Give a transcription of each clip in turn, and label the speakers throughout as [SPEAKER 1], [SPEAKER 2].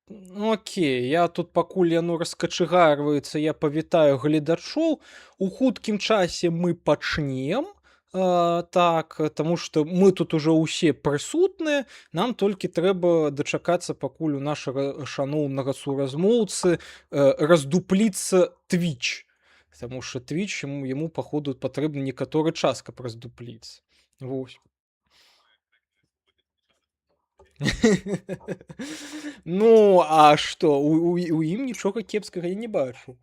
[SPEAKER 1] Ну, окей, я тут пакуль яно раскачыгарваецца, я павітаю гледачоў. У хуткім часе мы пачнем. Так, таму што мы тут ужо ўсе прысутныя. Нам толькі трэба дачакацца, пакуль у нашага шаноўнага суразмоўцы раздупліцца Twitch. Таму што Twitch яму паходу патрэбны некаторы час, каб раздупліцца. Вось. Ну, а што? У ім нічога кепскага я не бачу.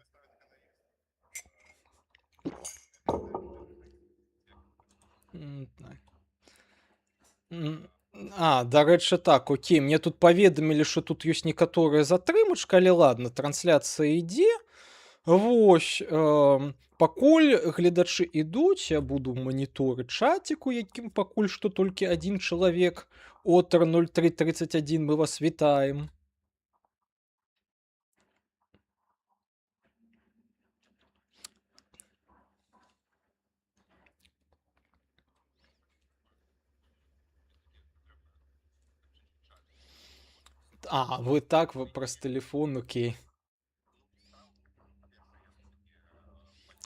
[SPEAKER 1] Так. Дарэчы, так, окей, мне тут паведамілі, што тут ёсць некаторая затрымачка, але ладно, трансляцыя ідзе. Вось, пакуль гледачы ідуць, я буду маніторыць чацік, у якім пакуль што толькі адзін чалавек. Отар 0331, мы вас вітаем. Вы так, вы праз тэлефон, окей.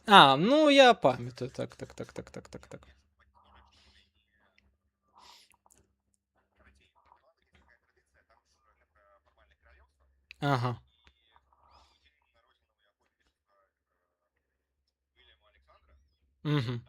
[SPEAKER 1] Ну я памятаю. Так. Ага. Мгм.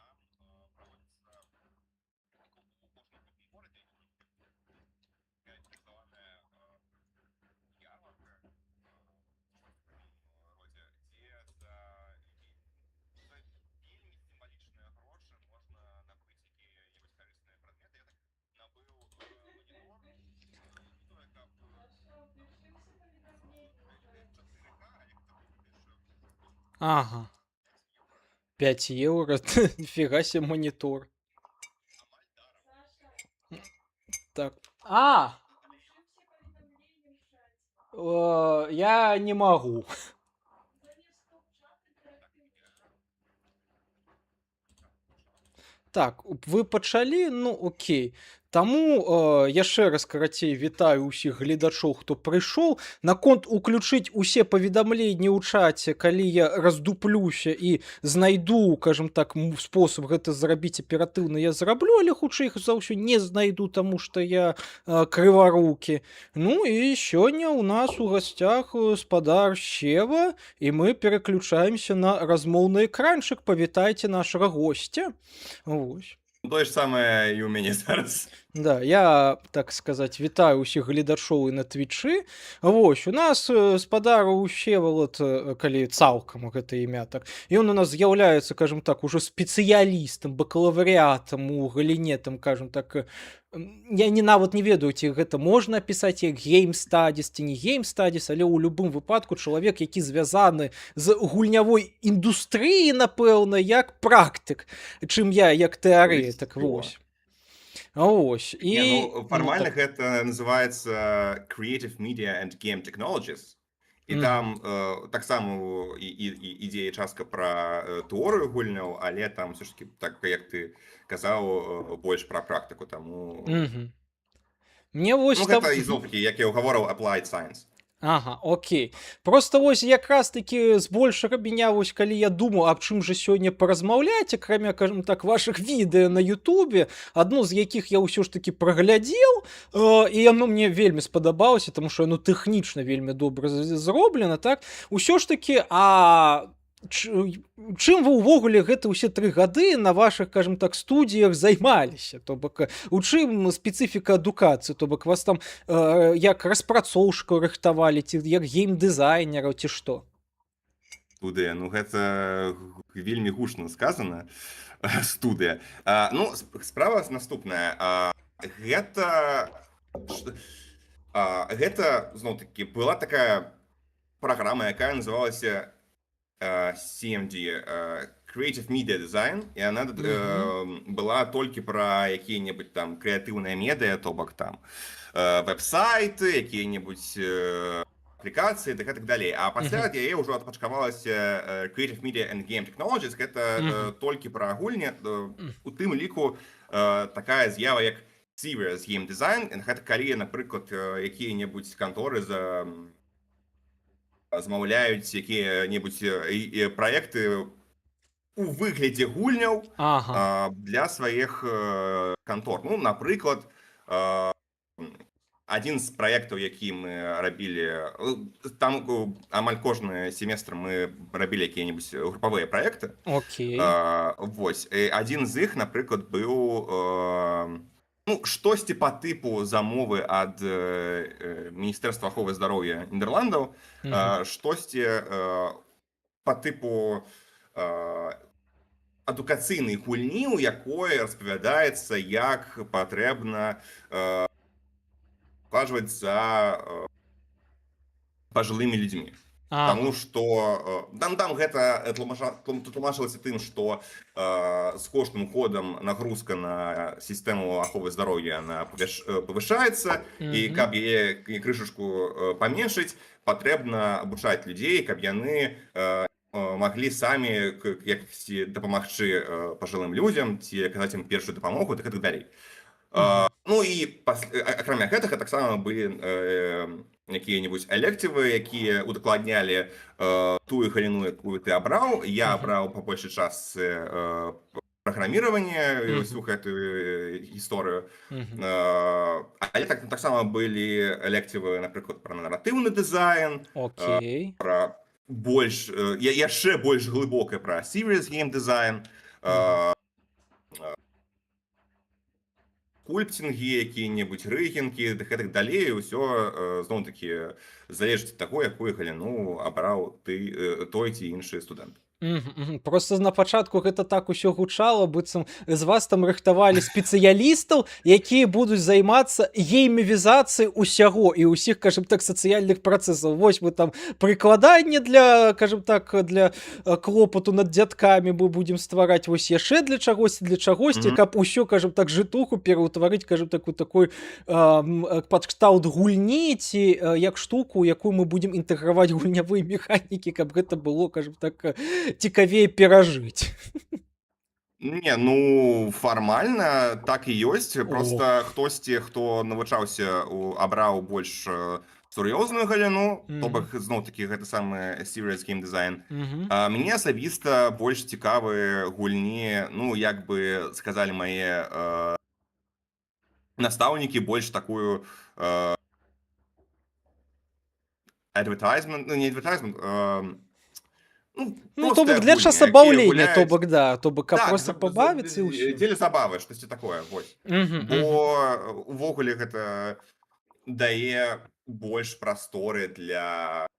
[SPEAKER 1] Ага. 5 евро. Нифига себе монитор. Так. Я не могу. Так, вы пачалі, ну окей. Таму яшчэ раз карацей вітаю ўсіх гледачоў, хто прыйшоў. Наконт уключыць усе паведамленні ў чаце, калі я раздуплюся і знайду, кажам так, спосаб гэта зрабіць аператыўна, я зраблю, але хутчэй за ўсё не знайду, таму што я крыварукі. Ну і сёння ў нас у гасцях спадар Сева, і мы пераключаемся на размоўны экранчык. Павітайце нашага госця. Вось.
[SPEAKER 2] Тое ж самае і ў мяне зараз.
[SPEAKER 1] Да, я, так сказаць, вітаю ўсіх гледачоў і на твічы. Вось, у нас спадар Усевалад, калі цалкам гэта імя, так, ён у нас з'яўляецца, кажам так, ужо спецыялістам, бакалаврыятам у галіне, там, кажам так, я нават не ведаю, ці гэта можна апісаць як гейм-стадіс ці не гейм-стадіс, але ў любым выпадку чалавек, які звязаны з гульнявой індустрыі, напэўна, як практык, чым я як тэарэтык, вось. Ось.
[SPEAKER 2] Фармальна гэта называецца Creative Media and Game Technologies. І там таксама ідзе частка пра тэорыю гульняў, але там все ж таки, так як ты казаў, больш пра практыку, таму
[SPEAKER 1] Мне вось
[SPEAKER 2] гэта ізноў-такі, як я гаварыў, applied science.
[SPEAKER 1] Ага, окей. Просто вось якраз таки збольшага меня, вось калі я думаю, аб чым жа сёння паразмаўляць, акрамя, кажам так, вашых відэа на Ютубе, адно з якіх я ўсё ж таки праглядзеў, і яно мне вельмі спадабалася, таму што яно тэхнічна вельмі добра зроблена, так. Усё ж таки, чым вы ўвогуле гэта ўсе 3 гады на вашых, кажам так, студыях займаліся? То бок, у чым спецыфіка адукацыі? То бок вас там як распрацоўшчыкаў рыхтавалі, ці як гейм-дызайнераў, ці што?
[SPEAKER 2] Студыя, ну гэта вельмі гучна сказана, студыя. Ну, справа наступная. Гэта зноў-такі была такая праграма, якая называлася CMD, Creative Media Design, і яна была толькі пра якія-небудзь там крэатыўныя медыа, то бок там веб-сайты, якія-небудзь аплікацыі, так далей. А пасля яе ўжо адпачкавалася Creative Media and Game Technologies, гэта толькі пра гульні, у тым ліку такая з'ява, як serious game design, гэта калі, напрыклад, якія-небудзь канторы замаўляюць якія-небудзь праекты у выглядзе гульняў
[SPEAKER 1] Ага.
[SPEAKER 2] для сваіх кантор. Ну, напрыклад, адзін з праектаў, які мы рабілі, там амаль кожны семестр мы рабілі якія-небудзь групавыя праекты.
[SPEAKER 1] Окей.
[SPEAKER 2] Вось. Адзін з іх, напрыклад, быў штосьці па тыпу замовы ад Міністэрства аховы здароўя Нідерландаў, штосьці па тыпу адукацыйнай гульні, у якой распавядаецца, як патрэбна ухаживать за пажылымі людзьмі. Таму што там гэта тлумачылася тым, што з кожным годам нагрузка на сістэму аховы здароўя павышаецца, і каб яе крышачку паменшыць, патрэбна абучаць людзей, каб яны маглі самі якасці дапамагчы пажылым людзям, ці аказаць ім першую дапамогу, так і так далей. Ну і акрамя гэтага таксама былі якія-небудзь электывы, якія удакладнялі тую галіну, якую ты абраў. Я абраў па большай частцы праграміраванне, усю гэтую гісторыю. Але таксама былі электывы, напрыклад, пра наратыўны дызайн, пра больш, яшчэ больш глыбокае пра serious game design, скульптинги, якія-небудзь рыгінгі, гэтак далей, усё зноў-такі залежыць ад таго, якую галіну абраў той ці іншы студэнт.
[SPEAKER 1] Просто на пачатку гэта так усё гучала, быццам з вас там рыхтавалі спецыялістаў, якія будуць займацца геймівізацыяй усяго і ўсіх, кажам так, сацыяльных працэсаў. Вось мы там прыкладанне для, кажам так, для клопату над дзядкамі мы будзем ствараць, вось яшчэ для чагосьці, каб усё, кажам так, жытуху пераўтварыць, кажам так, у такой падкшталт гульні, ці як штуку, якую мы будзем інтэграваць гульнявыя механікі, каб гэта было, кажам так, цікавей перажыць.
[SPEAKER 2] Не, ну фармальна так і ёсць, просто хтосьці, хто навучаўся, абраў больш сур'ёзную галіну, то бок зноў-такі гэта самы serious game design. Мне асабіста больш цікавы гульні, ну як бы сказалі мае настаўнікі, больш такую advertisement, ну не advertisement,
[SPEAKER 1] ну, то бок для часабаўлення, то бок, да, то бок, каб проста пабавіцца і ўсё.
[SPEAKER 2] Дзеля забавы, штосьці такое, вось. Бо увогуле гэта дае больш прасторы для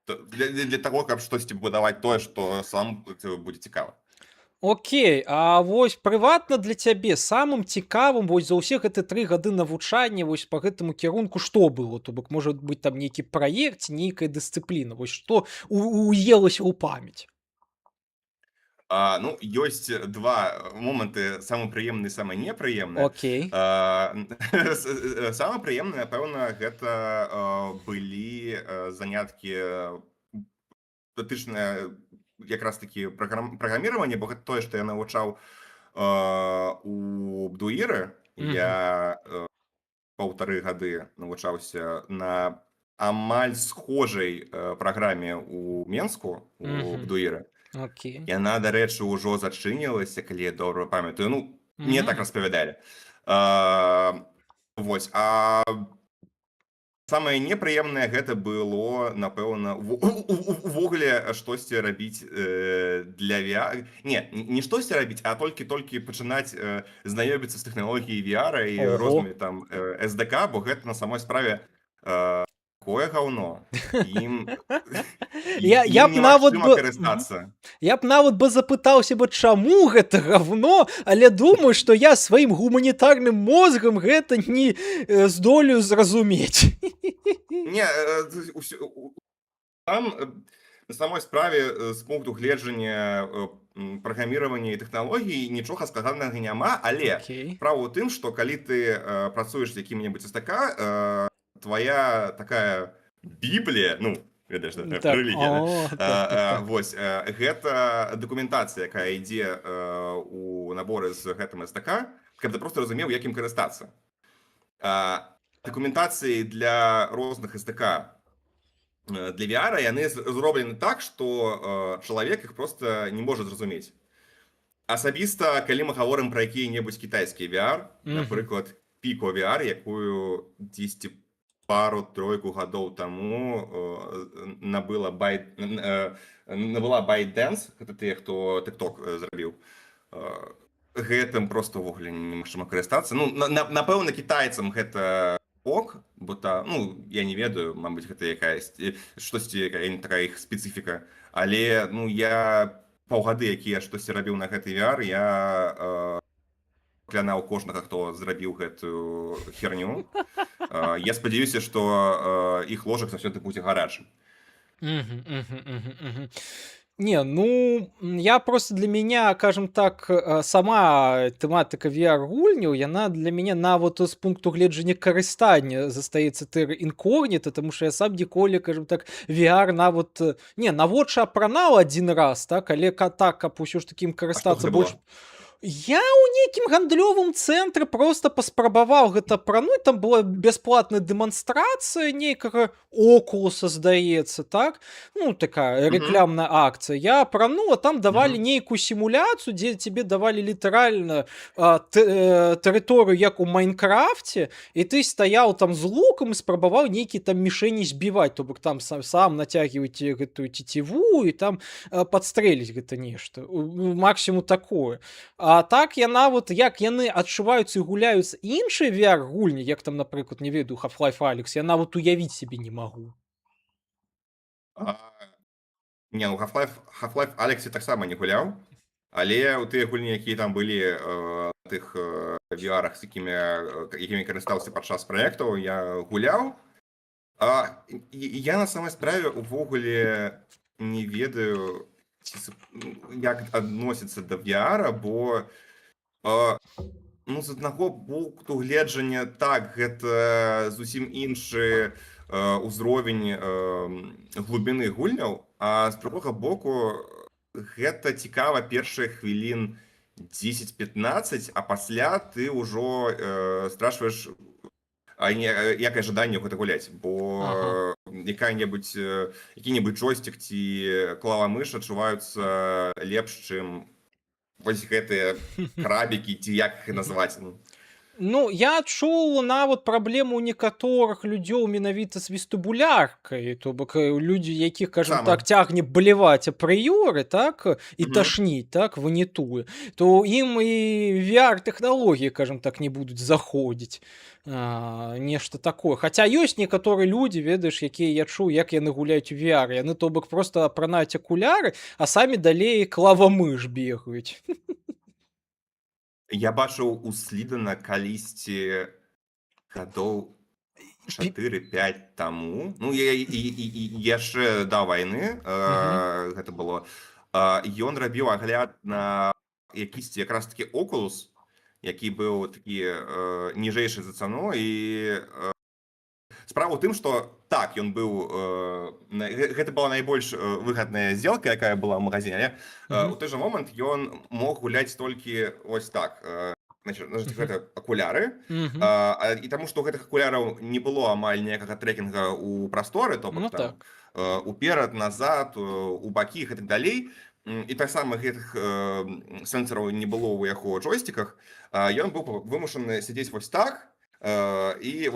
[SPEAKER 2] таго, каб штосьці будаваць тое, што сам будзе цікава.
[SPEAKER 1] Окей, а вось прыватна для цябе самым цікавым вось за ўсе гэты 3 гады навучання вось па гэтаму кірунку што было? То бок, можа быць там нейкі праект, нейкая дысцыпліна, вось што уелася ў памяць?
[SPEAKER 2] Ну, ёсць два моманты, самы прыемны і самы непрыемны.
[SPEAKER 1] Окей.
[SPEAKER 2] Самае прыемнае, напэўна, гэта былі заняткі датычныя якраз такі праграміраванне, бо гэта тое, што я навучаў у Бдуіры. Я 1,5 гады навучаўся на амаль схожай праграме ў Менску, у Бдуіры. Яна, дарэчы, ўжо зачынілася, калі я добра памятаю. Ну, мне так распавядалі. Вось, самае непрыемнае гэта было, напэўна, увогуле штосьці рабіць для VR. Не штосьці рабіць, а толькі пачынаць знаёміцца з тэхналогіяй VR і рознымі там SDK, бо гэта на самой справе такое гаўно.
[SPEAKER 1] Я б нават бы запытаўся бы, чаму гэта гавно, але думаю, што я сваім гуманітарным мозгам гэта не здолею зразумець.
[SPEAKER 2] Не, там на самой справе з пункту гледжання праграміравання і тэхналогій нічога сказанага няма, але справа ў тым, што калі ты працуеш з якім-небудзь SDK, твоя такая біблія, ну, ведаеш, рэлігія, вось, гэта дакументацыя, якая ідзе у наборы з гэтым SDK, каб ты просто разумеў, як ім карыстацца. Дакументацыі для розных SDK для VR яны зроблены так, што чалавек іх просто не можа зразумець. Асабіста, калі мы гаворым пра якія-небудзь кітайскія VR, напрыклад, Pico VR, якую дзесьці пару-тройку гадоў таму набыла ByteDance, гэта тыя, хто TikTok зрабіў. Гэтым просто ўвогуле немагчыма карыстацца. Ну, напэўна, кітайцам гэта ок, бо я не ведаю, мабыць, гэта штосьці, якая такая іх спецыфіка. Але, я паўгады, які я штосьці рабіў на гэты VR, я клянаў кожнага, хто зрабіў гэтую херню. Я спадзяюся, што іх ложак заўсёды будзе гарачым.
[SPEAKER 1] Не, ну, я просто для меня, скажем так, сама тэматыка VR-гульняў, яна для мяне нават з пункту гледжання карыстання застаецца тэрра інкогніта, таму што я сам ніколі, скажем так, VR нават навочы апранаў адзін раз, так, але так, каб усё ж такім карыстацца больш... Я ў нейкім гандлёвым цэнтры просто паспрабаваў гэта апрануць, там была бясплатная дэманстрацыя нейкага Окулуса, здаецца, так? Ну, такая рэкламная акцыя. Я апрануў, а там давалі нейкую сімуляцыю, дзе тебе давалі літаральна тэрыторыю, як у Майнкрафце, і ты стаяў там з лукам і спрабаваў нейкі там мішэні збіваць, то бок там сам нацягваць гэтую цеціву і там падстрэліць гэта нешта. Максімум такое. А так яна як яны адчуваюцца і гуляюць іншыя VR-гульні, як там, напрыклад, не ведаю, Half-Life Alyx, я нават уявіць сябе не магу.
[SPEAKER 2] Half-Life Alyx таксама не гуляў, але ў тыя гульні, якія там былі тых VR-ах, з якімі карыстаўся падчас праектаў, я гуляў. Я на самай справе увогуле не ведаю, як адносіцца да VR, бо з аднаго пункту гледжання так, гэта зусім іншы ўзровень глыбіны гульняў, а з другога боку гэта цікава першыя хвілін 10-15, а пасля ты ўжо страшваеш якае жаданне гэта гуляць, бо які-небудзь джойстик ці клава-мыш адчуваюцца лепш, чым вось гэтыя крабікі, ці як іх назваць.
[SPEAKER 1] Ну, я адчуў нават праблему ў некаторых людзёў менавіта з вестыбуляркай, то бок людзі, якіх, кажам так, цягне бляваць апрыёры, так, і ташніць, так, ванітуе, то ім і VR-тэхналогіі, кажам так, не будуць заходзіць. Нешта такое. Хаця ёсць некаторыя людзі, ведаеш, якія я чуў, як яны гуляюць у VR. Яны, то бок, проста апранаюць акуляры, а самі далей клава-мыш бегаюць.
[SPEAKER 2] Я бачыў у Слідана калісьці гадоў 4-5 таму, яшчэ да вайны гэта было. Ён рабіў агляд на якісьці якраз такі Окулус, які быў такі ніжэйшы за цану, і справа ў тым, што так, ён быў, гэта была найбольш выгадная сделка, якая была ў магазине, але у той жа момант ён мог гуляць толькі ось так, гэта акуляры, і таму што у гэтых акуляраў не было амаль ніякага трэкінга ў прасторы, то бок там уперад, назад, у бакі і гэтак далей, і таксама гэтых сэнсараў не было ў яго джойстиках, ён быў вымушаны сядзець вось так, і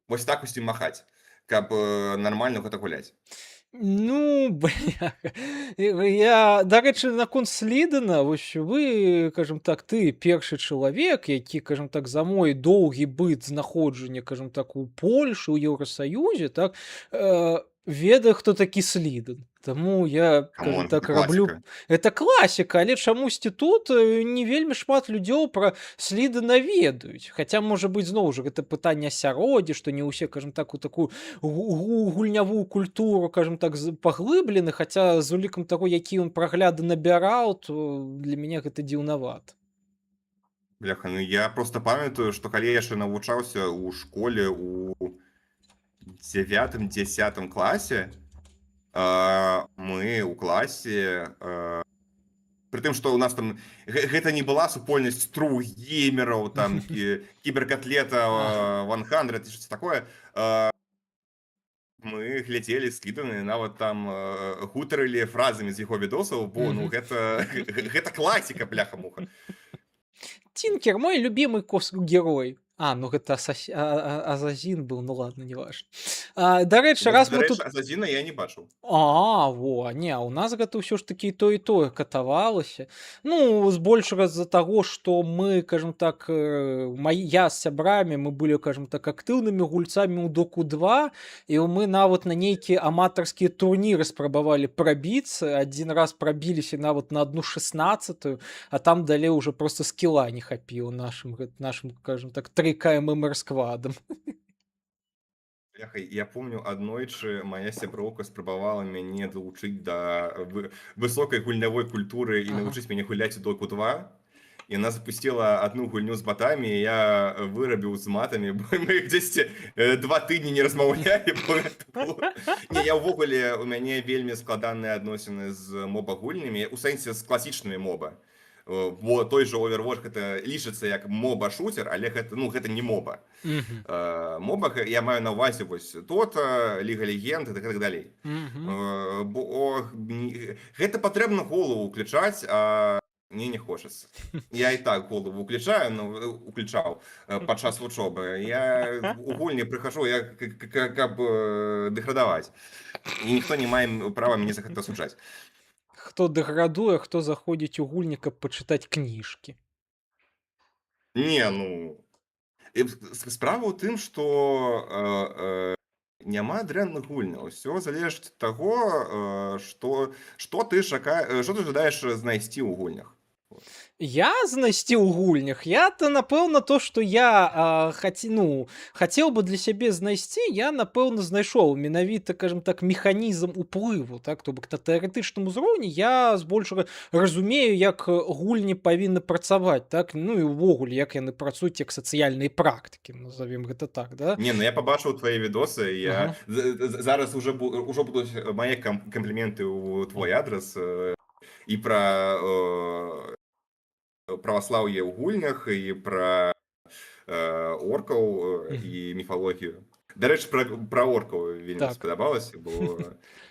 [SPEAKER 2] вось так усім махаць, каб нармальна гэта гуляць.
[SPEAKER 1] Ну, бляха. Я, дарэчы, наконт Слідана, вось вы, кажам так, ты першы чалавек, які, кажам так, за мой доўгі быт знаходжання, кажам так, у Польшы, у Еўрасаюзе, так, ведаю, хто такі Слідан. Таму я, кажам так, раблю... Это класіка, але чамусьці тут не вельмі шмат людзей пра Слідана ведаюць. Хаця, можа быць, зноў жа, гэта пытанне асяроддзя, што не ўсе, кажам так, у такую гульнявую культуру, кажам так, паглыблены, хаця з улікам таго, які ён прагляды набіраў, то для мяне гэта дзіўнавата.
[SPEAKER 2] Бляха, я просто памятаю, што калі я яшчэ навучаўся ў школе у 9-10 класе, мы ў класе При тым што ў нас там гэта не была супольнасць тру геймераў там кіберкатлета
[SPEAKER 1] Ага.
[SPEAKER 2] 100 ці штось такое. Мы глядзелі скіданы, нават там гутарылі фразамі з яго відосаў, бо ну
[SPEAKER 1] Мгм.
[SPEAKER 2] гэта класіка, бляха-муха.
[SPEAKER 1] Тинкер мой любимый герой. Ну гэта Азазін быў, ну ладно, не важно. Дарэчы, раз мы тут
[SPEAKER 2] Азазіна я не бачыў.
[SPEAKER 1] Не, у нас гэта ўсё ж такі і тое катавалася. Ну, збольшага з-за таго, што мы, кажам так, я з сябрамі, мы былі, кажам так, актыўнымі гульцамі ў Доку 2, і мы нават на нейкія аматарскія турніры спрабавалі прабіцца. Адзін раз прабіліся нават на 1/16, а там далей уже просто скіла не хапіла нашым, кажам так, 3К ММР сквадам.
[SPEAKER 2] Бляха, я помню, аднойчы мая сяброўка спрабавала мяне далучыць да высокай гульнявой культуры і
[SPEAKER 1] Ага.
[SPEAKER 2] навучыць мяне гуляць у Доку 2. Яна запусціла адну гульню з батамі, і я вырабіў з матамі, бо мы дзесьці 2 тыдні не размаўлялі, бо гэта было... Не, я ўвогуле, у мяне вельмі складаныя адносіны з моба-гульнямі, у сэнсе з класічнымі моба. Бо той же Overwatch гэта лічыцца як моба-шутер, але гэта, ну, гэта не моба.
[SPEAKER 1] Мгм.
[SPEAKER 2] Моба, я маю на ўвазе вось Дота, Ліга Легенд і так далей.
[SPEAKER 1] Мгм.
[SPEAKER 2] Бо гэта патрэбна голову ўключаць, а мне не хочацца. Я і так голову уключаў падчас вучобы. Я у гульні прыхажу, каб дэградаваць. І ніхто не мае права мяне за гэта асуджаць.
[SPEAKER 1] Хто дэградуе, хто заходзіць у гульні, каб пачытаць кніжкі.
[SPEAKER 2] Не, ну... Справа ў тым, што няма дрэнных гульняў. Усё залежыць ад таго, што ты жадаеш знайсці ў гульнях.
[SPEAKER 1] Я знайсці ў гульнях, я-то напэўна то, што я хацеў бы для сябе знайсці, я напэўна знайшоў менавіта, кажам так, механізм уплыву, так, то бок на тэарэтычным узроўні я збольшага разумею, як гульні павінны працаваць, так, ну і ўвогуле як яны працуюць як сацыяльныя практыкі, назовем гэта так, да.
[SPEAKER 2] Не, ну я пабачыў твае відосы,
[SPEAKER 1] Ага.
[SPEAKER 2] зараз ужо будуць мае кампліменты ў твой адрас і пра праваслаўе ў гульнях, і пра оркаў і міфалогію. Дарэчы, пра оркаў вельмі
[SPEAKER 1] Так.
[SPEAKER 2] спадабалася, бо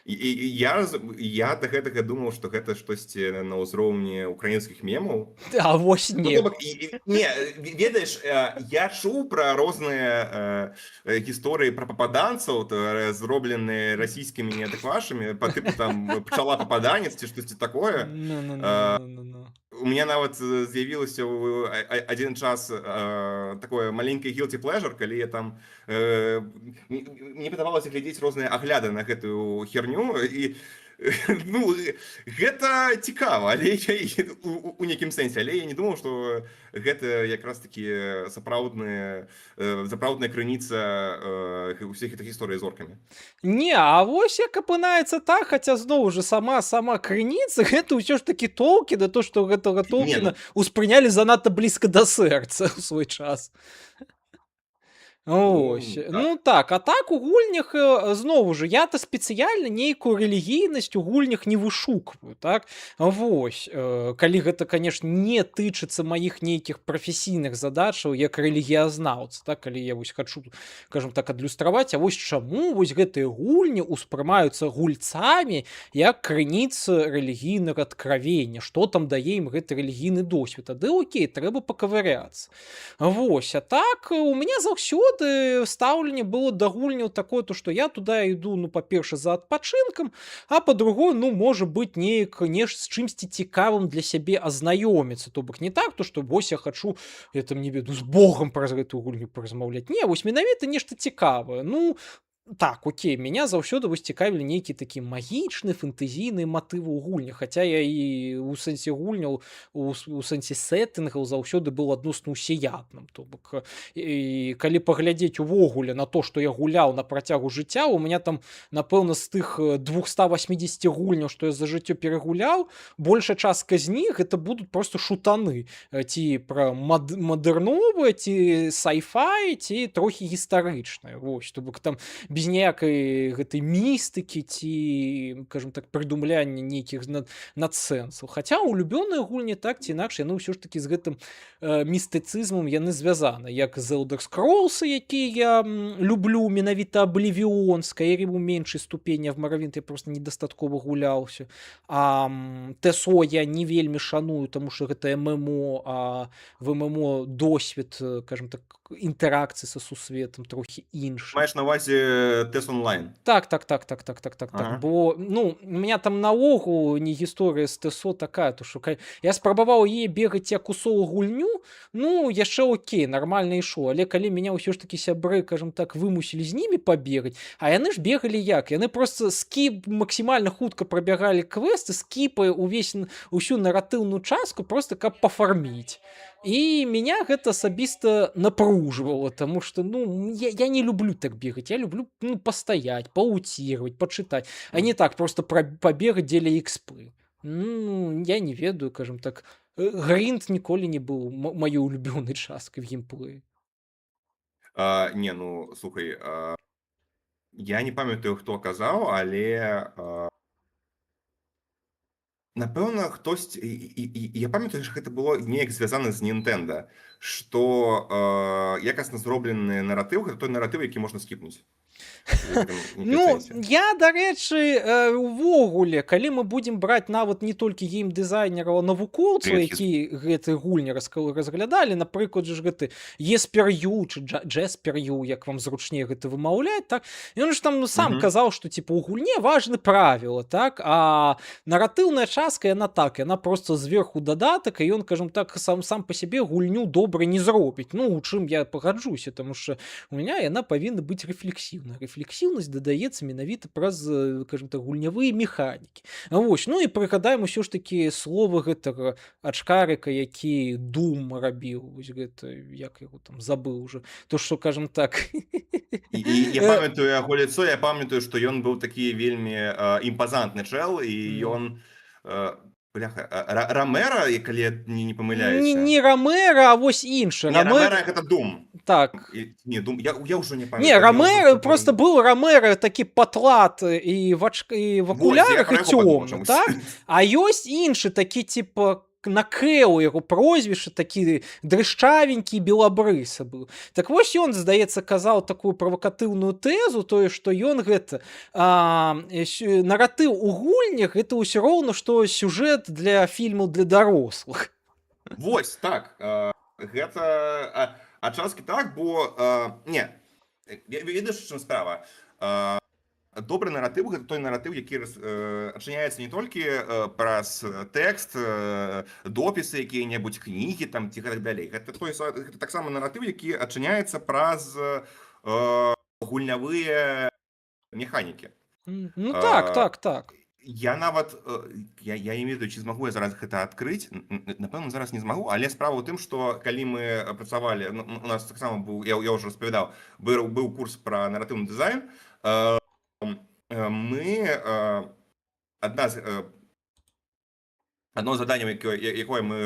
[SPEAKER 2] я да гэтага думаў, што гэта штосьці на ўзроўні украінскіх мемаў.
[SPEAKER 1] А вось
[SPEAKER 2] Ну,
[SPEAKER 1] не.
[SPEAKER 2] то бок, не, ведаеш, я чуў пра розныя гісторыі пра пападанцаў, зробленыя расійскімі неадэквашамі, па тыпу там пчала-пападанец ці штосьці такое.
[SPEAKER 1] Ну.
[SPEAKER 2] У меня нават з'явілася адзін час такое маленькае guilty pleasure, калі я там мне падавалася глядзець розныя агляды на гэтую херню, і ну, гэта цікава, але у нейкім сэнсе, але я не думаў, што гэта якраз такі сапраўдная крыніца ўсіх гэтых гісторый з оркамі.
[SPEAKER 1] Не, а вось як апынаецца так, хаця зноў жа сама крыніца, гэта ўсё ж такі Толкіна, то, што гэтага Толкіна ўспрынялі занадта блізка да сэрца ў свой час. Ось. Ну так, а так у гульнях зноў жа я-то спецыяльна нейкую рэлігійнасць у гульнях не вышукваю, так. Вось, калі гэта, канешне, не тычыцца маіх нейкіх прафесійных задачаў як рэлігіязнаўца, так, калі я вось хачу, кажам так, адлюстраваць, а вось чаму вось гэтыя гульні ўспрымаюцца гульцамі як крыніца рэлігійнага адкравення, што там дае ім гэты рэлігійны досвед, тады окей, трэба пакавыряцца. Вось, а так у мяне заўсёды стаўленне было да гульняў такое, то што я туда іду, ну, па-перша, за адпачынкам, а па-другое, ну, можа быць, з чымсьці цікавым для сябе азнаёміцца, то бок не так, то што вось я хачу, я там не ведаю, з Богам праз гэтую гульню паразмаўляць. Не, вось менавіта нешта цікавае. Ну, так, окей, меня заўсёды вось цікавілі нейкі такі магічны фэнтэзійны матывы ў гульнях, хаця я і ў сэнсе гульняў, у сэнсе сеттынгаў заўсёды быў адносна ўсеядным, то бок і калі паглядзець увогуле на то, што я гуляў на працягу жыцця, у меня там напэўна з тых 280 гульняў, што я за жыццё перагуляў, большая частка з них это будуць просто шутаны, ці пра мадэрновыя, ці сайфай, ці трохі гістарычныя. Вось, то бок там без ніякай гэтай містыкі ці, скажем так, прыдумляння нейкіх надсэнсаў. Хаця улюбёныя гульні так ці інакш яны ўсё ж такі з гэтым містыцызмам яны звязаны, як з Elder Scrolls, які я люблю, менавіта Oblivion, Skyrim у меншай ступені, а в Morrowind я просто недастаткова гуляўся. А ТСО я не вельмі шаную, таму што гэта ММО, а в ММО досвед, скажем так, інтэракцыі са сусветам трохі іншы.
[SPEAKER 2] Маеш на увазе TES онлайн?
[SPEAKER 1] Так.
[SPEAKER 2] Ага.
[SPEAKER 1] Бо, ну, у меня там наогул не гісторыя з ТСО такая, то што я спрабаваў яе бегаць як у соло-гульню, ну, яшчэ окей, нармальна ішло, але калі меня ўсё ж такі сябры, скажем так, вымусілі з німі пабегаць, а яны ж бегалі як? Яны просто максімальна хутка прабягалі квесты, скіпы усю наратыўную частку, просто каб пафарміць. І меня гэта асабіста напружвала, таму што, ну, я не люблю так бегаць, я люблю, ну, пастаяць, паўцірваць, пачытаць, а не так просто пабегаць дзеля экспы. Ну, я не ведаю, скажем так, гринт ніколі не быў маёй улюбёнай часткай в геймплеі.
[SPEAKER 2] Не, ну, слухай, я не памятаю, хто казаў, але напэўна, хтось, я памятаю, што гэта было неяк звязана з Nintendo, што якасна зроблены наратыў, гэта той наратыў, які можна скіпнуць.
[SPEAKER 1] Ну, я, дарэчы, увогуле, калі мы будзем браць нават не толькі геймдызайнераў, а навукоўцаў, які гэты гульні разглядалі, напрыклад ж гэты Еспер'ю ці Джеспер'ю, як вам зручней гэта вымаўляць, так, ён ж там сам казаў, што типа у гульне важны правіла, так, а наратыўная частка яна так, яна просто зверху дадатак, і ён, скажем так, сам па сябе гульню добра не зробіць. Ну, у чым я пагаджуся, таму што у меня яна павінна быць рэфлексіўна. Рэфлексіўнасць дадаецца менавіта праз, скажем так, гульнявыя механікі. Вось, ну і прыгадаем усё ж такі слова гэтага ачкарыка, які Doom рабіў, вось гэта, як яго там забыў уже, то што, скажем так.
[SPEAKER 2] Я памятаю яго лицо, я памятаю, што ён быў такі вельмі імпазантны чэл, і ён бляха, Ромера, калі я не памыляюся.
[SPEAKER 1] Не Ромера, а вось іншы.
[SPEAKER 2] Не, Ромера гэта Doom.
[SPEAKER 1] Так.
[SPEAKER 2] Не, Doom, я ўжо не памятаю.
[SPEAKER 1] Не, Ромера, просто быў Ромера такі патлат і в акулярах і цёмны, так? А ёсць іншы такі, типа, на Кэу яго прозвішча, такі дрышчавенькі белабрыса быў. Так вось ён, здаецца, казаў такую правакатыўную тэзу, тое, што ён гэта наратыў у гульнях, гэта ўсё роўна, што сюжэт для фільмаў для дарослых.
[SPEAKER 2] Вось, так. Гэта ачаскі так, бо не, ведаеш, чым справа. Добры наратыў гэта той наратыў, які адчыняецца не толькі праз тэкст, допісы, якія-небудзь кнігі там ці гэтак далей. Гэта таксама наратыў, які адчыняецца праз гульнявыя механікі.
[SPEAKER 1] Ну так.
[SPEAKER 2] Я нават, я не ведаю, ці змагу я зараз гэта адкрыць, напэўна, зараз не змагу, але справа ў тым, што калі мы працавалі, у нас таксама быў, я ўжо распавядаў, быў курс пра наратыўны дызайн, мы адно з заданняў, якое мы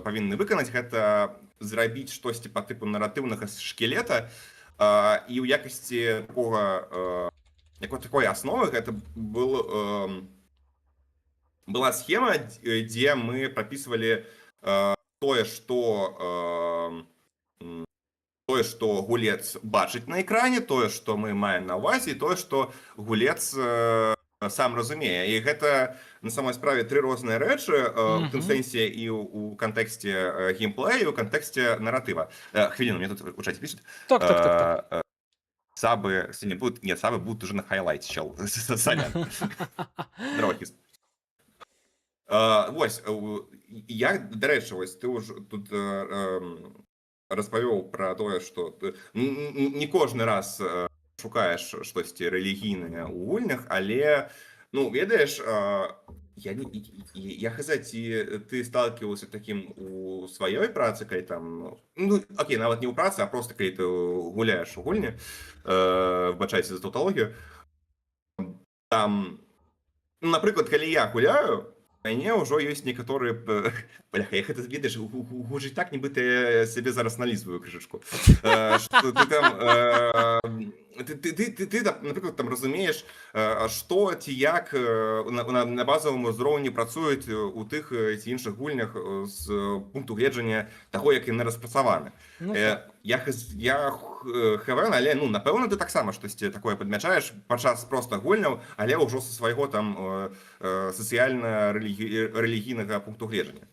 [SPEAKER 2] павінны выканаць, гэта зрабіць штосьці па тыпу наратыўнага шкілета, і ў якасці такой асновы гэта была схема, дзе мы прапісвалі тое, што гулец бачыць на экране, тое, што мы маем на ўвазе, і тое, што гулец сам разумее. І гэта на самой справе тры розныя рэчы, у тым сэнсе і ў кантэксце геймплею, у кантэксце наратыва. Хвіліну, мне тут у чаце пішуць.
[SPEAKER 1] Так.
[SPEAKER 2] Сабы будут уже на хайлайт чел. Саня. Здорово, Кис. Вось, я, дарэчы, вось, ты ўжо тут распавёў пра тое, што не кожны раз шукаеш штосьці рэлігійнае ў гульнях, але, ну, ведаеш, я хз, ці ты сталкиваўся такім у сваёй працы, калі там, ну, окей, нават не ў працы, а просто калі ты гуляеш у гульні, вбачайце за тауталогію, там, напрыклад, калі я гуляю, мяне ўжо ёсць некаторыя бляха, я гэта ведаеш гучыць так, нібыта я сябе зараз налізваю крышачку, што ты там ты там, напрыклад, там разумееш, што ці як на базавым узроўні працуюць у тых ці іншых гульнях з пункту гледжання таго, як яны распрацаваны.
[SPEAKER 1] Ну так.
[SPEAKER 2] Я хавэн, але ну напэўна ты таксама штосьці такое падмячаеш падчас проста гульняў, але ўжо са свайго там сацыяльна-рэлігійнага пункту гледжання.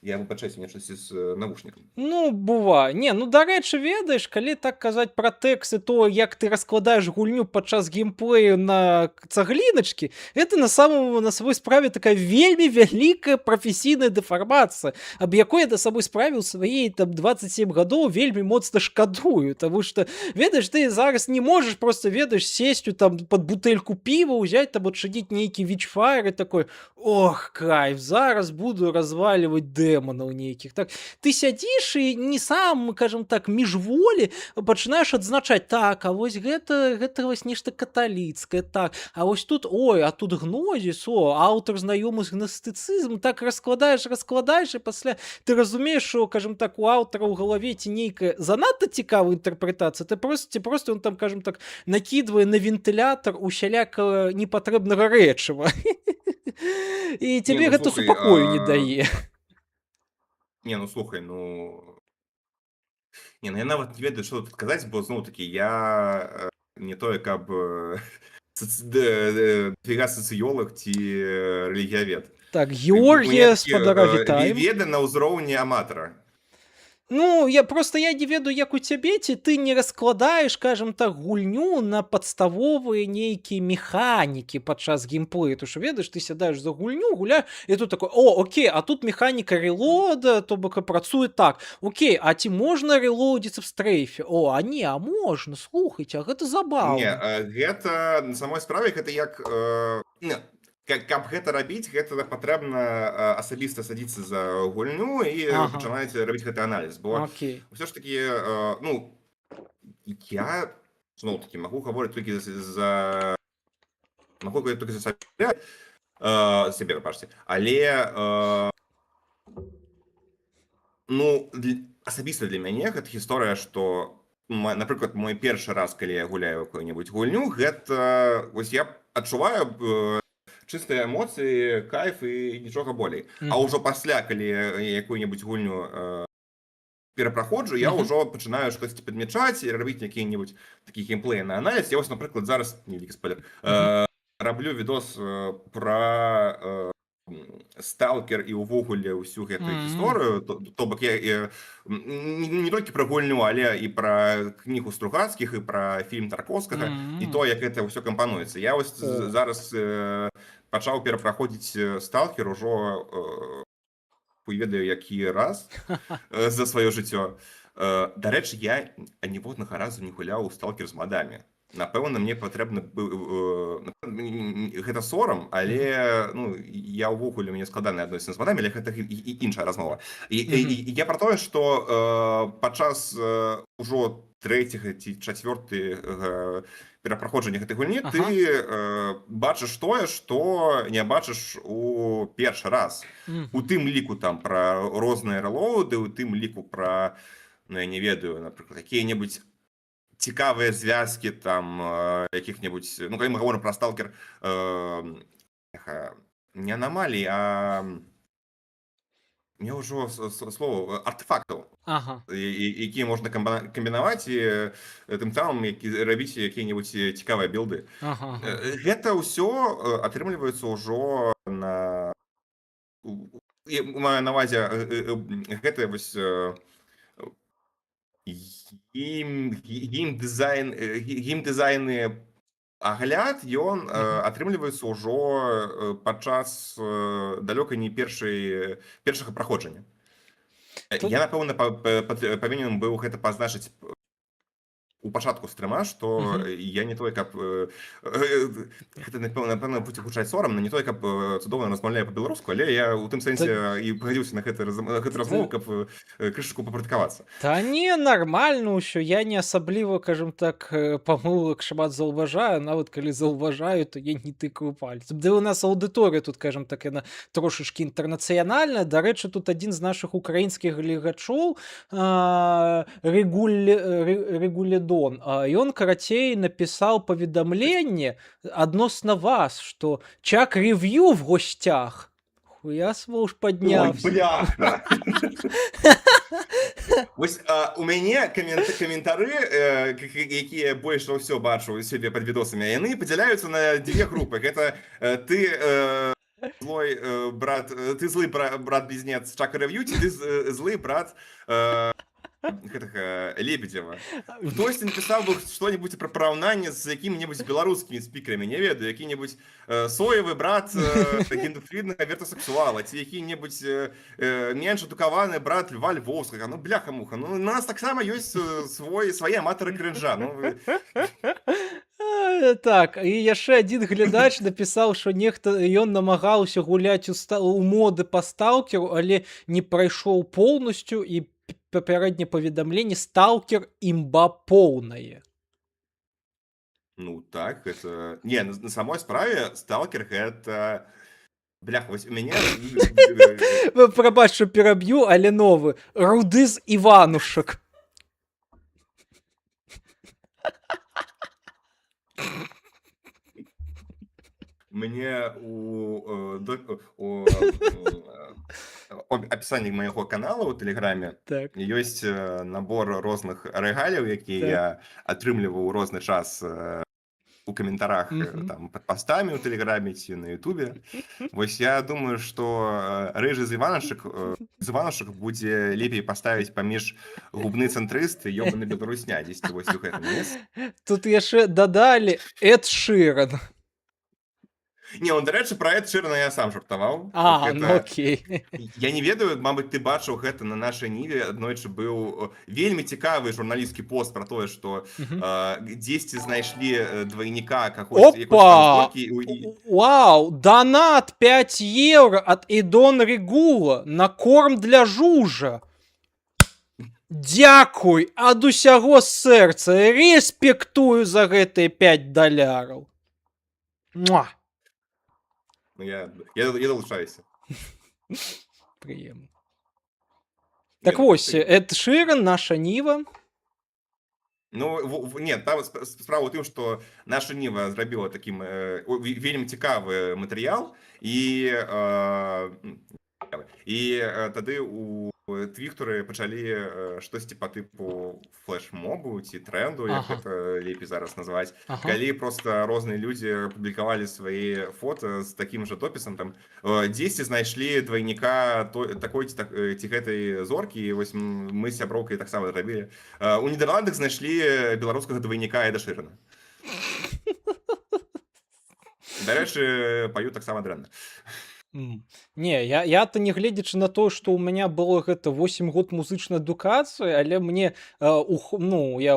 [SPEAKER 2] Я выбачаюся, мне штосьці з навушнікам.
[SPEAKER 1] Ну, бывае. Не, ну, дарэчы, ведаеш, калі так казаць пра тэксты, то як ты раскладаеш гульню падчас геймплею на цагліначкі, гэта на сваёй справе такая вельмі вялікая прафесійная дэфармацыя, аб якой я да сабой справе ў свае там 27 гадоў вельмі моцна шкадую, таму што, ведаеш, ты зараз не можаш проста, ведаеш, сесці там пад бутэльку піва, ўзяць там адчыніць нейкі Witchfire і такой: ох, кайф, зараз буду разваліваць дэманаў нейкіх. Так, ты сядзіш і не сам, скажем так, міжволі пачынаеш адзначаць: так, а вось гэта вось нешта каталіцкае, так, а вось тут, ой, а тут гнозіс, аўтар знаёмы з гностыцызмам, так раскладаеш і пасля ты разумееш, што, скажем так, у аўтара ў галаве ці нейкая занадта цікавая інтэрпрэтацыя, ці проста ён там, скажем так, накідвае на вентылятар усялякага непатрэбнага рэчыва. І
[SPEAKER 2] Не,
[SPEAKER 1] цябе
[SPEAKER 2] ну
[SPEAKER 1] гэта
[SPEAKER 2] слухай,
[SPEAKER 1] супакою не дае.
[SPEAKER 2] не, ну слухай, ну не, ну я нават не ведаю, што тут казаць, бо зноў-такі я не тое, каб фіга сацыёлаг ці рэлігіявед.
[SPEAKER 1] Так,
[SPEAKER 2] У
[SPEAKER 1] Георгія
[SPEAKER 2] меня
[SPEAKER 1] спадара
[SPEAKER 2] такія
[SPEAKER 1] вітаем.
[SPEAKER 2] веды на ўзроўні аматара.
[SPEAKER 1] Ну, я не ведаю, як у цябе, ці ты не раскладаеш, скажем так, гульню на падставовыя нейкія механікі падчас геймплею. Ты ж ведаеш, ты сядаеш за гульню, гуляеш, і тут такой: о, окей, а тут механіка релода, то бок працуе так. Окей, а ці можна релоудзіцца в стрейфе? О, а не, а можна, слухайце, а гэта
[SPEAKER 2] Не,
[SPEAKER 1] забаўна.
[SPEAKER 2] гэта на самой справе гэта як каб гэта рабіць, гэта патрэбна асабіста садзіцца за гульню і
[SPEAKER 1] Ага,
[SPEAKER 2] пачынаць рабіць гэты аналіз, бо
[SPEAKER 1] окей.
[SPEAKER 2] ўсё ж такі ну я зноў-такі магу гаворыць толькі магу говорить толькі за сябе, выбачце, але ну асабіста для мяне гэта гісторыя, што напрыклад мой першы раз, калі я гуляю якую-небудзь гульню, гэта вось я адчуваю чыстыя эмоцыі, кайф і нічога болей. А ўжо пасля, калі якую-небудзь гульню перапраходжу, я ўжо пачынаю штосьці падмячаць і рабіць якія-небудзь такі геймплеі на аналіз. Я вось, напрыклад, зараз, невялікі спойлер, раблю відос пра сталкер і ўвогуле ўсю гэтую гісторыю, то бок я не толькі пра гульню, але і пра кнігу Стругацкіх, і пра фільм Тарковскага, і то, як гэта ўсё кампануецца. Я вось зараз пачаў перапраходзіць сталкер ужо ведаю які раз за сваё жыццё. Дарэчы, я аніводнага разу не гуляў у сталкер з мадамі. Напэўна, мне патрэбна гэта сорам, але ну я ўвогуле мне складаныя адносіны з мадамі, але гэта іншая размова. І я пра тое, што падчас ужо трэцяга ці чацвёртага перапраходжання гэтай гульні ты бачыш тое, што не бачыш у першы раз. У тым ліку там пра розныя рэлоуды, у тым ліку пра, ну я не ведаю, напрыклад, якія-небудзь цікавыя звязкі там якіх-небудзь, ну калі мы гаворым пра сталкер, не анамалій, а мне ўжо слово артефактаў, якія можна камбінаваць і тым самым рабіць якія-небудзь цікавыя білды. Гэта ўсё атрымліваецца ўжо на маю на ўвазе гэта вось геймдызайны агляд, ён атрымліваецца ўжо падчас далёка не першага праходжання. Я, напэўна, павінен быў гэта пазначыць у пачатку стрыма, што я не той, каб гэта напэўна будзе гучаць сорамна, не той, каб цудоўна размаўляю па-беларуску, але я ў тым сэнсе і пагадзіўся на гэты размову, каб крышачку папрактыкавацца.
[SPEAKER 1] Та не, нармальна ўсё, я не асабліва, кажам так, памылак шмат заўважаю, нават калі заўважаю, то я не тыкаю пальцам. Ды у нас аўдыторыя тут, кажам так, яна трошачкі інтэрнацыянальная. Дарэчы, тут адзін з нашых украінскіх гледачоў, Регуледон, ён, карацей, напісаў паведамленне адносна вас, што Чак Ревью в гостях. Хуя свол ж
[SPEAKER 2] Ой,
[SPEAKER 1] падняўся.
[SPEAKER 2] бляха! Вось у мяне каментары, якія больш за ўсё бачу сябе пад відосамі, яны падзяляюцца на дзве групы. Гэта ты злой брат, ты злы брат-близнец Чака Ревью, ці ты злы брат гэтага Лебедзева. Хтосьці напісаў бы што-небудзь пра параўнанне з якімі-небудзь беларускімі спікерамі, не ведаю, які-небудзь соевы брат гендерфлюіднага вертасексуала, ці які-небудзь менш адукаваны брат Льва Львовскага. Ну, бляха-муха, ну, у нас таксама ёсць свае аматары крынжа.
[SPEAKER 1] Так, і яшчэ адзін глядач напісаў, што нехта ён намагаўся гуляць у моды па сталкеру, але не прайшоў поўнасцю, і папярэдняе паведамленне сталкер імба поўнае.
[SPEAKER 2] Ну так, это... Не, на самой справе сталкер гэта... Бляха, вось у мяне...
[SPEAKER 1] Прабач, што пераб'ю, але новы. Руды з Іванушак.
[SPEAKER 2] Мне у апісанні майго канала ў Тэлеграме
[SPEAKER 1] Так.
[SPEAKER 2] ёсць набор розных рэгаліяў, якія
[SPEAKER 1] Так.
[SPEAKER 2] я атрымліваў у розны час у каментарах там пад пастамі ў Тэлеграме ці на Ютубе. Вось я думаю, што рыжы з Іванушак будзе лепей паставіць паміж губны цэнтрыст і ёбаны беларусня дзесьці вось у гэтым месцы.
[SPEAKER 1] Тут яшчэ дадалі Эд Ширан.
[SPEAKER 2] Не, он, дарэчы, пра Эд Ширана я сам жартаваў.
[SPEAKER 1] Ну окей.
[SPEAKER 2] Я не ведаю, мабыць, ты бачыў гэта на нашай ніве. Аднойчы быў вельмі цікавы журналісцкі пост пра тое, што дзесьці знайшлі двайніка
[SPEAKER 1] Опа! Вау! Донат 5 евро ад Идон Регула на корм для жужа. Дзякуй ад усяго сэрца. Респектую за гэтыя $5. Муа!
[SPEAKER 2] Ну, я долучаюся.
[SPEAKER 1] Прыемна. Так вось, Эд Ширан, наша ніва.
[SPEAKER 2] Ну, нет, там справа ў тым, што наша ніва зрабіла такім вельмі цікавы матэрыял, і тады у Твітары пачалі штосьці па тыпу флэш-мобу ці тренду, як гэта лепей зараз назваць. Калі проста розныя людзі публікавалі свае фота з такім жа допісам, там дзесьці знайшлі двайніка такой ці гэтай зоркі, і вось мы з сяброўкай таксама зрабілі. У Нідерландах знайшлі беларускага двайніка Эда Ширана. Дарэчы, паю таксама дрэнна.
[SPEAKER 1] Не, я-то не гледзячы на то, што ў мяне было гэта 8 год музычнай адукацыі, але мне я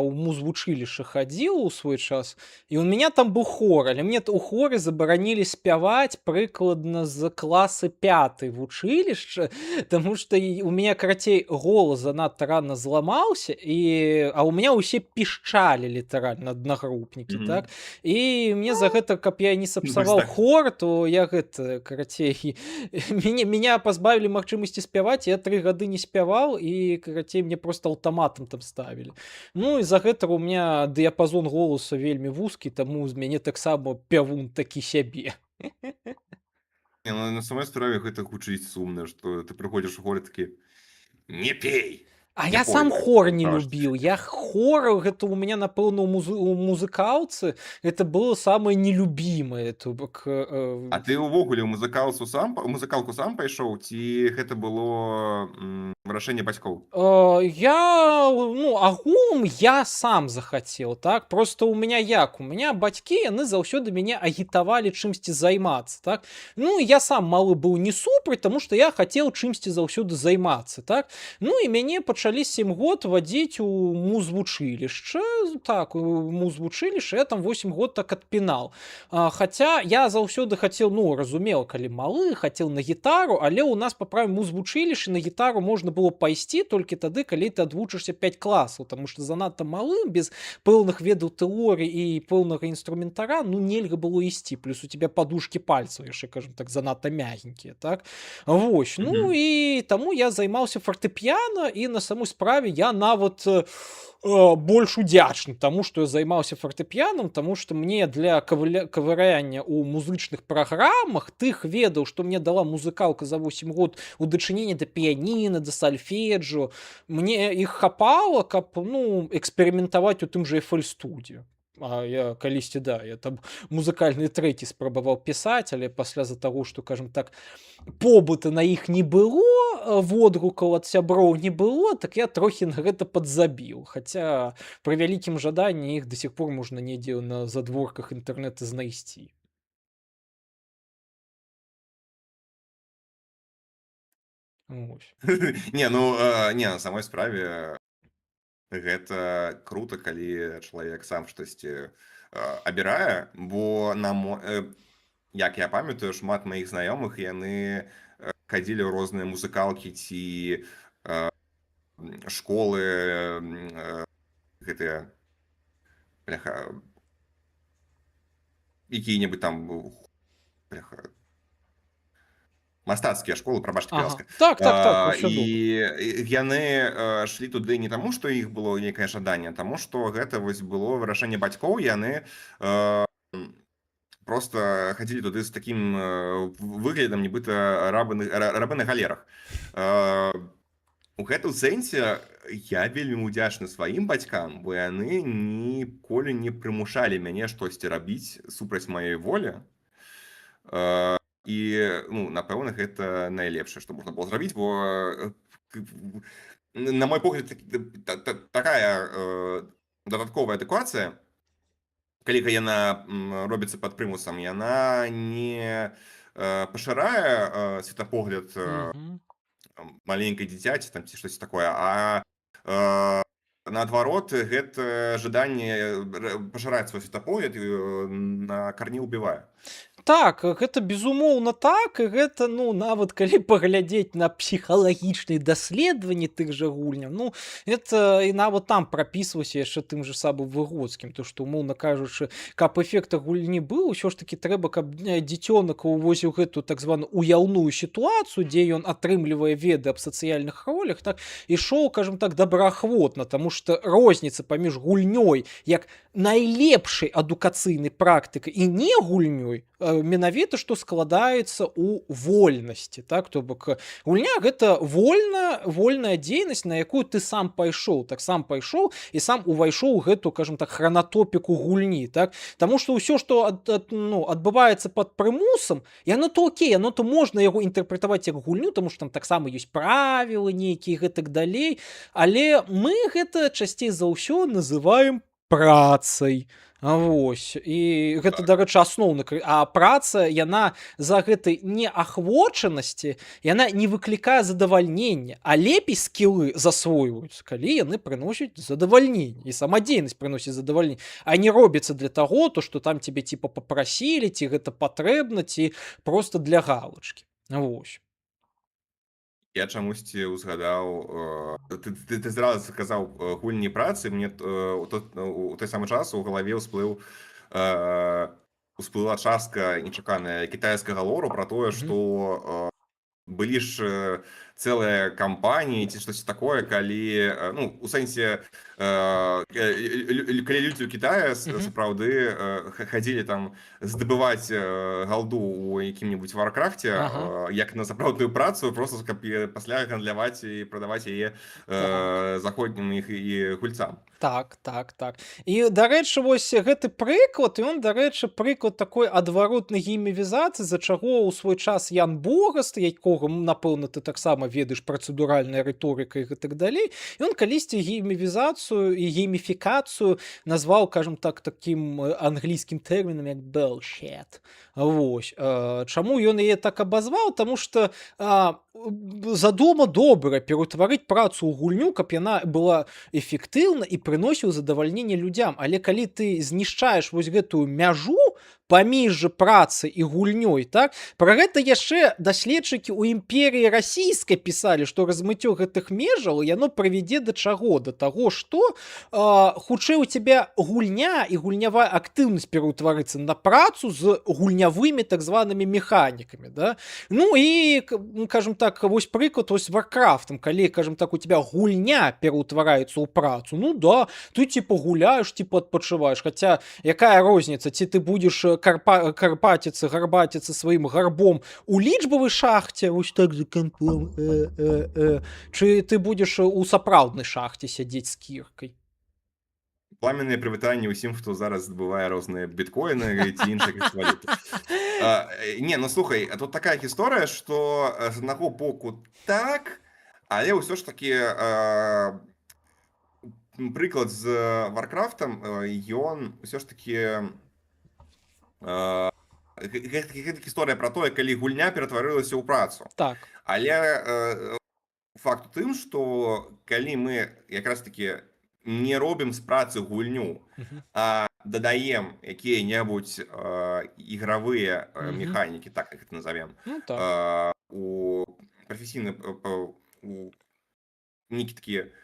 [SPEAKER 1] ў музвучылішча хадзіў у свой час, і у меня там быў хор, але мне у хоры забаранілі спяваць прыкладна з класы 5 вучылішча, таму што у меня, карацей, голас занадта рана зламаўся, а ў меня ўсе пішчалі літаральна аднагрупнікі, так? І мне за гэта, каб я не сапсаваў хор, то я гэта, карацей, меня пазбавілі магчымасці спяваць, я 3 гады не спяваў, і, карацей, мне проста аўтаматам там ставілі. Ну, і за гэта у меня дыяпазон голаса вельмі вузкі, таму з мяне таксама пявун такі сябе.
[SPEAKER 2] На самой справе гэта гучыць сумна, што ты прыходзіш у горад такі «Не пей!»
[SPEAKER 1] А я сам хор не любіў. Хор, гэта у меня, напэўна, у музыкаўцы, гэта было самае нелюбімае.
[SPEAKER 2] А ты ўвогуле ў музыкалку сам пайшоў, ці гэта было рашэнне бацькоў?
[SPEAKER 1] Агулам я сам захацеў, так? Просто у меня як? У меня бацькі, яны заўсёды мяне агітавалі чымсьці займацца, так? Ну, я сам малы быў не супраць, таму што я хацеў чымсьці заўсёды займацца, так? Ну, і мяне пачалі пачалі 7 год вадзіць у музвучылішча. Так, у музвучылішча я там 8 год так адпінаў. Хаця я заўсёды хацеў, ну, разумеў, калі малы, хацеў на гітару, але ў нас па праве музвучылішча на гітару можна было пайсці толькі тады, калі ты адвучышся 5 класаў, таму што занадта малым, без пэўных ведаў тэорыі і пэўнага інструментара, ну, нельга было ісці. Плюс у тебя подушкі пальцаў яшчэ, кажам так, занадта мягенькія, так? Вось, ну і таму я займаўся фартэпіяна, і на самой справе я нават больш удзячны таму, што я займаўся фартэпіянам, таму што мне для кавыряння ў музычных праграмах тых ведаў, што мне дала музыкалка за 8 год у дачыненні да піяніна, да сальфеджо, мне іх хапала, каб, ну, эксперыментаваць у тым жа FL Studio. Я калісьці, да, я там музыкальныя трэкі спрабаваў пісаць, але пасля з-за таго, што, кажам так, побыта на іх не было, водгукаў ад сяброў не было, так я трохі на гэта падзабіў. Хаця пры вялікім жаданні іх да сих пор можна недзе на задворках інтэрнэта знайсці. Вось.
[SPEAKER 2] Не, ну, не, на самой справе гэта крута, калі чалавек сам штосьці абірае, бо як я памятаю, шмат маіх знаёмых, яны хадзілі ў розныя музыкалкі ці школы гэтыя, бляха, якія-небудзь там, бляха, мастацкія школы, прабачце,
[SPEAKER 1] Ага.
[SPEAKER 2] каласка.
[SPEAKER 1] Так, усё добра.
[SPEAKER 2] І яны шлі туды не таму, што іх было нейкае жаданне, а таму, што гэта вось было вырашэнне бацькоў, яны просто хадзілі туды з такім выглядам, нібыта рабы на галерах. У гэтым сэнсе я вельмі удзячны сваім бацькам, бо яны ніколі не прымушалі мяне штосьці рабіць супраць маёй волі. І, ну, напэўна, гэта найлепшае, што можна было зрабіць, бо, на мой погляд, такая дадатковая адукацыя, калі яна робіцца пад прымусам, яна не пашырае светапогляд маленькай дзіцяці там ці штосьці такое, а наадварот, гэта жаданне пашыраць свой светапогляд на карні ўбівае.
[SPEAKER 1] Так, гэта безумоўна так, і гэта, ну, нават калі паглядзець на псіхалагічныя даследаванні тых жа гульняў, ну, это і нават там прапісвалася яшчэ тым же самым Выгодскім, то што, умоўна кажучы, каб эфект гульні быў, усё ж такі трэба, каб дзіцёнак увозіў гэту так званую уяўную сітуацыю, дзе ён атрымлівае веды аб сацыяльных ролях, так, ішоў, кажам так, добраахвотна, таму што розніца паміж гульнёй як найлепшай адукацыйнай практыкай і не гульнёй менавіта што складаецца ў вольнасці, так, то бок гульня гэта вольная дзейнасць, на якую ты сам пайшоў, так сам пайшоў і сам увайшоў у гэту, кажам так, хранатопіку гульні, так, таму што ўсё, што адбываецца пад прымусам, яно то окей, яно то можна яго інтэрпрэтаваць як гульню, таму што там таксама ёсць правілы нейкія гэтак далей, але мы гэта часцей за ўсё называем працай. Вось, і гэта, дарэчы, асноўны а праца, яна за гэтай неахвочанасці, яна не выклікае задавальнення, а лепей скілы засвойваюцца, калі яны прыносяць задавальненне, і самадзейнасць прыносіць задавальненне, а не робіцца для таго, то што там цябе типа папрасілі, ці гэта патрэбна, ці проста для галачкі. Вось.
[SPEAKER 2] Я чамусьці ўзгадаў, ты зразу сказаў гульні працы, мне у той самы час у галаве усплыла частка нечаканая кітайскага лору пра тое, што былі ж цэлыя кампаніі ці штосьці такое, калі, ну, у сэнсе, калі людзі ў Кітаі сапраўды хадзілі там здабываць галду ў якім-небудзь Варкрафце, як на сапраўдную працу, просто каб пасля гандляваць і прадаваць яе заходнім і гульцам.
[SPEAKER 1] Так. І, дарэчы, вось гэты прыклад, ён, дарэчы, прыклад такой адваротнай геймівізацыі, з-за чаго ў свой час Ян Бораст, якога, напэўна, ты таксама ведаеш, працэдуральная рыторыка і гэтак далей, ён калісьці геймівізацыю і гейміфікацыю назваў, кажам так, такім англійскім тэрмінам, як bullshit. Вось. Чаму ён яе так абазваў? Таму што задума добрая пераўтварыць працу ў гульню, каб яна была эфектыўна і прыносіў задавальненне людзям. Але калі ты знішчаеш вось гэтую мяжу паміж працы і гульнёй, так, пра гэта яшчэ даследчыкі ў імперіі расійскай пісалі, што размыццё гэтых межаў яно прывядзе да чаго? Да таго, што хутчэй у цябе гульня і гульнявая актыўнасць пераўтварыцца на працу з гульнявымі так званымі механікамі, да? Ну і, кажам так, вось прыклад вось Warcraft'ам, калі, кажам так, у тебя гульня пераўтвараецца ў працу, ну да, ты типа гуляеш, типа адпачываеш, хаця якая розніца, ці ты будзеш карпаціцца, гарбаціцца сваім гарбом у лічбавай шахце, вось так за кампом, чы ты будзеш у сапраўднай шахце сядзець з кіркай.
[SPEAKER 2] Пламеннае прывітанне ўсім, хто зараз здабывае розныя біткоіны ці іншыя крыптавалюты. Не, ну слухай, тут такая гісторыя, што з аднаго боку так, але ўсё ж такі прыклад з Warcraft'ам, ён ўсё ж такі гэта гісторыя пра тое, калі гульня ператварылася ў працу.
[SPEAKER 1] Так.
[SPEAKER 2] Але факт у тым, што калі мы якраз такі не робім з працы гульню, а дадаем якія-небудзь ігравыя механікі, так як гэта назовем,
[SPEAKER 1] Ну так.
[SPEAKER 2] у прафесійны нейкі такі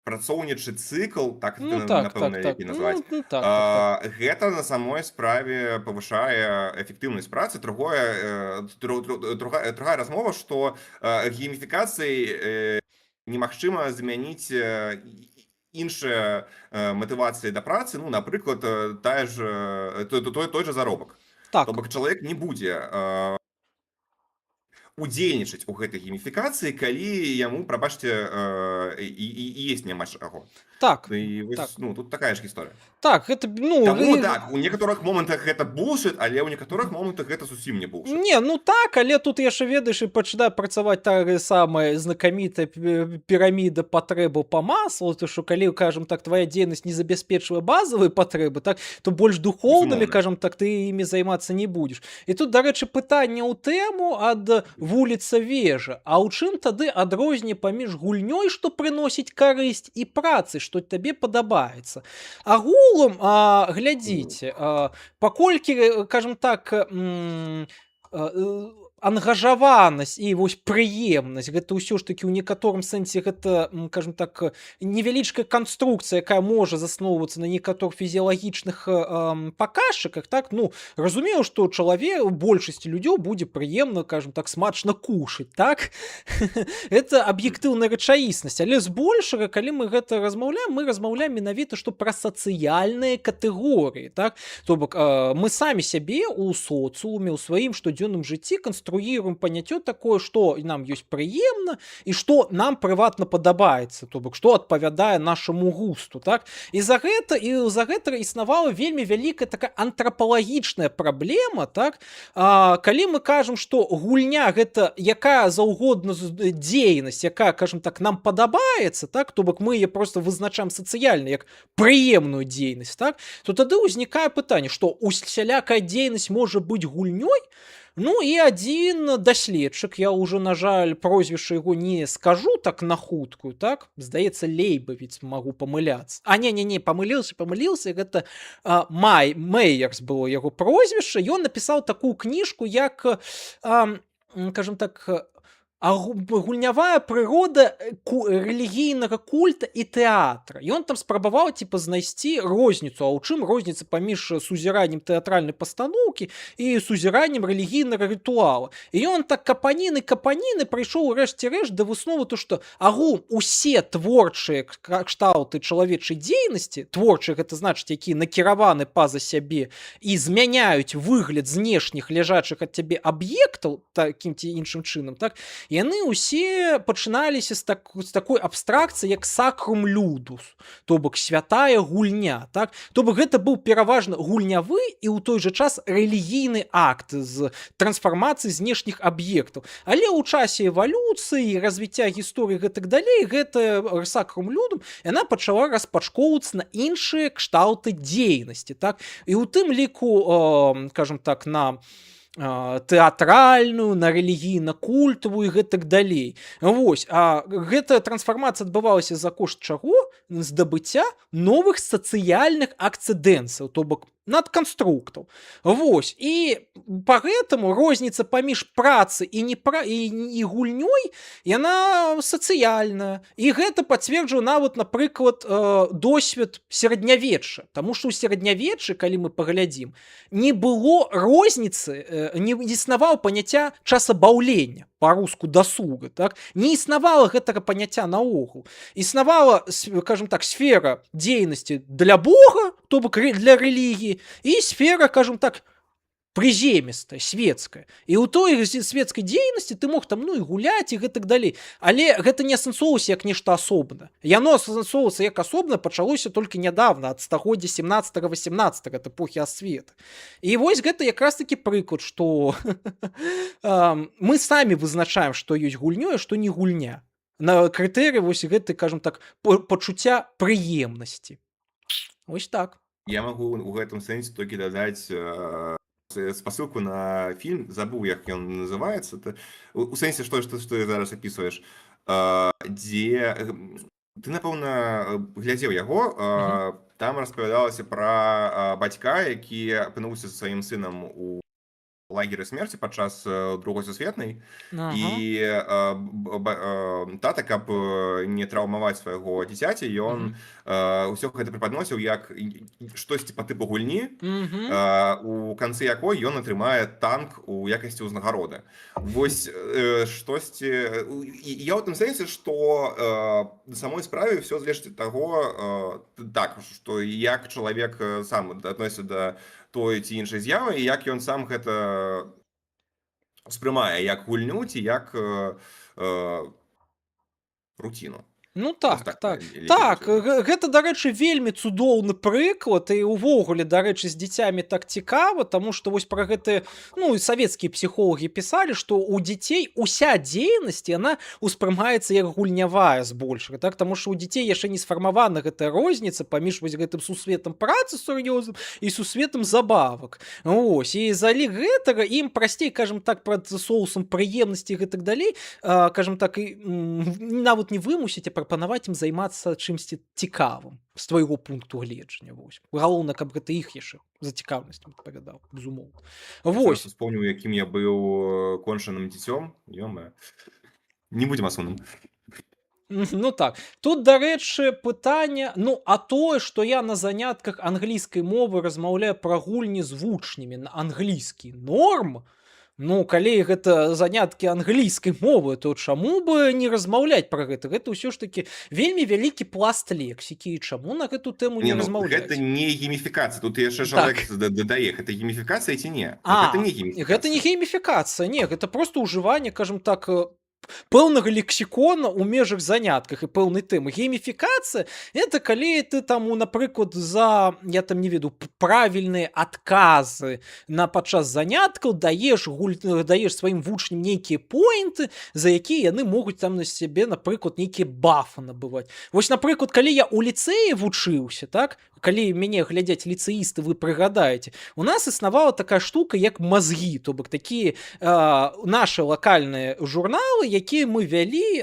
[SPEAKER 2] працоўнічы цыкл, так
[SPEAKER 1] Ну
[SPEAKER 2] это,
[SPEAKER 1] так,
[SPEAKER 2] напэўна,
[SPEAKER 1] так.
[SPEAKER 2] лепей назваць.
[SPEAKER 1] Ну так.
[SPEAKER 2] Гэта на самой справе павышае эфектыўнасць працы. Другая размова, што гейміфікацыяй немагчыма замяніць іншыя матывацыі да працы, ну, напрыклад, той же заробак.
[SPEAKER 1] Так.
[SPEAKER 2] То бок чалавек не будзе удзельнічаць у гэтай гейміфікацыі, калі яму, прабачце, і есть няма чаго.
[SPEAKER 1] Так.
[SPEAKER 2] І вось, ну, тут такая ж гісторыя.
[SPEAKER 1] Так, гэта, ну...
[SPEAKER 2] Таму так, у некаторых момантах гэта bullshit, але ў некаторых момантах гэта зусім не bullshit.
[SPEAKER 1] Не, ну так, але тут яшчэ, ведаеш, і пачынае працаваць тая самая знакамітая піраміда патрэбаў па Маслоу, то што калі, кажам так, твая дзейнасць не забяспечвае базавыя патрэбы, так, то больш духоўнымі, кажам так, ты імі займацца не будзеш. І тут, дарэчы, пытанне ў тэму ад вуліца Вежа. А ў чым тады адрозненне паміж гульнёй, што прыносіць карысць, і працай, што табе падабаецца? Агулам, глядзіце, паколькі, кажам так, ангажаванасць і вось прыемнасць, гэта ўсё ж такі ў некаторым сэнсе гэта, кажам так, невялічкая канструкцыя, якая можа засноўвацца на некаторых фізіялагічных паказчыках, так, ну, разумею, што чалавек, большасці людзей будзе прыемна, кажам так, смачна кушаць, так? Это аб'ектыўная рэчаіснасць, але збольшага, калі мы гэта размаўляем, мы размаўляем менавіта, што пра сацыяльныя катэгорыі, так? То бок, мы самі сябе ў соцыуме, ў сваім штодзённым жыцці канструюем паняццё такое, што нам ёсць прыемна і што нам прыватна падабаецца, то бок што адпавядае нашаму густу, так? І за гэта існавала вельмі вялікая такая антрапалагічная праблема, так? Калі мы кажам, што гульня гэта якая заўгодна дзейнасць, якая, кажам так, нам падабаецца, так? То бок мы яе проста вызначаем сацыяльна як прыемную дзейнасць, так? То тады ўзнікае пытанне, што усялякая дзейнасць можа быць гульнёй. Ну і адзін даследчык, я ўжо, на жаль, прозвішча яго не скажу так на хуткую, так? Здаецца, Лейбавіц, магу памыляцца. Не, памыліўся, гэта Мейерс было яго прозвішча. Ён напісаў такую кніжку, як, кажам так, гульнявая прырода рэлігійнага культа і тэатра. Ён там спрабаваў, типа, знайсці розніцу, а ў чым розніца паміж сузіраннем тэатральнай пастаноўкі і сузіраннем рэлігійнага рытуала. І ён так капаніны прыйшоў рэшце-рэшт да высновы, то што агулам усе творчыя кшталты чалавечай дзейнасці, творчыя гэта значыць, якія накіраваны па-за сябе і змяняюць выгляд знешніх ляжачых ад цябе аб'ектаў такім ці іншым чынам, так, яны ўсе пачыналіся з такой абстракцыі як сакрум людус, то бок святая гульня, так, то бок гэта быў пераважна гульнявы і ў той жа час рэлігійны акт з трансфармацыі знешніх аб'ектаў, але ў часе эвалюцыі развіцця гісторыі гэтак далей гэта сакрум людум яна пачала распачкоўвацца на іншыя кшталты дзейнасці, так, і ў тым ліку, скажем так, на тэатральную, на рэлігійна-культавую і гэтак далей. Вось, а гэтая трансфармацыя адбывалася за кошт чаго? Здабыцця новых сацыяльных акцыдэнцаў, то бок надканструктаў. Вось, і па гэтаму розніца паміж працай і гульнёй яна сацыяльная. І гэта пацверджвае нават, напрыклад, досвед сярэднявечча. Таму што ў сярэднявеччы, калі мы паглядзім, не было розніцы, не існавала паняцця часабаўлення, па-руску дасуга, так? Не існавала гэтага паняцця наогул. Існавала, скажем так, сфера дзейнасці для Бога, то бок для рэлігіі, і сфера, скажем так, прыземістая, светская. І ў той светскай дзейнасці ты мог там, ну, і гуляць, і гэтак далей. Але гэта не асэнсоўвалася як нешта асобна. Яно асэнсоўвалася як асобна пачалося толькі нядаўна, ад стагоддзя 17-18, ад эпохі асветы. І вось гэта якраз такі прыклад, што мы самі вызначаем, што ёсць гульнёй, а што не гульня. На крытэрыі вось гэтай, скажем так, пачуцця прыемнасці. Вось так.
[SPEAKER 2] Я магу ў гэтым сэнсе толькі дадаць спасылку на фільм, забыў, як ён называецца, у сэнсе, што ты зараз апісваеш, дзе ты, напэўна, глядзеў яго, там распавядалася пра бацька, які апынуўся са сваім сынам у лагеры смерці падчас Другой сусветнай, і тата, каб не траўмаваць свайго дзіцяці, ён ўсё гэта препадносіў як штосьці па тыпу гульні, у канцы якой ён атрымае танк у якасці ўзнагароды. Вось штосьці... Я ў тым сэнсе, што на самой справе ўсё залежыць ад таго, так, што як чалавек сам адносіцца да той ці іншай з'явы, і як ён сам гэта успрымае, як гульню ці як руціну.
[SPEAKER 1] Ну так, гэта, дарэчы, вельмі цудоўны прыклад, і ўвогуле, дарэчы, з дзіцямі так цікава, таму што вось пра гэтыя, ну, і савецкія псіхолагі пісалі, што ў дзяцей уся дзейнасць, яна ўспрымаецца як гульнявая збольшага, так, таму што ў дзяцей яшчэ не сфармавана гэтая розніца паміж вось гэтым сусветам працы сур'ёзным і сусветам забавак. Вось, і з-за гэтага ім прасцей, кажам так, прад соусам прыемнасці і гэтак далей, кажам так, нават не вымусіць, а прапанаваць ім займацца чымсьці цікавым з твайго пункту гледжання. Галоўна, каб гэта іх яшчэ зацікаўнасцям адпавядаў, безумоўна. Вось.
[SPEAKER 2] Успомніў, якім я быў кончаным дзіцём, ёма. Не будзем асуным.
[SPEAKER 1] Ну так. Тут, дарэчы, пытанне, ну, а тое, што я на занятках англійскай мовы размаўляю пра гульні з вучнямі на англійскі норм, ну, калі гэта заняткі англійскай мовы, то чаму бы не размаўляць пра гэта? Гэта ўсё ж такі вельмі вялікі пласт лексікі, і чаму на гэту тэму не размаўляць?
[SPEAKER 2] Гэта не гейміфікацыя, тут яшчэ чалавек дадае, гэта гейміфікацыя ці не? Гэта не гейміфікацыя.
[SPEAKER 1] Гэта не гейміфікацыя, не, гэта проста ўжыванне, кажам так, пэўнага лексікона ў межах занятках і пэўнай тэмы. Гейміфікацыя — это калі ты там, напрыклад, за, я там не веду, правільныя адказы падчас заняткаў даеш сваім вучням нейкія поінты, за якія яны могуць там на сябе, напрыклад, нейкія бафы набываць. Вось, напрыклад, калі я ў ліцэі вучыўся, так, калі мяне глядзяць ліцэісты, вы прыгадаеце, у нас існавала такая штука, як мазгі, то бок такія нашы лакальныя журналы, якія мы вялі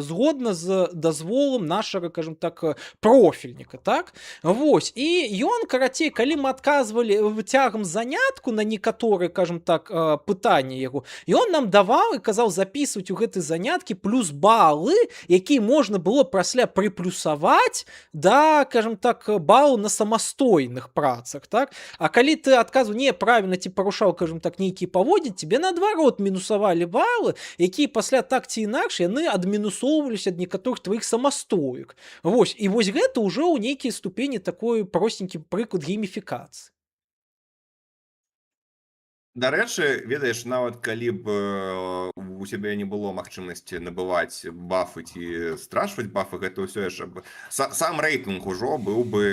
[SPEAKER 1] згодна з дазволам нашага, кажам так, профільніка, так? Вось, і ён, карацей, калі мы адказвалі цягам занятку на некаторыя, кажам так, пытанні яго, ён нам даваў і казаў запісваць у гэты заняткі плюс балы, якія можна было пасля прыплюсаваць да, кажам так, балу на самастойных працах, так? А калі ты адказваў неправільна ці парушаў, кажам так, нейкія паводзіны, тебе наадварот мінусавалі балы, якія пасля так ці інакш яны адмінусоўваліся ад некаторых тваіх самастоек. Вось, і вось гэта ўжо ў нейкія ступені такой простенькі прыклад гейміфікацыі.
[SPEAKER 2] Дарэчы, ведаеш, нават калі б у цябе не было магчымасці набываць бафы ці страшваць бафы, гэта ўсё яшчэ б сам рэйтынг ужо быў бы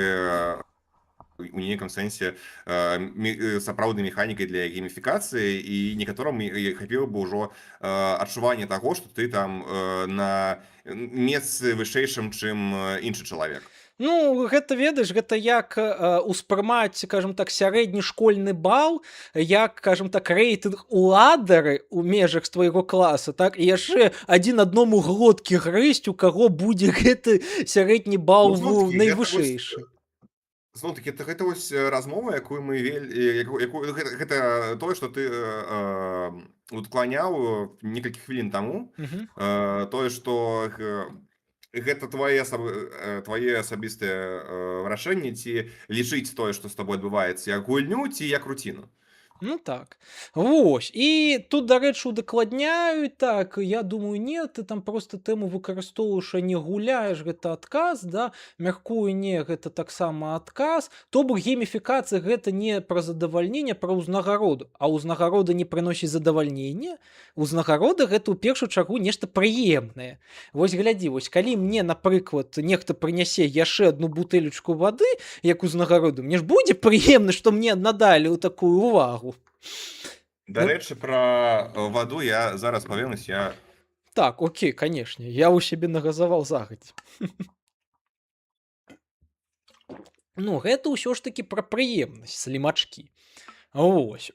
[SPEAKER 2] у нейкім сэнсе сапраўднай механікай для гейміфікацыі, і некаторым хапіла бы ўжо адчуванне таго, што ты там на месцы вышэйшым, чым іншы чалавек.
[SPEAKER 1] Ну, гэта ведаеш, гэта як успрымаць, скажем так, сярэдні школьны бал, як, скажем так, рэйтынг уладары ў межах твайго класа, так, і яшчэ адзін адному глоткі грызць, у каго будзе гэты сярэдні бал найвышэйшы.
[SPEAKER 2] Зноў-такі, гэта вось размова, якую мы гэта тое, што ты удакладняў некалькі хвілін таму, тое, што гэта твае асабістыя вырашэнні, ці лічыць тое, што з табой адбываецца, як гульню ці як руціну.
[SPEAKER 1] Ну так. Вось. І тут, дарэчы, удакладняюць, так, я думаю, не, ты там просто тэму выкарыстоўваеш, а не гуляеш, гэта адказ, да, мяркую, не, гэта таксама адказ. То бок гейміфікацыя гэта не пра задавальненне, пра ўзнагароду, а ўзнагарода не прыносіць задавальнення. Узнагарода гэта ў першую чаргу нешта прыемнае. Вось глядзі, вось калі мне, напрыклад, нехта прынясе яшчэ адну бутэлечку вады, як узнагароду, мне ж будзе прыемна, што мне надалі ў такую увагу.
[SPEAKER 2] Дарэчы, пра ваду я зараз павемусь,
[SPEAKER 1] Так, окей, канешне, я ў сябе нагазаваў загадзя. Ну, гэта ўсё ж такі пра прыемнасць, слімачкі. Вось.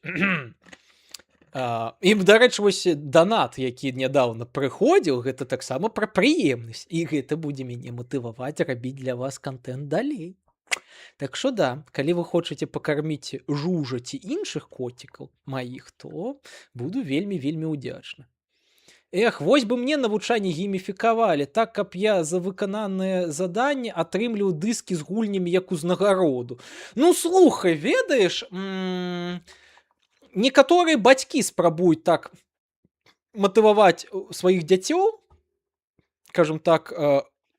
[SPEAKER 1] І, дарэчы, вось данат, які нядаўна прыходзіў, гэта таксама пра прыемнасць, і гэта будзе мяне матываваць рабіць для вас кантэнт далей. Так што да, калі вы хочаце пакарміць жужа ці іншых коцікаў маіх, то буду вельмі ўдзячны. Эх, вось бы мне навучанне гейміфікавалі так, каб я за выкананыя заданні атрымліваў дыскі з гульнямі як узнагароду. Ну, слухай, ведаеш, некаторыя бацькі спрабуюць так матываваць сваіх дзяцёў, скажем так,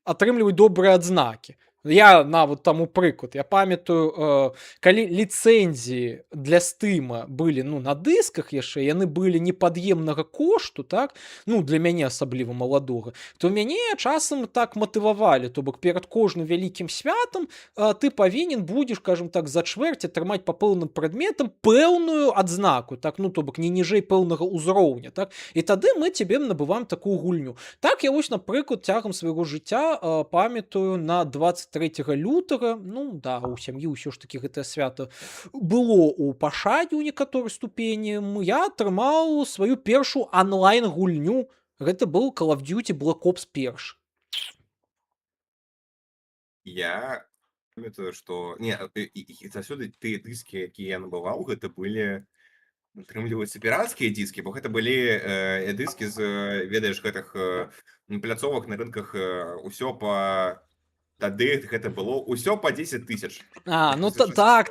[SPEAKER 1] атрымліваюць добрыя адзнакі. Я нават таму прыклад. Я памятаю, калі ліцэнзіі для Стыма былі, ну, на дысках яшчэ, яны былі непад'емнага кошту, так, ну, для мяне асабліва маладога, то мяне часам так матывавалі, то бок перад кожным вялікім святам ты павінен будзеш, скажем так, за чвэрць атрымаць па пэўным прадметам пэўную адзнаку, так, ну, то бок не ніжэй пэўнага ўзроўня, так, і тады мы цябе набываем такую гульню. Так, я вось, напрыклад, цягам свайго жыцця памятаю на 23 лютага, ну да, у сям'і ўсё ж такі гэтае свята было ў пашане ў некаторай ступені, я атрымаў сваю першую онлайн-гульню. Гэта быў Call of Duty Black Ops 1.
[SPEAKER 2] Я памятаю, што заўсёды тыя дыскі, якія я набываў, гэта былі, атрымліваюцца, пірацкія дыскі, бо гэта былі дыскі з, ведаеш, гэтых пляцовак на рынках, усё па... Тады гэта было ўсё па 10 000.
[SPEAKER 1] Ну так.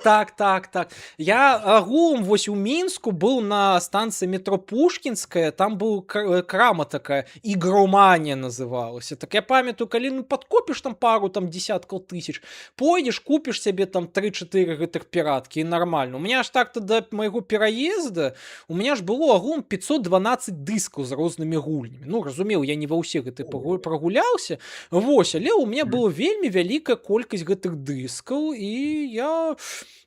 [SPEAKER 1] Я агулам вось у Мінску быў на станцыі метро Пушкінская, там быў крама такая, ігроманія называлася. Так я памятаю, калі падкопіш там пару там десяткаў тысяч, пойдзеш, купіш сябе там 3-4 гэтых піраткі, і нармальна. У меня ж так-то да майго пераезда, у меня ж было агулам 512 дыскаў з рознымі гульнямі. Ну, разумеў, я не ва ўсе гэты прагуляўся, вось, але у меня было вельмі вялікая колькасць гэтых дыскаў, і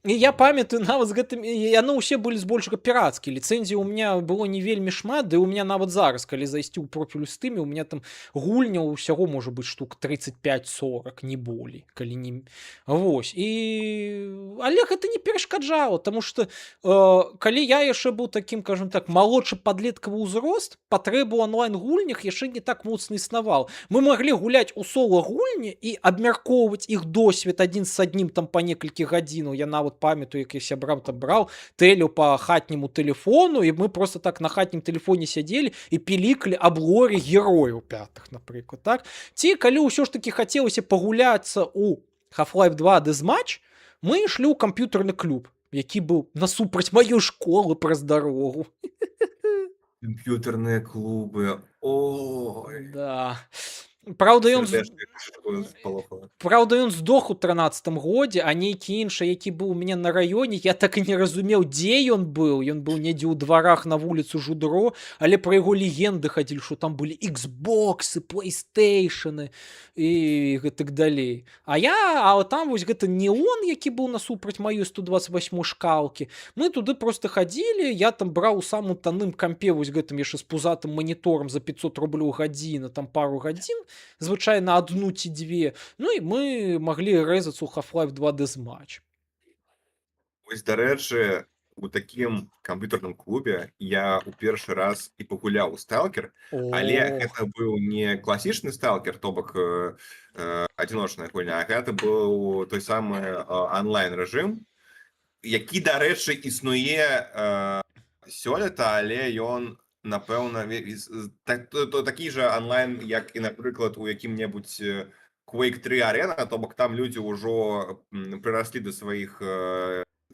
[SPEAKER 1] я памятаю нават з гэтымі, яны ўсе былі збольшага пірацкія, ліцэнзій у меня было не вельмі шмат, ды у меня нават зараз, калі зайсці ў профіль у Стыме, у меня там гульня ўсяго можа быць штук 35-40, не болей, калі не... Вось, але гэта не перашкаджала, таму што калі я яшчэ быў такім, кажам так, малодшы падлеткавы ўзрост, патрэбу онлайн-гульнях яшчэ не так моцна існавала. Мы маглі гуляць у сола-гульні і абмяркоўваць іх досвед адзін з аднім там па некалькі гадзінаў. Я нават памятаю, як я сябрам там браў тэлю па хатняму тэлефону, і мы просто так на хатнім тэлефоне сядзелі і пілікалі аб лоры герояў пятых, напрыклад, так? Ці калі ўсё ж такі хацелася пагуляцца ў Half-Life 2 Deathmatch, мы ішлі ў камп'ютарны клуб, які быў насупраць маёй школы праз дарогу.
[SPEAKER 2] Камп'ютарныя клубы, ой.
[SPEAKER 1] Да. Праўда, ён з
[SPEAKER 2] Сардэчка крышачку спалохала.
[SPEAKER 1] Праўда, ён здох у 13 годзе, а нейкі іншы, які быў у мяне на раёне, я так і не разумеў, дзе ён быў. Ён быў недзе ў дварах на вуліцу Жудро, але пра яго легенды хадзілі, што там былі Xboxы, PlayStationы і гэтак далей. А там вось гэта неон, які быў насупраць маёй 128 шкалкі. Мы туды просто хадзілі, я там браў у самым танным кампе вось гэтым яшчэ з пузатым маніторам за 500 рублёў гадзіна, там пару гадзін, звычайна адну ці дзве. Ну і мы маглі рэзацца ў Half-Life 2 Deathmatch.
[SPEAKER 2] Вось, дарэчы, у такім камп'ютарным клубе я ў першы раз і пагуляў у сталкер, але
[SPEAKER 1] Ох,
[SPEAKER 2] гэта быў не класічны сталкер, то бок адзіночная гульня, а гэта быў той самы онлайн-рэжым, які, дарэчы, існуе сёлета, але ён, напэўна, такі жа онлайн, як і, напрыклад, у якім-небудзь Quake 3 Arena, то бок там людзі ўжо прыраслі да сваіх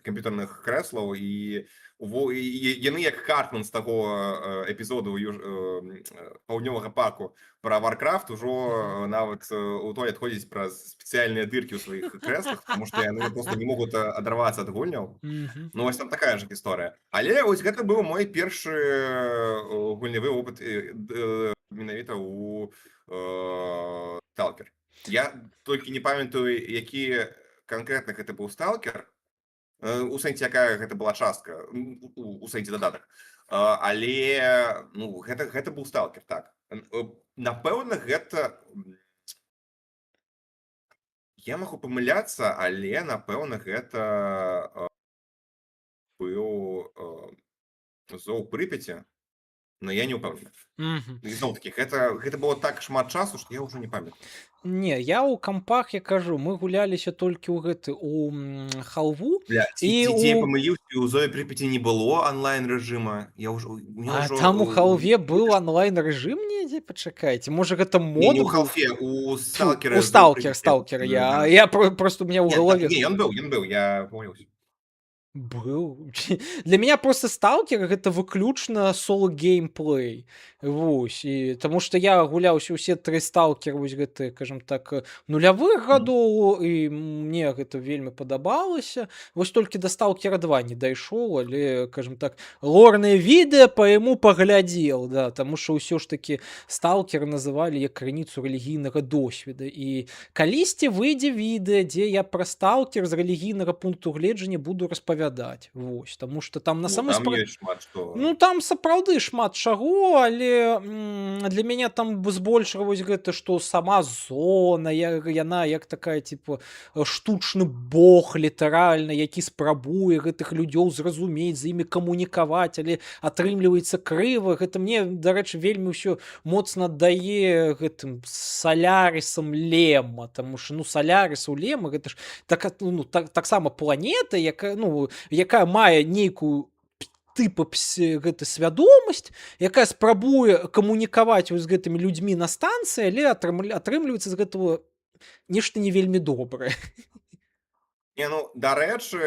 [SPEAKER 2] камп'ютарных крэслаў і яны як Картман з таго эпізоду паўднёвага парку пра Warcraft ужо нават у той адходзіць праз спецыяльныя дыркі ў сваіх крэслах, тому што яны просто не могуць адарвацца ад гульняў.
[SPEAKER 1] мгм.
[SPEAKER 2] Ну, вось там такая ж гісторыя. Але вось гэта быў мой першы гульнявы опыт менавіта ў сталкер. Я толькі не памятаю, які канкрэтна гэта быў сталкер, у сэнсе, якая гэта была частка, у сэнсе дадатак. Але ну, гэта быў сталкер, так. Напэўна, гэта... Я магу памыляцца, але, напэўна, гэта быў Зоў Прыпяці, но я не ўпэўнены.
[SPEAKER 1] Мгм.
[SPEAKER 2] І зноў-такі, гэта было так шмат часу, што я ўжо не памятаю.
[SPEAKER 1] Не, я ў кампах, я кажу, мы гуляліся толькі ў халву
[SPEAKER 2] Бля,
[SPEAKER 1] і
[SPEAKER 2] ці я памыліўся, і ў Зоі Прыпяці не было онлайн-рэжыма.
[SPEAKER 1] А там у халве быў онлайн-рэжым недзе? Пачакайце, можа гэта мод
[SPEAKER 2] Не ў
[SPEAKER 1] быў?
[SPEAKER 2] халфе, у сталкеры.
[SPEAKER 1] У сталкер. Я просто у меня ў галаве.
[SPEAKER 2] Не, ён быў, я памыліўся.
[SPEAKER 1] Быў. Для меня просто сталкер гэта выключна соло геймплей. Вось і таму што я гуляўся ўсе 3 сталкеры вось гэты, скажем так, нулявых гадоў, і мне гэта вельмі падабалася. Вось толькі да сталкера 2 не дайшоў, але, скажем так, лорнае відэа па яму паглядзеў, да, таму што ўсё ж такі сталкер называлі як крыніцу рэлігійнага досведа. І калісьці выйдзе відэа, дзе я пра сталкер з рэлігійнага пункту гледжання буду распавядаць. Вось, таму што там на самой
[SPEAKER 2] Там ёсць шмат што.
[SPEAKER 1] Ну, там сапраўды шмат чаго, але для мяне там збольшага вось гэта, што сама зона, яна як такая, типу, штучны бог, літаральна, які спрабуе гэтых людзёў зразумець, з імі камунікаваць, але атрымліваецца крыва. Гэта мне, дарэчы, вельмі ўсё моцна аддае гэтым Салярысам Лема, таму што, ну, Салярыс у Лема, гэта ж таксама планета, якая мае нейкую тыпа гэта свядомасць, якая спрабуе камунікаваць з гэтымі людзьмі на станцыі, але атрымліваецца з гэтага нешта не вельмі добрае.
[SPEAKER 2] Не, ну, дарэчы,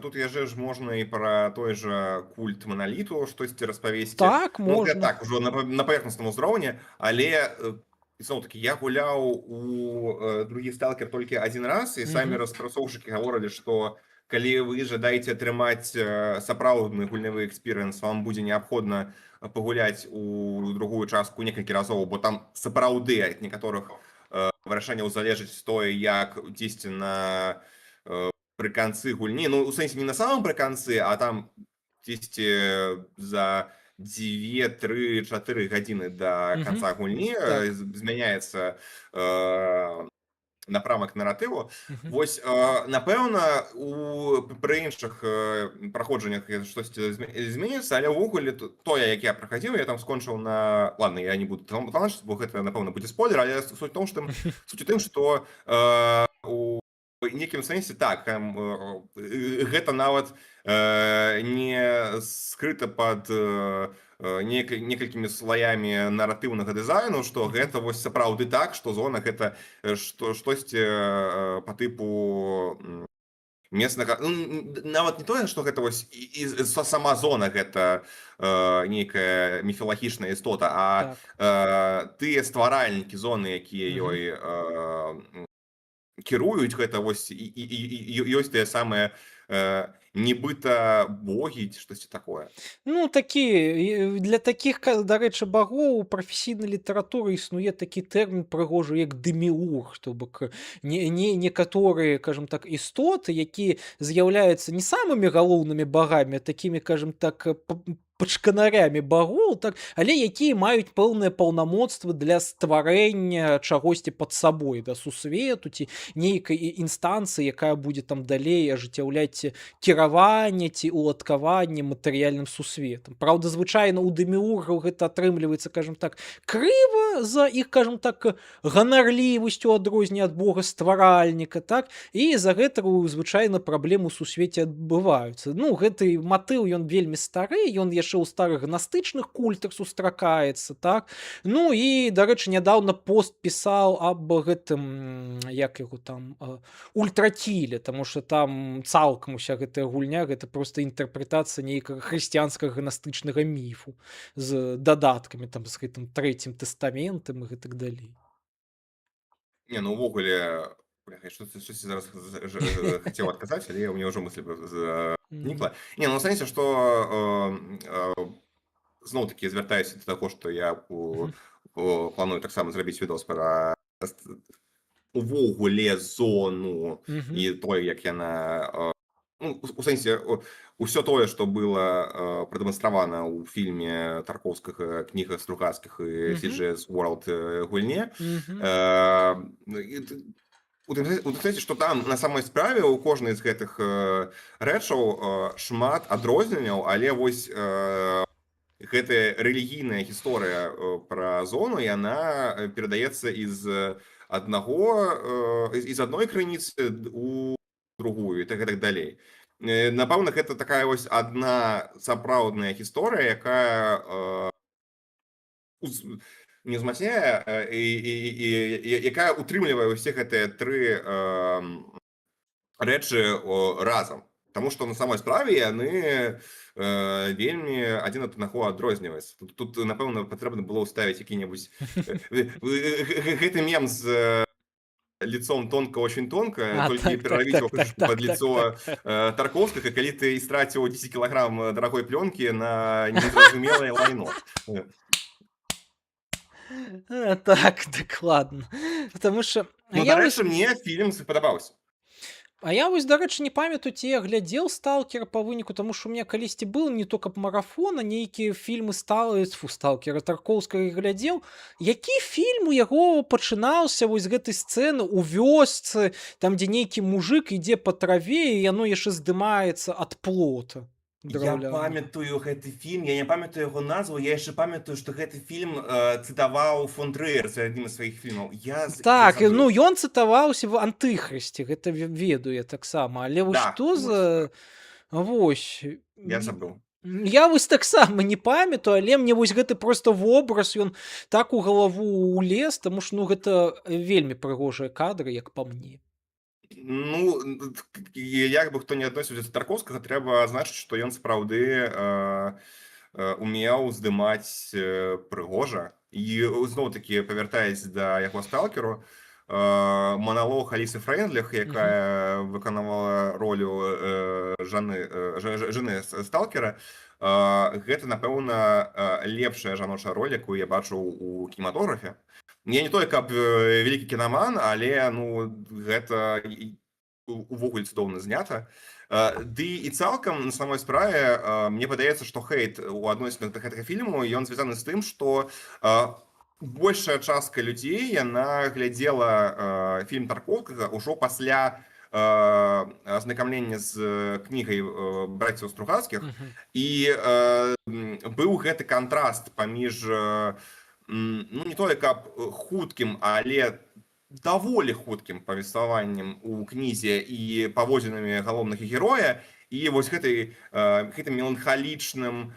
[SPEAKER 2] тут яшчэ ж можна і пра той жа культ Маналіту штосьці распавесці.
[SPEAKER 1] Так,
[SPEAKER 2] Ну,
[SPEAKER 1] можна.
[SPEAKER 2] так, ужо на паверхнасному ўзроўні, але зноў-такі я гуляў у другі сталкер толькі адзін раз, і самі распрацоўшчыкі гаворылі, што калі вы жадаеце атрымаць сапраўдны гульнявы экспірыенс, вам будзе неабходна пагуляць у другую частку некалькі разоў, бо там сапраўды ад некаторых вырашэнняў залежыць тое, як дзесьці на пры канцы гульні, ну, у сэнсе не на самом пры канцы, а там дзесьці за 2, 3, 4 гадзіны да канца гульні змяняецца напрамак наратыву. Вось, напэўна, пры іншых праходжаннях штосьці зменіцца, але ўвогуле тое, як я прахадзіў, я там скончыў на... Ладно, я не буду тлумачыць, бо гэта, напэўна, будзе спойлер, але суть у тым, што у нейкім сэнсе, так, гэта нават не скрыта пад некалькімі слаямі наратыўнага дызайну, што гэта вось сапраўды так, што зона гэта штосьці па тыпу Месцнага нават не тое, што гэта вось сама зона гэта нейкая міфалагічная істота, а
[SPEAKER 1] Так.
[SPEAKER 2] тыя стваральнікі зоны, якія
[SPEAKER 1] Мгм.
[SPEAKER 2] ёй кіруюць, гэта вось ёсць тыя самыя нібыта богі ці штосьці такое.
[SPEAKER 1] Ну, такі для такіх, дарэчы, багоў у прафесійнай літаратуры існуе такі тэрмін прыгожы, як дэміург, то бок некаторыя, кажам так, істоты, якія з'яўляюцца не самымі галоўнымі багамі, а такімі, кажам так, пачканарямі багоў, так, але якія маюць пэўныя паўнамоцтвы для стварэння чагосьці пад сабой, да сусвету ці нейкай інстанцыі, якая будзе там далей ажыццяўляць кіраванне ці уладкаванне матэрыяльным сусветам. Праўда, звычайна ў дэміургаў гэта атрымліваецца, кажам так, крыва за іх, кажам так, ганарлівасцю адрозненне ад бога стваральніка, так, і за гэтага звычайна праблемы ў сусвеце адбываюцца. Ну, гэты матыў ён вельмі стары, ён яшчэ ў старых гнастычных культах сустракаецца, так. Ну і, дарэчы, нядаўна пост пісаў аб гэтым, як яго там, ультракіле, таму што там цалкам уся гэтая гульня гэта проста інтэрпрэтацыя нейкага хрысціянскага гнастычнага міфу з дадаткамі там з гэтым трэцім тэстаментам і гэтак далей.
[SPEAKER 2] Не, ну увогуле, бляха, штосьці зараз хацеў адказаць, але ў мяне ўжо мысль
[SPEAKER 1] Мгм.
[SPEAKER 2] знікла. Не, ну ў сэнсе, што зноў-такі звяртаюся да таго, што я
[SPEAKER 1] Мгм.
[SPEAKER 2] планую таксама зрабіць відос пра увогуле зону
[SPEAKER 1] Мгм.
[SPEAKER 2] і тое, як яна ну, у сэнсе ўсё тое, што было прадэманстравана ў фільме таркоўскага кніга стругацкіх і
[SPEAKER 1] Мгм.
[SPEAKER 2] CGS World гульне.
[SPEAKER 1] Мгм.
[SPEAKER 2] У тым сэнсе, што там на самой справе ў кожнай з гэтых рэчаў шмат адрозненняў, але вось гэтая рэлігійная гісторыя пра зону, яна перадаецца з адной крыніцы у другую і так далей. Напэўна, гэта такая вось адна сапраўдная гісторыя, якая не ўзмацняе якая утрымлівае ўсе гэтыя тры рэчы разам. Таму што на самой справе яны вельмі адзін ад аднаго адрозніваюцца. Тут напэўна патрэбна было ўставіць які-небудзь гэты мем з лицом тонко, очень тонко,
[SPEAKER 1] А,
[SPEAKER 2] только
[SPEAKER 1] так, так,
[SPEAKER 2] пераловить его
[SPEAKER 1] так, так,
[SPEAKER 2] крышечку
[SPEAKER 1] так,
[SPEAKER 2] под
[SPEAKER 1] так,
[SPEAKER 2] лицо
[SPEAKER 1] так, так.
[SPEAKER 2] Тарковского, коли ты истратил 10 килограмм дорогой пленки на незразумелое лайно.
[SPEAKER 1] Так, дакладна. Потому что
[SPEAKER 2] Ну, дарэчы, мне фільм спадабаўся.
[SPEAKER 1] я вось, дарэчы, не памятаю, ці я глядзеў сталкера па выніку, таму што ў меня калісьці быў не то каб марафон, а нейкія фільмы сталкера таркоўскага глядзеў. Які фільм у яго пачынаўся вось з гэтай сцэны ў вёсцы, там дзе нейкі мужик ідзе па траве і яно яшчэ здымаецца ад плота
[SPEAKER 2] Я
[SPEAKER 1] драўлянага.
[SPEAKER 2] памятаю гэты фільм, я не памятаю яго назву, я яшчэ памятаю, што гэты фільм цытаваў фон Трыер за адзін з сваіх фільмаў. Я
[SPEAKER 1] Так,
[SPEAKER 2] забыў.
[SPEAKER 1] ну ён цытаваўся в антыхрысце, гэта ведаю я таксама, але вось
[SPEAKER 2] Да,
[SPEAKER 1] што
[SPEAKER 2] вось,
[SPEAKER 1] за вось
[SPEAKER 2] я забыў.
[SPEAKER 1] я вось таксама не памятаю, але мне вось гэты просто вобраз ён так у галаву улез, таму што ну гэта вельмі прыгожыя кадры, як па мне.
[SPEAKER 2] Ну, як бы хто не адносіўся да Тарковскага, трэба адзначыць, што ён сапраўды умеў здымаць прыгожа. І зноў-такі, павяртаясь да яго сталкеру, маналог Алісы Фрэндліх,
[SPEAKER 1] Мгм.
[SPEAKER 2] якая выканавала ролю жены сталкера, гэта, напэўна, лепшая жаночая роль, якую я бачыў у кінематографе. Я не той, каб вялікі кінаман, але ну гэта увогуле цудоўна знята. Ды і цалкам на самой справе мне падаецца, што хейт у адносінах да гэтага фільму ён звязаны з тым, што большая частка людзей яна глядзела фільм Тарковскага ўжо пасля азнакамлення з кнігай браціў Стругацкіх,
[SPEAKER 1] Мгм.
[SPEAKER 2] і быў гэты кантраст паміж ну не тое каб хуткім, але даволі хуткім павестваваннем у кнізе і паводзінамі галоўнага героя і вось гэтым меланхалічным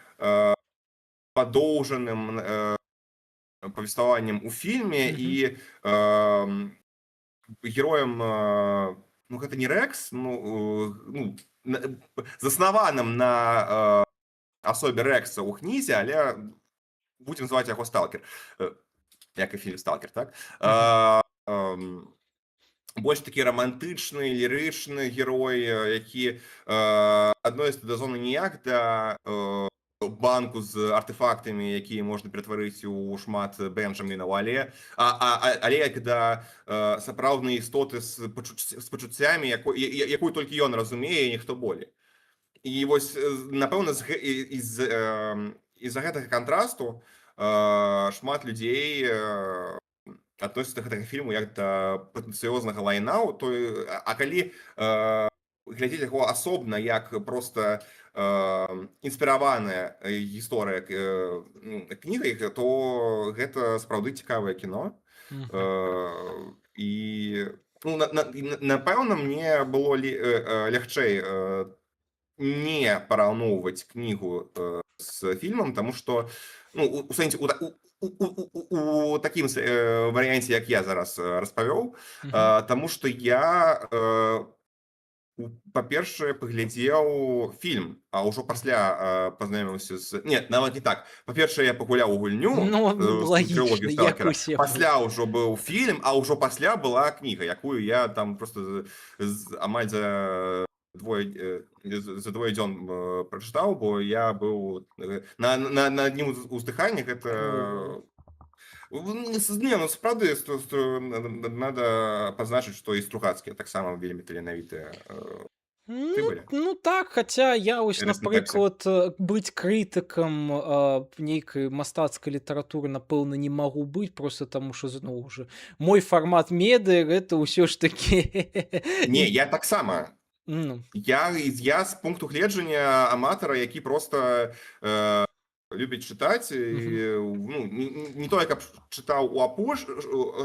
[SPEAKER 2] падоўжаным павестваваннем у фільме
[SPEAKER 1] Мгм.
[SPEAKER 2] і героем ну гэта не Рэкс, ну заснаваным на асобе Рэкса ў кнізе, але будзем зваць яго сталкер, як і фільм сталкер, так. Больш такі романтычны, лірычны герой, які адносіцца да зоны ніяк, да банку з артефактамі, якія можна ператварыць у шмат бенджамінаў, але як да сапраўднай істоты з пачуццямі, якую толькі ён разумее, ніхто болей. І вось, напэўна, з-за гэтага кантрасту шмат людзей адносіцца да гэтага фільму як да прэтэцыёзнага лайнаў, калі глядзець яго асобна як проста інспіраваная гісторыя кнігай, то гэта сапраўды цікавае кіно. І напэўна, мне было лягчэй не параўноўваць кнігу з фільмам, таму што у сэнсе у такім варыянце, як я зараз распавёў, таму што я па-першае паглядзеў фільм, а ўжо пасля пазнаёміўся з... Не, нават не так. Па-першае, я пагуляў у гульню
[SPEAKER 1] лагічна, як усе.
[SPEAKER 2] Пасля ўжо быў фільм, а ўжо пасля была кніга, якую я там просто амаль за двое дзён прачытаў, бо я быў на адным уздыханні. Гэта... Не, ну справді, надо пазначыць, што і Стругацкія таксама вельмі таленавітыя.
[SPEAKER 1] Ну так, хаця я вось, напрыклад, быць крытыкам нейкай мастацкай літаратуры, напэўна, не магу быць, проста таму што, зноў жа, мой фармат медыа гэта ўсё ж такі...
[SPEAKER 2] Не, я таксама. Я з пункту гледжання аматара, які проста любіць чытаць, не тое, каб чытаў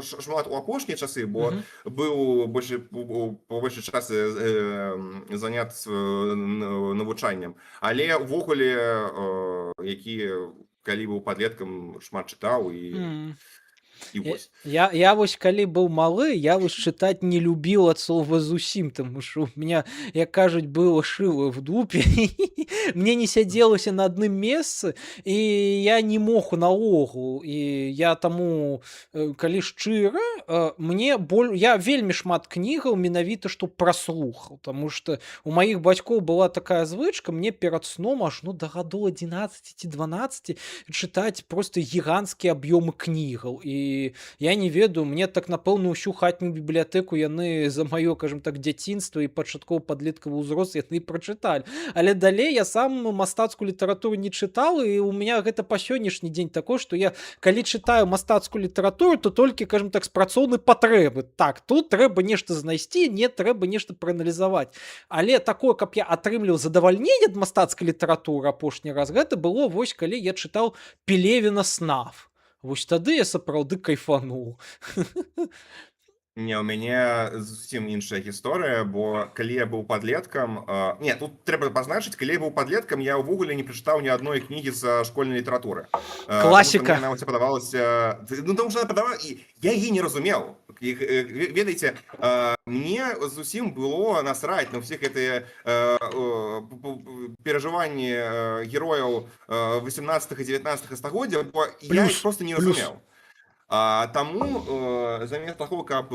[SPEAKER 2] шмат у апошнія часы, бо быў па большай часе занят навучаннем, але ўвогуле, які калі быў падлеткам, шмат чытаў і вось.
[SPEAKER 1] Я вось калі быў малы, я вось чытаць не любіў ад слова зусім, таму што ў меня, як кажуць, было шыла в дупе, мне не сядзелася на адным месцы, і я не мог наогул, і я таму, калі шчыра, я вельмі шмат кнігаў менавіта што праслухаў, таму што у маіх бацькоў была такая звычка, мне перад сном аж да гадоў 11 ці 12 чытаць проста гіганцкія аб'ёмы кнігаў, і я не ведаю, мне так, напэўна, усю хатнюю бібліятэку яны за маё, кажам так, дзяцінства і пачаткова-падлеткавы ўзрост яны прачыталі. Але далей я сам мастацкую літаратуру не чытаў, і у меня гэта па сённяшні дзень такое, што я, калі чытаю мастацкую літаратуру, то толькі, кажам так, з працоўнай патрэбы. Так, тут трэба нешта знайсці, не трэба нешта прааналізаваць. Але такое, каб я атрымліваў задавальненне ад мастацкай літаратуры апошні раз, гэта было вось калі я чытаў Пелевіна «Снав». Вось тады я сапраўды кайфануў.
[SPEAKER 2] Не, у мяне зусім іншая гісторыя, бо калі я быў падлеткам... Не, тут трэба пазначыць, калі я быў падлеткам, я ўвогуле не прачытаў ні адной кнігі з школьнай літаратуры.
[SPEAKER 1] Класіка.
[SPEAKER 2] Мне нават падавалася... Таму што я яе не разумеў. Ведаеце, мне зусім было насраць на ўсіх гэтыя перажыванні герояў 18 і 19 стагоддзя, бо я іх проста не разумеў. Таму замест таго, каб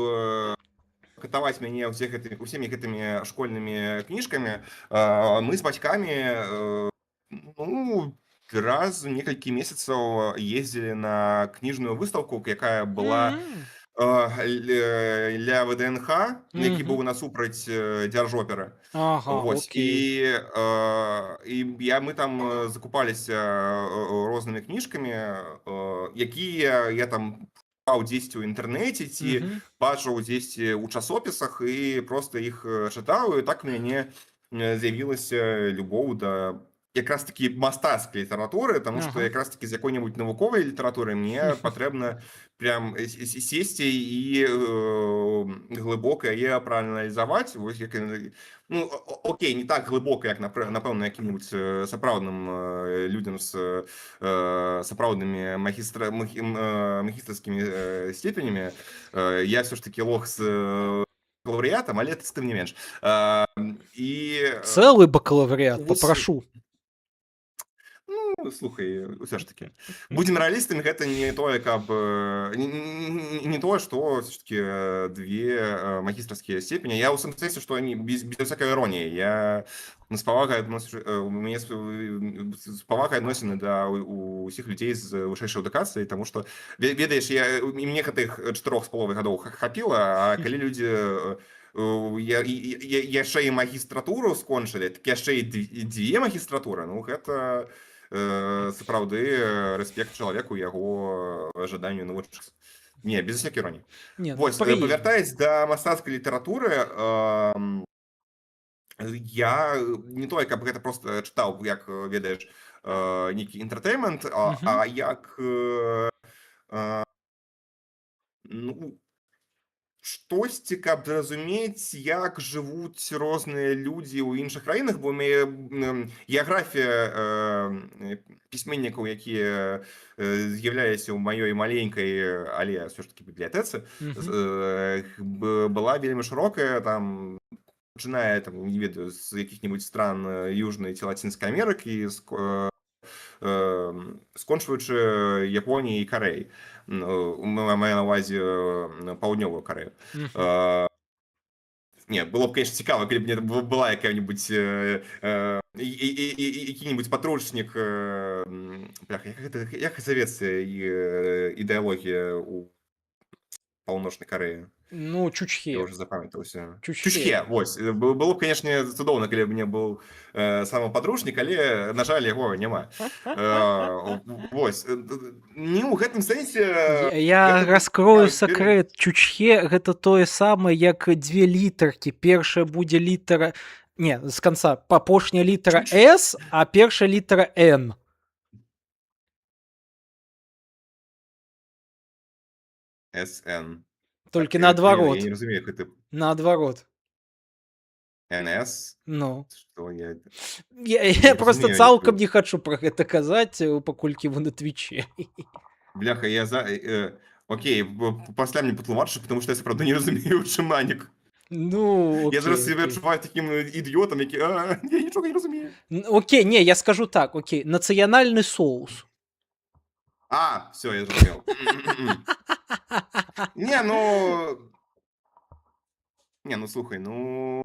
[SPEAKER 2] катаваць мяне ўсімі гэтымі школьнымі кніжкамі, мы з бацькамі раз у некалькі месяцаў ездзілі на кніжную выстаўку, якая была ля ВДНХ, які быў насупраць дзяржоперы. І мы там закупаліся рознымі кніжкамі, якія я там паў дзесьці ў інтэрнэце ці бачыў дзесьці ў часопісах і проста іх чытаў, і так мяне з'явілася любоў да якраз такі мастацкай літаратуры, таму што якраз такі з якой-небудзь навуковай літаратуры мне патрэбна прям сесці і глыбока яе прааналізаваць. Окей, не так глыбока, як, напэўна, якім-небудзь сапраўдным людзям з сапраўднымі магістарскімі степенямі. Я ўсё ж такі лох з бакалаўрыятам, але тым не менш. І
[SPEAKER 1] Цэлы бакалаўрыят,
[SPEAKER 2] вось,
[SPEAKER 1] папрашу.
[SPEAKER 2] ну, слухай, ўсё ж такі. Будзем рэалістамі, гэта не тое, каб не тое, што ўсё ж такі две магістрскія степені. Я ў сэнсе, што они без всякай іроніі. Я з павагай адносіны да ўсіх людзей з вышэйшай адукацыяй, таму што ведаеш, мне гэтых 4,5 гадоў хапіла, а калі людзі яшчэ і магістратуру скончылі, так яшчэ і дзве магістратуры, ну гэта сапраўды рэспект чалавеку, яго жаданню навучыцца. Не, без всякай іроніі.
[SPEAKER 1] Не, ну,
[SPEAKER 2] Вось, павяртаясь да мастацкай літаратуры, я не тое, каб гэта проста чытаў, як ведаеш, нейкі энтэртэймент, а як ну, штосьці, каб зразумець, як жывуць розныя людзі ў іншых краінах, бо геаграфія пісьменнікаў, якія з'яўляліся ў маёй маленькай, але ўсё ж такі бібліятэцы, была вельмі шырокая, там пачынае, там, не ведаю, з якіх-небудзь стран Южнай ці Лацінскай Амерыкі, скончваючы Японіяй і Карэяй. Маю на ўвазе паўднёвую Карэю. Не, было б, конечно, цікава, калі б мне была якая-нибудь які-нибудь падручнік, як завецца ідэалогія ў Паўночнай Карэі.
[SPEAKER 1] Ну,
[SPEAKER 2] Я
[SPEAKER 1] Чучхе.
[SPEAKER 2] уже запамятаўся.
[SPEAKER 1] Чучхе.
[SPEAKER 2] Чучхе, вось. Было б, конечно, цудоўна, калі б мне быў сам падручнік, але, на жаль, яго няма. Вось. Не ў гэтым сэнсе...
[SPEAKER 1] Я раскрою сакрэт. Чучхе — гэта тое самае, як две літаркі. Першая будзе літара... Не, з канца. Апошняя літара «С», а першая літара «Н».
[SPEAKER 2] СН.
[SPEAKER 1] Толькі наадварот.
[SPEAKER 2] Я не разумею, як гэта...
[SPEAKER 1] Наадварот.
[SPEAKER 2] НС?
[SPEAKER 1] Ну.
[SPEAKER 2] Што я...
[SPEAKER 1] Я просто цалкам не хачу пра гэта казаць, паколькі вы на Твічы.
[SPEAKER 2] Бляха, окей, пасля мне патлумачыш, потому што я сапраўды не разумею, чым манік.
[SPEAKER 1] Ну, окей.
[SPEAKER 2] Я зараз себе адчуваю такім ідыётам, які... Я нічога не разумею.
[SPEAKER 1] Окей, не, я скажу так, окей. Нацыянальны соус.
[SPEAKER 2] Все, я зразумеў. Не, ну, слухай, ну...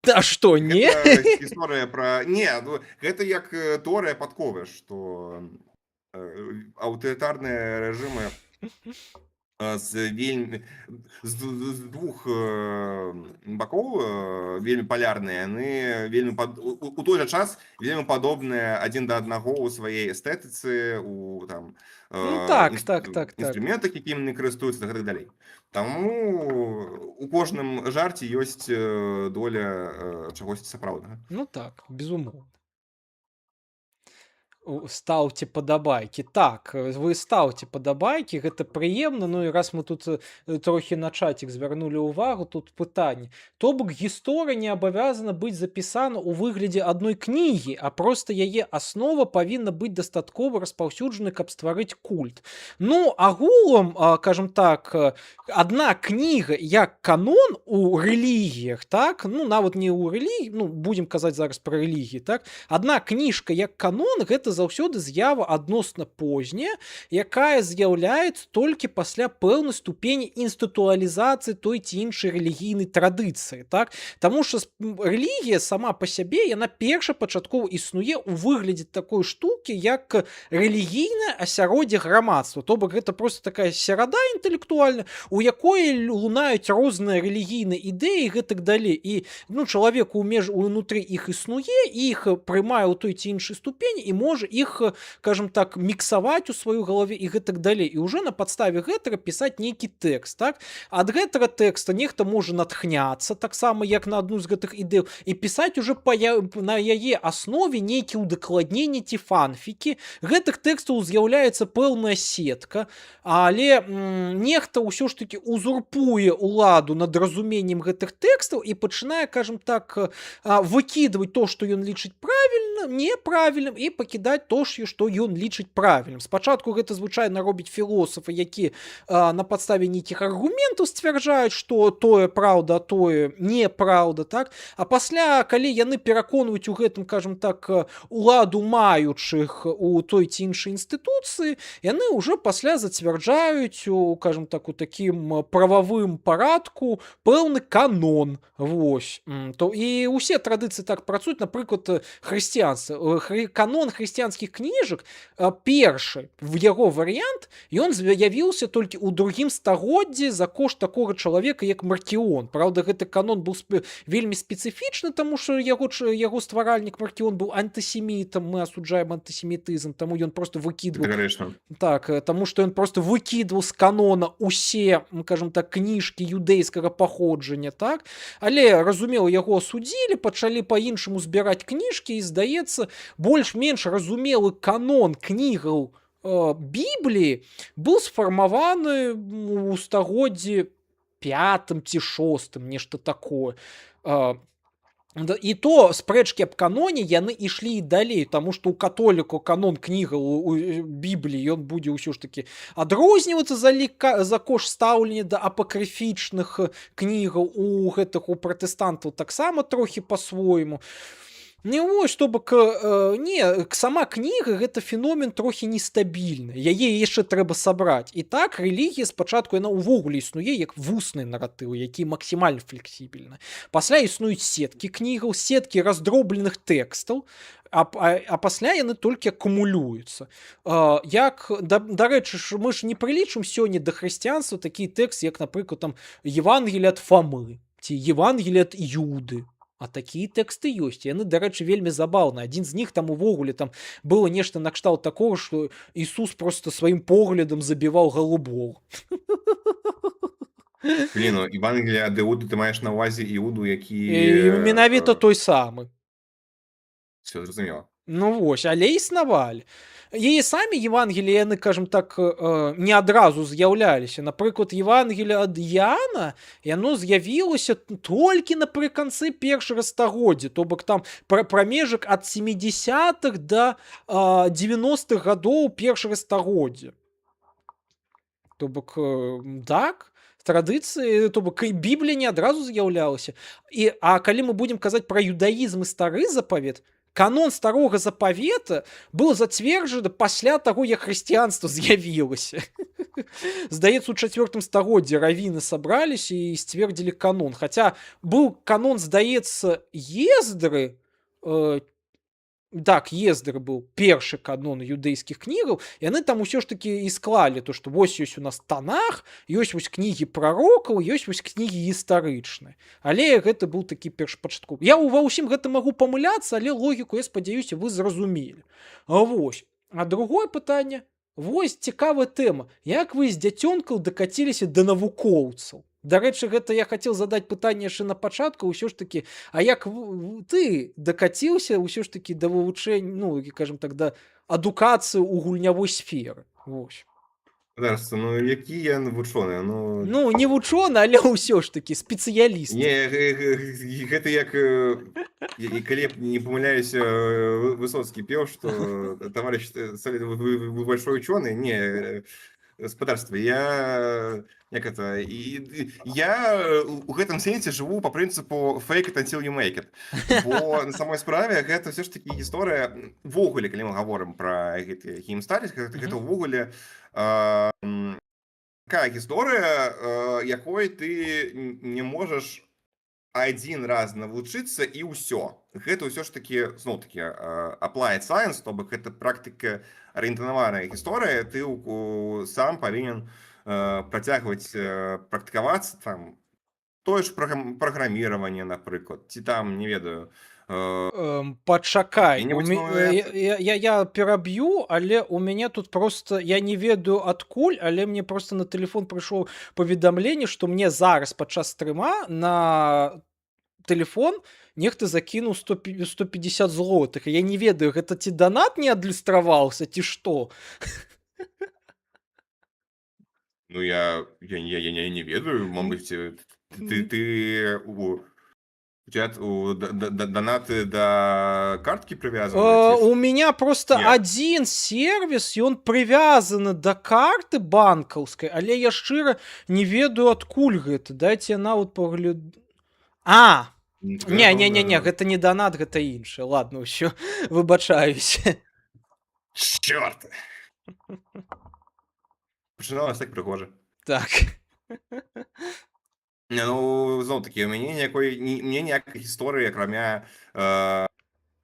[SPEAKER 1] А што, не?
[SPEAKER 2] Гэта гісторыя пра... Не, гэта як тэорыя падковы, што аўтарытарныя рэжымы з двух бакоў вельмі палярныя, яны вельмі у той жа час вельмі падобныя адзін да аднаго ў сваёй эстэтыцы, у там інструментах, якімі карыстуюцца, і гэтак далей. Таму у кожным жарце ёсць доля чагосьці сапраўднага.
[SPEAKER 1] Ну так, безумоўна. Стаўце падабайкі. Так, вы стаўце падабайкі, гэта прыемна. Ну і раз мы тут трохі на чатик звярнулі ўвагу, тут пытанне. То бок гісторыя не абавязана быць запісана ў выглядзе адной кнігі, а проста яе аснова павінна быць дастаткова распаўсюджанай, каб стварыць культ. Ну, агулам, кажам так, адна кніга як канон у рэлігіях, так? Ну, нават не ў рэлігіі, ну, будзем казаць зараз пра рэлігіі, так? Адна кніжка як канон, гэта заўсёды з'ява адносна позняя, якая з'яўляецца толькі пасля пэўнай ступені інстытуалізацыі той ці іншай рэлігійнай традыцыі, так? Таму што рэлігія сама па сябе, яна першапачаткова існуе ў выглядзе такой штукі, як рэлігійнае асяроддзе грамадства. То бок гэта проста такая серада інтэлектуальная, у якой лунаюць розныя рэлігійныя ідэі і гэтак далей. І, ну, чалавек унутры іх існуе, іх прымае ў той ці іншай ступені і можа іх, кажам так, міксаваць у сваёй галаве і гэтак далей. І ўжо на падставе гэтага пісаць нейкі тэкст, так? Ад гэтага тэкста нехта можа натхняцца, таксама як на адну з гэтых ідэў, і пісаць ужо на яе аснове нейкія ўдакладненні ці фанфікі. Гэтых тэкстаў з'яўляецца пэўная сетка, але нехта ўсё ж такі узурпуе ўладу над разуменнем гэтых тэкстаў і пачынае, кажам так, выкідваць то, што ён лічыць правільна, неправільным і пакідаць тое, што ён лічыць правільным. Спачатку гэта звычайна робіць філосафы, які на падставе нейкіх аргументаў сцвярджаюць, што тое праўда, а тое неправда, так? А пасля, калі яны пераконваюць у гэтым, кажам так, уладу маючых у той ці іншай інстытуцыі, яны ўжо пасля зацвярджаюць кажам так, у такім прававым парадку пэўны канон. Вось. То і ўсе традыцыі так працуюць, напрыклад, канон хрысціянскіх кніжак, першы в яго варыянт, ён з'явіўся толькі ў другім стагоддзі за кошт такога чалавека, як Маркіон. Праўда, гэты канон быў вельмі спецыфічны, таму што яго стваральнік Маркіон быў антысемітам, мы асуджаем антысемітызм, таму ён просто выкідваў. Так, таму што ён просто выкідваў з канона усе, кажам так, кніжкі юдэйскага паходжання, так? Але, разумела, яго асудзілі, пачалі па-іншаму збіраць кніжкі, і, здаецца, больш-менш разумелы канон кнігаў Бібліі быў сфармаваны ў стагоддзі 5 ці 6, нешта такое. І то спрэчкі аб каноне яны ішлі і далей, таму што ў католіку канон кнігаў у Бібліі ён будзе ўсё ж такі адрознівацца за кошт стаўлення да апакрыфічных кнігаў, у гэтых у пратэстантаў таксама трохі па-свойму. Не вось, то бок сама кніга гэта феномен трохі нестабільны, яе яшчэ трэба сабраць. І так рэлігія спачатку яна ўвогуле існуе як вусны наратыў, які максімальна флексібельны. Пасля існуюць сеткі кнігаў, сеткі раздробленых тэкстаў, а пасля яны толькі акумулююцца. Дарэчы, мы ж не прылічым сёння да хрысціянства такі тэкст, як, напрыклад, там Евангелие ад Фамы ці Евангелие ад Юды. А такія тэксты ёсць. Яны, дарэчы, вельмі забаўны. Адзін з них там увогуле там было нешта накшталт такога, што Ісус просто сваім поглядам забіваў голубоў.
[SPEAKER 2] Блін, Евангелие ад Іуды, ты маеш на ўвазе Іуду, які...
[SPEAKER 1] Менавіта той самы.
[SPEAKER 2] Все, зразумела.
[SPEAKER 1] Ну вось, але існавалі. І самі Евангеліі, яны, кажам так, не адразу з'яўляліся. Напрыклад, Евангелие ад Іана, яно з'явілася толькі напрыканцы першага стагоддзя, то бок там прамежак ад 70-х да 90-х гадоў першага стагоддзя. То бок, так, традыцыі, то бок Біблія не адразу з'яўлялася. А калі мы будзем казаць пра юдаізм і стары запавет, канон старога запавета быў зацверджаны пасля таго, як хрысціянства з'явілася. Здаецца, у 4 стагоддзі равіны сабраліся і сцвердзілі канон. Хаця быў канон, здаецца, Ездры, так, Ездры быў першы канон юдэйскіх кнігаў, яны там усё ж такі і склалі то, што вось ёсць у нас Танах, ёсць вось кнігі прарокаў, ёсць вось кнігі гістарычныя. Але гэта быў такі першапачатковы. Я ва ўсім гэтым магу памыляцца, але логіку, я спадзяюся, вы зразумелі. Вось. А другое пытанне, вось цікавая тэма. Як вы з дзяцёнкаў дакаціліся да навукоўцаў? Дарэчы, гэта я хацеў задаць пытанне яшчэ на пачатку, ўсё ж такі, а як ты дакаціўся ўсё ж такі да вывучэння, ну, кажам так, да адукацыі ў гульнявой сферы? Вось.
[SPEAKER 2] Зараз, ну, які я вучоны?
[SPEAKER 1] Ну, не вучоны, але ўсё ж такі спецыяліст.
[SPEAKER 2] Не, гэта як, калі я не памыляюся, Высоцкі пеў, што товарищ, вы большой учёный? Не, господарство, я у гэтым сэнсе жыву па прынцыпу fake it until you make it. Бо на самой справе гэта ўсё ж такі гісторыя, ввогуле, калі мы гаворым пра гэты геймстарінг, гэта ўвогуле такая гісторыя, якой ты не можаш адзін раз навучыцца і ўсё. Гэта ўсё ж такі, зноў-такі, applied science, то бок гэта практыка арыентаваная гісторыя, ты сам павінен працягваць практыкавацца, там, тое ж праграміраванне, напрыклад, ці там, не ведаю,
[SPEAKER 1] пачакай, я пераб'ю, але у мяне тут просто, я не ведаю адкуль, але мне просто на тэлефон прыйшло паведамленне, што мне зараз падчас стрыма на тэлефон нехта закінуў 150 злотых. Я не ведаю, гэта ці данат не адлюстраваўся, ці што?
[SPEAKER 2] Ну, я не ведаю, мабыць, ты Донаты до картки привязаны ці
[SPEAKER 1] У меня просто
[SPEAKER 2] як?
[SPEAKER 1] один сервис, и он привязаны да карты банкаўскай, але я шчыра не ведаю, адкуль гэта. Дайце я нават пагляд
[SPEAKER 2] Ну, так,
[SPEAKER 1] не,
[SPEAKER 2] напэўна,
[SPEAKER 1] гэта не донат, гэта іншае. Ладно, ўсё, выбачаюся.
[SPEAKER 2] чорт! Пачыналася так прыгожа.
[SPEAKER 1] Так.
[SPEAKER 2] Не, ну, зноў-такі, у мяне ніякай гісторыі, акрамя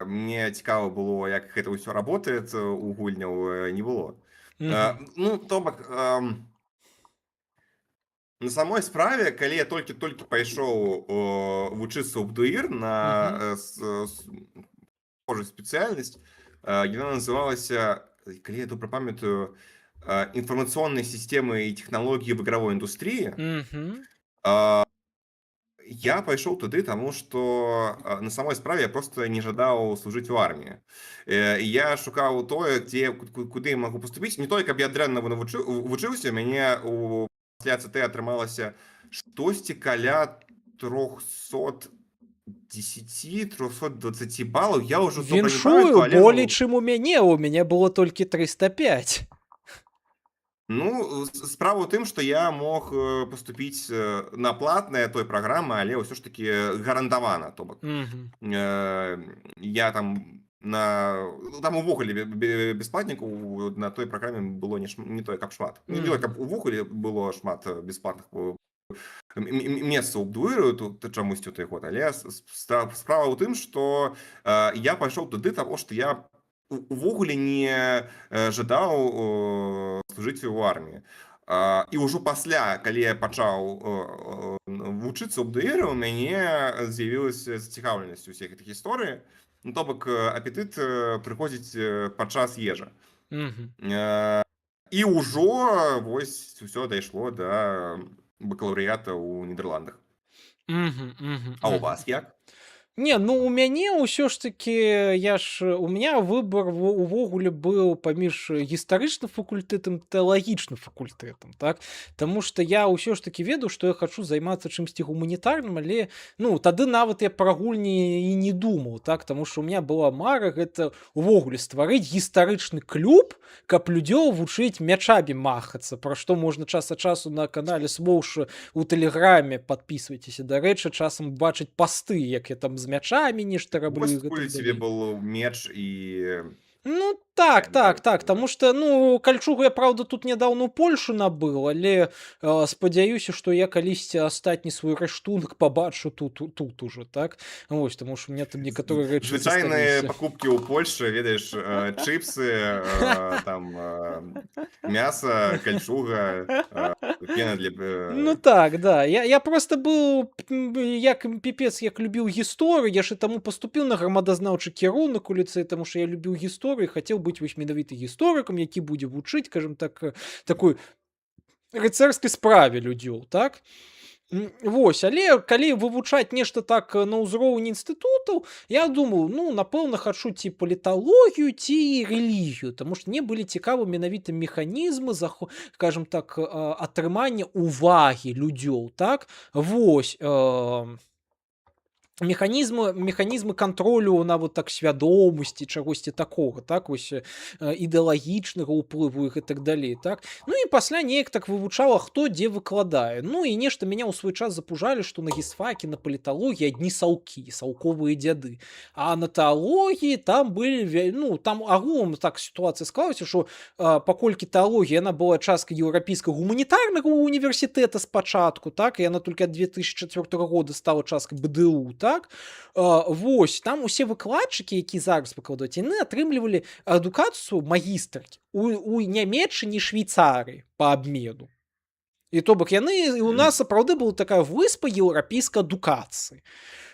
[SPEAKER 2] мне цікава было, як гэта ўсё работает у гульняў, не было.
[SPEAKER 1] Мгм.
[SPEAKER 2] Ну, то бок, на самой справе, калі я толькі пайшоў вучыцца ў БДУІР
[SPEAKER 1] Мгм.
[SPEAKER 2] на схожую спецыяльнасць, яна называлася, калі я добра памятаю, інфармацыйныя сістэмы і тэхналогіі в ігравой індустрыі.
[SPEAKER 1] Мгм.
[SPEAKER 2] Я пайшоў туды, таму што на самой справе я просто не жадаў служыць у арміі. Я шукаў тое, куды я магу паступіць. Не тое, каб я дрэнна вучыўся, мяне пасля АЦТ атрымалася штосьці каля 310-320 балаў. Я ўжо добра не памятаю,
[SPEAKER 1] Віншую,
[SPEAKER 2] але
[SPEAKER 1] болей, чым у мяне было толькі 305.
[SPEAKER 2] Ну, справа ў тым, што я мог паступіць на платнае той праграмы, але ўсё ж такі гарантавана, то бок.
[SPEAKER 1] Мгм.
[SPEAKER 2] Я там увогуле бясплатнікаў на той праграме было не тое, каб шмат. Не тое, каб увогуле было шмат бясплатных месцаў БДУІРу тут чамусьці ў той год, але справа ў тым, што я пайшоў туды, таму што я увогуле не жадаў служыць у арміі. І ўжо пасля, калі я пачаў вучыцца ў БДУІРу, у мяне з'явілася зацікаўленасць усіх гэтых гісторый. Ну, то бок, апетыт прыходзіць падчас ежы. І ўжо вось усё дайшло да бакалаўрыята ў Нідерландах. А ў вас як?
[SPEAKER 1] Не, ну у мяне ўсё ж таки у меня выбор увогуле быў паміж гістарычным факультэтам, тэалагічным факультэтам, так? Таму што я ўсё ж таки ведаў, што я хачу займацца чымсьці гуманітарным, але ну тады нават я пра гульні і не думаў, так? Таму што у меня была мара гэта увогуле стварыць гістарычны клуб, каб людзей вучыць мячамі махацца, пра што можна час ад часу на канале Смоўш у тэлеграме, падпісвайцеся, дарэчы, часам бачыць пасты, як я там з мячамі нешта раблю.
[SPEAKER 2] Вось адкуль тебе был меч і...
[SPEAKER 1] Ну так, таму што ну кальчугу я праўда тут нядаўна ў Польшу набыў, але спадзяюся, што я калісьці астатні свой рэштунак пабачу тут ужо, так? Вось, таму што у меня там некаторыя рэчы
[SPEAKER 2] Звычайныя
[SPEAKER 1] засталіся.
[SPEAKER 2] пакупкі ў Польшы, ведаеш, чыпсы, там мяса, кальчуга, пена для...
[SPEAKER 1] Ну так, да. Я просто быў як піпец, як любіў гісторыю, я ж і таму паступіў на грамадазнаўчы кірунак у ліцэй, таму што я любіў гісторыю, хацеў быць вось менавіта гісторыкам, які будзе вучыць, скажем так, такой рыцарскай справе людзей, так? Вось, але калі вывучаць нешта так на ўзроўні інстытутаў, я думаў, ну, напэўна, хачу ці паліталогію, ці рэлігію, таму што мне былі цікавы менавіта механізмы, скажем так, атрымання ўвагі людзей, так? Вось, механізмы кантролю нават так свядомасці, чагосьці такога, так, вось ідэалагічнага ўплыву іх і так далей, так. Ну і пасля неяк так вывучала, хто дзе выкладае. Ну і нешта мяне ў свой час запужалі, што на гісфаке, на паліталогіі адні салкі, салковыя дзяды. А на тэалогіі там былі, ну, там агулам так сітуацыя склалася, што паколькі тэалогія, яна была часткай еўрапейскага гуманітарнага універсітэта спачатку, так, і яна толькі ад 2004 года стала часткай БДУ, так? Вось, там усе выкладчыкі, які зараз выкладаюць, яны атрымлівалі адукацыю магістркі у Нямецчыне, Швейцарыі па абмену. І то бок яны, у нас сапраўды была такая выспа еўрапейскай адукацыі.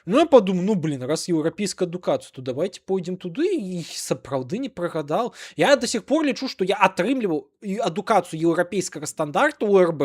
[SPEAKER 1] Ну, я подумаю, ну, блин, раз еўрапейская адукацыя, то давайте пойдзем туды, і сапраўды не прагадал. Я до сих пор лічу, што я атрымліваў адукацыю еўрапейскага стандарту у РБ.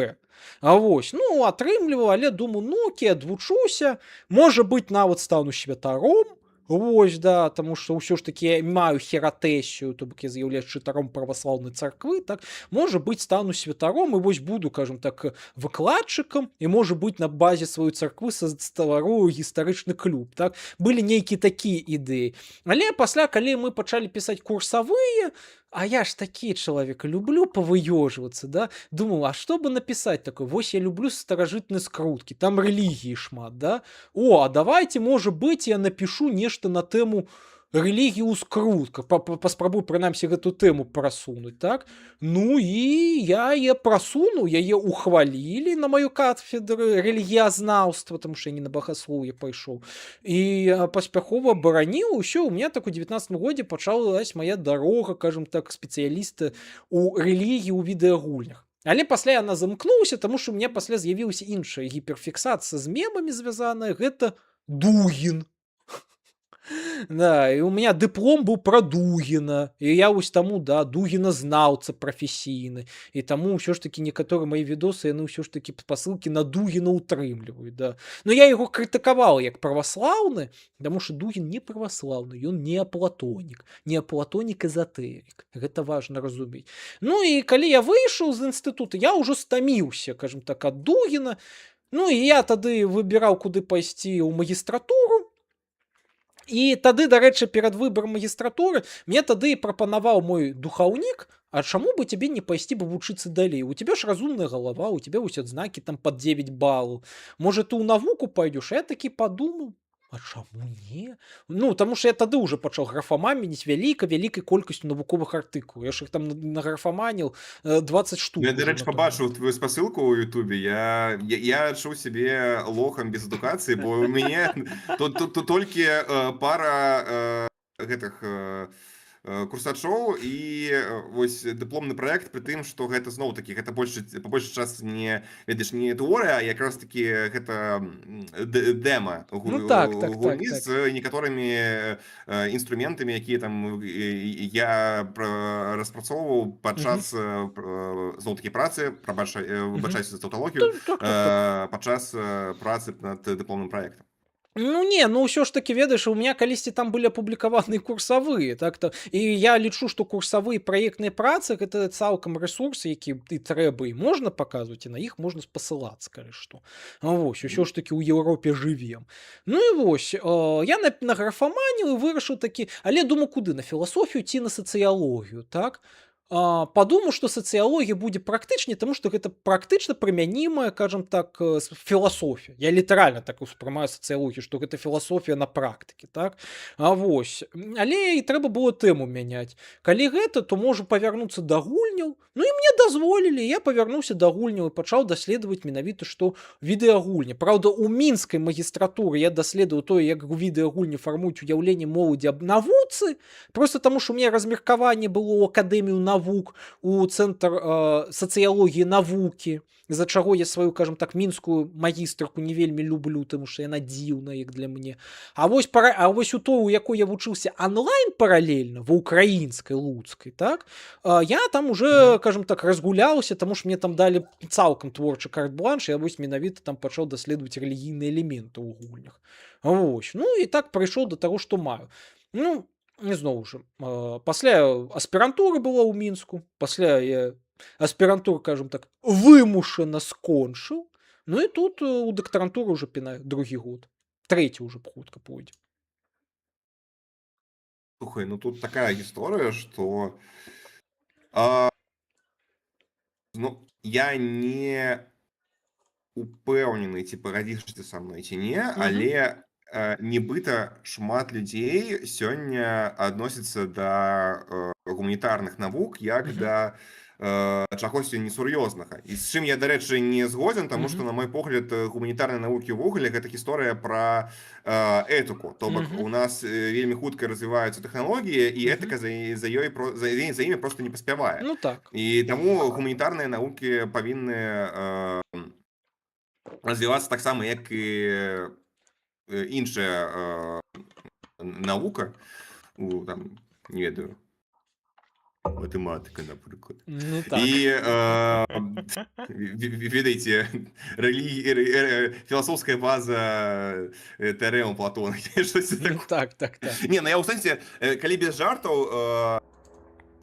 [SPEAKER 1] А вось, ну, атрымліваў, але думаю, ну, окей, адвучуся, можа быць, нават стану святаром, Вось, да, таму што ўсё ж такі я маю хератэсію, то бок я з'яўляюсь чытаром праваслаўнай царквы, так, можа быць, стану святаром і вось буду, кажам так, выкладчыкам і, можа быць, на базе сваёй царквы ствару гістарычны клуб, так. Былі нейкія такія ідэі. Але пасля, калі мы пачалі пісаць курсавыя, а я ж такі чалавек, люблю павыёжвацца, да, думаў, а што бы напісаць такое? Вось я люблю старажытныя скруткі, там рэлігіі шмат, да. О, а давайте, можа быць, я напишу нешта на тэму рэлігіі ў скрутках, паспрабую прынамсі гэту тэму прасунуць, так. Ну і я яе прасунуў, яе ухвалілі на маю кафедру рэлігіязнаўства, таму што я не на багаслоўе пайшоў, і паспяхова абараніў, усё, у меня так у 19 годзе пачалась моя дарога, кажам так, спецыяліста у рэлігіі ў відэагульнях. Але пасля яна замкнулася, таму што у меня пасля з'явілася іншая гіперфіксацыя з мемамі звязаная, гэта Дугін. Да, і у меня дыплом быў пра Дугіна, і я вось таму, да, Дугіназнаўца прафесійны, і таму ўсё ж такі некаторыя мае відосы, яны ўсё ж такі спасылкі на Дугіна ўтрымліваюць, да. Но я яго крытыкаваў як праваслаўны, таму што Дугін не праваслаўны, ён неаплатонік, неаплатонік эзатэрык. Гэта важна разумець. Ну і калі я выйшаў з інстытута, я ўжо стаміўся, кажам так, ад Дугіна. Ну і я тады выбіраў, куды пайсці ў магістратуру. І тады, дарэчы, перад выбарам магістратуры мне тады прапанаваў мой духаўнік: а чаму бы цябе не пайсці бы вучыцца далей? У тебя ж разумная галава, у тебя вось адзнакі там пад 9 балаў. Можа, ты ў навуку пойдзеш? Я такі падумаў, а чаму не? Ну, таму што я тады ўжо пачаў графаманіць вялікай колькасцю навуковых артыкулаў. Я ж іх там награфаманіў 20 штук
[SPEAKER 2] Я,
[SPEAKER 1] ужо
[SPEAKER 2] дарэчы,
[SPEAKER 1] на той
[SPEAKER 2] пабачыў твою спасылку ў Ютубе. Я адчуў сябе лохам без адукацыі, бо ў мяне тут толькі пара гэтых курсачоў і вось дыпломны праект, пры тым, што гэта зноў-такі гэта па большай частцы не, ведаеш, не тэорыя, а якраз такі гэта дэма
[SPEAKER 1] Ну так, так, так,
[SPEAKER 2] гульні
[SPEAKER 1] так.
[SPEAKER 2] з некаторымі інструментамі, якія там я распрацоўваў падчас зноў-такі працы, выбачайся за таўталогію,
[SPEAKER 1] Так, так, так.
[SPEAKER 2] падчас працы над дыпломным праектам.
[SPEAKER 1] Ну не, ну ўсё ж такі, ведаеш, у меня калісьці там былі апублікаваныя курсавыя, так-то, і я лічу, што курсавыя праектныя працы гэта цалкам рэсурсы, які і трэба і можна паказваць, і на іх можна спасылацца, калі што. Вось, усё ж такі ў Еўропе жывем. Ну і вось, я награфаманіў і вырашыў такі, але думаю, куды, на філасофію ці на сацыялогію, так? Падумаў, што сацыялогія будзе практычней, таму што гэта практычна прымянімая, кажам так, філасофія. Я літаральна так успрымаю сацыялогію, што гэта філасофія на практыкі, так. Вось. Але і трэба было тэму мяняць. Калі гэта, то можа павярнуцца да гульняў. Ну і мне дазволілі, я павярнуўся да гульняў і пачаў даследаваць менавіта, што відэагульня. Праўда, у мінскай магістратуры я даследаваў тое, як відэагульні фармуюць уяўленне моладзі аб навуцы, проста таму што у мяне размеркаванне было ў акадэмію навук, у цэнтр сацыялогіі навукі, з-за чаго я сваю, кажам так, мінскую магістрку не вельмі люблю, таму што яна дзіўная, як для мяне. А вось у тую, у якой я вучыўся анлайн паралельна, ва ўкраінскай луцкай, так, я там уже, кажам так, разгуляўся, таму што мне там далі цалкам творчы карт-бланш, я вось менавіта там пачаў даследаваць рэлігійныя элементы ў гульнях. Вось. Ну і так прыйшоў да таго, што маю. Ну, зноў жа, пасля аспірантура была ў Мінску, пасля я аспірантуру, кажам так, вымушана скончыў. Ну і тут у дактарантуру ўжо пінаю другі год. Трэці ўжо хутка пойдзе.
[SPEAKER 2] Слухай, ну тут такая гісторыя, што ну, я не упэўнены, ці пагадзішся са мной ці не, але нібыта шмат людзей сёння адносяцца да гуманітарных навук як да чагосьці несур'ёзнага. І з чым я, дарэчы, не згодзен, таму што, на мой погляд, гуманітарныя навукі ўвогуле гэта гісторыя пра этыку. То бок у нас вельмі хутка развіваюцца тэхналогіі, і этыка за імі проста не паспявае.
[SPEAKER 1] Ну так.
[SPEAKER 2] І таму гуманітарныя навукі павінны развівацца таксама, як і іншая навука, там, не ведаю, Математика, наприклад.
[SPEAKER 1] Ну так.
[SPEAKER 2] І ведаеце філасофская база тэорэма Платона штосьці
[SPEAKER 1] Ну
[SPEAKER 2] такое.
[SPEAKER 1] так, так, так.
[SPEAKER 2] Не, ну я ў сэнсе, калі без жартаў,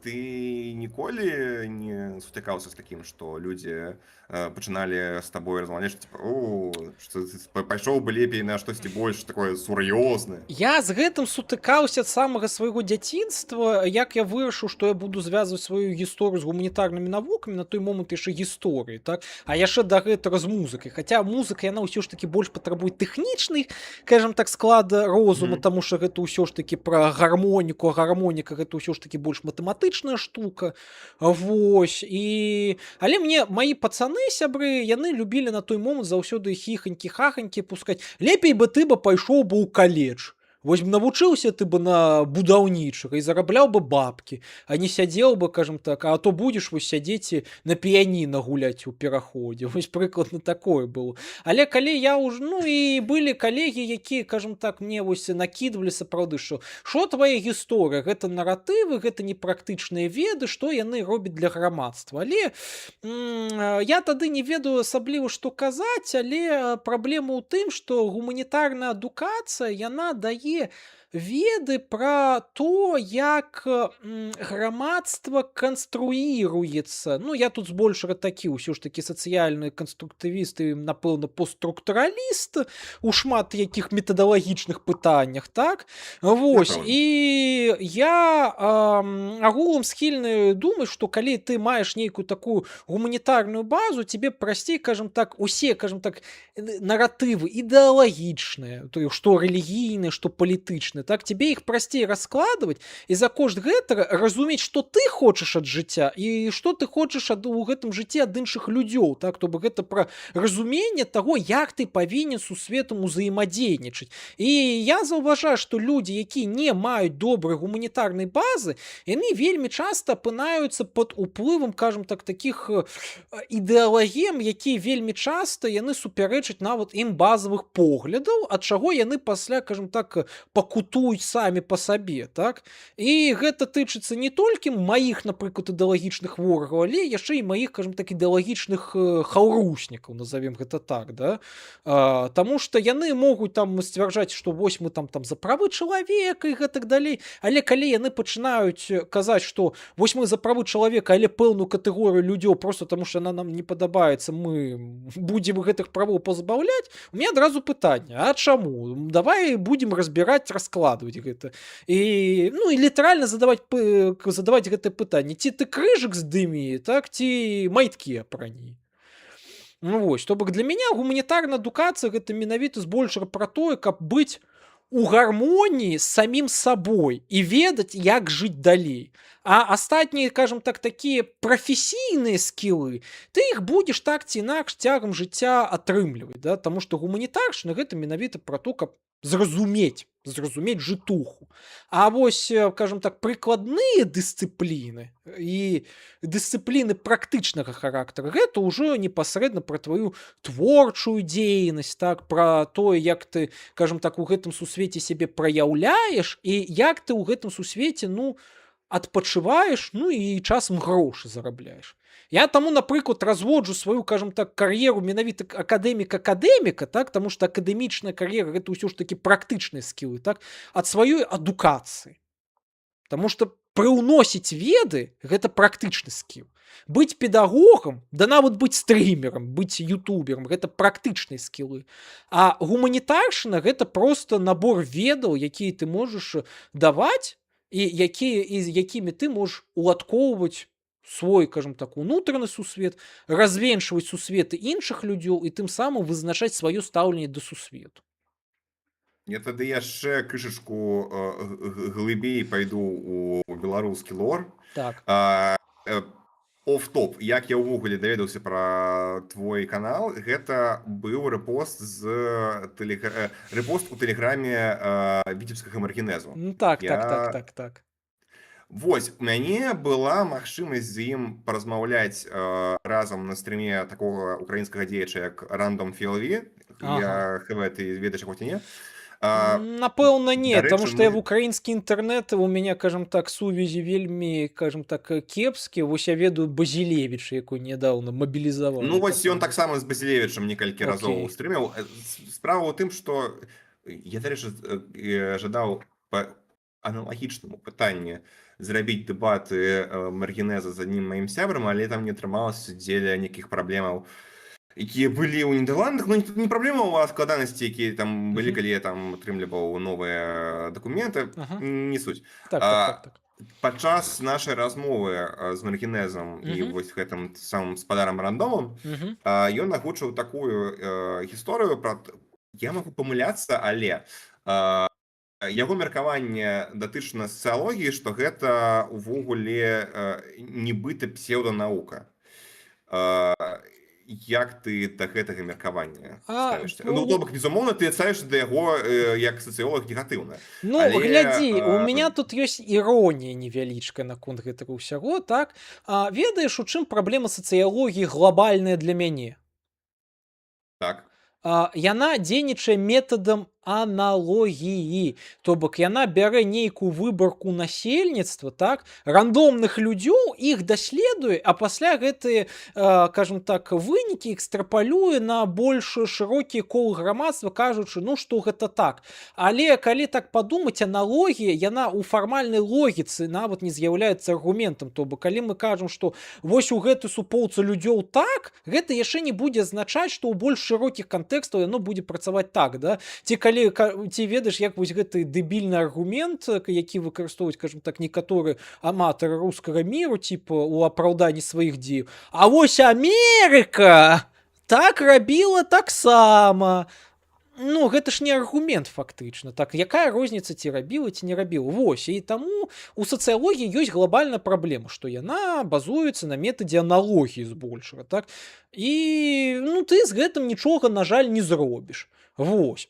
[SPEAKER 2] ты ніколі не сутыкаўся з такім, што людзі пачыналі з табой размаўляць, типа, пайшоў бы лепей на штосьці больш такое сур'ёзнае.
[SPEAKER 1] Я з гэтым сутыкаўся ад самага свайго дзяцінства, як я вырашыў, што я буду звязваць сваю гісторыю з гуманітарнымі навукамі, на той момант яшчэ гісторыі, так? А яшчэ да гэтага з музыкай. Хаця музыка, яна ўсё ж такі больш патрабуе тэхнічны, кажам так, склада розуму, таму што гэта ўсё ж такі пра гармоніку, а гармоніка гэта ўсё ж такі больш матэматычная штука. Вось. Але мне маі пацаны, сябры, яны любілі на той момант заўсёды хіханькі-хаханькі пускаць. Лепей бы ты пайшоў бы ў каледж. Вось б навучыўся ты бы на будаўнічага і зарабляў бы бабкі, а не сядзеў бы, кажам так, а то будзеш вось сядзець і на піяніна гуляць у пераходзе. Вось прыкладна такое было. Але калі я ўж, ну і былі калегі, якія, кажам так, мне вось накідвалі сапраўды, што твая гісторыя, гэта наратывы, гэта непрактычныя веды, што яны робяць для грамадства. Але я тады не ведаю асабліва, што казаць, але праблема ў тым, што гуманітарная адукацыя, яна дае веды пра то, як грамадства канструіруецца. Ну, я тут збольшага такі ўсё ж такі сацыяльны канструктывіст і, напэўна, постструктураліст у шмат якіх метадалагічных пытаннях, так? Вось.
[SPEAKER 2] Напэўна.
[SPEAKER 1] І я агулам схільны думаць, што калі ты маеш нейкую такую гуманітарную базу, тебе прасцей, кажам так, усе, кажам так, наратывы ідэалагічныя, то есть, што рэлігійныя, што палітычныя, так, тебе іх прасцей раскладваць і за кошт гэтага разумець, што ты хочаш ад жыцця і што ты хочаш у гэтым жыцці ад іншых людзёў, так, то бок гэта пра разуменне таго, як ты павінен з сусветам узаемадзейнічаць. І я заўважаю, што людзі, якія не маюць добрай гуманітарнай базы, яны вельмі часта апынаюцца пад уплывам, кажам так, такіх ідэалагем, якія вельмі часта яны супярэчаць нават ім базавых поглядаў, ад чаго яны пасля, кажам так, пакутуюць самі па сабе, так? І гэта тычыцца не толькі маіх, напрыклад, ідэалагічных ворагаў, але яшчэ і маіх, кажам так, ідэалагічных хаўруснікаў, назовем гэта так, да? Таму што яны могуць там сцвярджаць, што вось мы там за правы чалавека і гэтак далей, але калі яны пачынаюць казаць, што вось мы за правы чалавека, але пэўную катэгорыю людзей просто таму што яна нам не падабаецца, мы будзем гэтых правоў пазбаўляць, у меня адразу пытанне, а чаму? Давай будзем разбіраць, раскладваць гэта. І, ну, і літаральна задаваць гэтае пытанне, ці ты крыжык здымі, так, ці майткі апрані. Ну вось, то бок для мяне гуманітарная адукацыя гэта менавіта збольшага пра тое, каб быць у гармоніі з самім сабой і ведаць, як жыць далей. А астатнія, кажам так, такія прафесійныя скілы, ты іх будзеш так ці інакш цягам жыцця атрымліваць, да? Таму што гуманітаршчына гэта менавіта пра то, каб зразумець жытуху. А вось, кажам так, прыкладныя дысцыпліны і дысцыпліны практычнага характара, гэта ўжо непасрэдна пра тваю творчую дзейнасць, так, пра тое, як ты, кажам так, у гэтым сусвеце сябе праяўляеш і як ты ў гэтым сусвеце, ну, адпачываеш, ну і часам грошы зарабляеш. Я таму, напрыклад, разводжу сваю, кажам так, кар'еру менавіта акадэміка, так, таму што акадэмічная кар'ера гэта ўсё ж такі практычныя скілы, так, ад сваёй адукацыі. Таму што прыўносіць веды гэта практычны скіл. Быць педагогам, да нават быць стрымерам, быць ютуберам, гэта практычныя скілы. А гуманітаршчына гэта проста набор ведаў, якія ты можаш даваць і якімі ты можаш уладкоўваць свой, кажам так, унутраны сусвет, развенчваць сусветы іншых людзей і тым самым вызначаць сваё стаўленне да сусвету.
[SPEAKER 2] Я тады яшчэ крышачку глыбей пайду ў беларускі лор.
[SPEAKER 1] Так.
[SPEAKER 2] Оф-топ, як я ўвогуле даведаўся пра твой канал, гэта быў рэпост у тэлеграме віцебскага маргінезу.
[SPEAKER 1] Так.
[SPEAKER 2] Вось, у мяне была магчымасць з ім паразмаўляць разам на стрыме такога украінскага дзеяча, як Random FLV. Я хв, ты ведаеш яго ці не?
[SPEAKER 1] Напэўна, не, таму
[SPEAKER 2] Дарэчы,
[SPEAKER 1] што я в
[SPEAKER 2] мы
[SPEAKER 1] украінскі інтэрнэт, у мяне, кажам так, сувязі вельмі, кажам так, кепскія. Вось я ведаю Базілевіча, якой нядаўна
[SPEAKER 2] ну
[SPEAKER 1] мабілізавалі
[SPEAKER 2] вось ён
[SPEAKER 1] таксама.
[SPEAKER 2] таксама з Базілевічам некалькі разоў
[SPEAKER 1] Окей.
[SPEAKER 2] стрыміў. Справа ў тым, што я, дарэчы, жадаў па аналагічнаму пытанню зрабіць дэбаты Маргінеза з адным маім сябрам, але там не атрымалася дзеля нейкіх праблемаў, якія былі ў Нідерландах. Ну, не праблема, а складанасці, якія там былі,
[SPEAKER 1] Мгм.
[SPEAKER 2] калі я там атрымліваў новыя дакументы,
[SPEAKER 1] Ага.
[SPEAKER 2] не суть.
[SPEAKER 1] Так, так, так, так.
[SPEAKER 2] Падчас нашай размовы з Маргінезам і
[SPEAKER 1] Мгм.
[SPEAKER 2] вось гэтым самым спадарам рандомам
[SPEAKER 1] Мгм.
[SPEAKER 2] ён агучыў такую гісторыю пра я магу памыляцца, але яго меркаванне датычна сацыялогіі, што гэта ўвогуле нібыта псеўданаука. Як ты да гэтага меркавання ставішся? Ну, то бок, безумоўна, ты ставішся да яго як сацыёлог негатыўна.
[SPEAKER 1] Ну,
[SPEAKER 2] Але
[SPEAKER 1] глядзі, у меня тут ёсць іронія невялічкая наконт гэтага ўсяго, так? Ведаеш, у чым праблема сацыялогіі глобальная для мяне?
[SPEAKER 2] так.
[SPEAKER 1] Яна дзейнічае метадам аналогіі. То бок яна бярэ нейкую выбарку насельніцтва, так, рандомных людзёў, іх даследуе, а пасля гэтыя, кажам так, вынікі экстрапалюе на больш шырокі кол грамадства, кажучы, ну што гэта так. Але калі так падумаць, аналогія, яна ў фармальнай логіцы нават не з'яўляецца аргументам. То бок калі мы кажам, што вось у гэтай суполцы людзёў так, гэта яшчэ не будзе азначаць, што ў больш шырокіх кантэкстаў яно будзе працаваць так, да? Ці ведаеш, як вось гэты дэбільны аргумент, які выкарыстоўваюць, кажам так, некаторыя аматары рускага міру, типа у апраўданні сваіх дзеяў. А вось Амерыка так рабіла таксама. Ну, гэта ж не аргумент фактычна. Так, якая розніца, ці рабіла, ці не рабіла? Вось, і таму у сацыялогіі ёсць глобальная праблема, што яна базуецца на метадзе аналогіі збольшага, так? І ну ты з гэтым нічога, на жаль, не зробіш. Вось.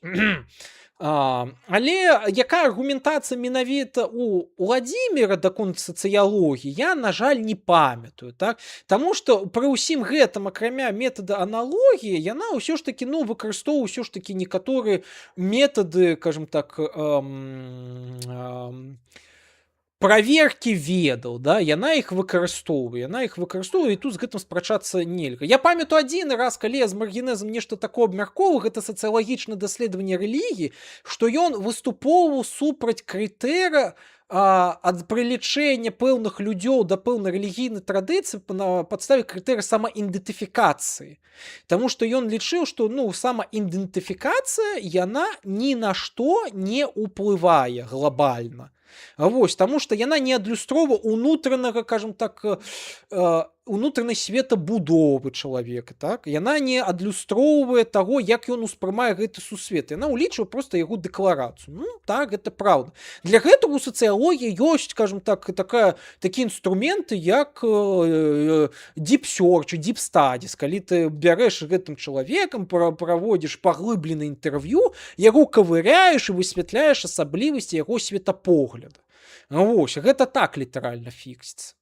[SPEAKER 1] Але якая аргументацыя менавіта у Владзіміра даконт сацыялогіі, я, на жаль, не памятаю, так? Таму што пры ўсім гэтым, акрамя метада аналогіі, яна ўсё ж такі, ну, выкарыстоўвае ўсё ж такі некаторыя метады, кажам так, праверкі ведаў, да, яна іх выкарыстоўвае, і тут з гэтым спрачацца нельга. Я памятаю адзін раз, калі я з Маргінезам нешта такое абмяркоўваў, гэта сацыялагічнае даследаванне рэлігіі, што ён выступоўваў супраць крытэра ад прылічэння пэўных людзёў да пэўнай рэлігійнай традыцыі на падставе крытэра самаідэнтыфікацыі. Таму што ён лічыў, што ну, самаідэнтыфікацыя яна ні на што не ўплывае глобальна. Вось, таму што яна не адлюстроўвае унутранага, кажам так, унутранай светабудовы чалавека, так? Яна не адлюстроўвае таго, як ён успрымае гэты сусвет. Яна ўлічвае проста яго дэкларацыю. Ну, так, гэта праўда. Для гэтага ў сацыялогіі ёсць, кажам так, такія інструменты, як deep search, deep studies. Калі ты бярэш гэтым чалавекам, праводзіш паглыбленае інтэрв'ю, яго кавыряеш і высвятляеш асаблівасці яго светапогляду. Вось, гэта так літаральна фіксіцца.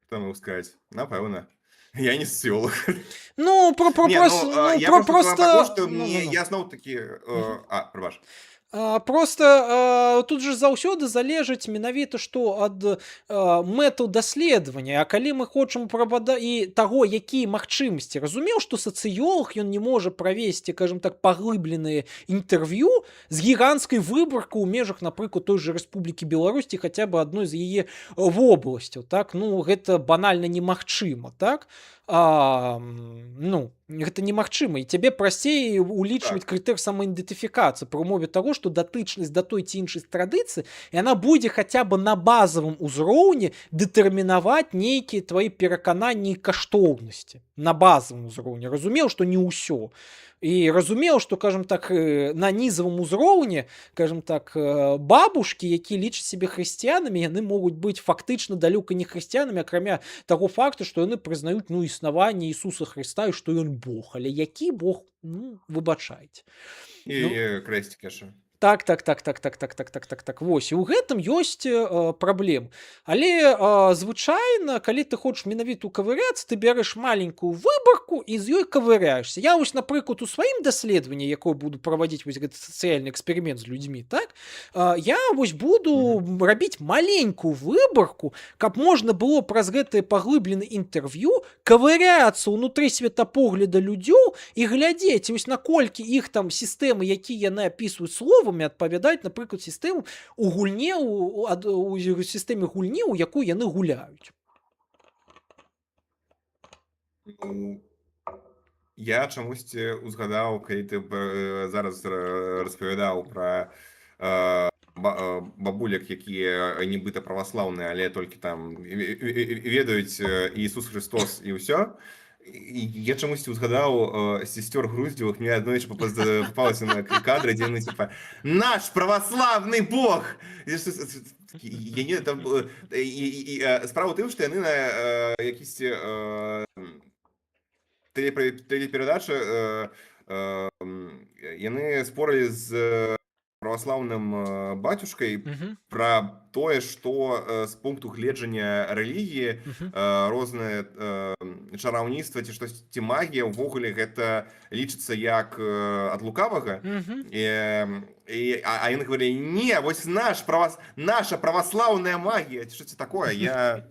[SPEAKER 2] Што могу сказаць? Напэўна. Я не сацыёлог.
[SPEAKER 1] Ну,
[SPEAKER 2] Я
[SPEAKER 1] просто...
[SPEAKER 2] я зноў-такі... прабач.
[SPEAKER 1] Просто тут же заўсёды залежыць менавіта што ад мэтаў даследавання. А калі мы хочам і таго, якія магчымасці. Разумеў, што сацыёлог ён не можа правесці, кажам так, паглыбленае інтэрв'ю з гіганцкай выбаркай у межах, напрыклад, той же Рэспублікі Беларусь ці хаця бы адной з яе вобласцяў. Так? Ну, гэта банальна немагчыма, так? Ну, гэта немагчыма, і цябе прасцей улічваць крытэр самаідэнтыфікацыі пры умове таго, што датычнасць да той ці іншай традыцыі, яна будзе хаця бы на базавым узроўні дэтэрмінаваць нейкія твае перакананні і каштоўнасці. На базавым узроўні. Разумеў, што не ўсё. І разумеў, што, кажам так, на нізавым узроўні, кажам так, бабушкі, якія лічаць сябе хрысціянамі, яны могуць быць фактычна далёка не хрысціянамі, акрамя таго факту, што яны прызнаюць, ну, існаванне Ісуса Хрыста і што ён Бог. Але які Бог? Ну, выбачайце.
[SPEAKER 2] І крэсцік яшчэ.
[SPEAKER 1] Так. Вось, і ў гэтым ёсць праблем. Але звычайна, калі ты хочаш менавіта ўкавыряцца, ты бярэш маленькую выбарку і з ёй кавыряешься. Я вось, напрыклад, у сваім даследаванні, якое буду праводзіць вось гэты сацыяльны эксперымент з людзьмі, так, я вось буду рабіць маленькую выбарку, каб можна было праз гэтае паглыбленае інтэрв'ю кавыряцца ўнутры светапогляда людзёў і глядзець, вось наколькі іх там сістэмы, якія яны апісваюць словамі, адпавядаюць, напрыклад, сістэму у гульне, у сістэме гульні, у якую яны гуляюць.
[SPEAKER 2] Ну, я чамусьці узгадаў, калі ты зараз распавядаў пра бабуляк, якія нібыта праваслаўныя, але толькі там ведаюць Ісус Христос і ўсё. Я чамусьці узгадаў сестер Груздзевых, мне адной попалася на кадры, дзе яны типа наш праваславны Бог. Я не там справа ў тым, што яны на якісьці телеперадачы яны спорылі з праваслаўным бацюшкай пра тое, што з пункту гледжання рэлігіі рознае чараўніцтва ці штосьці магія ўвогуле гэта лічыцца як ад лукавага. А яны говорили, не, вось наша праваслаўная магія, ці штосьці такое.
[SPEAKER 1] Я,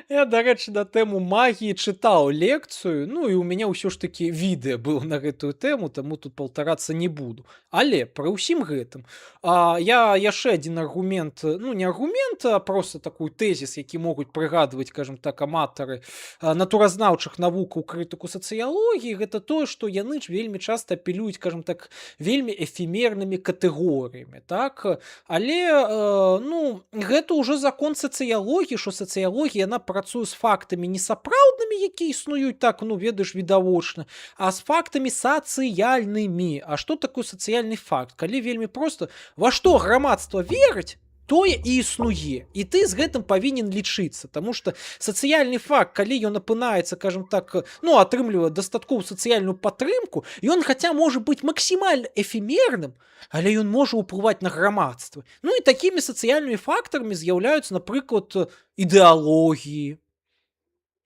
[SPEAKER 1] дарэчы, на тэму магіі чытаў лекцыю, ну і у мяне ўсё ж такі відэа было на гэтую тэму, таму тут паўтарацца не буду. Але пры ўсім гэтым я яшчэ адзін аргумент, ну не аргумент, а просто такой тэзіс, які могуць прыгадваць, скажем так, аматары натуразнаўчых навукаў, крытыку сацыялогіі, гэта тое, што яны ж вельмі часта апелююць, скажем так, вельмі эфемернымі катэгорыямі, так? Але ну гэта ўжо закон сацыялогіі, што сацыялогія яна працуе з фактамі не сапраўднымі, якія існуюць так, ну ведаеш, відавочна, а з фактамі сацыяльнымі. А што такое сацыяльны факт? Калі вельмі проста, во што грамадства верыць, тое і існуе. І ты з гэтым павінен лічыцца, таму што сацыяльны факт, калі ён апынаецца, скажем так, ну атрымлівае дастатковую сацыяльную падтрымку, ён хаця можа быць максімальна эфемерным, але ён можа ўплываць на грамадства. Ну і такімі сацыяльнымі фактарамі з'яўляюцца, напрыклад, ідэалогіі,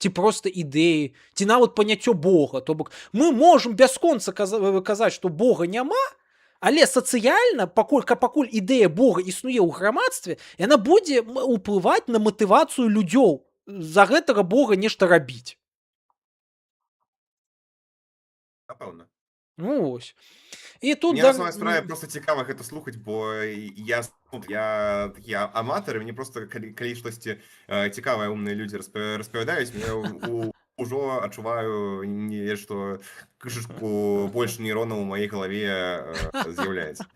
[SPEAKER 1] ці проста ідэі, ці нават паняццё Бога. То бок мы можам бясконца казаць, што Бога няма, але сацыяльна, пакуль ідэя Бога існуе ў грамадстве, яна будзе ўплываць на матывацыю людзёў за гэтага Бога нешта рабіць.
[SPEAKER 2] Напэўна.
[SPEAKER 1] Ну вось. І тут
[SPEAKER 2] Мне на самой справе просто цікава гэта слухаць, бо я такі аматар, і мне просто калі штосьці цікавае умныя людзі распавядаюць, мне ўжо адчуваю нешта крышачку больш нейронаў у маёй галаве з'яўляецца.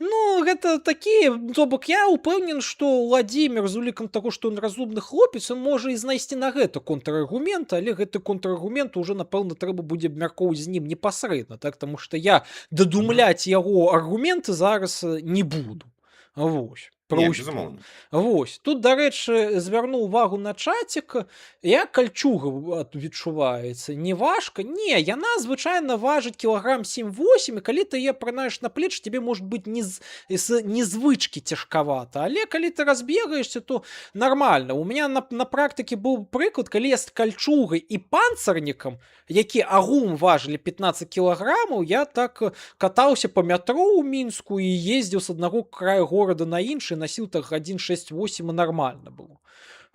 [SPEAKER 1] Ну, гэта такі, то бок я ўпэўнен, што Владзімір з улікам таго, што ён разумны хлопец, ён можа і знайсці на гэта контраргумент, але гэты контраргумент ўжо, напэўна, трэба будзе абмяркоўваць з ім непасрэдна, так, таму што я дадумляць яго аргументы зараз не буду. Вось. Вось. Тут, дарэчы, звярнуў увагу на чацік, як кальчуга адчуваецца. Не важка? Не, яна звычайна важыць кілаграм 7-8, і калі ты яе апранаеш на плеч, тебе может быць незвычкі цяжкавата. Але калі ты разбегаешься, то нормально. У меня на практыке быў прыклад, калі я з кальчугай і панцырнікам, які агулам важылі 15 кілаграмаў, я так катаўся па метро ў Мінску і ездзіў з аднаго краю горада на іншы, насіл так гадзін 6-8 і нармальна было.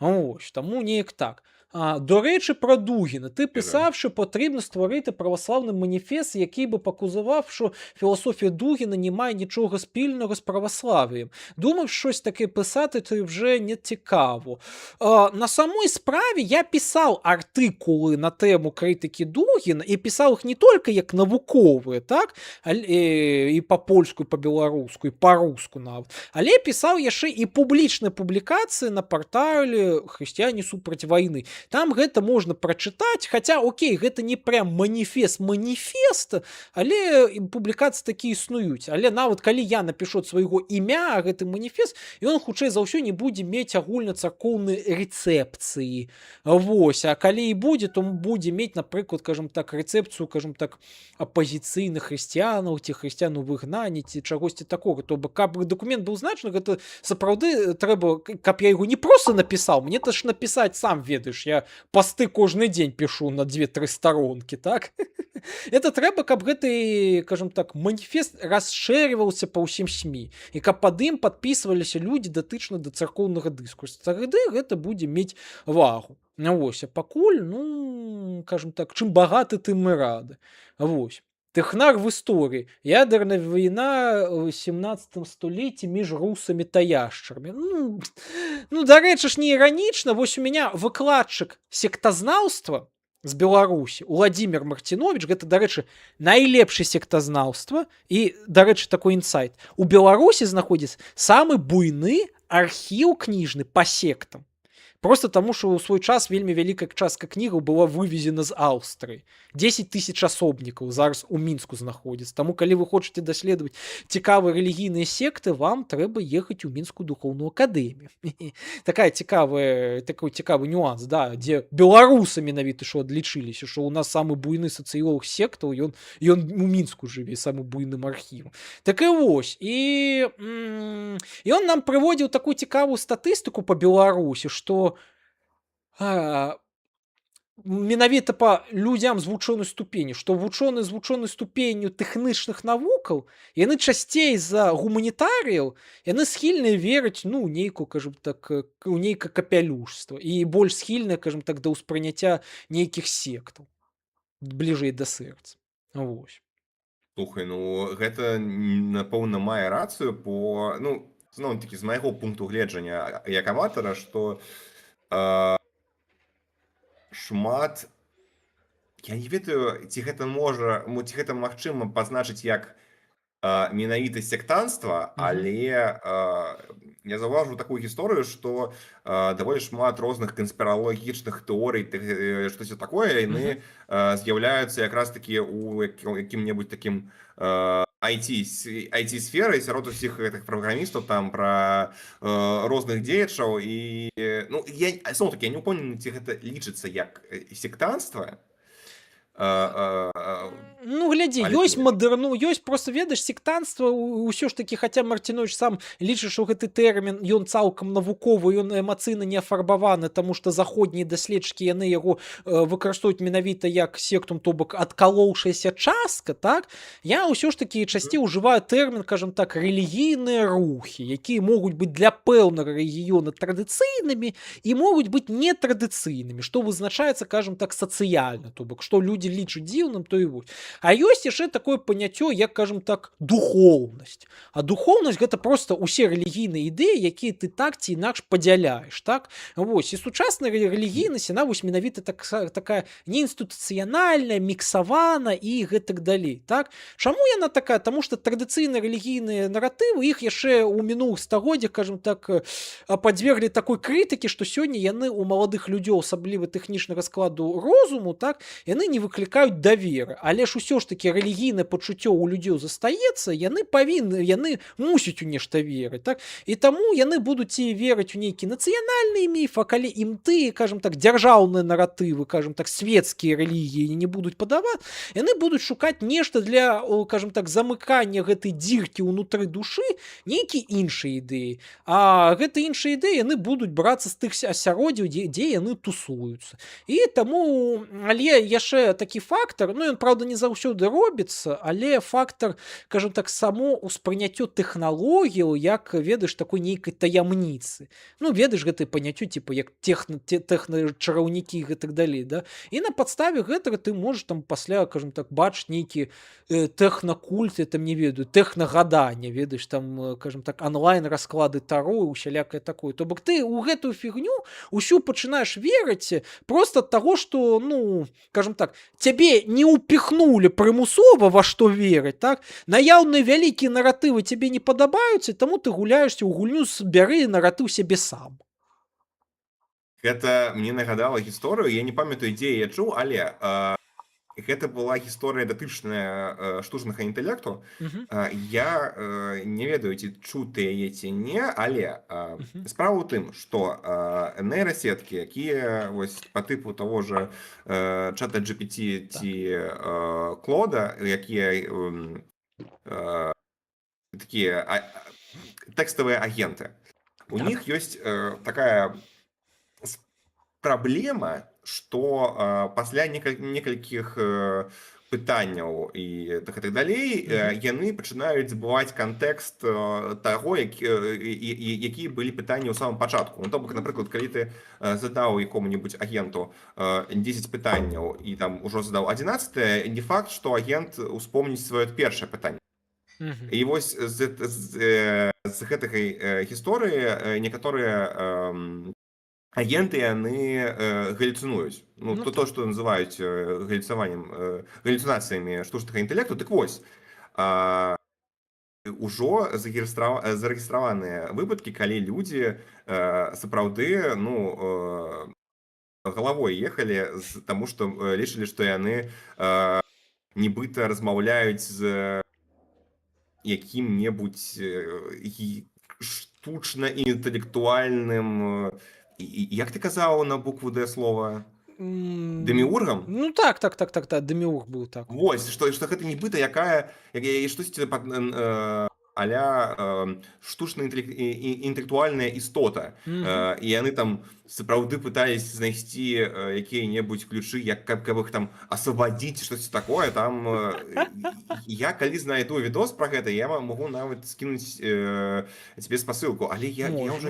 [SPEAKER 1] Ось, таму неяк так. До речі, про Дугіна. Ти писав, що потрібно створити православний маніфест, який би показував, що філософія Дугіна не має нічого спільного з православ'ям. Думав, щось таке писати, то вже не цікаво. На самой справі я писав артикули на тему критики Дугіна, і писав їх не тільки як наукові, так? І по-польську, і по-білоруську, і по-руску навіть. Але писав я ще і публічні публікації на порталі «Християне супроть війни». там гэта можна прачытаць, хаця окей, гэта не прям маніфест, але публікацыі такія існуюць. Але нават калі я напішу ад свайго імя гэты маніфест, ён хутчэй за ўсё не будзе мець агульнацаркоўнай рэцэпцыі. Вось, а калі і будзе, то будзе мець, напрыклад, кажам так, рэцэпцыю, кажам так, апазіцыйных хрысціянаў ці хрысціян у выгнанні ці чагосьці такога. То бок, каб дакумент быў значны, гэта сапраўды трэба, каб я яго не проста напісаў, мне то ж напісаць, сам ведаеш, я пасты кожны дзень пішу на 2-3 старонкі, так? Это трэба, каб гэты, кажам так, маніфест расшэрваўся па ўсім СМІ і каб пад ім падпісваліся людзі датычна да царкоўнага дыскурсу. Тады гэта будзе мець вагу. Вось, а пакуль, ну, кажам так, чым багаты, тым мы рады. Вось. Тэхнар в історыі. Ядерная вайна ў 17 столетті між русамі та яшчарамі. Ну, дарэчы ж, не іранічна. Вось у меня выкладчык сектазнаўства з Беларусі, Уладзімір Марціновіч, гэта, дарэчы, найлепшы сектазнаўства, і, дарэчы, такой інсайт. У Беларусі знаходзіцца самы буйны архіў кніжны па сектам. Просто таму, што ў свой час вельмі вялікая частка кнігаў была вывезена з Аўстрыі. 10 000 асобнікаў зараз у Мінску знаходзіцца. Таму, калі вы хочаце даследаваць цікавыя рэлігійныя секты, вам трэба ехаць у Мінскую духоўную акадэмію. Такой цікавы нюанс, да, дзе беларусы менавіта што адлічыліся, што ў нас самы буйны сацыёлог сектаў, ён у Мінску жыве, самы буйным архівам. Так і вось. І ён нам прыводзіў такую цікавую статыстыку па Беларусі, што менавіта па людзям з вучонай ступені, што вучоныя з вучонай ступенню тэхнічных навукаў, яны часцей за гуманітарыяў, яны схільныя верыць, ну, нейкую, кажам так, у нейкае капялюшства і больш схільныя, кажам так, да ўспрыняцця нейкіх сектаў, бліжэй да сэрца. Вось.
[SPEAKER 2] Слухай, ну гэта напэўна мае рацыю по, ну, зноў-такі з майго пункту гледжання як аматара, што шмат, я не ведаю, ці гэта магчыма пазначыць як менавіта сектанства, але я заўважыў такую гісторыю, што даволі шмат розных канспіралагічных тэорый, штосьці такое, яны з'яўляюцца якраз такі у якім-небудзь такім IT-сферы сярод усіх гэтых праграмістаў, там пра розных дзеячаў. І, ну, зноў-такі, я не ўпэўнены, ці гэта лічыцца як сектанства.
[SPEAKER 1] Ну, глядзі, ёсць ёсць просто, ведаеш, сектанства ўсё ж такі, хаця Марціновіч сам лічыць, што гэты тэрмін, ён цалкам навуковы, ён эмацыйна не афарбаваны, таму што заходнія даследчыкі, яны яго выкарыстоўваюць менавіта як сектум, то бок адкалоўшаяся частка, так? Я ўсё ж такі часцей ужываю тэрмін, кажам так, рэлігійныя рухі, якія могуць быць для пэўнага рэгіёна традыцыйнымі і могуць быць нетрадыцыйнымі, што вызначаецца, кажам так, сацыяльна, то бок, што людзі лічаць дзіўным, то і вось. А ёсць яшчэ такое паняццё, як, кажам так, духоўнасць. А духоўнасць гэта проста ўсе рэлігійныя ідэі, якія ты так ці інакш падзяляеш, так? Вось, і сучасная рэлігійнасць, яна вось менавіта такая неінстытуцыянальная, міксавана і гэтак далей, так? Чаму яна такая? Таму што традыцыйныя рэлігійныя наратывы, іх яшчэ ў мінулых стагоддзях, кажам так, падверглі такой крытыкі, што сёння яны ў маладых людзей, асабліва тэхнічнага складу розуму, так, яны не выклікаюць даверы. Але ж усё ж такі рэлігійнае пачуццё ў людзей застаецца, яны мусяць у нешта верыць, так? І таму яны будуць ці верыць у нейкі нацыянальны міф, а калі ім тыя, кажам так, дзяржаўныя наратывы, кажам так, светскія рэлігіі не будуць падаваць, яны будуць шукаць нешта для, кажам так, замыкання гэтай дзіркі ўнутры душы, нейкі іншыя ідэі. А гэты іншыя ідэі, яны будуць брацца з тых асяроддзяў, дзе яны тусуюцца. І таму, але яшчэ такі фактар, ну, ён, правда, не заўсёды робіцца, але фактар, кажам так, само ўспрыняццё тэхналогіяў, як, ведаеш, такой нейкай таямніцы. Ну, ведаеш, гэтае паняццё, типа, як тэхначараўнікі і гэтак далей, да? І на падставе гэтага ты можаш там пасля, кажам так, бачыць нейкі тэхнакульт, я там не ведаю, тэхнагаданне, ведаеш, там, кажам так, онлайн-расклады таро, усялякае такое. То бок ты ў гэтую фігню усю пачынаеш верыць проста ад таго, што, ну, кажам так, цябе не ўпіхнулі прымусова во што верыць, так? Наяўныя вялікія наратывы цябе не падабаюцца, таму ты гуляешся ў гульню, бяры наратыў сябе сам.
[SPEAKER 2] Гэта мне нагадала гісторыю, я не памятаю, дзе я чуў, але гэта была гісторыя датычная штучнага інтэлекту.
[SPEAKER 1] Мгм.
[SPEAKER 2] Я не ведаю, ці чуў ты яе ці не, але
[SPEAKER 1] Мгм.
[SPEAKER 2] справа ў тым, што нейрасеткі, якія вось па тыпу таго ж чата GPT ці
[SPEAKER 1] Так.
[SPEAKER 2] Клода, якія такія тэкставыя агенты, у
[SPEAKER 1] Так.
[SPEAKER 2] них ёсць такая праблема, што пасля некалькіх пытанняў і так далей
[SPEAKER 1] Мгм.
[SPEAKER 2] яны пачынаюць забываць кантэкст таго, якія былі пытанні ў самым пачатку. Ну, то бок, напрыклад, калі ты задаў якому-небудзь агенту 10 пытанняў і там ужо задаў 11, не факт, што агент успомніць сваё першае пытанне.
[SPEAKER 1] Мгм.
[SPEAKER 2] І вось з гэтай гісторыі некаторыя агенты яны галюцынуюць. Ну,
[SPEAKER 1] Ну
[SPEAKER 2] то,
[SPEAKER 1] так.
[SPEAKER 2] што называюць галюцынацыямі штучнага інтэлекту. Дык вось, ужо зарэгістраваныя выпадкі, калі людзі сапраўды, ну, галавой ехалі таму, што лічылі, што яны нібыта размаўляюць з якім-небудзь штучна інтэлектуальным, як ты казаў на букву Д слова? Дэміургам?
[SPEAKER 1] Ну так, так, так, так, так, Демиург был так.
[SPEAKER 2] Вось, што гэта нібыта якая штосьці а-ля штучна інтэлектуальная істота.
[SPEAKER 1] Мгм.
[SPEAKER 2] І яны там сапраўды пытались знайсці якія-небудзь ключы, каб іх там асвабадзіць, штосьці такое. Там я калі знайду відос пра гэта, я магу нават скінуць цябе спасылку, але я
[SPEAKER 1] Можна.
[SPEAKER 2] ўжо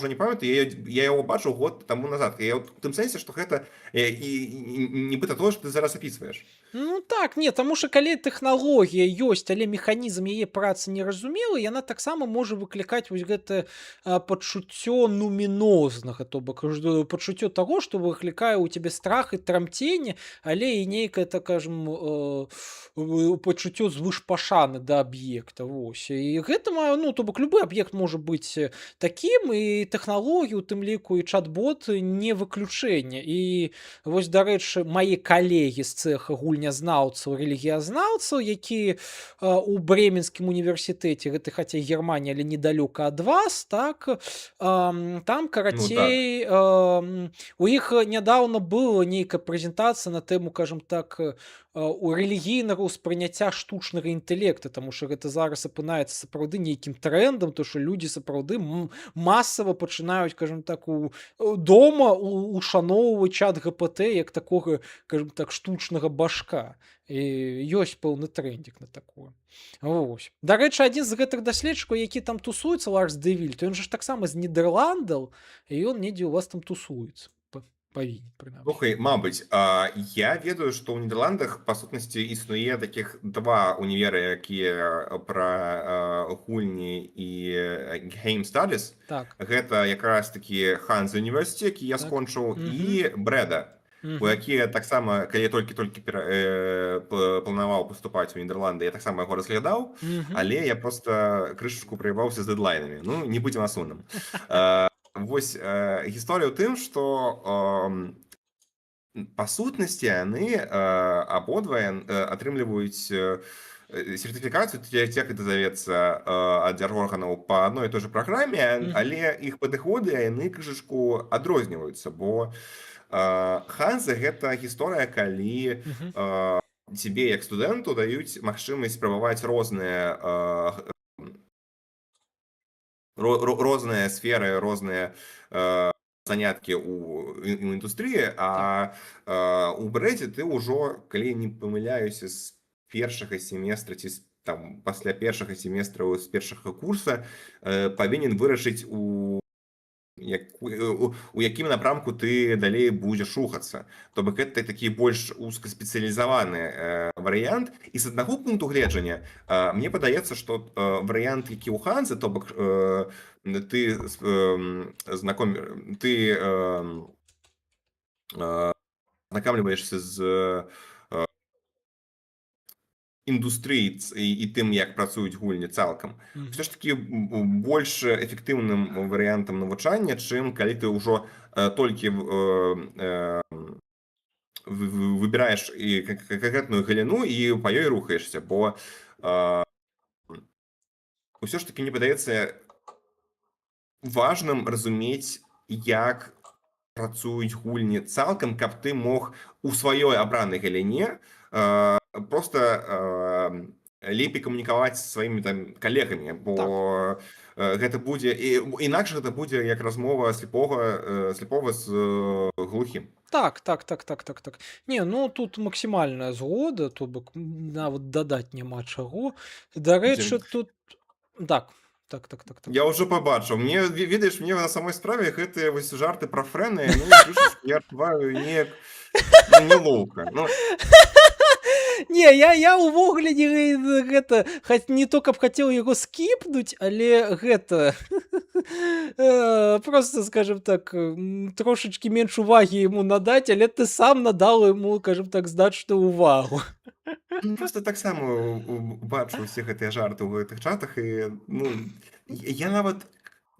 [SPEAKER 2] не памятаю, я яго бачыў год таму назад. Я ў тым сэнсе, што гэта нібыта тое, што ты зараз апісваеш.
[SPEAKER 1] Ну так, не, таму што калі тэхналогія ёсць, але механізм яе працы неразумелы, яна таксама можа выклікаць вось гэтае пачуццё нумінознага, то бок пачуццё таго, што выклікае ў цябе страх і трамценне, але і нейкае, так скажам, пачуццё звышпашаны да аб'екта. Вось. І гэта мае, ну, то бок любы аб'ект можа быць такім, і тэхналогію, у тым ліку і чат-бот не выключэнне. І вось, дарэчы, мае калегі з цэха гульнязнаўцаў, рэлігіязнаўцаў, які у брэменскім універсітэце, гэта хаця і Германія, але недалёка ад вас, так, там,
[SPEAKER 2] Ну так.
[SPEAKER 1] карацей, у іх нядаўна была нейкая прэзентацыя на тэму, кажам так, у рэлігійнага ўспрыняцця штучнага інтэлекта, таму што гэта зараз апынаецца сапраўды нейкім трэндам, то што людзі сапраўды масава пачынаюць, кажам так, дома ушаноўваць чат ГПТ як такога, кажам так, штучнага башка. І ёсць пэўны трэндзік на такое. Вось. Дарэчы, адзін з гэтых даследчыкаў, які там тусуецца, Ларс Дэвіль, то ён жа ж таксама з Нідерландаў, і ён недзе ў вас там тусуецца. Павінен, прынамсі.
[SPEAKER 2] Слухай, мабыць, я ведаю, што ў Нідерландах па сутнасці існуе такіх два універа, якія пра гульні і Game Studies.
[SPEAKER 1] Так.
[SPEAKER 2] Гэта якраз такі Ханз універсітэт, які я
[SPEAKER 1] Так.
[SPEAKER 2] скончыў,
[SPEAKER 1] Мгм.
[SPEAKER 2] і Брэда, у
[SPEAKER 1] Мгм.
[SPEAKER 2] якія таксама, калі я толькі-толькі планаваў паступаць у Нідерланды, я таксама яго разглядаў,
[SPEAKER 1] Мгм.
[SPEAKER 2] але я проста крышачку праебаўся з дэдлайнамі. Ну, не будзем асунным. Вось гісторыя ў тым, што па сутнасці яны абодва атрымліваюць сертыфікацыю, як гэта завецца, ад дзяржорганаў па адной і той жа праграме,
[SPEAKER 1] Мгм.
[SPEAKER 2] але іх падыходы яны крышачку адрозніваюцца, бо Ханза гэта гісторыя, калі
[SPEAKER 1] Мгм.
[SPEAKER 2] цябе як студэнту даюць магчымасць спрабаваць розныя сферы, розныя заняткі ў індустрыі,
[SPEAKER 1] Так.
[SPEAKER 2] у Брэдзе ты ўжо, калі не памыляюся, з першага семестра ці там пасля першага семестра з першага курса павінен вырашыць у якім напрамку ты далей будзеш рухацца. То бок гэта такі больш узкаспецыялізаваны варыянт. І з аднаго пункту гледжання мне падаецца, што варыянт, які ў Ханзе, то бок ты знакомліваешся з індустрыі і тым, як працуюць гульні цалкам.
[SPEAKER 1] Мгм.
[SPEAKER 2] Все ж таки больш эфектыўным варыянтам навучання, чым калі ты ўжо толькі выбіраеш і канкрэтную галіну і па ёй рухаешся, бо ўсё ж таки мне падаецца важным разумець, як працуюць гульні цалкам, каб ты мог у сваёй абранай галіне просто лепей камунікаваць з сваімі там калегамі, бо
[SPEAKER 1] Так.
[SPEAKER 2] гэта будзе інакш гэта будзе як размова слепога з глухім.
[SPEAKER 1] Так, так, так, так, так, так. Не, ну тут максімальная згода, то бок нават дадаць няма чаго. Дарэчы, тут так. Так, так, так, так.
[SPEAKER 2] Я ўжо пабачыў. Мне ведаеш, мне на самой справе гэтыя вось жарты пра фрэны, ну, крышачку я адчуваю неяк нелоўка. Ну,
[SPEAKER 1] Не, я увогуле не гэта не то каб хацеў яго скіпнуць, але гэта просто, скажем так, трошачкі менш увагі яму надаць, але ты сам надаў яму, скажем так, значную увагу.
[SPEAKER 2] Просто таксама бачу ўсе гэтыя жарты ў гэтых чатах і ну я нават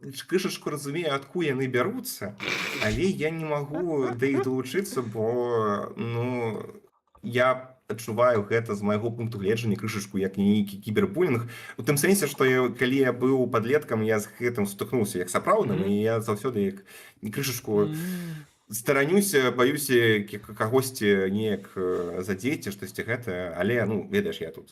[SPEAKER 2] крышачку разумею, адкуль яны бяруцца, але я не магу да іх далучыцца, бо ну я адчуваю гэта з майго пункту гледжання крышачку як нейкі кібербулінг у тым сэнсе, што калі я быў падлеткам, я з гэтым сутыкнуўся як сапраўдным, і я заўсёды як крышачку старанюся, баюся кагосьці неяк задзець, штосьці гэтае, але ну ведаеш, я тут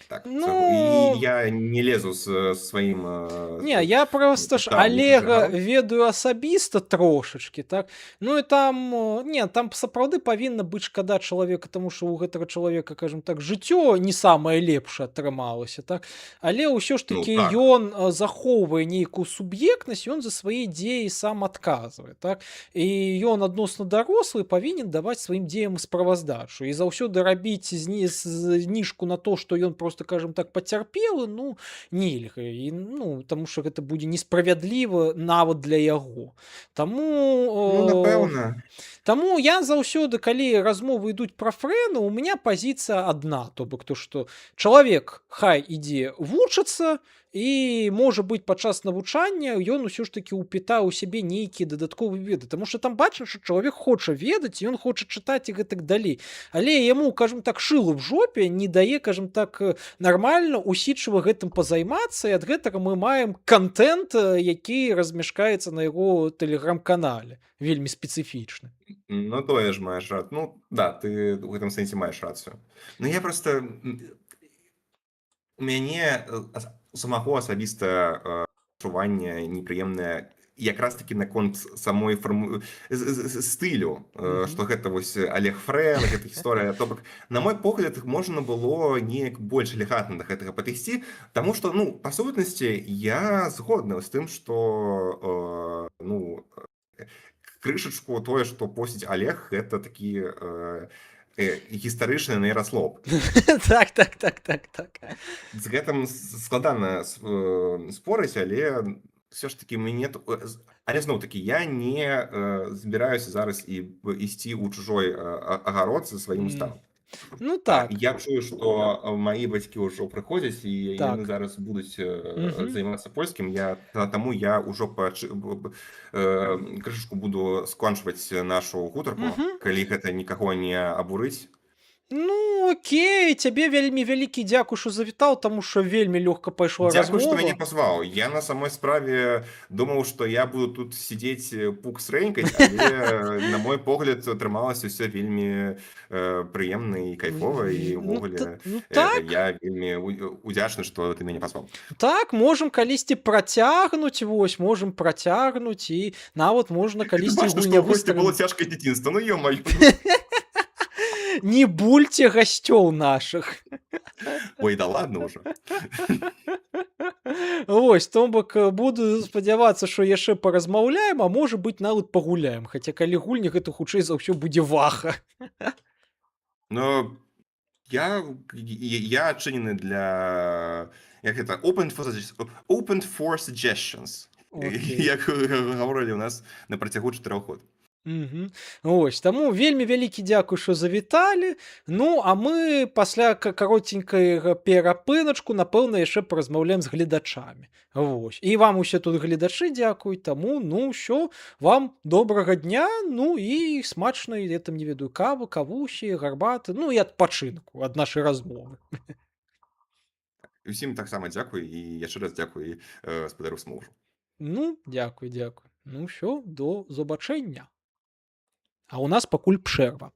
[SPEAKER 2] так, і я не лезу з сваім
[SPEAKER 1] Не, я просто ж Олега ведаю асабіста трошачкі, так. Ну і там не, там сапраўды павінна быць шкада чалавека, таму што ў гэтага чалавека, кажам так, жыццё не самае лепшае атрымалася, так. Але ўсё ж такі ён захоўвае нейкую суб'ектнасць, ён за свае дзеі сам адказвае, так. І ён адносна дарослы павінен даваць сваім дзеям справаздачу і заўсёды рабіць зніжку на то, што ён просто, кажам так, пацярпелы, ну нельга, і ну таму што гэта будзе несправядліва нават для яго. Таму
[SPEAKER 2] напэўна.
[SPEAKER 1] Таму я заўсёды, калі размовы ідуць пра фрэны, у меня пазіцыя адна, то бок то што чалавек хай ідзе вучыцца і можа быць падчас навучання ён усё ж такі ўпітаў у сябе нейкія дадатковыя веды, таму што там бачна, што чалавек хоча ведаць, ён хоча чытаць і гэтак далей, але яму, кажам так, шыло в жопе не дае, кажам так, нармальна усічыва гэтым пазаймацца, і ад гэтага мы маем контент, які размяшкаецца на яго тэлеграм-канале, вельмі спецыфічны.
[SPEAKER 2] Ну тое ж маеш рацыю. Ну да, ты ў гэтым сэнсе маеш рацыю. Ну я просто у мяне самого асабіста адчуванне непрыемнае якраз таки наконт самой стылю, што гэта вось Олег Фрэн, гэта гісторыя, то бок на мой погляд можна было неяк больш элегантна да гэтага падысці, таму што ну па сутнасці я згодны з тым, што ну крышачку тое, што посціць Олег, гэта такі гістарычны нейраслоп.
[SPEAKER 1] Так, так, так, так, так.
[SPEAKER 2] З гэтым складана спорыць, але все ж таки мяне але зноў такі я не збіраюся зараз і ісці ў чужой агарод за сваім станам.
[SPEAKER 1] Ну так.
[SPEAKER 2] Я чую, што маі бацькі ўжо прыходзяць і
[SPEAKER 1] Так.
[SPEAKER 2] яны зараз будуць займацца польскім, таму я ўжо крышачку буду скончваць нашу гутарку, калі гэта нікаго не абурыць.
[SPEAKER 1] Ну окей, цябе вельмі вялікі дзякуй, што завітаў, таму што вельмі лёгка пайшла
[SPEAKER 2] Дзякуй, што
[SPEAKER 1] размова.
[SPEAKER 2] мяне пазваў. Я на самой справе думаў, што я буду тут сидзець пук с рэнькай, але на мой погляд атрымалася ўсё вельмі прыемна і кайфова, і ўвогуле я вельмі удзячны, што ты мяне пазваў.
[SPEAKER 1] Так, можам калісьці працягнуць, вось, можам працягнуць і нават можна калісьці
[SPEAKER 2] гульня выступіла. Было цяжкае дзяцінства, ну ё-маё.
[SPEAKER 1] Не бульце гасцёў нашых.
[SPEAKER 2] Ой, да ладно ўжо.
[SPEAKER 1] Вось, то бок буду спадзявацца, што яшчэ паразмаўляем, а можа быць нават пагуляем, хаця калі гульня гэта хутчэй за ўсё будзе ваха.
[SPEAKER 2] Ну я адчынены для як гэта open for suggestions, як гаворылі ў нас на працягу 4 год.
[SPEAKER 1] Мгм. Ось, таму вельмі вялікі дзякуй, што завіталі. Ну, а мы пасля кароценькага перапыначку, напэўна, яшчэ паразмаўляем з гледачамі. Вось. І вам усе тут гледачы дзякуй, таму, ну, ўсё, вам добрага дня, ну і смачнай, я там не ведаю, кавы, кавусі, гарбаты, ну і адпачынку ад нашай размовы.
[SPEAKER 2] І ўсім таксама дзякуй і яшчэ раз дзякуй спадару Смоўжу.
[SPEAKER 1] Ну, дзякуй, дзякуй. Ну, ўсё, до забачэння. А ў нас пакуль пшэрва.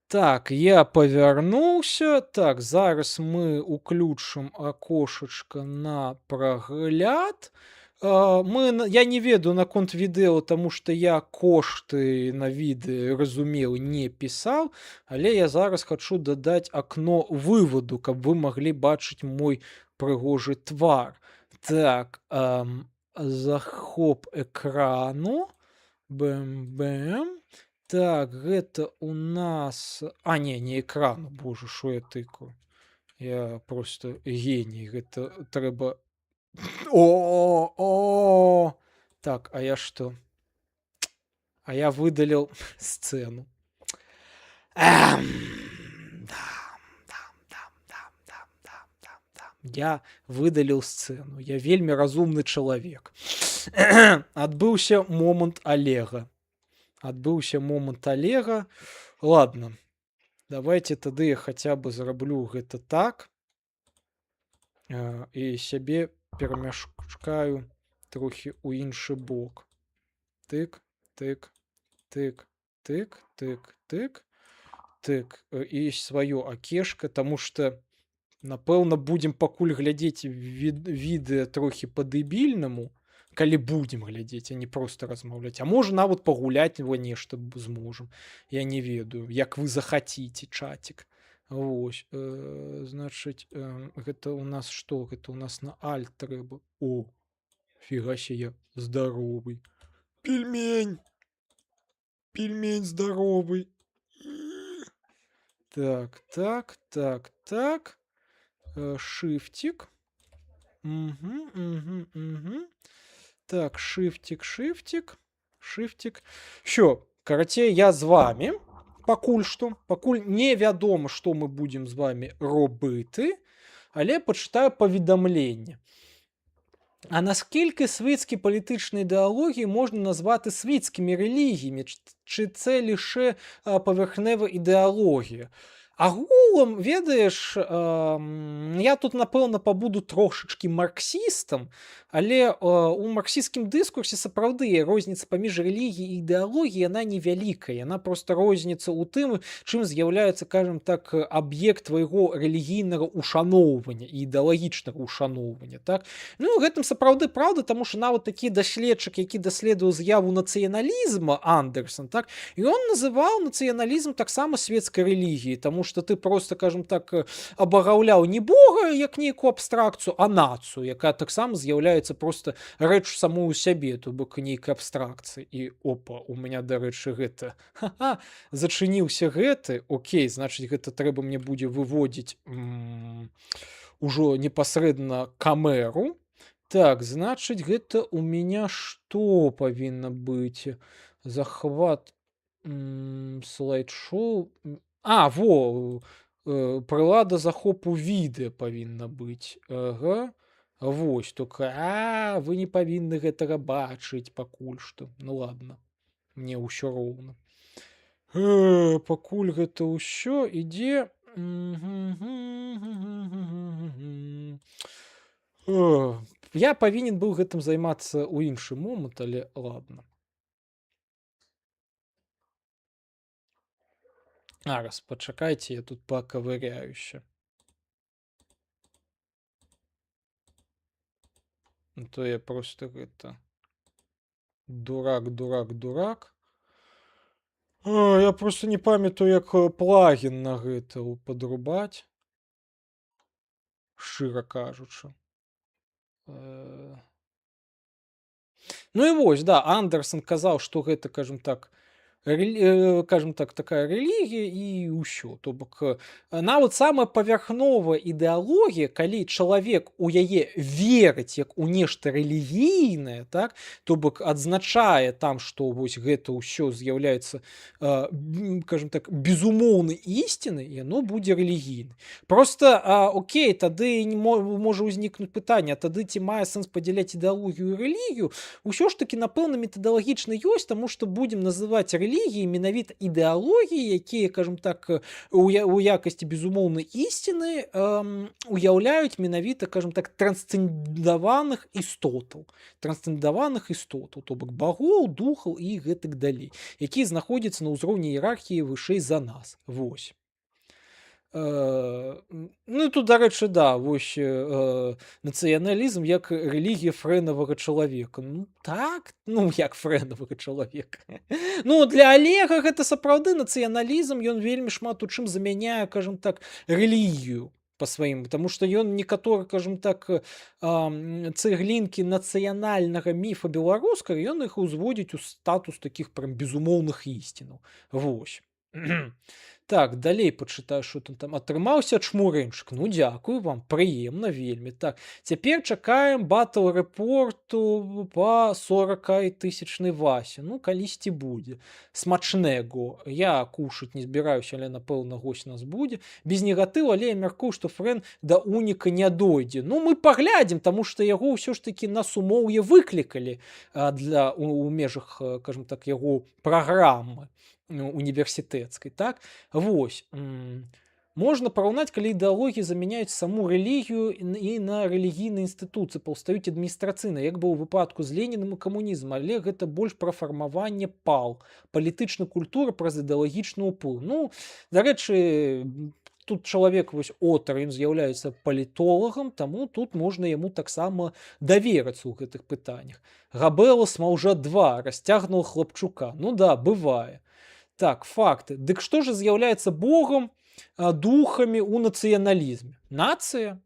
[SPEAKER 1] Так, я павярнуўся. Так, зараз мы ўключым акошачка на прагляд. Я не ведаю наконт відэо, таму што я кошты на відэа, разумеў, не пісаў, але я зараз хачу дадаць акно вываду, каб вы маглі бачыць мой прыгожы твар. Так, захоп экрану. Бэм-бэм. Так, гэта у нас. А, не экран, божа, што я тыкаю. Я просто геній, гэта трэба. О! Так, а я што? А я выдаліў сцэну. Дам, дам, дам, дам, дам, дам, дам, дам. Я выдаліў сцэну. Я вельмі разумны чалавек. Адбыўся момант Алега. Ладно, давайте тады я хаця бы зраблю гэта так. І сябе перамяшкаю трохі ў іншы бок. Тык, тык, тык, тык, тык, тык, тык. І сваё акешка, таму што, напэўна, будзем пакуль глядзець відэа трохі па-дэбільнаму, калі будзем глядзець, а не проста размаўляць. А можа нават пагуляць нешта зможам. Я не ведаю, як вы захаціце, чацік. Вось, значыць, гэта ў нас што? Гэта ў нас на альт трэба. О, фігася я здаровы. Пельмень! Пельмень здаровы. Так, так, так, так. Шифтик. Угу. Так, шифтик. Що, карацей, я з вами пакуль што. Пакуль невядома, што мы будзем з вами робити, але пачытаю паведамленне. А наскільки світські політичні ідеології можна назвати світськими релігіями? Чи це лише поверхнева ідеологія? Агулам, ведаеш, я тут, напэўна, пабуду трошачкі марксістам, але у марксісцкім дыскурсе сапраўды розніца паміж рэлігіяй і ідэалогіяй, яна невялікая. Яна проста розніца ў тым, чым з'яўляецца, кажам так, аб'ект твайго рэлігійнага ушаноўвання і ідэалагічнага ушаноўвання. Так? Ну, гэтым сапраўды праўда, таму што нават такі даследчык, які даследаваў з'яву нацыяналізма, Андерсон, так, і ён называў нацыяналізм таксама свецкай рэлігіяй, таму што ты просто, кажам так, абагаўляў не Бога як нейкую абстракцыю, а нацыю, якая таксама з'яўляецца просто рэч саму ў сябе, то бок нейкай абстракцыі. І опа, у меня, дарэчы, гэта зачыніўся гэты. Окей, значыць, гэта трэба мне будзе выводзіць ужо непасрэдна камеру. Так, значыць, гэта у меня што павінна быць? Захват слайд-шоу. Прылада захопу відэа павінна быць. Ага. Вось, только вы не павінны гэтага бачыць пакуль што. Ну ладно. мне ўсё роўна. Пакуль гэта ўсё ідзе. Я павінен быў гэтым займацца ў іншы момант, але ладно. Зараз, пачакайце, я тут пакавыряюся. То я просто гэта... Дурак. Я просто не памятаю, як плагін на гэта падрубаць. Шчыра кажучы. Ну і вось, да, Андерсон казаў, што гэта, кажам так, такая рэлігія і ўсё. То бок нават самая павярхновая ідэалогія, калі чалавек у яе верыць як у нешта рэлігійнае, так, то бок адзначае там, што вось гэта ўсё з'яўляецца, кажам так, безумоўнай ісцінай, яно будзе рэлігійнай. Просто окей, тады можа ўзнікнуць пытанне, а тады ці мае сэнс падзяляць ідэалогію і рэлігію? Усё ж такі, напэўна, метадалагічна ёсць, таму што будзем называць рэлігіяй менавіта ідэалогіі, якія, кажам так, у якасці безумоўнай ісціны уяўляюць менавіта, кажам так, трансцэндаваных істотаў. То бок багоў, духаў і гэтак далей, якія знаходзяцца на ўзроўні іерархіі вышэй за нас. Вось. Ну і тут, дарэчы, да, вось нацыяналізм як рэлігія фрэнавага чалавека. Ну так, ну як фрэнавага чалавека. Ну для Олега гэта сапраўды нацыяналізм, ён вельмі шмат у чым замяняе, кажам так, рэлігію па сваім, таму што ён некаторы, кажам так, цэглінкі нацыянальнага міфа беларускага, ён іх узводзіць у статус такіх прям безумоўных ісцінаў. Вось. Так, далей пачытаю, што там атрымаўся чмурынчык. Ну, дзякую вам, прыемна вельмі. Так, цяпер чакаем батл рэпорту па 40-тысячнай Васе. Ну, калісьці будзе. Смачнэго. Я кушаць не збіраюся, але, напэўна, госць нас будзе. Без негатыву, але я мяркую, што Фрэн да уніка не дойдзе. Ну, мы паглядзім, таму што яго ўсё ж такі на сумоўе выклікалі у межах, кажам так, яго праграмы універсітэцкай, так? Вось. Можна параўнаць, калі ідэалогіі замяняюць саму рэлігію і на рэлігійныя інстытуцыі паўстаюць адміністрацыйна, як бы ў выпадку з Ленінам і камунізмам, але гэта больш пра фармаванне пал, палітычнай культуры праз ідэалагічны ўплыў. Ну, дарэчы, тут чалавек, вось Отар, ён з'яўляецца палітолагам, таму тут можна яму таксама даверыцца ў гэтых пытаннях. Габэлас Маўжа 2 расцягнуў хлапчука. Ну да, бывае. Так, факты. Дык што ж з'яўляецца Богам, духамі ў нацыяналізме? Нацыя.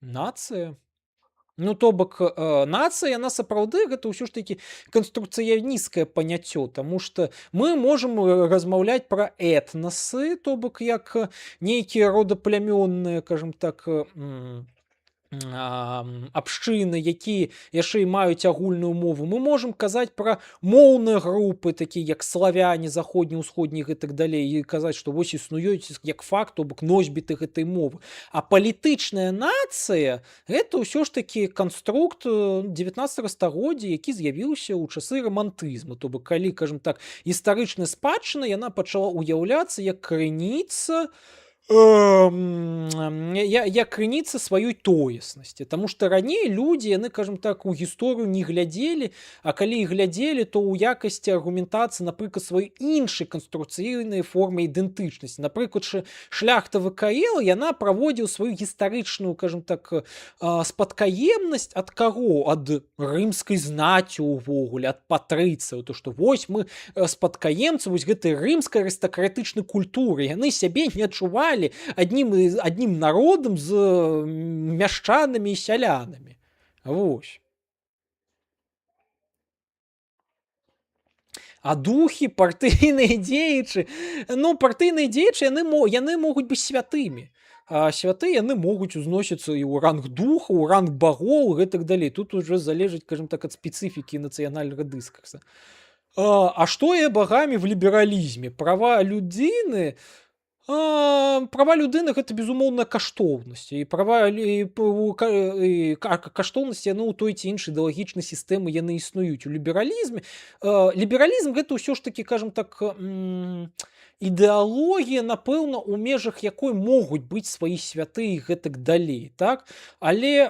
[SPEAKER 1] Ну, то бок, нацыя, яна сапраўды, гэта ўсё ж такі канструкцыянісцкае паняццё, таму што мы можам размаўляць пра этнасы, то бок, як нейкія родаплямённыя, кажам так, абшчыны, якія яшчэ і маюць агульную мову. Мы можам казаць пра моўныя групы, такія як славяне, заходні, ўсходні і гэтак далей, і казаць, што вось існуюць як факт, то бок носьбіты гэтай мовы. А палітычная нацыя гэта ўсё ж такі канструкт 19 стагоддзя, які з'явіўся ў часы рамантызму. То бок, калі, кажам так, гістарычная спадчына, яна пачала ўяўляцца як крыніца сваёй тоеснасці. Таму што раней людзі, яны, кажам так, у гісторыю не глядзелі, а калі і глядзелі, то ў якасці аргументацыі, напрыклад, сваёй іншай канструкцыйнай формы ідэнтычнасці. Напрыклад, шляхта ВКЛ, яна праводзіў сваю гістарычную, кажам так, спадкаемнасць ад каго? Ад рымскай знаці ўвогуле, ад патрыцыяў. То што вось мы спадкаемцы вось гэтай рымскай арыстакратычнай культуры. Яны сябе не адчувалі аднім народам з мяшчанамі і сялянамі. Вось. А духі, партыйныя дзеячы, ну, партыйныя дзеячы, яны могуць быць святымі. А святыя, яны могуць узносіцца і ў ранг духа, ў ранг багоў, гэтак далей. Тут уже залежыць, кажам так, ад спецыфікі нацыянальнага дыскурса. А што є багамі в лібералізме? Права людзіны? Права людыны гэта безумоўна каштоўнасць і права каштоўнасці яны ў той ці іншай ідэалагічнай сістэмы яны існуюць у лібералізме. Лібералізм гэта ўсё ж такі, кажам так, ідэалогія, напэўна, у межах якой могуць быць свае святы і гэтак далей, так? Але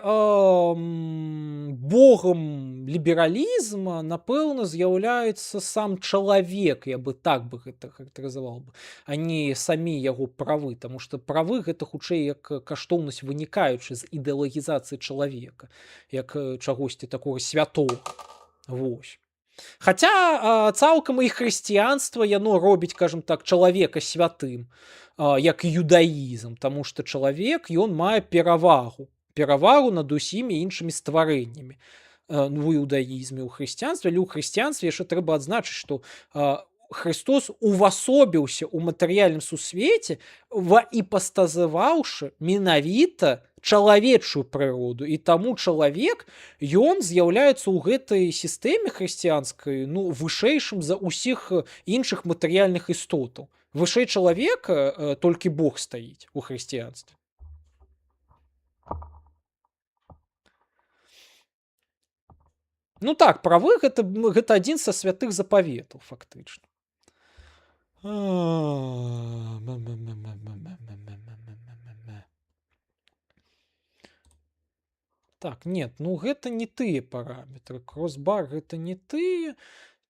[SPEAKER 1] богам лібералізма, напэўна, з'яўляецца сам чалавек, я бы так бы гэта характарызаваў бы, а не самі яго правы, таму што правы гэта хутчэй як каштоўнасць вынікаючы з ідэалагізацыі чалавека, як чагосьці такога святога. Вось. Хаця цалкам і хрысціянства яно робіць, кажам так, чалавека святым, як юдаізм, таму што чалавек ён мае перавагу над усімі іншымі стварэннямі. У іудаізме, у хрысціянстве, але ў хрысціянстве яшчэ трэба адзначыць, што Христос увасобіўся ў матэрыяльным сусвеце, іпастазаваўшы менавіта чалавечую прыроду. І таму чалавек, ён з'яўляецца ў гэтай сістэме хрысціянскай, ну, вышэйшым за ўсіх іншых матэрыяльных істотаў. Вышэй чалавека толькі Бог стаіць у хрысціянстве. Ну так, правы гэта адзін са святых запаветаў, фактычна. Так, нет, ну гэта не тыя параметры. Кросбар гэта не тыя.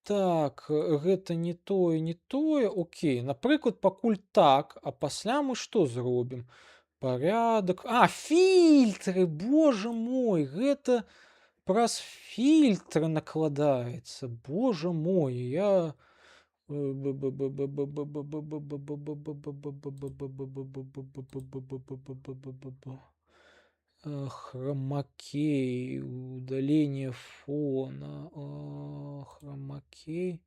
[SPEAKER 1] Так, гэта не тое, не тое. Окей, напрыклад, пакуль так, а пасля мы што зробім? Парядак. Фильтры, боже мой, гэта праз фильтры накладаецца. Боже мой, я... Хромакей, удаление фона, хромакей.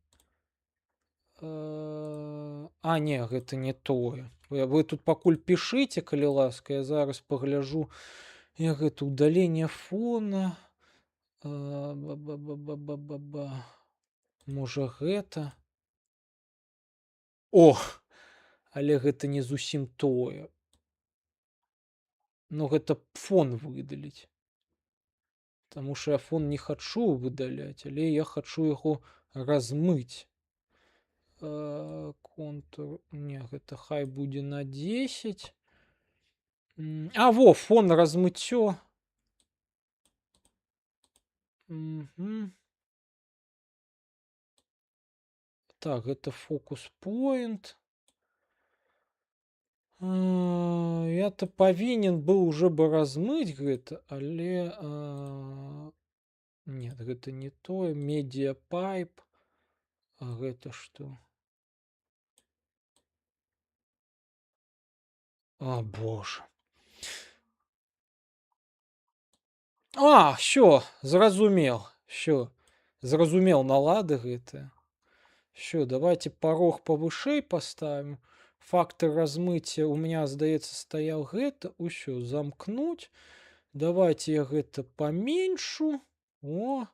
[SPEAKER 1] Не, гэта не тое. Вы тут пакуль пішыце, калі ласка, я зараз пагляжу. Гэта удаление фона. Можа гэта. Але гэта не зусім тое. Ну, гэта фон выдаліць. Таму што я фон не хачу выдаляць, але я хачу яго размыць. Контур... Не, гэта хай будзе на 10. Во, фон размыццё. Так, гэта фокус-поінт. Я-то павінен быў уже бы размыць гэта, але... Нет, гэта не тое. Медиапайп. А гэта што? Боже. Всё, зразумел. Всё. Зразумел налады гэтыя. Всё, давайте порог повышэй поставим. Фактор размытия у меня, здаецца, стаяў гэта. Усё, замкнуть. Давайте я гэта поменьшу. О,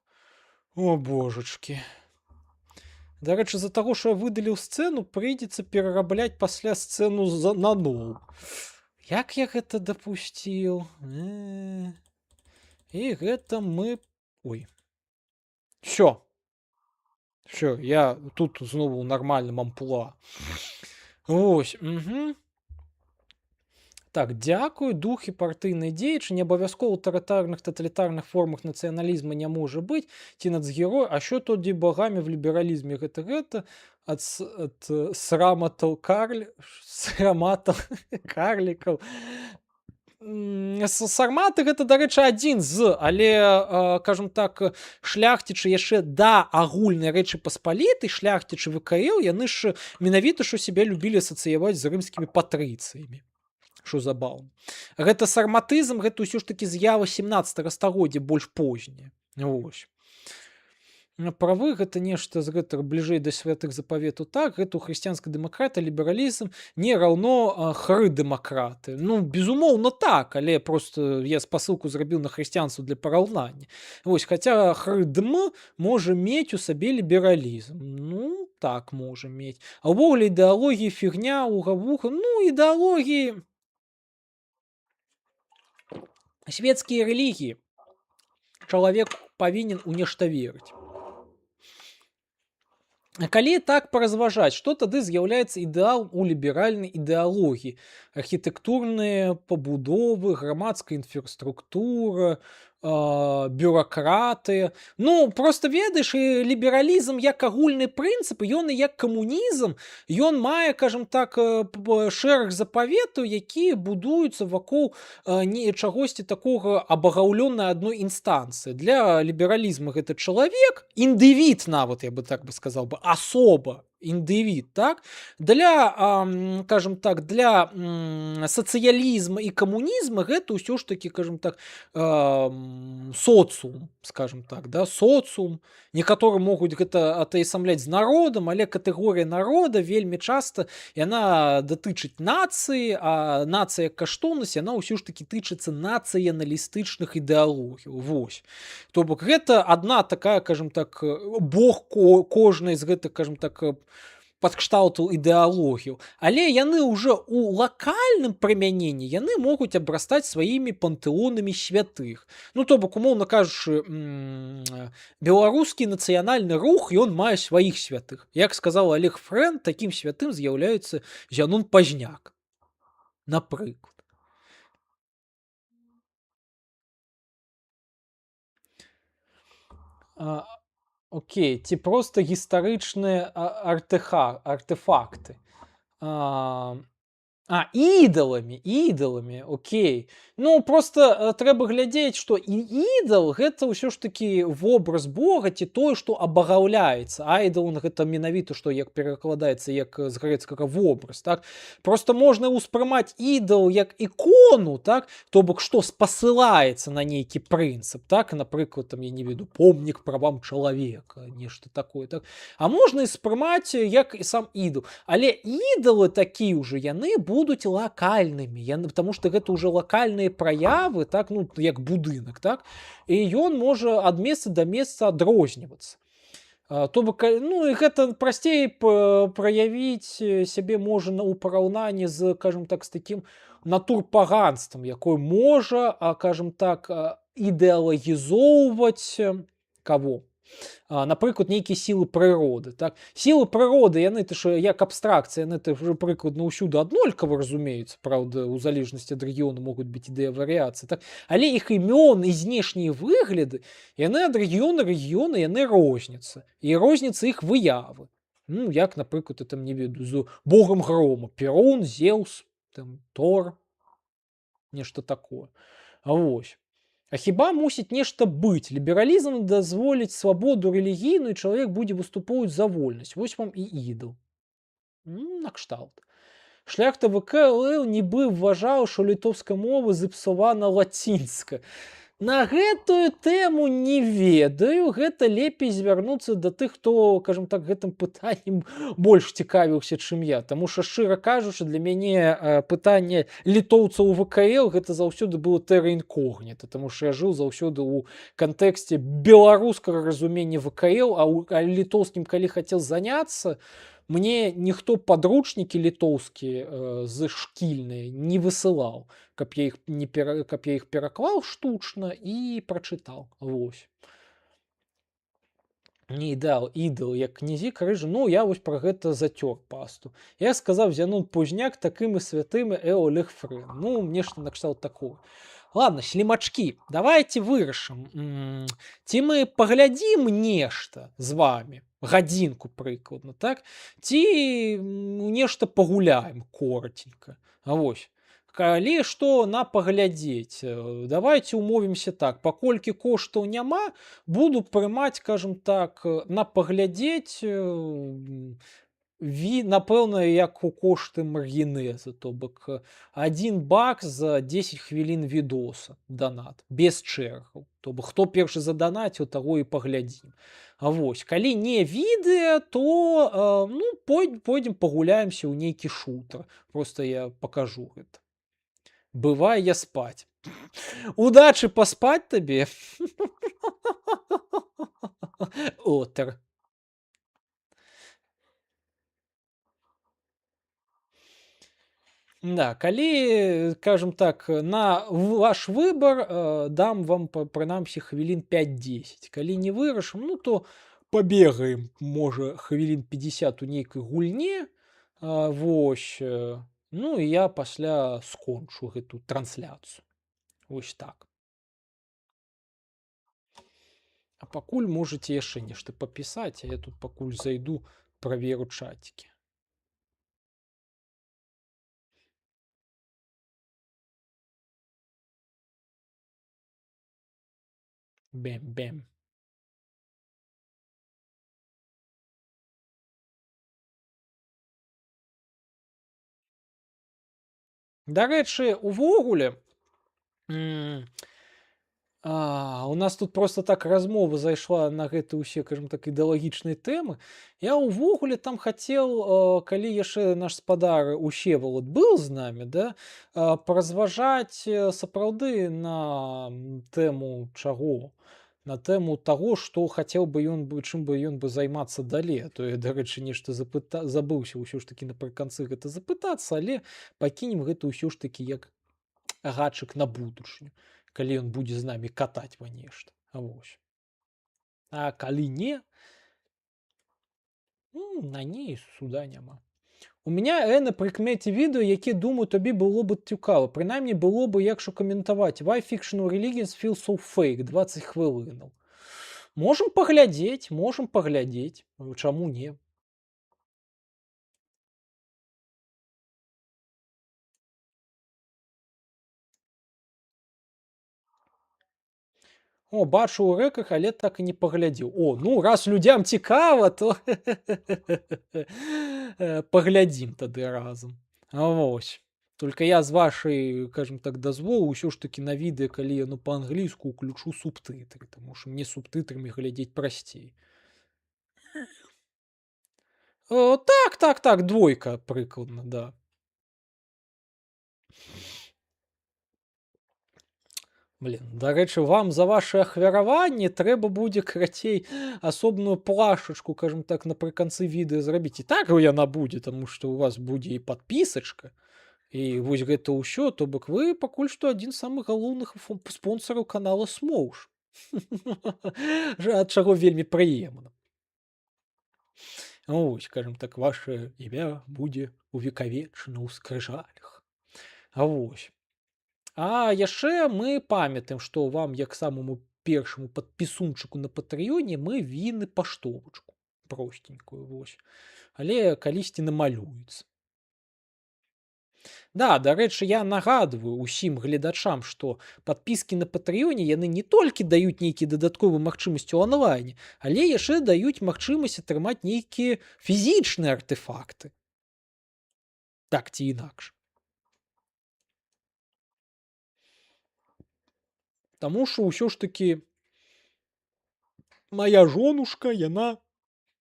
[SPEAKER 1] божачки. Дарэчы, з-за таго, што я выдаліў сцэну, прыйдзецца перарабляць пасля сцэну наноў. Як я гэта дапусціў? І гэта мы... Ой. Всё. Всё, я тут знову ў нармальным амплуа. Вось, Так, дзякую. Духі партыйнай дзеячы. Не абавязкова ў аўтарытарных таталітарных формах нацыяналізма не можа быць. Ці нацгерой. А що тоді богамі в лібералізме? Гэта ад сраматаў карлікаў. Сарматы гэта, дарэчы, адзін з, але, кажам так, шляхцічы яшчэ да агульнай рэчы паспалітай, шляхцічы ВКЛ, яны ж менавіта што сябе любілі асацыяваць з рымскімі патрыцыямі. Што забаўна. Гэта сарматызм, гэта ўсё ж такі з'ява 17 стагоддзя, больш позняя. Вось. Правы гэта нешта з гэтага бліжэй да святых запаветаў. Так, гэта ў хрысціянскай дэмакратыі лібералізм не раўно хры-дэмакраты. Ну, безумоўна так, але просто я спасылку зрабіў на хрысціянства для параўнання. Вось, хаця хры-дм можа мець у сабе лібералізм. Ну, так можа мець. А ўвогуле ідэалогіі фігня, угавуха, ну, ідэалогіі свецкія рэлігіі. Чалавек павінен у нешта верыць. Калі так паразважаць, што тады з'яўляецца ідэал у ліберальнай ідэалогіі? Архітэктурныя пабудовы, грамадская інфраструктура, бюракратыя. Ну, проста ведаеш, і лібералізм як агульны прынцып, ён і як камунізм, ён мае, кажам так, шэраг запаветаў, якія будуюцца вакол чагосьці такога абагаўлёнай адной інстанцыі. Для лібералізма гэта чалавек, індывід нават, я бы так бы сказаў бы, асоба, індывід, так? Для, кажам так, для сацыялізма і камунізма гэта ўсё ж такі, кажам так, соцыум, скажем так, да, соцыум. Некаторы могуць гэта атаясамляць з народам, але катэгорыя народа вельмі часта яна датычыць нацыі, а нацыя як каштоўнасць, яна ўсё ж такі тычыцца нацыяналістычных ідэалогій. Вось. То бок гэта адна такая, кажам так, бог кожнай з гэтых, кажам так, падкшталту ідэалогію, але яны ўжо ў лакальным прымяненні яны могуць абрастаць сваімі пантэонамі святых. Ну, то бок, умоўна кажучы, беларускі нацыянальны рух, ён мае сваіх святых. Як сказаў Олег Фрэн, такім святым з'яўляецца Зянон Пазняк, напрыклад. Окей, ці проста гістарычныя артэфакты. Ідоламі, окей. Ну, просто трэба глядзець, што ідол гэта ўсё ж такі вобраз Бога ці тое, што абагаўляецца. Айдол гэта менавіта, што як перакладаецца як з грэцкага вобраз, так? Просто можна ўспрымаць ідол як ікону, так? То бок, што спасылаецца на нейкі прынцып, так? Напрыклад, там, я не веду, помнік правам чалавека, нешта такое, так? А можна і спрымаць як і сам ідол. Але ідолы такія ўжо, яны будуць лакальнымі, потому што гэта ўжо лакальныя праявы, так, ну, як будынак, так, і ён можа ад месца да месца адрознівацца. То бок, ну, і гэта прасцей праявіць сябе можна ў параўнанні з, кажам так, з такім натурпаганствам, якое можа, кажам так, ідэалагізоўваць каго? Напрыклад, нейкія сілы прыроды, так? Сілы прыроды, яны ж як абстракцыя, яны ўжо прыкладна ўсюды аднолькава разумеюцца, праўда, у залежнасці ад рэгіёну могуць быць ідэя-варыяцыі, так? Але іх імён і знешнія выгляды, яны ад рэгіёна рэгіёна, яны розняцца. І розняцца іх выявы. Ну, як, напрыклад, я там не ведаю, з богам грома, Перун, Зеўс, там, Тор, нешта такое. Вось. А хіба мусіць нешта быць? Лібералізм дазволіць свабоду рэлігійную, і чалавек будзе выступаць за вольнасць. Вось вам і ідол. Накшталт. Шляхта ВКЛ нібы вважаў, што літоўская мова зіпсавана лацінская. На гэтую тэму не ведаю, гэта лепей звярнуцца да тых, хто, кажам так, гэтым пытаннем больш цікавіўся, чым я. Таму што, шчыра кажучы, для мяне пытанне літоўцаў у ВКЛ гэта заўсёды было тэра інкогніта, таму што я жыў заўсёды ў кантэксце беларускага разумення ВКЛ, а літоўскім калі хацеў заняцца, мне ніхто падручнікі літоўскія шкільныя не высылаў, каб я іх пераклаў штучна і прачытаў. Вось. Не ідол, як князі крыжа, ну, я вось пра гэта зацёр пасту. Я сказаў Зянон Пазняк такім і святым Олег Фрэн. Ну, нешта накшталт такого. Ладно, слімачкі, давайте вырашым. Ці мы паглядзім нешта з вами, гадзінку прыкладна, так? Ці нешта пагуляем коротенька. А вось. Калі што на паглядзець, давайте умовімся так, паколькі коштаў няма, буду прымаць, кажам так, на паглядзець, напэўна, як у кошты маргінеза, то бок $1 за 10 хвілін відоса данат, без чэргаў. То бок хто першы заданаціў, таго і паглядзім. А вось, калі не відэа, то ну, пойдзем пагуляемся ў нейкі шутер. Просто я пакажу гэта. Бывай я спаць. Удачы паспаць табе. Отар. Да, калі, скажем так, на ваш выбар, дам вам прынамсі хвілін 5-10. Калі не вырашым, ну то пабегаем, можа, хвілін 50 у нейкай гульне. Вось. Ну і я пасля скончу гэту трансляцыю. Вось так. А пакуль можаце яшчэ нешта папісаць, а я тут пакуль зайду, праверу чацікі. Бэм-бэм. Дарэчы, увогуле, у нас тут просто так размова зайшла на гэты ўсе, скажем так, ідэалагічныя тэмы. Я ўвогуле там хацеў, калі яшчэ наш спадар Усевалад быў з намі, да, паразважаць сапраўды на тэму чаго? На тэму таго, што хацеў бы ён бы чым бы ён бы займацца далей. А то я, дарэчы, нешта забыўся ўсё ж такі напрыканцы гэта запытацца, але пакінем гэта ўсё ж такі як гачык на будучыню, калі ён будзе з намі катаць во нешта. Вось. А калі не, на ней суда няма. У меня на прикметі відео, яке, думаю, тобі було б цікаво. Принаймні, було б, якщо коментувати. Why fictional religions feel so fake? 20 хвилин. Можем поглядеть, можем поглядеть. Чому ні? О, бачу у рэках, але так і не паглядзеў. О, ну раз людзям цікава, то паглядзім тады разам. Вось. Только я з вашай, скажем так, дазволу ўсё ж такі на відэа, калі яно па-англійску, уключу субтытры, таму што мне субтытрамі глядзець прасцей. Так, двойка прыкладна, да. Блин, дарэчы, вам за ваше ахвяраванне трэба будзе, карацей, асобную плашачку, скажем так, напрыканцы відэа зрабіць. І так яна будзе, таму што у вас будзе і падпісачка. І вось гэта ўсё, то бок вы пакуль што адзін з самых галоўных спонсараў канала Смоуш. Ад чаго вельмі прыемна. Ось, скажем так, ваше імя будзе увекавечана ў скрыжалях. Вось. А яшчэ мы памятаем, што вам, як самаму першаму падпісунчыку на патрыёне, мы вінны паштовачку просценькую, вось. Але калісьці намалюецца. Да, дарэчы, я нагадваю ўсім гледачам, што падпіскі на патрыёне яны не толькі даюць нейкія дадатковыя магчымасці ў онлайне, але яшчэ даюць магчымасць атрымаць нейкія фізічныя артэфакты. Так ці інакш. Таму што ўсё ж такі мая жонушка, яна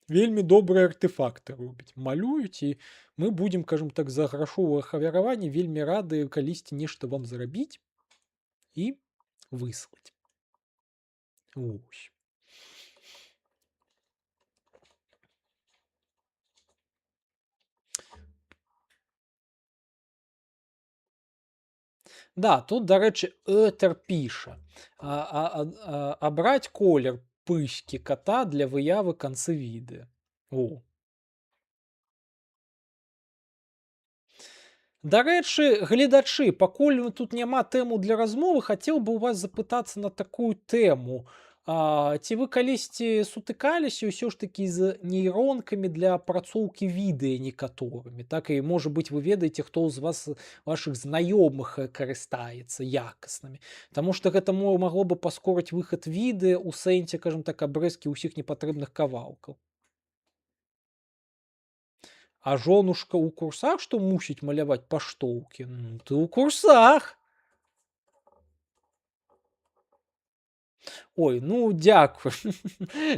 [SPEAKER 1] вельмі добрыя артэфакты робіць. Малююць, і мы будзем, скажем так, за грашовае ахвяраванне вельмі рады калісьці нешта вам зрабіць і выслаць. Вось. Да, тут, дарэчы, Этер піша. Абраць колер пыські кота для выявы канцы відэа. О. Дарэчы, гледачы, пакуль тут няма тэму для размовы, хацеў бы у вас запытацца на такую тэму. Ці вы калісьці сутыкаліся ўсё ж такі з нейронкамі для апрацоўкі відэа некаторымі? Так, і можа быць, вы ведаеце, хто з вас вашых знаёмых карыстаецца якаснымі. Таму што гэта магло бы паскорыць выхад відэа ў сэнсе, скажем так, абрэзкі ўсіх непатрэбных кавалкаў. А жонушка ў курсах, што мусіць маляваць паштоўкі? Ты ў курсах. Ой, ну дзякуй.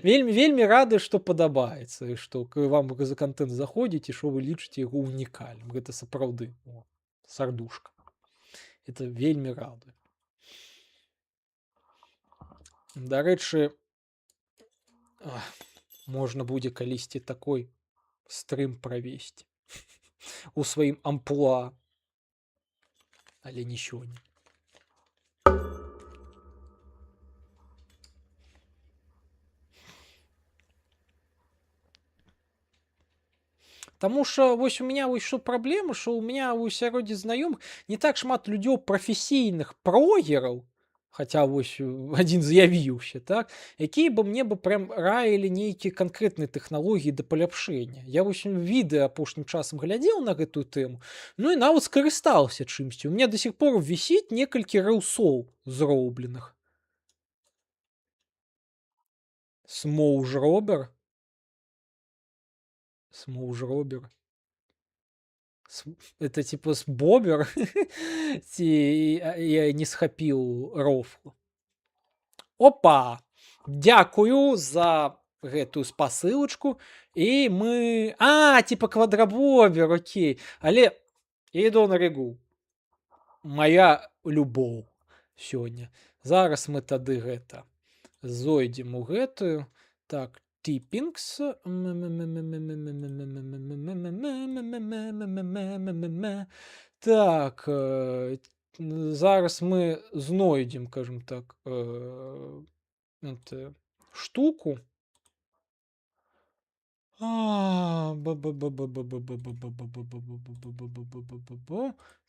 [SPEAKER 1] Вельмі рады, што падабаецца, і што вам за кантэнт заходзіць, і што вы лічыце яго ўнікальным. Гэта сапраўды сардушка. Это вельмі радуе. Дарэчы, можна будзе калісьці такой стрым правесці у сваім амплуа. але не сёння. Таму што вось у меня вось што праблема, што ў меня ў сяроддзе знаёмых не так шмат людзей прафесійных прогераў, хаця вось адзін з'явіўся, так, якія бы мне бы прям раілі нейкія канкрэтныя тэхналогіі да паляпшэння. Я вось відэа апошнім часам глядзеў на гэтую тэму, ну і нават скарыстаўся чымсьці. У меня до сих пор вісіць некалькі рэўсоў зробленых. Смоўж-робер? Смоўж-робер? Это типа с бобер? Ці я не схапіў рофлу. Опа! Дзякую за гэтую спасылачку. І мы... типа квадрабобер, окей. Але іду на рэгу. Моя любоў сёння. Зараз мы тады гэта зойдзем у гэтую. Так, типпингс. Так, зараз мы знойдзем, скажем так, штуку.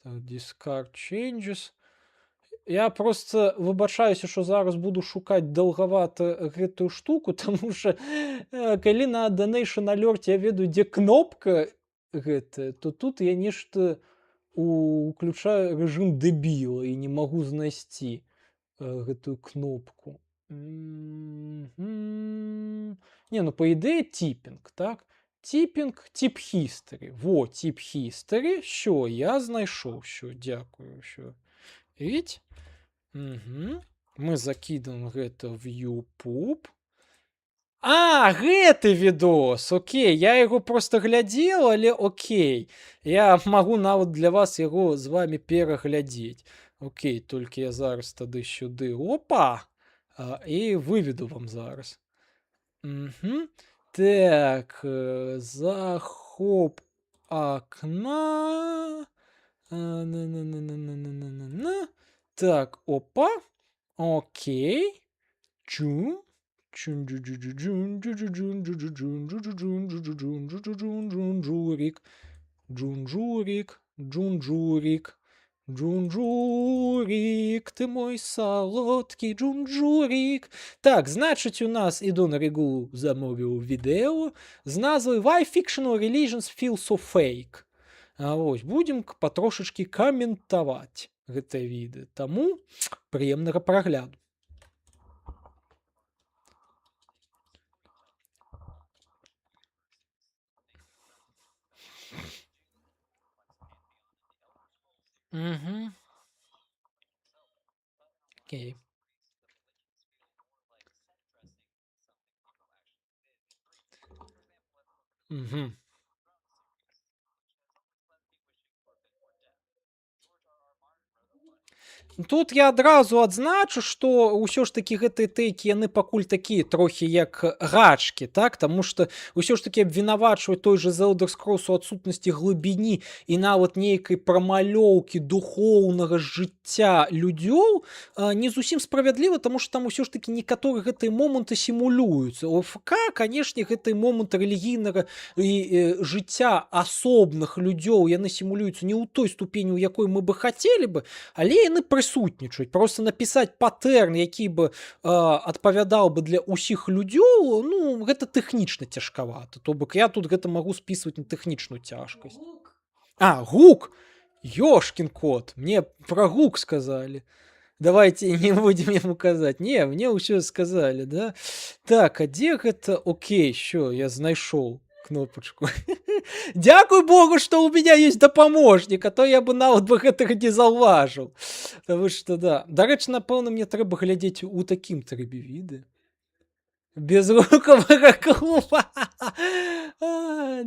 [SPEAKER 1] Discard changes. Я просто выбачаюся, што зараз буду шукаць даўгавата гэтую штуку, таму што калі на Donation Alert я ведаю, дзе кнопка гэтая, то тут я нешта уключаю рэжым дэбіла і не магу знайсці гэтую кнопку. Не, ну па ідэі типпинг, так? Типпинг, тип history. Во, тип history. Що, я знайшоў, що, дзякую, що. Видите? Угу. Мы закидываем гэта в YouTube. Гэты відос, окей, я яго просто глядзеў, але окей. Я магу нават для вас яго з вами пераглядзець. Окей, толькі я зараз тады сюды, опа, і выведу вам зараз. Угу. Так, захоп окна. Так, опа. Окей. Чу. Джунжурик. Джунжурик. Джунжурик. Джунжурик, ты мой солодкий джунжурик. Так, значить, у нас іду на регу замовив відео з назвою Why Fictional Religions Feel So Fake. Ось, будем потрошечки каментаваць гэтае відэо. Таму прыемнага прагляду. Угу. Окей. Угу. Тут я адразу адзначу, што ўсё ж такі гэтыя тэйкі яны пакуль такія трохі як гачкі, так, таму што ўсё ж такі абвінавачваць той же The Elder Scrolls у адсутнасці глыбіні і нават нейкай прамалёўкі духоўнага жыцця людзёў не зусім справядліва, таму што там ўсё ж такі некаторыя гэтыя моманты сімулююцца. У ФК, канешне, гэтыя моманты рэлігійнага і жыцця асобных людзёў яны сімулююцца не ў той ступені, у якой мы бы хацелі бы, але яны прысутнічаюць. Просто напісаць патэрн, які бы адпавядаў бы для ўсіх людзёў, ну, гэта тэхнічна цяжкавата. То бок я тут гэта магу спісваць на тэхнічную цяжкасць. Гук! Ёшкін кот! Мне пра гук сказалі. Давайте не будем яму казаць. Не, мне ўсё сказалі, да? Так, а дзе гэта? Окей, що, я знайшоў кнопочку. Дякую Богу, што ў меня есть дапаможнік, а то я бы нават бы гэтага не заўважыў. Таму што, да. Дарэчы, напэўна, мне трэба глядзець у такім трыбе відэа. Без гукавага клуба.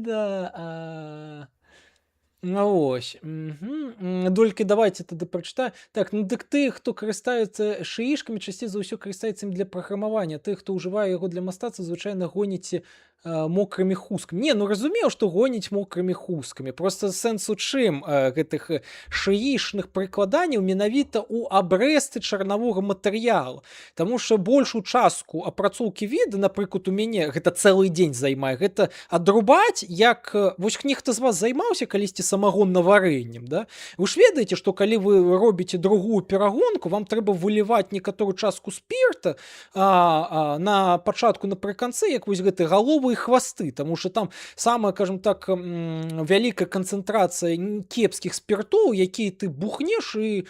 [SPEAKER 1] Да. Ну, ось. Толькі давайте тады прачытаю. Так, ну дык тыя, хто карыстаюцца шыішкамі, часцей за ўсё карыстаецца ім для праграмавання. Тых, хто ўжывае яго для мастацтва, звычайна гоніць мокрымі хусткамі. Не, ну разумеў, што гоніць мокрымі хусткамі. Просто сэнс у чым гэтых шыішных прыкладанняў менавіта ў абрэзцы чарнавога матэрыялу. Таму што большую частку апрацоўкі віда, напрыклад, у мяне гэта цэлы дзень займае. Гэта адрубаць, як вось нехта з вас займаўся калісьці самагонна-варэннем, да? Вы ж ведаеце, што калі вы робіце другую перагонку, вам трэба выліваць некаторую частку спірта на пачатку напрыканцы, як вось гэты галовы і хвасты, таму што там самая, кажам так, вялікая канцэнтрацыя кепскіх спіртоў, якія ты бухнеш і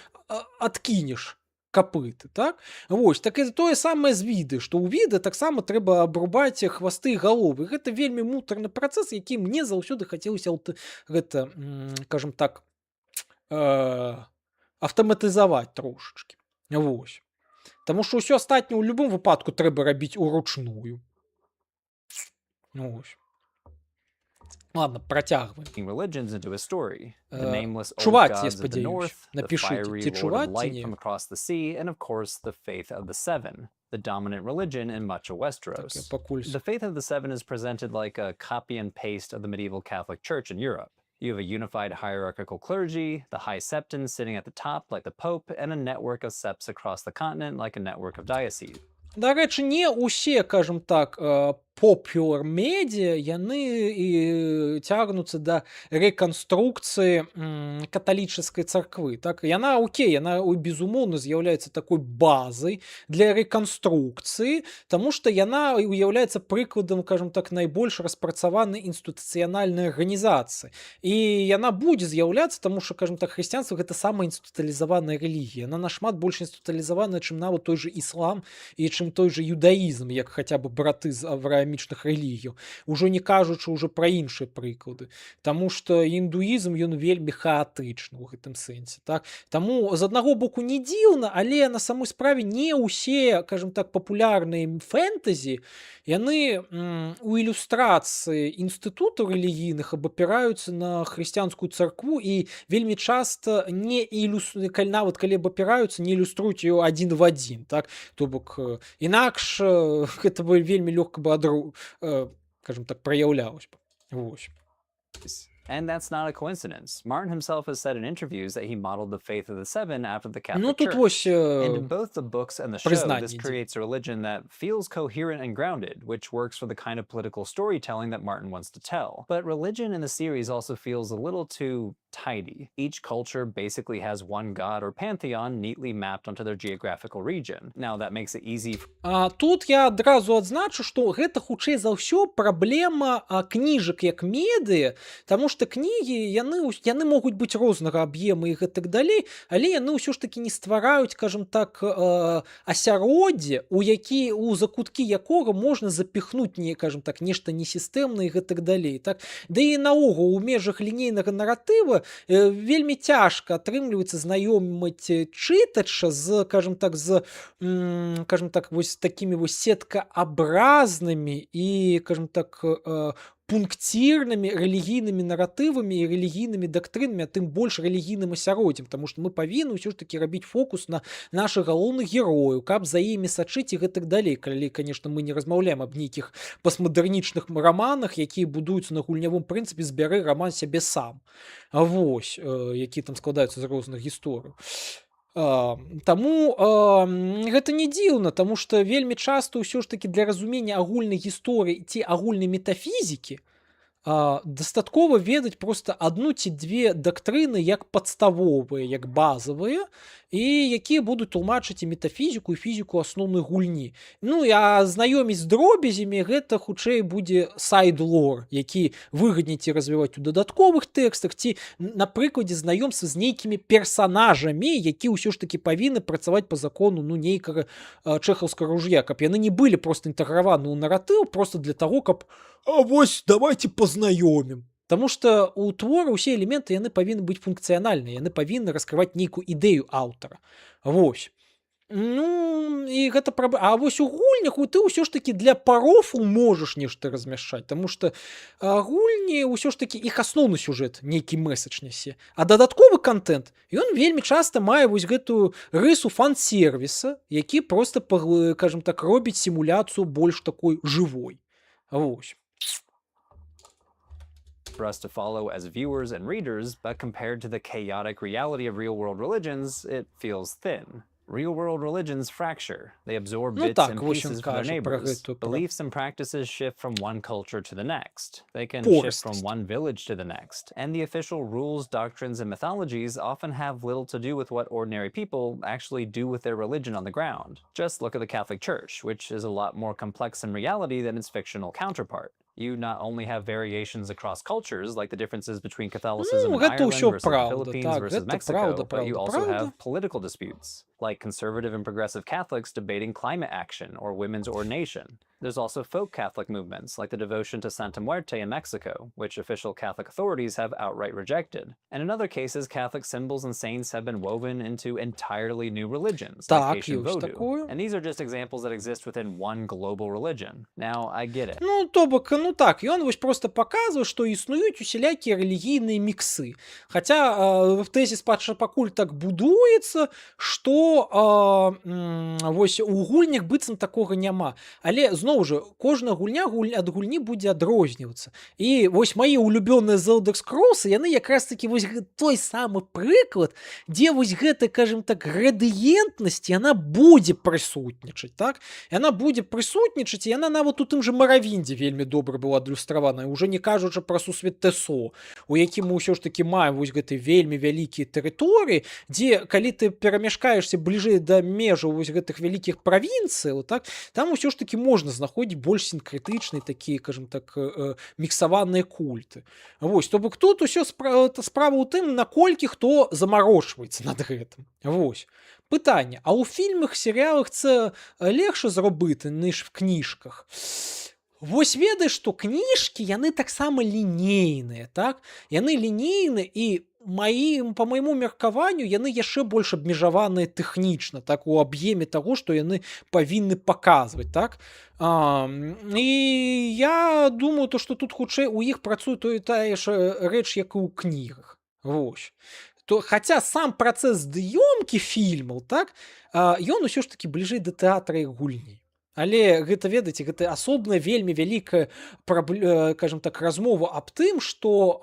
[SPEAKER 1] адкінеш капыты, так? Вось, так і тое самае з віды, што ў віда таксама трэба абрубаць хвасты і галовы. Гэта вельмі муторны працэс, які мне заўсёды хацелася гэта, кажам так, аўтаматызаваць трошачкі. Вось. Таму што ўсё астатняе ў любым выпадку трэба рабіць уручную. Ну, вось. Ладно, працягваем.
[SPEAKER 3] Religions into a story. The nameless old
[SPEAKER 1] Чуваць, я
[SPEAKER 3] gods of the
[SPEAKER 1] спадзяюсь.
[SPEAKER 3] north, the
[SPEAKER 1] Напішыце,
[SPEAKER 3] fiery
[SPEAKER 1] ці
[SPEAKER 3] lord of
[SPEAKER 1] чуваць, ці
[SPEAKER 3] light
[SPEAKER 1] не?
[SPEAKER 3] from across the sea, and of course the faith of the seven, the dominant religion in much of
[SPEAKER 1] Так, я
[SPEAKER 3] Westeros.
[SPEAKER 1] пакуль...
[SPEAKER 3] The faith of the seven is presented like a copy and paste of the medieval Catholic Church in Europe. You have a unified hierarchical clergy, the high septon sitting at the top like the Pope, and a network of septs across the continent like a network of dioceses.
[SPEAKER 1] Дарэчы, не ўсе, кажам так, popular медіа, яны і цягнуцца да рэканструкцыі каталічыцкай царквы. Так? Яна, окей, яна, безумоўна, з'яўляецца такой базай для рэканструкцыі, таму што яна уяўляецца прыкладам, кажам так, найбольш распрацаванай інстытуцыянальнай арганізацыі. І яна будзе з'яўляцца, таму што, кажам так, хрысціянства гэта самая інстытуалізаваная рэлігія. Яна нашмат больш інстытуалізаваная, чым нават той же іслам і чым той же юдаізм, як хаця бы браты з авраамічных рэлігіяў. Ужо не кажучы ўжо пра іншыя прыклады. Таму што індуізм, ён вельмі хаатычны ў гэтым сэнсе. Так? Таму з аднаго боку не дзіўна, але на самой справе не ўсе, кажам так, папулярныя фэнтэзі, яны у ілюстрацыі інстытутаў рэлігійных абапіраюцца на хрысціянскую царкву і вельмі часта не нават калі абапіраюцца, не ілюструюць ее адзін в адзін. Так? То бок інакш гэта бы вельмі лёгка бы скажем так, праяўлялось бы. Вось.
[SPEAKER 3] And that's not a coincidence. Martin himself has said in interviews that he modeled the faith of the seven after the Catholic
[SPEAKER 1] Ну тут
[SPEAKER 3] Church.
[SPEAKER 1] вось
[SPEAKER 3] And in both the books and the show,
[SPEAKER 1] признание
[SPEAKER 3] this
[SPEAKER 1] идет.
[SPEAKER 3] creates a religion that feels coherent and grounded, which works for the kind of political storytelling that Martin wants to tell. But religion in the series also feels a little too tidy. Each culture basically has one god or pantheon neatly mapped onto their geographical region. Now that makes it easy.
[SPEAKER 1] Тут я адразу адзначу, што гэта хутчэй за ўсё праблема кніжак як медыа, таму што кнігі яны могуць быць рознага аб'ему і гэтак далей, але яны ўсё ж такі не ствараюць, кажам так, асяроддзе, у закуткі якога можна запіхнуць кажам так, нешта несістэмнае і гэтак далей. Так? Да і наогул у межах лінейнага наратыва вельмі цяжка атрымліваецца знаёміць чытача з, кажам так, вось такімі вось сеткаабразнымі і, кажам так, пункцірнымі рэлігійнымі наратывамі і рэлігійнымі дактрынамі, а тым больш рэлігійным асяроддзем, таму што мы павінны ўсё ж такі рабіць фокус на нашых галоўных герояў, каб за імі сачыць і гэтак далей, калі, конечно, мы не размаўляем аб нейкіх пастмадэрнічных раманах, якія будуюцца на гульнявым прынцыпе «збяры раман сябе сам». Вось, які там складаюцца з розных гісторый. Таму гэта не дзіўна, таму што вельмі часта ўсё ж такі для разумення агульнай гісторыі ці агульнай метафізікі дастаткова ведаць проста адну ці дзве дактрыны як падставовыя, як базавыя, і якія будуць тлумачыць і метафізіку, і фізіку асноўнай гульні. Ну, а знаёміць з дробязямі гэта хутчэй будзе сайд-лор, які выгадней ці развіваць у дадатковых тэкстах, ці на прыкладзе знаёмства з нейкімі персанажамі, які ўсё ж такі павінны працаваць па закону нейкага чэхаўскага ружья, каб яны не былі проста інтэграваны ў наратыў проста для таго, каб вось давайте познаёмім. Таму што у твору ўсе элементы яны павінны быць функцыянальныя, яны павінны раскрываць нейкую ідэю аўтара. Вось. Ну, і гэта А вось у гульнях ты ўсё ж такі для парофу можаш нешта размяшчаць, таму што гульні ўсё ж такі іх асноўны сюжэт нейкі мэсадж нясе. А дадатковы контент ён вельмі часта мае вось гэтую рысу фан-сервіса, які проста кажам так робіць сімуляцыю больш такой жывой. Вось.
[SPEAKER 3] For us to follow as viewers and readers, but compared to the chaotic reality of real-world religions, it feels thin. Real-world religions fracture. They absorb
[SPEAKER 1] Ну
[SPEAKER 3] bits
[SPEAKER 1] так,
[SPEAKER 3] and
[SPEAKER 1] вось ён
[SPEAKER 3] pieces from their
[SPEAKER 1] кажа пра
[SPEAKER 3] neighbors.
[SPEAKER 1] гэтую
[SPEAKER 3] Beliefs and practices shift from one culture to the next. They can shift from
[SPEAKER 1] порыстасць.
[SPEAKER 3] one village to the next. And the official rules, doctrines, and mythologies often have little to do with what ordinary people actually do with their religion on the ground. Just look at the Catholic Church, which is a lot more complex in reality than its fictional counterpart. You not only have variations across cultures, like the differences between Catholicism
[SPEAKER 1] Ну,
[SPEAKER 3] in
[SPEAKER 1] гэта
[SPEAKER 3] Ireland
[SPEAKER 1] ўсё
[SPEAKER 3] versus the
[SPEAKER 1] праўда,
[SPEAKER 3] Philippines
[SPEAKER 1] так,
[SPEAKER 3] versus
[SPEAKER 1] гэта
[SPEAKER 3] Mexico,
[SPEAKER 1] праўда,
[SPEAKER 3] but you
[SPEAKER 1] праўда,
[SPEAKER 3] also
[SPEAKER 1] праўда.
[SPEAKER 3] have political disputes, like conservative and progressive Catholics debating climate action or women's ordination. There's also folk Catholic movements, like the devotion to Santa Muerte in Mexico, which official Catholic authorities have outright rejected. And in other cases, Catholic symbols and saints have been woven into entirely new religions, like
[SPEAKER 1] Так,
[SPEAKER 3] Haitian
[SPEAKER 1] ёсць
[SPEAKER 3] Vodou.
[SPEAKER 1] такое.
[SPEAKER 3] And these are just examples that exist within one global religion. Now, I get it.
[SPEAKER 1] Ну, то бок, ну так, ён вось просто паказвае, што існуюць усялякія рэлігійныя міксы. Хаця тэзіс пакуль так будуецца, што вось у гульнях быццам такога няма. Але зноў жа, кожная гульня ад гульні будзе адрознівацца. І вось мае улюбёныя The Elder Scrolls, яны якраз такі вось той самы прыклад, дзе вось гэта, кажам так, градыентнасць, яна будзе прысутнічаць, так? Яна будзе прысутнічаць, і яна нават у тым жа Маравіндзе вельмі добра была адлюстравана, уже не кажучы пра сусвет ТСО, у якім мы ўсё ж такі маем вось гэты вельмі вялікія тэрыторыі, дзе калі ты перамяшкаешся бліжэй да межаў вось гэтых вялікіх правінцыяў, так, там усё ж такі можна знаходзіць больш сінкрэтычныя такія, кажам так, міксаваныя культы. Вось, то бок тут усё справа ў тым, наколькі хто замарочваецца над гэтым. Вось. Пытанне, а ў фільмах, серыялах це легче зробити, ніж в кніжках? Вось ведаеш, што кніжкі, яны таксама лінейныя, так? Яны лінейныя і па майму меркаванню, яны яшчэ больш абмежаваныя тэхнічна, так, у аб'еме таго, што яны павінны паказваць, так? І я думаю, што тут хутчэй у іх працуе тая ж рэч, як і ў кнігах. Вось. Хаця сам працэс здыёмкі фільмаў, так, ён усё ж такі бліжэй да тэатра і гульні. Але гэта, ведаеце, гэта асобная вельмі вялікая, кажам так, размова аб тым, што,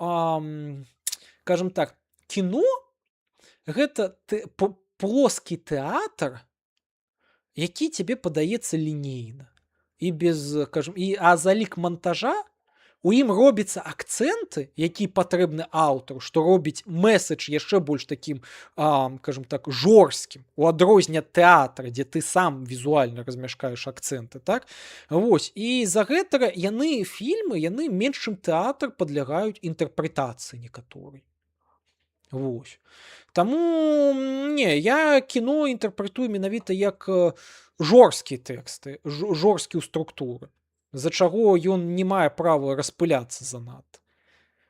[SPEAKER 1] кажам так, кіно гэта плоскі тэатр, які цябе падаецца лінейна. І без, кажам, а за лік монтажа у ім робяцца акцэнты, які патрэбны аўтару, што робіць мэсэдж яшчэ больш такім, кажам так, жорсткім, у адрозненне ад тэатра, дзе ты сам візуальна размяшкаеш акцэнты, так? Вось, і з-за гэтага фільмы, яны менш, чым тэатр, падлягаюць інтэрпрэтацыі некаторай. Вось. Таму, не, я кіно інтэрпрэтую менавіта як жорсткія тэксты, жорсткія структуры, з-за чаго ён не мае права распыляцца занадта.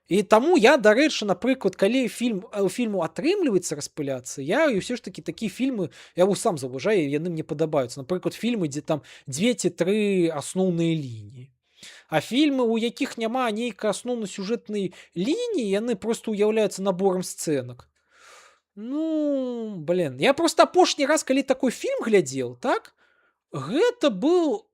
[SPEAKER 1] І таму я, дарэчы, напрыклад, калі фільму атрымліваецца распыляцца, я ўсё ж такі такія фільмы, я сам заўважаю, яны мне падабаюцца. Напрыклад, фільмы, дзе там 2 ці 3 асноўныя лініі. А фільмы, у якіх няма нейкай асноўнай сюжэтнай лініі, яны проста ўяўляюцца наборам сцэнак. Ну, блин, я просто апошні раз, калі такой фільм глядзеў, так, гэта быў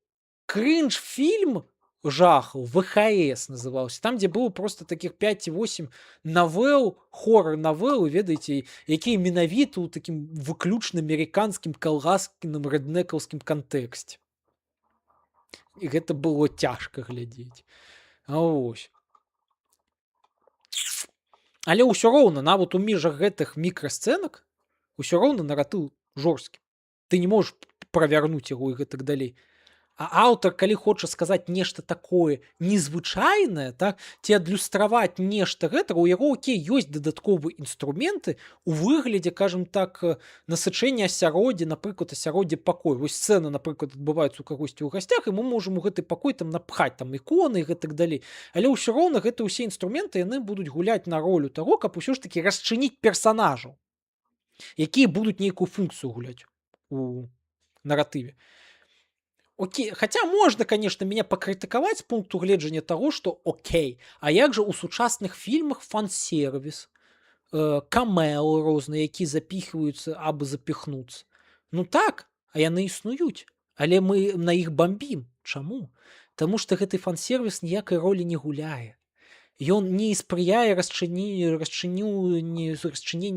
[SPEAKER 1] крінж-фільм жахаў, ВХС называўся, там, дзе было просто такіх 5 ці 8 навел, хоррор-навел, ведаеце, якія менавіта ў такім выключна амерыканскім калгаскім рэднекаўскім кантэксце. І гэта было цяжка глядзець. Вось. Але ўсё роўна, нават у межах гэтых мікрасцэнак, усё роўна наратыў жорсткі. Ты не можаш правярнуць яго і гэтак далей. А аўтар, калі хоча сказаць нешта такое незвычайнае, так, ці адлюстраваць нешта гэтага, у яго, окей, ёсць дадатковыя інструменты у выглядзе, кажам так, насычэння асяроддзя, напрыклад, асяроддзе пакою. Вось сцэна, напрыклад, адбываецца ў кагосьці ў гасцях, і мы можам у гэты пакой там напхаць там іконы і гэтак далей. Але ўсё роўна гэта ўсе інструменты, яны будуць гуляць на ролю таго, каб усё ж такі расчыніць персанажаў, якія будуць нейкую функцыю гуляць у наратыве. Окей, хаця можна, конечно, мяне пакрытыкаваць з пункту гледжання таго, што окей, а як жа ў сучасных фільмах фан-сервіс, камео розныя, які запіхваюцца абы запіхнуцца. Ну так, а яны існуюць, але мы на іх бамбім. Чаму? Таму што гэты фан-сервіс ніякай ролі не гуляе. Ён не спрыяе расчыненню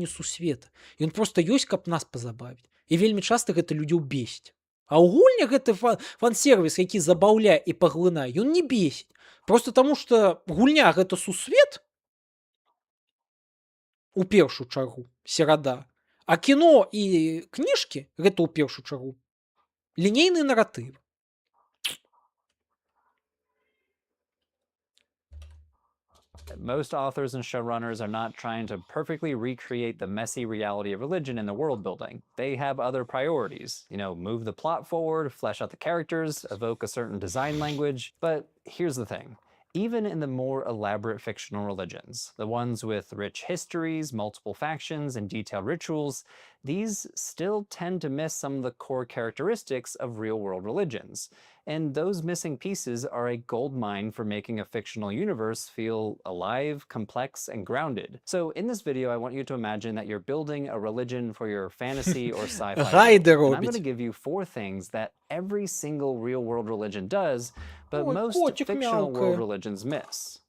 [SPEAKER 1] сусвета. Ён проста ёсць, каб нас пазабавіць. І вельмі часта гэта людзей бесіць. А ў гульнях гэты фан-сервіс, які забаўляе і паглынае, ён не бесіць. Проста таму, што гульня гэта сусвет, у першую чаргу, серада. А кіно і кніжкі гэта ў першую чаргу лінейны наратыў.
[SPEAKER 3] Most authors and showrunners are not trying to perfectly recreate the messy reality of religion in the world building. They have other priorities. Move the plot forward, flesh out the characters, evoke a certain design language. But here's the thing. Even in the more elaborate fictional religions, the ones with rich histories, multiple factions, and detailed rituals, these still tend to miss some of the core characteristics of real-world religions. And those missing pieces are a goldmine for making a fictional universe feel alive, complex, and grounded. So in this video, I want you to imagine that you're building a religion for your fantasy or sci-fi world.
[SPEAKER 1] Гайди
[SPEAKER 3] And I'm going
[SPEAKER 1] робить.
[SPEAKER 3] to give you 4 things that every single real-world religion does, but
[SPEAKER 1] Ой,
[SPEAKER 3] most
[SPEAKER 1] котик
[SPEAKER 3] fictional world
[SPEAKER 1] мяукає.
[SPEAKER 3] religions miss.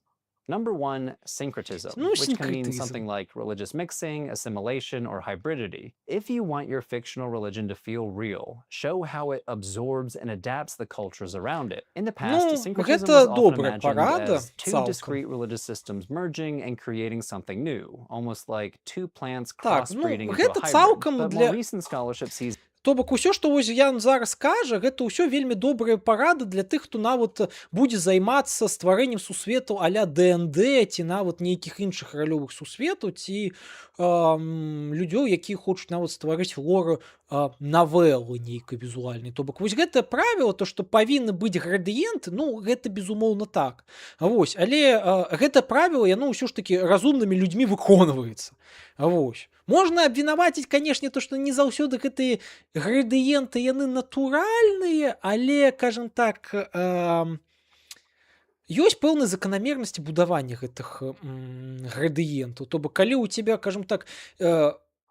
[SPEAKER 3] Number 1, syncretism,
[SPEAKER 1] Ну,
[SPEAKER 3] which can mean
[SPEAKER 1] синкретизм.
[SPEAKER 3] something like religious mixing, assimilation, or hybridity. If you want your fictional religion to feel real, show how it absorbs and adapts the cultures around it. In the past,
[SPEAKER 1] Ну,
[SPEAKER 3] syncretism
[SPEAKER 1] гэта
[SPEAKER 3] was often
[SPEAKER 1] добрая
[SPEAKER 3] imagined
[SPEAKER 1] парада,
[SPEAKER 3] as 2
[SPEAKER 1] цалкам.
[SPEAKER 3] discrete religious systems merging and creating something new, almost like 2 plants
[SPEAKER 1] Так,
[SPEAKER 3] crossbreeding into a
[SPEAKER 1] гэта
[SPEAKER 3] hybrid.
[SPEAKER 1] цалкам
[SPEAKER 3] But more
[SPEAKER 1] для...
[SPEAKER 3] recent scholarship sees
[SPEAKER 1] То бок усё, што вось Ян зараз кажа, гэта ўсё вельмі добрыя парады для тых, хто нават будзе займацца стварэннем сусвету а-ля ДНД ці нават нейкіх іншых ралёвых сусветаў ці людзей, якія хочуць нават стварыць лору навелы нейкай візуальнай. То бок вось гэтае правіла, то што павінны быць градыенты, ну гэта безумоўна так. Вось, але гэта правіла, яно ўсё ж такі разумнымі людзьмі выконваецца. Вось. Можна абвінаваціць, канешне, то, што не заўсёды гэтыя градыенты яны натуральныя, але, кажам так, ёсць пэўныя заканамернасці будавання гэтых градыентаў. То бок, калі ў цябе, кажам так,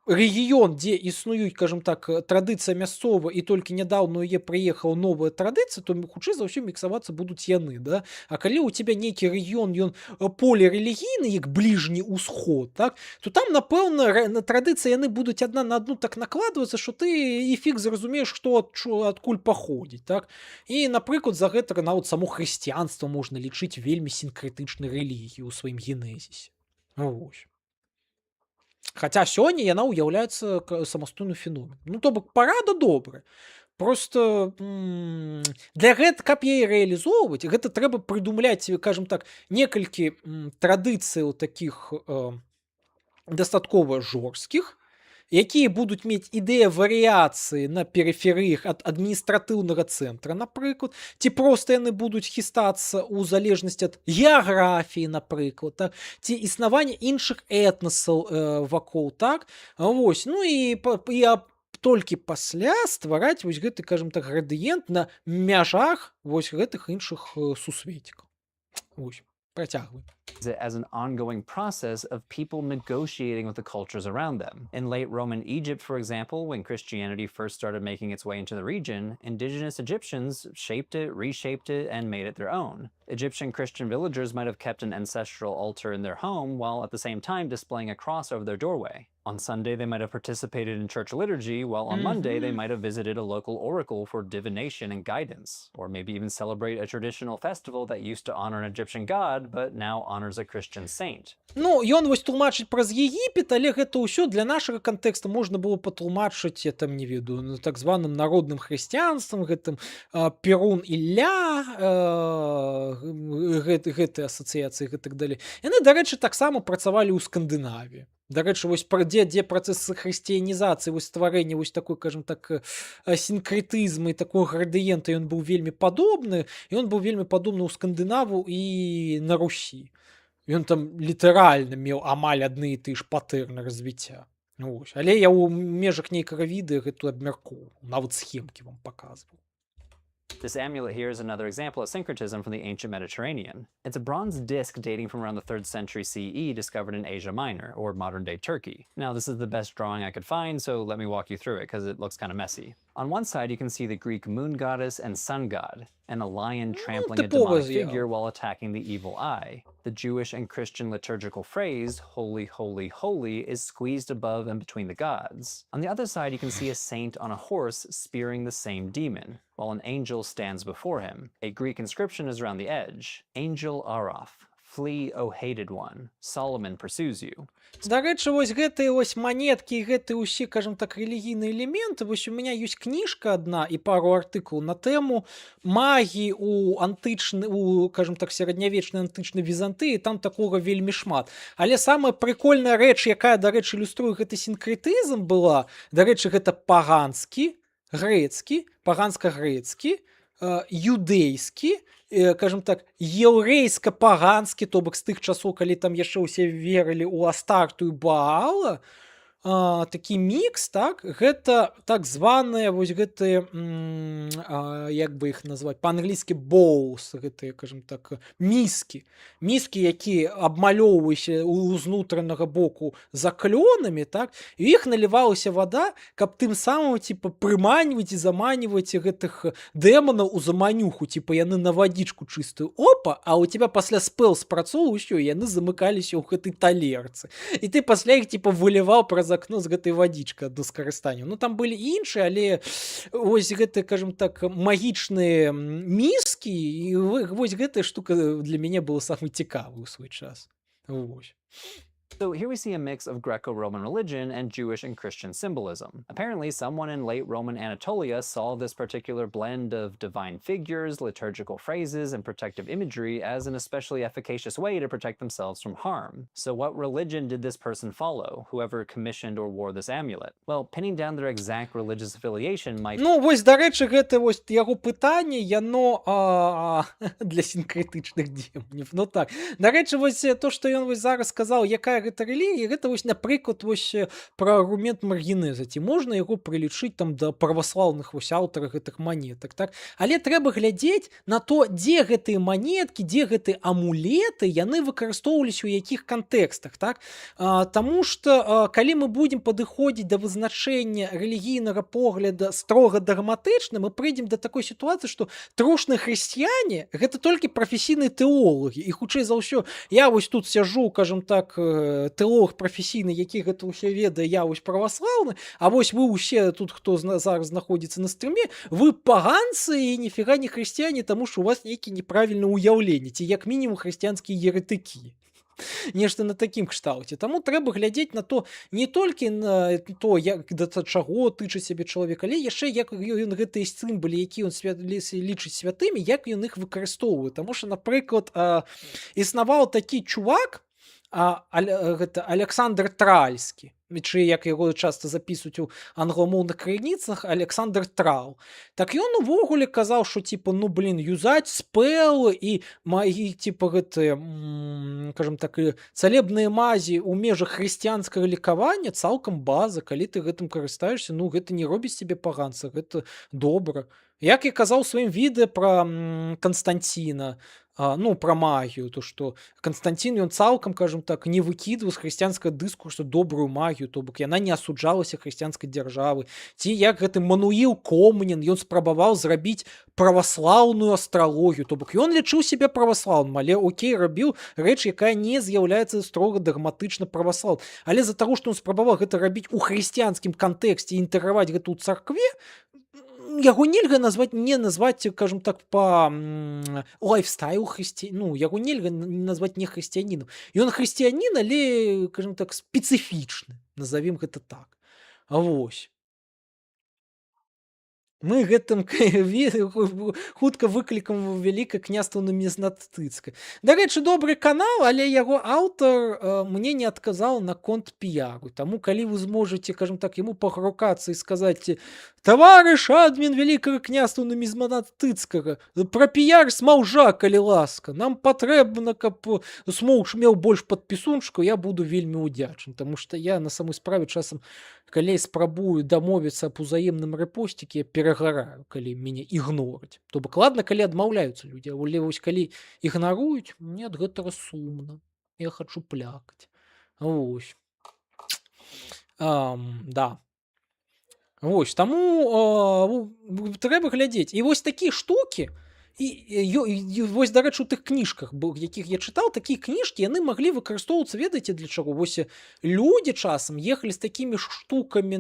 [SPEAKER 1] рэгіён, дзе існуюць, кажам так, традыцыя мясцовая і толькі нядаўна ў яе прыехала новая традыцыя, то хутчэй за ўсё міксавацца будуць яны, да? А калі ў цябе нейкі рэгіён, ён полірэлігійны, як бліжні ўсход, так, то там, напэўна, традыцыі яны будуць адна на адну так накладвацца, што ты і фіг зразумееш, што адкуль паходзіць, так? І, напрыклад, за гэтага нават само хрысціянства можна лічыць вельмі сінкрэтычнай рэлігіяй у сваім генезісе. Вось. Хаця сёння яна ўяўляецца самастойны феномен. Ну, то бок, парада добрая. Просто для гэта, каб яе рэалізоўваць, гэта трэба прыдумляць, кажам так, некалькі традыцыяў такіх дастаткова жорсткіх, якія будуць мець ідэя варыяцыі на перыферыях ад адміністратыўнага цэнтра, напрыклад, ці проста яны будуць хістацца ў залежнасці ад геаграфіі, напрыклад, так? Ці існавання іншых этнасаў вакол, так? Вось, ну і толькі пасля ствараць вось гэты, кажам так, градыент на мяжах вось гэтых іншых сусветікаў. Вось, працягвай.
[SPEAKER 3] It as an ongoing process of people negotiating with the cultures around them. In late Roman Egypt, for example, when Christianity first started making its way into the region, indigenous Egyptians shaped it, reshaped it, and made it their own. Egyptian Christian villagers might have kept an ancestral altar in their home while at the same time displaying a cross over their doorway. On Sunday, they might have participated in church liturgy, while on Monday, they might have visited a local oracle for divination and guidance, or maybe even celebrate a traditional festival that used to honor an Egyptian god, but now honors a Christian saint.
[SPEAKER 1] Ну, ён вось тлумачыць праз Егіпет, але гэта ўсё для нашага кантэкста можна было патлумачыць, я там не ведаю, так званым народным хрысціянствам, гэтым Перун Ілля, гэтай асацыяцыі і так далей. Яны, дарэчы, таксама працавалі ў Скандынавіі. Дарэчы, вось дзе працэс хрысціянізацыі, вось стварэння вось такой, кажам так, сінкрэтызму і такого градыента, ён быў вельмі падобны, і ён быў вельмі падобны ў Скандынаву і на Русі. Ён там літаральна меў амаль адны і ты ж патэрны развіцця. Вось. Але я ў межах нейкага відэа гэту абмяркоўваў, нават схемкі вам паказваў.
[SPEAKER 3] This amulet here is another example of syncretism from the ancient Mediterranean. It's a bronze disc dating from around the 3rd century CE discovered in Asia Minor, or modern-day Turkey. Now, this is the best drawing I could find, so let me walk you through it, because it looks kind of messy. On one side, you can see the Greek moon goddess and sun god, and a lion trampling a
[SPEAKER 1] типова
[SPEAKER 3] demonic
[SPEAKER 1] з'ява.
[SPEAKER 3] figure while attacking the evil eye. The Jewish and Christian liturgical phrase, holy, holy, holy, is squeezed above and between the gods. On the other side, you can see a saint on a horse spearing the same demon, while an angel stands before him. A Greek inscription is around the edge. Angel Araf, flee, O hated one, Solomon pursues you.
[SPEAKER 1] Дарэчы, вось гэтыя вось манеткі і гэтыя ўсе, кажам так, рэлігійныя элементы. Вось у меня ёсць кніжка адна і пару артыкул на тэму магіі кажам так, сярэднявечнай антычнай Візантыі. Там такога вельмі шмат. Але самая прыкольная рэч, якая, дарэчы, ілюструе гэты сінкрэтызм была, дарэчы, гэта паганскі, грэцкі, паганска-грэцкі, юдэйскі, кажам так, еўрэйска-паганскі, то бок з тых часоў, калі там яшчэ ўсе верылі ў Астарту і Баала, такі мікс, так, гэта так званыя вось гэтыя, як бы іх назваць, па-англійскі bowls, гэтыя, кажам так, міскі, якія абмалёўваліся з унутранага боку заклёнамі, так, і іх налівалася вада, каб тым самым, типа, прыманьваць і заманьваць гэтых дэманаў у заманюху, типа, яны на вадзічку чыстую, опа, а у тебя пасля спэл спрацоўваў, усё, яны замыкаліся ў гэтай талерцы. І ты пасля іх, типа, выліваў праз акно з гэтай вадзічкай ад скарыстання. Ну, там былі іншыя, але вось гэты, кажам так, магічныя міскі, і вось гэтая штука для мяне была самай цікавай у свой час. Вось.
[SPEAKER 3] So here we see a mix of Greco-Roman religion and Jewish and Christian symbolism. Apparently, someone in late Roman Anatolia saw this particular blend of divine figures, liturgical phrases, and protective imagery as an especially efficacious way to protect themselves from harm. So what religion did this person follow, whoever commissioned or wore this amulet? Well, pinning down their exact religious affiliation might...
[SPEAKER 1] Ну, вось, дарэчы, гэта вось яго пытанне, яно для сінкрэтычных демонів. Ну так. Дарэчы, вось то, што ён вось зараз сказаў, якая гэта рэлігія, гэта вось, напрыклад, вось пра аргумент маргінеза. Ці можна яго прылічыць там да праваслаўных вось аўтара гэтых манетак, так? Але трэба глядзець на то, дзе гэтыя манеткі, дзе гэтыя амулеты, яны выкарыстоўваліся ў якіх кантэкстах, так? Таму што калі мы будзем падыходзіць да вызначэння рэлігійнага погляда строга дагматычна, мы прыйдзем да такой сітуацыі, што трушныя хрысціяне гэта толькі прафесійныя тэолагі. І хутчэй за ўсё, я вось тут сяджу, кажам так, тэолог прафесійны, які гэта ўсё ведае, я вось праваслаўны, а вось вы ўсе тут, хто зараз знаходзіцца на стрыме, вы паганцы і ніфіга не хрысціяне, таму што у вас нейкі неправільнае ўяўленне, ці як мінімум хрысціянскія еретыкі. Нешта на такім кшталце. Таму трэба глядзець на то, не толькі на то, як да чаго тычыць сябе чалавек, але яшчэ як ён гэтыя сімвалы, які ён лічыць святымі, як ён іх выкарыстоўвае. Таму што, напрыклад, існаваў такі чувак, гэта Александр Тральскі, чи як яго часта записують у англамоўных крыніцах, Александр Трал. Так ён увогуле казаў, што типа, ну блин, юзаць спэл і магі типа гэты, кажам так, цалебныя мазі ў межах хрысціянскага лекавання цалкам база, калі ты гэтым карыстаешься, ну гэта не робіць тебе паганца, гэта добра. Як я казаў у сваім відэа пра Канстанціна, ну, пра магію, то што Канстанцін, ён цалкам, кажам так, не выкідваў з хрысціянскага дыскурсу добрую магію, то бок яна не асуджалася хрысціянскай дзяржавы. Ці як гэты Мануіл Комнін, ён спрабаваў зрабіць праваслаўную астралогію, то бок ён лічыў сябе праваслаўным, але окей, рабіў рэч, якая не з'яўляецца строга дагматычна праваслаўнай. Але з-за таго, што ён спрабаваў гэта рабіць у хрысціянскім кантэксце і інтэграваць гэта ў царкве, яго нельга назваць, кажам так, па лайфстайл ну, яго нельга назваць не хрысціянінам. Ён хрысціянін, але, кажам так, спецыфічны, назовем гэта так. Вось. Мы гэтым хутка выклікам вялікае княства нумізматыцкае. Дарэчы, добры канал, але яго аўтар мне не адказаў наконт піяру. Таму калі вы зможаце, кажам так, яму пагрукацца і сказаць: таварыш адмін вялікага княства нумізматыцкага, пра піяр смаўжа, калі ласка. Нам патрэбна, каб Смоўж меў больш падпісунчыкаў, я буду вельмі ўдзячны, таму што я на самой справе часам, калі спрабую дамовіцца аб узаемным рэпосціке, я перагараю, калі мяне ігнораць. То бок, ладна, калі адмаўляюцца людзі, але вось калі ігнаруюць, мне ад гэтага сумна. Я хачу плакаць. Вось. Да. Вось, таму трэба глядзець. І вось такія штукі, і вось, дарэчы, у тых кніжках, якіх я чытаў, такія кніжкі, яны маглі выкарыстоўвацца, ведаеце, для чаго? Вось людзі часам ехалі з такімі штукамі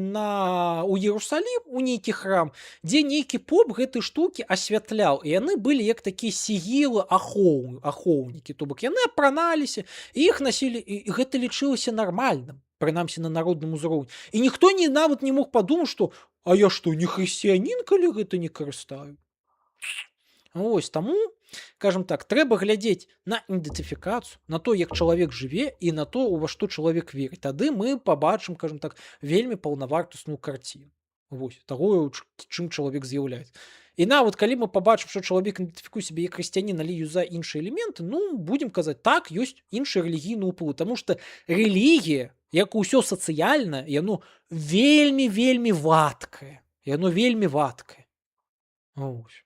[SPEAKER 1] у Іерусалім, у нейкі храм, дзе нейкі поп гэтай штукі асвятляў. І яны былі як такія сігілы ахоўнікі. То бок яны апраналіся, і іх насілі, і гэта лічылася нармальным, прынамсі на народным узроўні. І ніхто нават не мог падумаць, што а я што, не хрысціянін, калі гэта не карыстаю? Вось, таму, кажам так, трэба глядзець на ідэнтыфікацыю, на то, як чалавек жыве, і на то, ува што чалавек верыць. Тады мы пабачым, кажам так, вельмі паўнавартасную карціну. Вось, таго, чым чалавек з'яўляецца. І нават калі мы пабачым, што чалавек ідэнтыфікуе сябе як хрысціянін, але юзае іншыя элементы, будзем казаць, так, ёсць іншыя рэлігійныя ўплывы, таму што рэлігія, як і ўсё сацыяльнае, яно вельмі вадкае. Яно вельмі вадкае. Вось.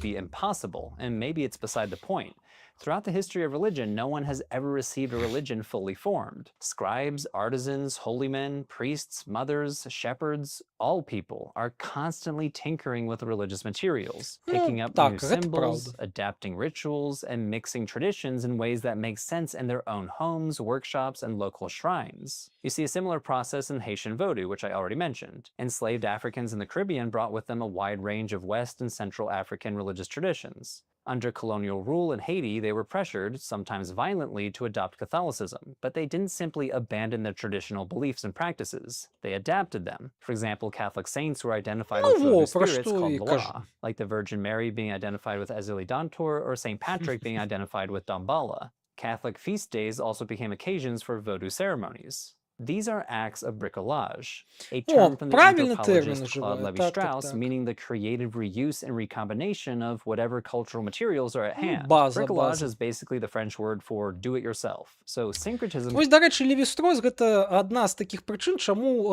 [SPEAKER 3] Be impossible, and maybe it's beside the point. Throughout the history of religion, no one has ever received a religion fully formed. Scribes, artisans, holy men, priests, mothers, shepherds, all people are constantly tinkering with religious materials, picking up new symbols, adapting rituals, and mixing traditions in ways that make sense in their own homes, workshops, and local shrines. You see a similar process in Haitian Vodou, which I already mentioned. Enslaved Africans in the Caribbean brought with them a wide range of West and Central African religious traditions. Under colonial rule in Haiti, they were pressured, sometimes violently, to adopt Catholicism, but they didn't simply abandon their traditional beliefs and practices. They adapted them. For example, Catholic saints were identified with Vodou spirits called Loa, like the Virgin Mary being identified with Azili Dantor, or St. Patrick being identified with Dambala. Catholic feast days also became occasions for Vodou ceremonies. These are acts of bricolage, a term from the anthropologist Claude Lévi-Strauss, meaning the creative reuse and recombination of whatever cultural materials are at hand. Bricolage is basically the French word for do-it-yourself. So syncretism...
[SPEAKER 1] Вось, дарэчы, Lévi-Strauss — гэта адна з такіх прычын, чаму,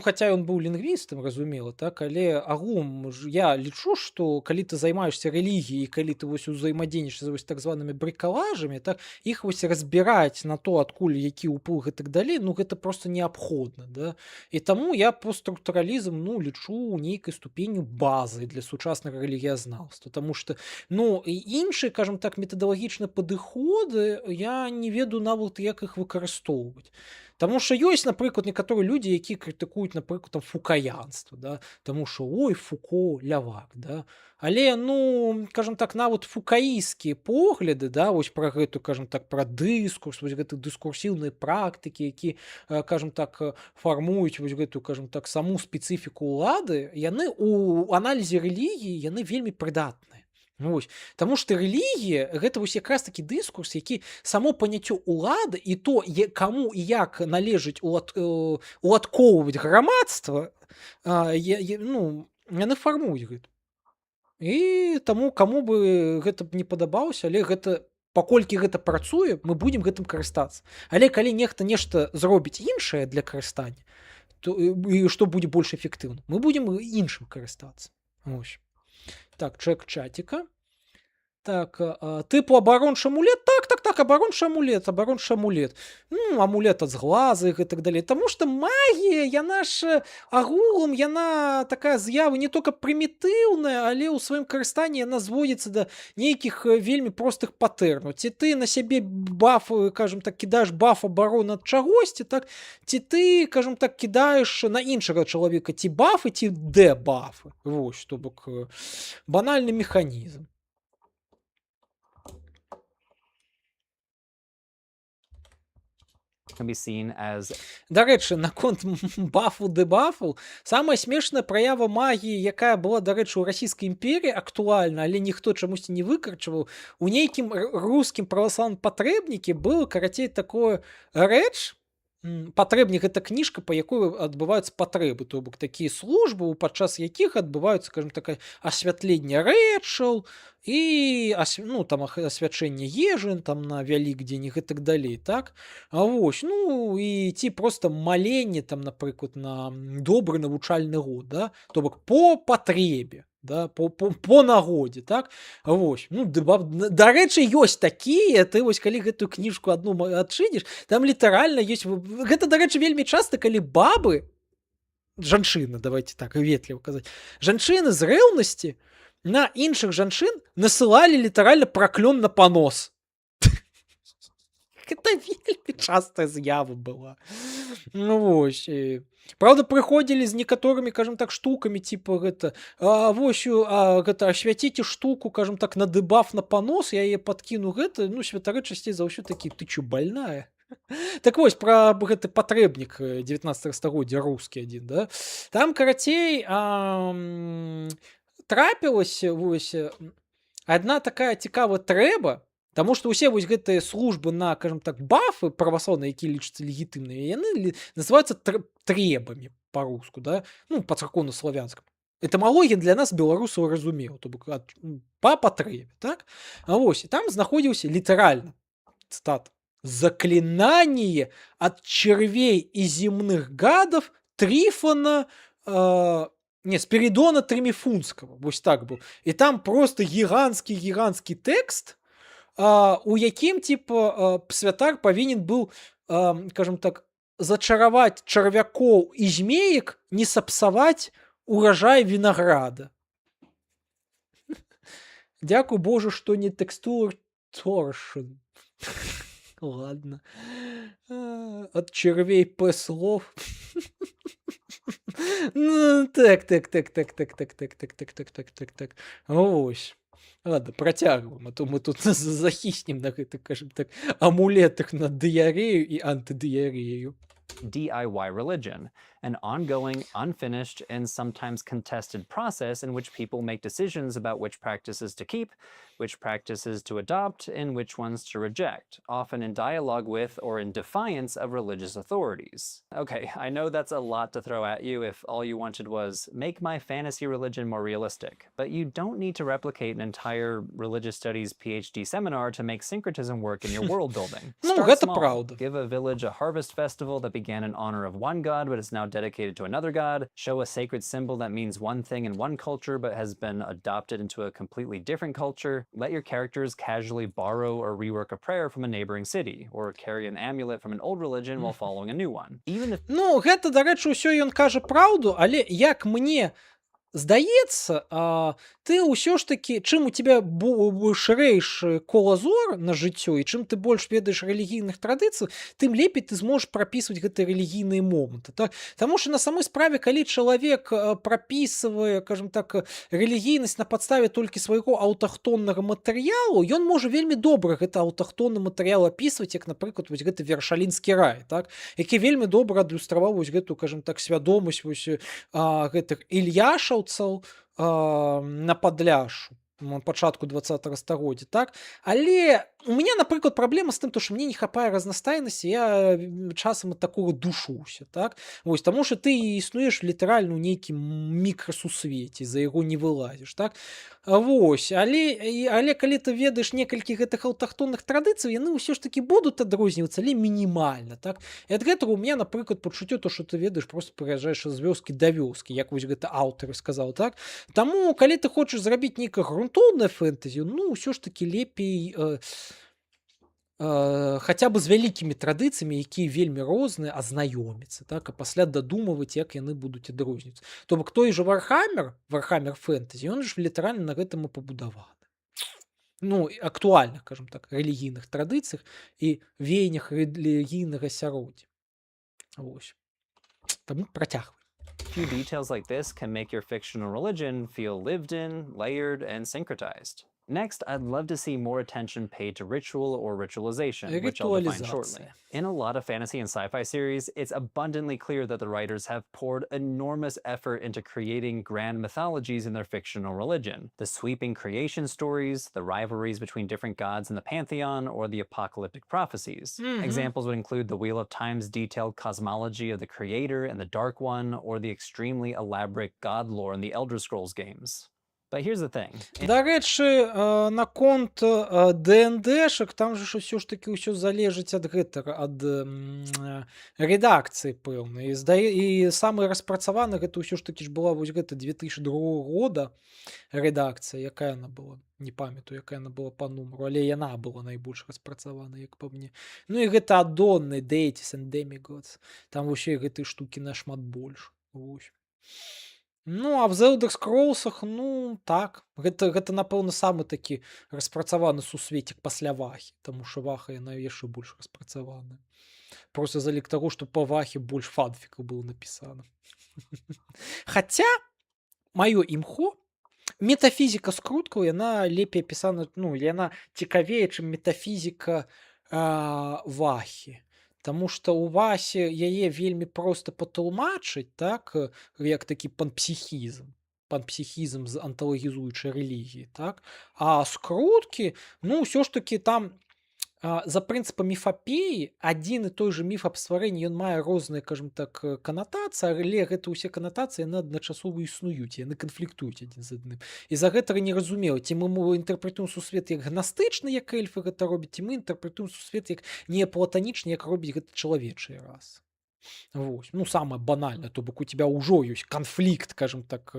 [SPEAKER 1] хаця ён быў лінгвістам, разумела, так, але агулам я лічу, што калі ты займаешься рэлігіяй, калі ты вось узаемадзейнічаеш з вось так званымі брыкалажамі, так, іх вось разбіраць на то, адкуль які ўплыў і так далей, гэта просто неабходна, да. І таму я постструктуралізм, лічу нейкай ступенню базы для сучаснага рэлігіязнаўства, таму што, і іншыя, кажам так, метадалагічныя падыходы, я не ведаю нават, як іх выкарыстоўваць. Таму што ёсць, напрыклад, некаторыя людзі, якія крытыкуюць, напрыклад, фукаянства, да, таму што ой, Фуко, лявак, да. Але, кажам так, нават фукаісцкія погляды, да, вось пра гэту, кажам так, пра дыскурс, вось гэты дыскурсіўныя практыкі, які, кажам так, фармуюць вось гэту, кажам так, саму спецыфіку ўлады, яны ў аналізе рэлігіі, яны вельмі прыдатныя. Вось. Таму што рэлігія — гэта вось якраз такі дыскурс, які само паняццё ўлады і то, каму і як належыць уладкоўваць грамадства, яны фармуюць гэта. І таму, каму бы гэта б не падабаўся, але гэта, паколькі гэта працуе, мы будзем гэтым карыстацца. Але калі нехта нешта зробіць іншае для карыстання, то і што будзе больш эфектыўна, мы будзем іншым карыстацца. Вось. Так, чек чатика. Так, типу абарончы амулет? Так, абарончы амулет. Амулет ад зглазых і так далей. Таму што магія, яна ж агулам, яна такая з'ява не толькі прымітыўная, але ў сваім карыстанні яна зводзіцца да нейкіх вельмі простых патэрнаў. Ці ты на сябе баф, кажам так, кідаеш баф абароны ад чагосьці, так, ці ты, кажам так, кідаеш на іншага чалавека ці бафы, ці дебафы. Вось, то бок банальны механізм.
[SPEAKER 3] can be seen as
[SPEAKER 1] Дарэчы, наконт бафу-дэбафу, самая смешная праява магіі, якая была, дарэчы, у расійскай імперіі актуальна, але ніхто чамусьці не выкарчваў, у нейкім рускім праваслаўным патрэбнікі было, карацей, такое рэч. Патрэбнік — гэта кніжка, па якой адбываюцца патрэбы, то бок такія службы, падчас якіх адбываюцца, скажем так, асвятленне рэчаў і ну, там асвячэнне ежы там на Вялікдзень і так далей, так? А вось, ну і ці проста маленне там, напрыклад, на добры навучальны год, да? То бок по патрэбе, да? По нагодзе, так? Вось, ну, дарэчы, ёсць такія, ты вось калі гэтую кніжку адну адчыніш, там літаральна ёсць, гэта, дарэчы, вельмі часта, калі бабы, жанчыны, давайте так ветліва казаць, жанчыны з рэўнасці на іншых жанчын насылалі літаральна праклён на панос. Гэта вельмі частая з'ява была. Ну вось. Праўда, прыходзілі з некаторымі, кажам так, штукамі, типа гэта, вось, гэта, асвяціце штуку, кажам так, на дэбаф на панос, я яе падкіну, гэта, ну, святары часцей за ўсё такі, ты чё, больная? Так вось, пра гэты патрэбнік 19 стагоддзя, рускі адзін, да? Там, карацей, трапілася вось адна такая цікавая трэба, таму што ўсе вось гэтыя службы на, кажам так, бафы праваслаўныя, якія лічацца легітымныя, яны называюцца трэбамі па-руску, да? Ну, па царкоўна-славянскаму. Этымалогія для нас, беларусаў, разумела, то бок па патрэбе, так? А вось, і там знаходзіўся літаральна, цытата, «заклинание от червей и земных гадов Трифона Спиридона Тримифунского». Вось так был. И там просто гигантский текст, у якім, типа, святар павінен быў, скажем так, зачараваць чарвякоў і змеек, не сапсаваць урожай винограда. Дякую Боже, что не текстур торшен. Ладно. От червей П слов. Ну, так. Ось. Ладно, працягваем, а то мы тут захіснем на гэтых, кажем так, амулетах на дыярею і антыдыярею.
[SPEAKER 3] DIY religion, an ongoing, unfinished, and sometimes contested process in which people make decisions about which practices to keep, which practices to adopt, and which ones to reject, often in dialogue with or in defiance of religious authorities. Okay, I know that's a lot to throw at you if all you wanted was make my fantasy religion more realistic, but you don't need to replicate an entire religious studies PhD seminar to make syncretism work in your world building.
[SPEAKER 1] Ну,
[SPEAKER 3] Start
[SPEAKER 1] гэта
[SPEAKER 3] small.
[SPEAKER 1] правда.
[SPEAKER 3] Give a village a harvest festival that began in honor of one god but is now dedicated to another god. Show a sacred symbol that means one thing in one culture but has been adopted into a completely different culture. Let your characters casually borrow or rework a prayer from a neighboring city, or carry an amulet from an old religion while following a new one. Even if
[SPEAKER 1] Ну, гэта, дарэчы, ўсё ён кажа праўду, але як мне здаецца, ты ўсё ж такі, чым у тебя шырэйшы колазор на жыццё і чым ты больш ведаеш рэлігійных традыцый, тым лепей ты зможаш прапісваць гэтыя рэлігійныя моманты, так? Таму што на самой справе, калі чалавек прапісвае, кажам так, рэлігійнасць на падставе толькі свайго аўтахтоннага матэрыялу, ён можа вельмі добра гэты аўтахтонны матэрыял апісваць, як, напрыклад, вось гэты вершалінскі рай, так? Які вельмі добра адлюстраваў вось гэтую, кажам так, свядомасць вось гэтых ільяшаў на Падляшшу на пачатку 20-го стагоддзя, так? Але у меня, напрыклад, праблема з тым, што мне не хапае разнастайнасці, я часам ад такога душуся, так? Вось, таму што ты існуеш літаральна ў нейкім мікрасусвеце, за яго не вылазіш, так? Вось, але калі ты ведаеш некалькі гэтых аўтахтонных традыцый, яны ўсё ж такі будуць адрознівацца, але мінімальна, так? І ад гэтага у меня, напрыклад, пачуццё, то, што ты ведаеш, проста пераязджаеш з вёскі да вёскі, як вось гэта аўтар сказаў, так? Таму, калі ты хочаш зрабіць нейкае грунтоўнае фэнтэзі, ну, ўсё ж такі лепей хаця бы з вялікімі традыцыямі, якія вельмі розныя, азнаёміцца, так, а пасля дадумваць, як яны будуць адрознівацца. То бок той жа Вархаммер фэнтэзі, ён ж літаральна на гэтым і пабудаваны. Ну, актуальных, кажам так, рэлігійных традыцыях і веяннях рэлігійнага асяроддзя. Вось. Таму працягвай.
[SPEAKER 3] few details like this can make your fictional religion feel lived in, layered, and syncretized. Next, I'd love to see more attention paid to ritual or ritualization, which I'll define shortly.
[SPEAKER 1] Ритуалізація.
[SPEAKER 3] In a lot of fantasy and sci fi series, it's abundantly clear that the writers have poured enormous effort into creating grand mythologies in their fictional religion. The sweeping creation stories, the rivalries between different gods in the pantheon, or the apocalyptic prophecies.
[SPEAKER 1] Мгм.
[SPEAKER 3] Examples would include the Wheel of Time's detailed cosmology of the Creator and the Dark One, or the extremely elaborate god lore in the Elder Scrolls games. But here's the thing.
[SPEAKER 1] До речі, наконт ДНДшек, там же ж усё ж таки ўсё залежыць ад гэтага, ад рэдакцыі пэўнай. І самы распрацаваны гэта ўсё ж такі ж была вось гэта 2002 года рэдакцыя, якая яна была, не памятаю, якая яна была па нумару, але яна была найбольш распрацавана, як па мне. Ну і гэта аддонны Deities and Demigods, там вообще гэтай штукі нашмат больш. Вось. Ну, а в The Elder Scrollsах, ну, так. Гэта напэўна, самы такі распрацаваны сусвецік пасля Вахі, таму што Ваха яна яшчэ больш распрацаваная. Просто за лік таго, што па Вахе больш фанфікаў было напісана. Хаця, маё імхо, метафізіка скруткаў, яна лепей апісана, ну, яна цікавее, чым метафізіка Вахі. Таму што ў Васе яе вельмі проста патлумачыць, так, як такі панпсіхізм з анталагізуючай рэлігіі, так? А скруткі, ну, ўсё ж такі там за прынцыпам міфапеі адзін і той жа міф аб стварэнні, ён мае розныя, кажам так, канатацыі, але гэта ўсе канатацыі, яны адначасова існуюць, яны канфліктуюць адзін з адным. І за гэтага не разумела, ці мы інтэрпрэтуем сусвет як гнастычны, як эльфы гэта робяць, ці мы інтэрпрэтуем сусвет як неаплатанічны, як робіць гэта чалавечыя расы. Вось. Ну, самае банальнае, то бок у тебя ўжо ёсць канфлікт, кажам так,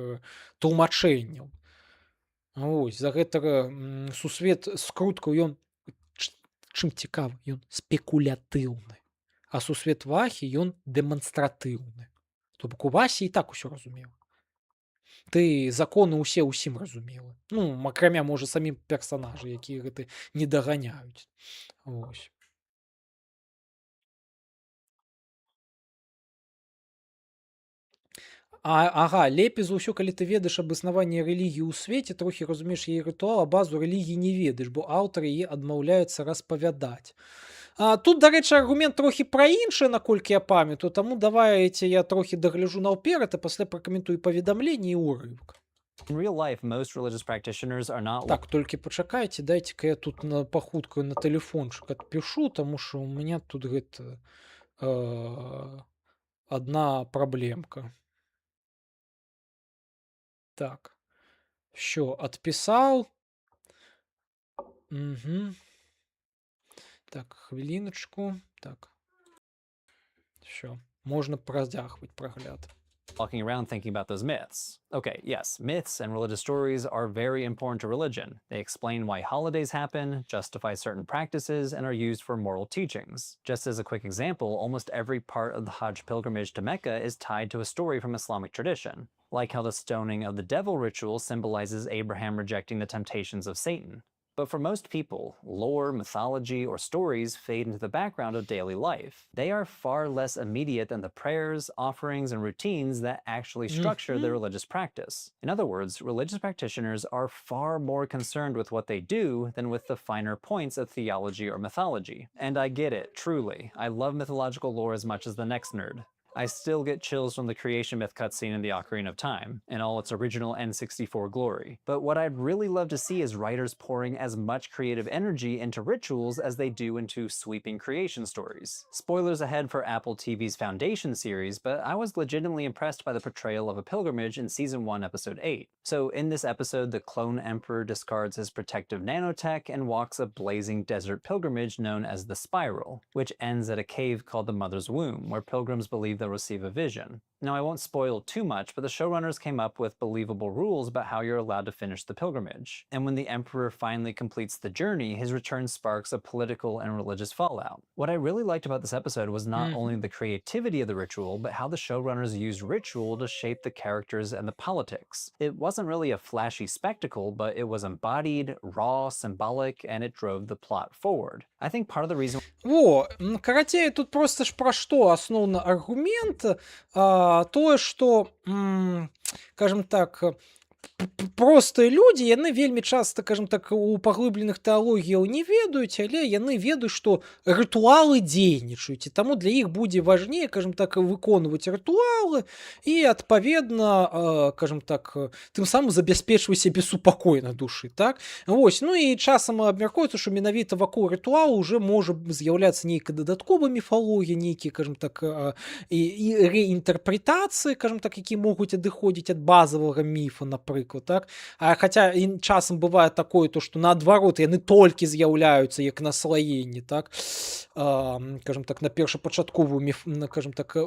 [SPEAKER 1] тлумачэнняў. Вось, за гэтага сусвет скруткаў, ён чым цікавы, ён спекулятыўны. А сусвет Вахі, ён дэманстратыўны. То бок у Васе і так усё разумела. Ты законы ўсе ўсім разумела. Ну, акрамя, можа, самім персанажы, якія гэта не даганяюць. Вось. Ага, лепей за ўсё, калі ты ведаеш абаснаванне рэлігіі ў свеце, трохі разумееш яе рытуал, а базу рэлігіі не ведаеш, бо аўтары яе адмаўляюцца распавядаць. Тут, дарэчы, аргумент трохі пра іншае, наколькі я памятаю, таму давайце я трохі дагляджу наўперад, а пасля пракаментую паведамленне і ўрыўк.
[SPEAKER 3] In real life, most religious practitioners are not.
[SPEAKER 1] Так, толькі пачакайце, дайце-ка я тут пахуткаю на тэлефончык адпішу, таму што ў мяне тут гэта адна праблемка. Так, все, отписал. Угу. Так, хвилиночку. Так, все, можно продягивать прогляд.
[SPEAKER 3] Walking around thinking about those myths. Okay, yes, myths and religious stories are very important to religion. They explain why holidays happen, justify certain practices, and are used for moral teachings. Just as a quick example, almost every part of the Hajj pilgrimage to Mecca is tied to a story from Islamic tradition. Like how the stoning of the devil ritual symbolizes Abraham rejecting the temptations of Satan. But for most people, lore, mythology, or stories fade into the background of daily life. They are far less immediate than the prayers, offerings, and routines that actually structure their religious practice. In other words, religious practitioners are far more concerned with what they do than with the finer points of theology or mythology. And I get it, truly. I love mythological lore as much as the next nerd. I still get chills from the creation myth cutscene in the Ocarina of Time, in all its original N64 glory. But what I'd really love to see is writers pouring as much creative energy into rituals as they do into sweeping creation stories. Spoilers ahead for Apple TV's Foundation series, but I was legitimately impressed by the portrayal of a pilgrimage in Season 1, Episode 8. So in this episode, the Clone Emperor discards his protective nanotech and walks a blazing desert pilgrimage known as the Spiral, which ends at a cave called the Mother's Womb, where pilgrims believe they'll receive a vision. Now, I won't spoil too much, but the showrunners came up with believable rules about how you're allowed to finish the pilgrimage. And when the Emperor finally completes the journey, his return sparks a political and religious fallout. What I really liked about this episode was not only the creativity of the ritual, but how the showrunners used ritual to shape the characters and the politics. It wasn't really a flashy spectacle, but it was embodied, raw, symbolic, and it drove the plot forward. I think part of the reason...
[SPEAKER 1] Во, карацей, тут просто ж пра што асноўны аргумент, тое, што, скажем так, простыя людзі, яны вельмі часта, скажем так, у паглыбленых тэалогіяў не ведаюць, але яны ведаюць, што рытуалы дзейнічаюць, і таму для іх будзе важней, скажем так, выконваць рытуалы і адпаведна, скажем так, тым самым забяспечваць сябе супакой на душы, так? Вось, ну і часам абмяркоўваецца, што менавіта вакол рытуалу ўжо можа з'яўляцца нейкая дадатковая міфалогія, нейкія, скажем так, і рэінтэрпрэтацыі, скажем так, якія могуць адыходзіць ад базавага міфа, напрыклад, так? Хаця часам бывае такое, то што наадварот яны толькі з'яўляюцца як наслаенні, так? Скажем так, на першапачатковую скажем так,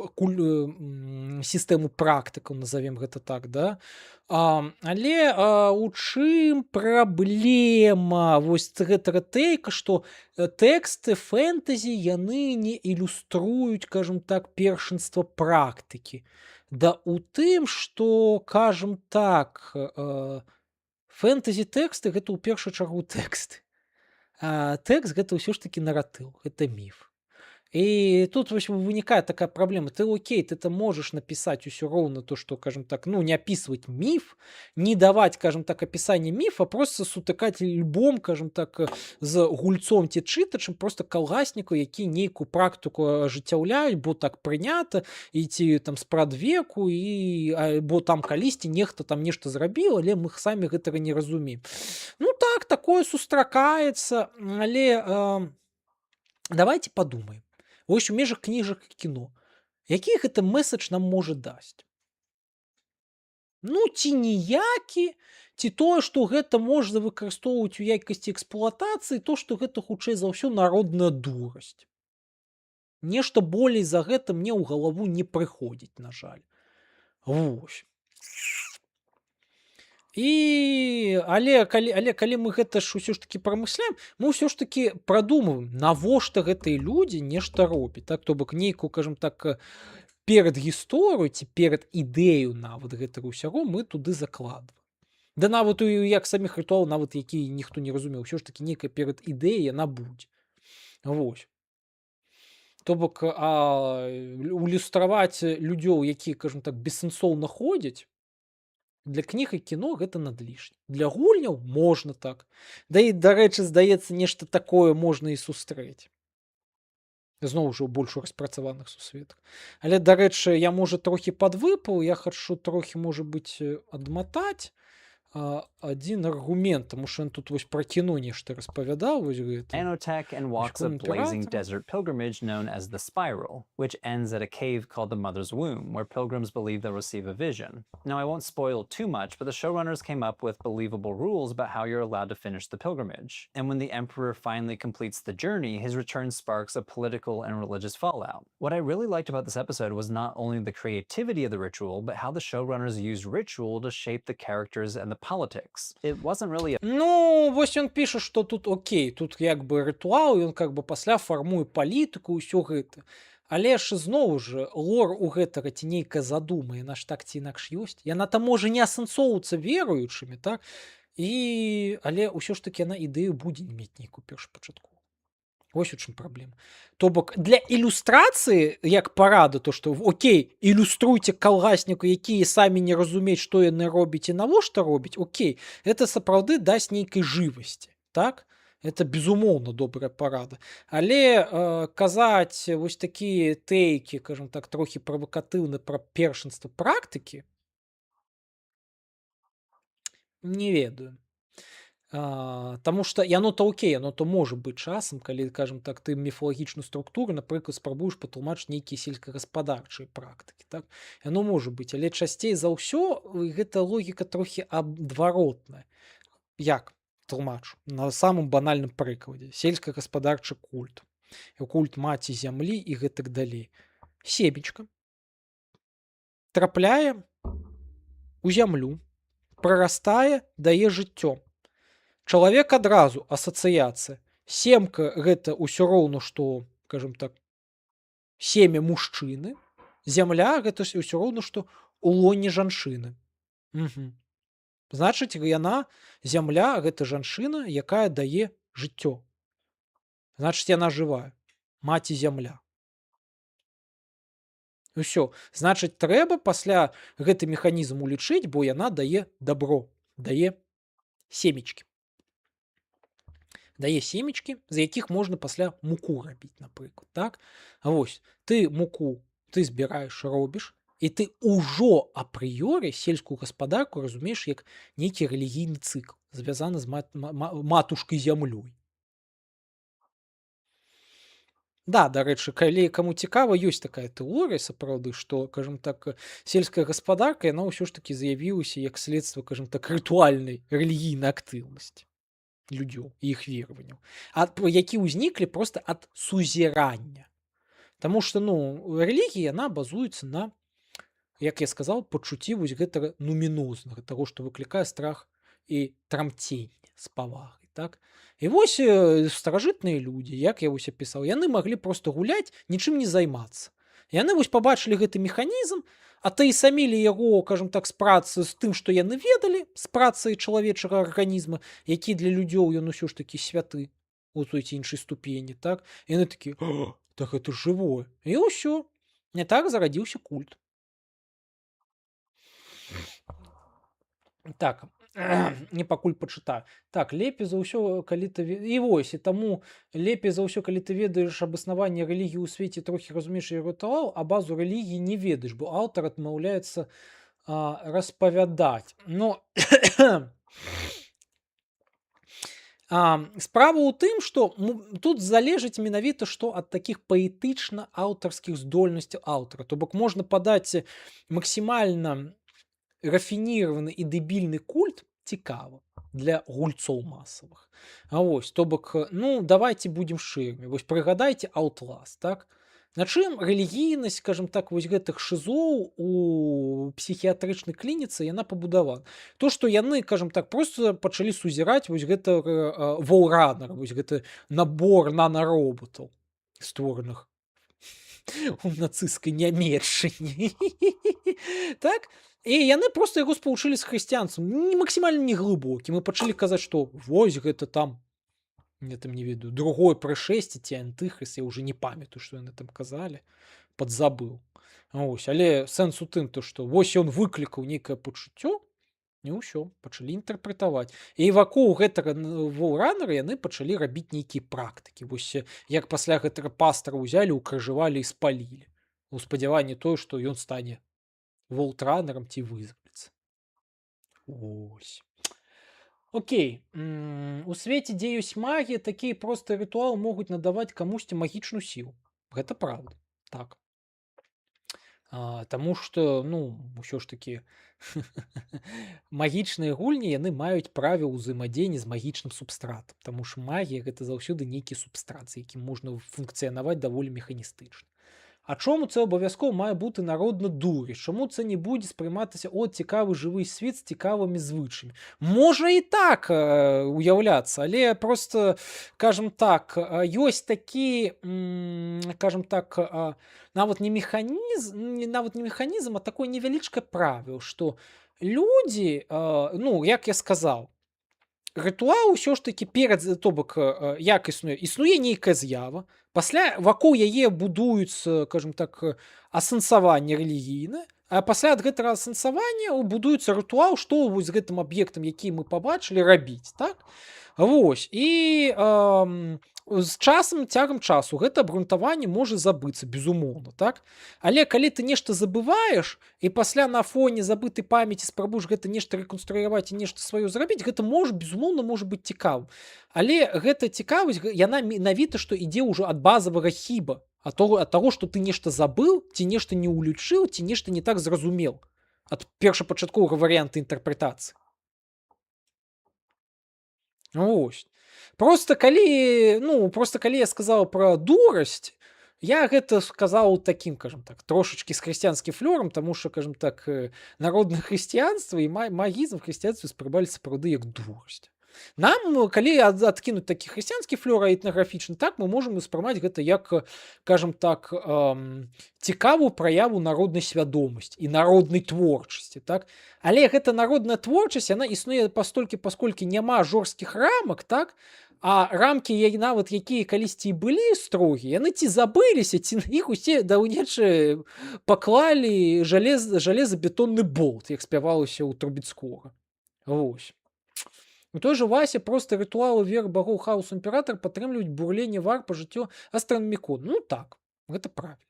[SPEAKER 1] сістэму практыкаў, назовем гэта так, да? Але у чым праблема вось гэтага тэйка, што тэксты фэнтэзі яны не ілюструюць, скажем так, першынства практыкі. Да у тым, што, кажам так, фэнтэзі-тэксты гэта ў першую чаргу тэксты. А тэкст гэта ўсё ж такі наратыў, гэта міф. І тут вось вынікае такая праблема. Ты окей, ты можаш напісаць усё роўна то, што, кажам так, ну, не апісваць міф, не даваць, кажам так, апісанне міфа, проста сутыкаць альбом, кажам так, з гульцом ці чытачам, проста калгасніку, які нейкую практыку ажыццяўляюць, бо так прынята, і ці там спрадвеку, і бо там калісьці нехта там нешта зрабіў, але мы самі гэтага не разумеем. Ну так, такое сустракаецца, але давайте падумаем. Вось у межах кніжак і кіно. Які гэта месседж нам можа дасць? Ну, ці ніякі, ці тое, што гэта можна выкарыстоўваць у якасці эксплуатацыі, то, што гэта хутчэй за ўсё народная дурасць. Нешта болей за гэта мне ў галаву не прыходзіць, на жаль. Вось. Але калі мы гэта ж усё ж такі прамысляем, мы ўсё ж такі прадумваем, навошта гэтыя людзі нешта робяць, так? То бок нейкую, кажам так, перад гісторыю ці перад ідэю нават гэтага ўсяго мы туды закладваем. Да нават як саміх рытуалаў, нават які ніхто не разумеў, ўсё ж такі нейкая перад ідэя яна будзе. Вось. То бок ілюстраваць людзёў, якія, кажам так, бессэнсоўна ходзяць, для кніг і кіно гэта надлішне. Для гульняў можна так. Да і, дарэчы, здаецца, нешта такое можна і сустрэць. Зноў жа ў больш распрацаваных сусветах. Але, дарэчы, я, можа, трохі падвыпаў, я хачу трохі, можа быць, адматаць адзін аргумент, таму што ён тут вось пра кіно нешта распавядаў, вось гэта.
[SPEAKER 3] Nanotech and walks a blazing desert pilgrimage known as the Spiral, which ends at a cave called the Mother's Womb, where pilgrims believe they'll receive a vision. Now, I won't spoil too much, but the showrunners came up with believable rules about how you're allowed to finish the pilgrimage. And when the Emperor finally completes the journey, his return sparks a political and religious fallout. What I really liked about this episode was not only the creativity of the ritual, but how the showrunners used ritual to shape the characters and the politics. It wasn't really a...
[SPEAKER 1] Ну, вось ён піша, што тут окей, тут як бы рытуал, ён как бы пасля фармуе палітыку, ўсё гэта. Але ж зноў жа лор у гэтага ці нейкая задума, яна ж так ці інакш ёсць. Яна там можа не асэнсоўвацца веруючымі, так? Але ўсё ж такі яна ідэю будзе мець нейкую першапачатковую. Вось у чым праблема. То бок для ілюстрацыі, як парада, то што окей, ілюструйце калгасніку, якія самі не разумеюць, што яны робяць і навошта робяць, окей, гэта сапраўды дасць нейкай жывасці, так? Это безумоўна добрая парада. Але казаць вось такія тэйкі, кажам так, трохі правакатыўна пра першынства практыкі, не ведаю. Таму што яно-то окей, яно-то можа быць часам, калі, кажам так, ты міфалагічную структуру, напрыклад, спрабуеш патлумачыць нейкія сельскагаспадарчыя практыкі, так? Яно можа быць, але часцей за ўсё гэта логіка трохі адваротная. Як тлумачу? На самым банальным прыкладзе. Сельскагаспадарчы культ. Культ маці зямлі і гэтак далей. Семечка трапляе у зямлю, прарастае, дае жыццё. Чалавек адразу асацыяцыя. Семка гэта ўсё роўна, што, кажам так, семя мужчыны. Зямля гэта ўсё роўна, што у лоне жанчыны. Значыць, яна, зямля, гэта жанчына, якая дае жыццё. Значыць, яна жывая. Маці зямля. Усё. Значыць, трэба пасля гэты механізм улічыць, бо яна дае дабро, дае семечкі. Дае семечкі, з якіх можна пасля муку рабіць, напрыклад, так? Вось, ты муку ты збіраеш, робіш, і ты ўжо апрыёры сельскую гаспадарку разумееш як нейкі рэлігійны цыкл, звязаны з матушкай зямлёй. Да, дарэчы, калі каму цікава, ёсць такая тэорыя сапраўды, што, кажам так, сельская гаспадарка, яна ўсё ж такі з'явілася як следства, кажам так, рытуальнай рэлігійнай актыўнасці людзёў і іх вераванняў, які ўзніклі проста ад сузірання. Таму што, ну, рэлігія, яна базуецца на, як я сказаў, пачуцці вось гэтага нумінознага, таго, што выклікае страх і трамценне з павагай, так? І вось старажытныя людзі, як я вось апісаў, яны маглі проста гуляць, нічым не займацца. Яны вось пабачылі гэты механізм, атаясамілі яго, кажам так, з працы з тым, што яны ведалі, з працай чалавечага арганізма, які для людзёў ён усё ж такі святы у той ці іншай ступені, так? І яны такі: «О, так это жывое». І ўсё. Не так зарадзіўся культ. Так, не пакуль пачытаю. Так, лепей за ўсё, калі ты і вось, і таму лепей за ўсё, калі ты ведаеш абаснаванне рэлігіі ў свеце, трохі разумееш яго рытуал, а базу рэлігіі не ведаеш, бо аўтар адмаўляецца распавядаць. Но справа ў тым, што тут залежыць менавіта што ад такіх паэтычна-аўтарскіх здольнасцяў аўтара. То бок можна падаць максімальна рафініраваны і дэбільны культ цікава для гульцоў масавых. А вось, то бок, ну, давайце будзем шчырымі. Вось прыгадайце Outlast, так? На чым рэлігійнасць, скажем так, вось гэтых шызоў у псіхіятрычнай клініцы яна пабудавана. То, што яны, кажам так, проста пачалі сузіраць вось гэта Волранер, вось гэты набор нанаробатаў, створаных у нацысцкай Нямецчыне. Так? І яны проста яго спалучылі з хрысціянствам, максімальна неглыбокім, і пачалі казаць, што вось гэта там, я там не ведаю, другое прышэсце ці антыхрыст, я ўжо не памятаю, што яны там казалі, падзабыў. Вось, але сэнс у тым, то што вось ён выклікаў нейкае пачуццё, і ўсё, пачалі інтэрпрэтаваць. І вакол гэтага Волранера яны пачалі рабіць нейкія практыкі. Вось як пасля гэтага пастара ўзялі, укрыжавалі і спалілі. У спадзяванні тое, што ён стане Волтранерам ці вызваліцца. Ось. Окей. У свеце, дзе ёсць магія, такія простыя рытуалы могуць надаваць камусьці магічную сілу. Гэта праўда. Так. Таму што, ну, усё ж такі магічныя гульні, яны маюць правіл узаемадзеяння з магічным субстратам. Таму што магія гэта заўсёды нейкі субстрат, з якім можна функцыянаваць даволі механістычна. А чому це обов'язково має бути народна дурість? Чому це не буде сприйматися от цікавий живий світ з цікавими звичаями? Може і так уявлятися, але просто, кажем так, ёсць такі, кажем так, нават не механізм, а такое невялічке правило, што людзі, ну, як я сказаў, рытуал ўсё ж такі перад, то бок, як існуе нейкая з'ява, пасля вакол яе будуюцца, кажем так, асэнсаванне рэлігійнае, а пасля ад гэтага асэнсавання будуецца рытуал, што вось з гэтым аб'ектам, які мы пабачылі, рабіць, так? Вось, і з часам, цягам часу гэта абгрунтаванне можа забыцца, безумоўна, так? Але калі ты нешта забываеш, і пасля на фоне забытай памяці спрабуеш гэта нешта рэканструяваць і нешта сваё зрабіць, гэта можа, безумоўна, можа быць цікавым. Але гэта цікавасць, яна менавіта, што ідзе ўжо ад базавага хіба, ад таго, што ты нешта забыў, ці нешта не ўлічыў, ці нешта не так зразумеў, ад першапачатковага варыянта інтэрпрэтацыі. Вось. Просто калі я сказаў пра дурасць, я гэта сказаў такім, кажам так, трошачкі з хрысціянскім флёрам, таму што, кажам так, народнае хрысціянства і магізм в хрысціянстве спрабавалі сапраўды як дурасць. Нам, калі адкінуць такі хрысціянскі флёр этнаграфічны, так мы можам успрымаць гэта як, кажам так, цікавую праяву народнай свядомасці і народнай творчасці, так? Але гэта народная творчасць, яна існуе пастолькі, пасколькі няма жорсткіх рамак, так? А рамкі нават якія калісьці і былі строгія, яны ці забыліся, ці іх усе даўнейчы паклалі жалезабетонны болт, як спявалася ў Трубецкога. Вось. У той жа Васе проста рытуалы веры багоў хаосу імператар падтрымліваюць бурленне вар па жыццё астранамікон. Ну так, гэта правільна.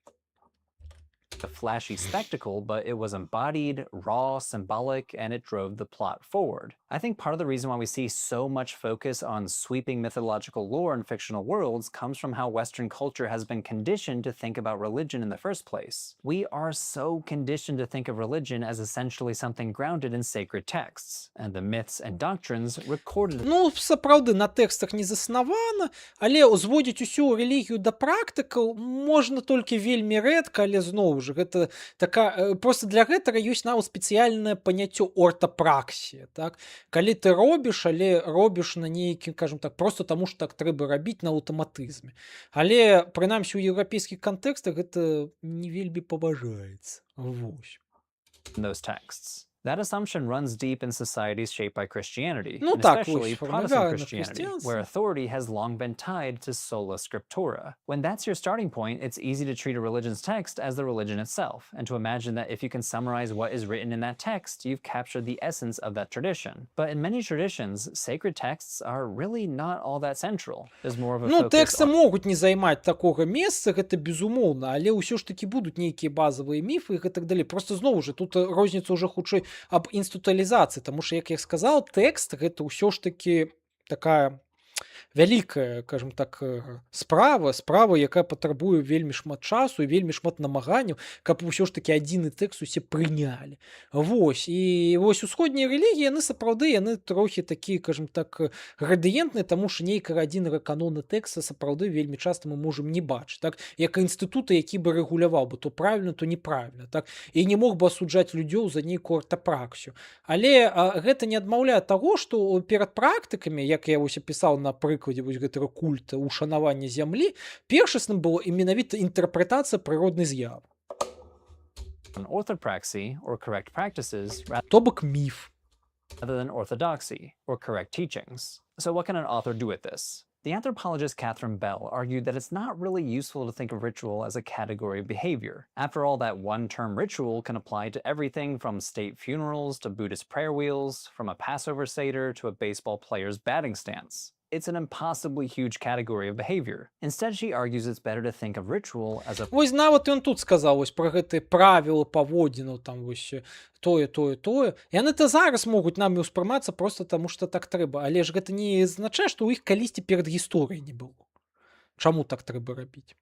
[SPEAKER 3] A flashy spectacle, but it was embodied, raw, symbolic, and it drove the plot forward. I think part of the reason why we see so much focus on sweeping mythological lore in fictional worlds comes from how Western culture has been conditioned to think about religion in the first place. We are so conditioned to think of religion as essentially something grounded in sacred texts, and the myths and doctrines recorded.
[SPEAKER 1] Ну, сапраўды, на тэкстах не заснавана, але зводзіць усю рэлігію да практыкаў можна толькі вельмі рэдка, але зноў жа гэта просто для гэтага ёсць нават спецыяльнае паняцце ортапраксія, так? Калі ты робіш, але робіш на нейкі, кажам так, просто таму што так трэба рабіць на аўтаматызме. Але прынамсі ў еўрапейскіх кантэкстах гэта не вельмі паважаецца. Вось.
[SPEAKER 3] In those texts. That assumption runs deep in societies shaped by Christianity,
[SPEAKER 1] Ну
[SPEAKER 3] and
[SPEAKER 1] так,
[SPEAKER 3] especially
[SPEAKER 1] ось,
[SPEAKER 3] Protestant
[SPEAKER 1] формулярно
[SPEAKER 3] Christianity,
[SPEAKER 1] християнство.
[SPEAKER 3] where authority has long been tied to sola scriptura. When that's your starting point, it's easy to treat a religion's text as the religion itself, and to imagine that if you can summarize what is written in that text, you've captured the essence of that tradition. But in many traditions, sacred texts are really not all that central. There's more of a
[SPEAKER 1] Ну,
[SPEAKER 3] focus
[SPEAKER 1] тэксты
[SPEAKER 3] on
[SPEAKER 1] могуць не займаць такога месца, гэта безумоўна, але ўсё ж такі будуць нейкія базавыя міфы і гэтак далей. Просто зноў жа тут розніца ўжо хутчэй аб інстытуталізацыі, таму што, як я сказаў, тэкст гэта ўсё ж такі такая вялікая, кажам так, справа, якая патрабуе вельмі шмат часу і вельмі шмат намаганняў, каб усё ж такі адзіны тэкст усе прынялі. Вось, і вось усходнія рэлігіі, яны трохі такія, кажам так, градыентныя, таму што нейкага адзінага канона тэкста сапраўды вельмі часта мы можам не бачыць, так? Як інстытута, які бы рэгуляваў бы то правільна, то неправільна, так? І не мог бы асуджаць людзей за нейкую ортапраксію. Але гэта не адмаўляе таго, што перад практыкамі, як я вось апісаў на прыкладзе вось гэтага культа ушанавання зямлі, першасным было і менавіта інтэрпрэтацыя прыроднай з'явы.
[SPEAKER 3] orthopraxy, or correct practices,
[SPEAKER 1] То бок міф.
[SPEAKER 3] rather than orthodoxy, or correct teachings. So what can an author do with this? The anthropologist Catherine Bell argued that it's not really useful to think of ritual as a category of behavior. After all, that one-term ritual can apply to everything from state funerals to Buddhist prayer wheels, from a Passover Seder to a baseball player's batting stance. It's an impossibly huge category of behavior. Instead, she argues it's better to think of ritual as a
[SPEAKER 1] Вось нават ён тут сказаў вось пра гэтыя правілы паводзінаў, там вось тое. Яны зараз могуць намі ўспрымацца проста таму, што так трэба, але ж гэта не азначае, што ў іх калісьці перад гісторыяй не было. Чаму так трэба рабіць?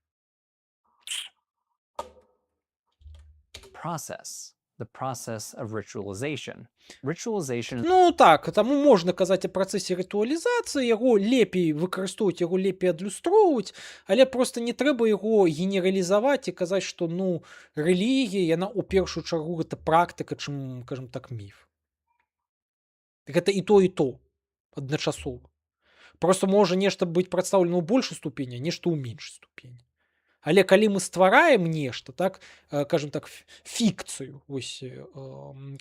[SPEAKER 3] process. The process of ritualization. Ritualization
[SPEAKER 1] Ну так, таму можна казаць о працэсе рытуалізацыі, яго лепей выкарыстоўваць, яго лепей адлюстроўваць, але проста не трэба яго генералізаваць і казаць, што ну рэлігія, яна ў першую чаргу гэта практыка, чым, кажам так, міф. Гэта і то адначасова. Просто можа нешта быць прадстаўлена ў большай ступені, а нешта ў меншай ступені. Але калі мы ствараем нешта, так, кажам так, фікцыю, вось,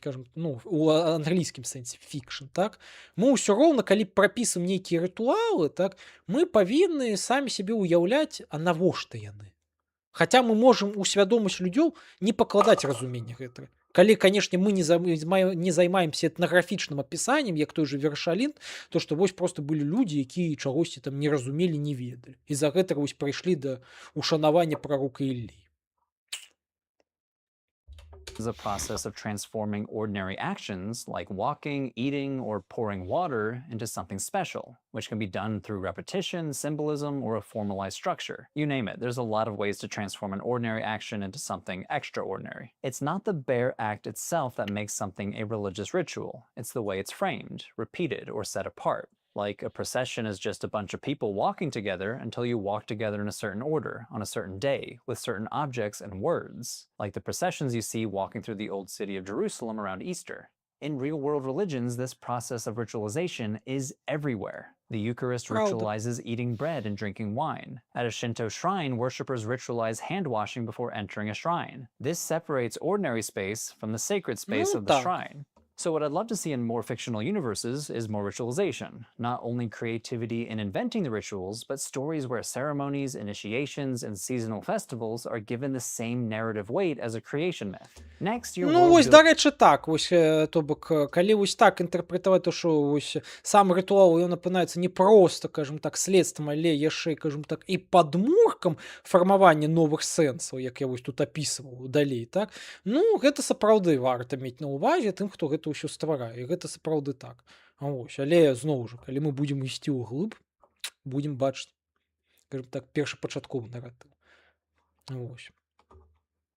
[SPEAKER 1] кажам, ну, у англійскім сэнсе фікшн, так, мы ўсё роўна, калі прапісваем нейкія рытуалы, так, мы павінны самі сябе ўяўляць, а навошта яны. Хаця мы можам у свядомасць людзей не пакладаць разуменне гэтага. Калі, канешне, мы не займаемся этнаграфічным апісаннем, як той же Вершалін, то што вось проста былі людзі, якія чагосьці там не разумелі, не ведалі. І за гэтага вось прыйшлі да ушанавання прарока Іллі.
[SPEAKER 3] is a process of transforming ordinary actions like walking, eating, or pouring water into something special, which can be done through repetition, symbolism, or a formalized structure. You name it, there's a lot of ways to transform an ordinary action into something extraordinary. It's not the bare act itself that makes something a religious ritual. It's the way it's framed, repeated, or set apart. Like a procession is just a bunch of people walking together until you walk together in a certain order, on a certain day, with certain objects and words, like the processions you see walking through the old city of Jerusalem around Easter. In real-world religions, this process of ritualization is everywhere. The Eucharist ritualizes eating bread and drinking wine. At a Shinto shrine, worshippers ritualize hand-washing before entering a shrine. This separates ordinary space from the sacred space of the shrine. So, what I'd love to see in more fictional universes is more ritualization. Not only creativity in inventing the rituals, but stories where ceremonies, initiations, and seasonal festivals are given the same narrative weight as a creation myth. Next, your
[SPEAKER 1] Ну,
[SPEAKER 3] world
[SPEAKER 1] вось,
[SPEAKER 3] goes
[SPEAKER 1] дарэчы, так. Вось, то бок, калі вось так інтэрпрэтаваць, то што вось сам рытуал, ён апынаецца не проста, кажам так, следствам, але яшчэ, кажам так, і падмуркам фармавання новых сэнсаў, як я вось тут апісваў далей, так? Ну, гэта сапраўды варта мець на ўвазе тым, хто гэта ўсё стварае. І гэта сапраўды так. Вось, але зноў жа, калі мы будзем ісці ўглыб, будзем бачыць, скажем так, першапачатковы наратыў. Вось.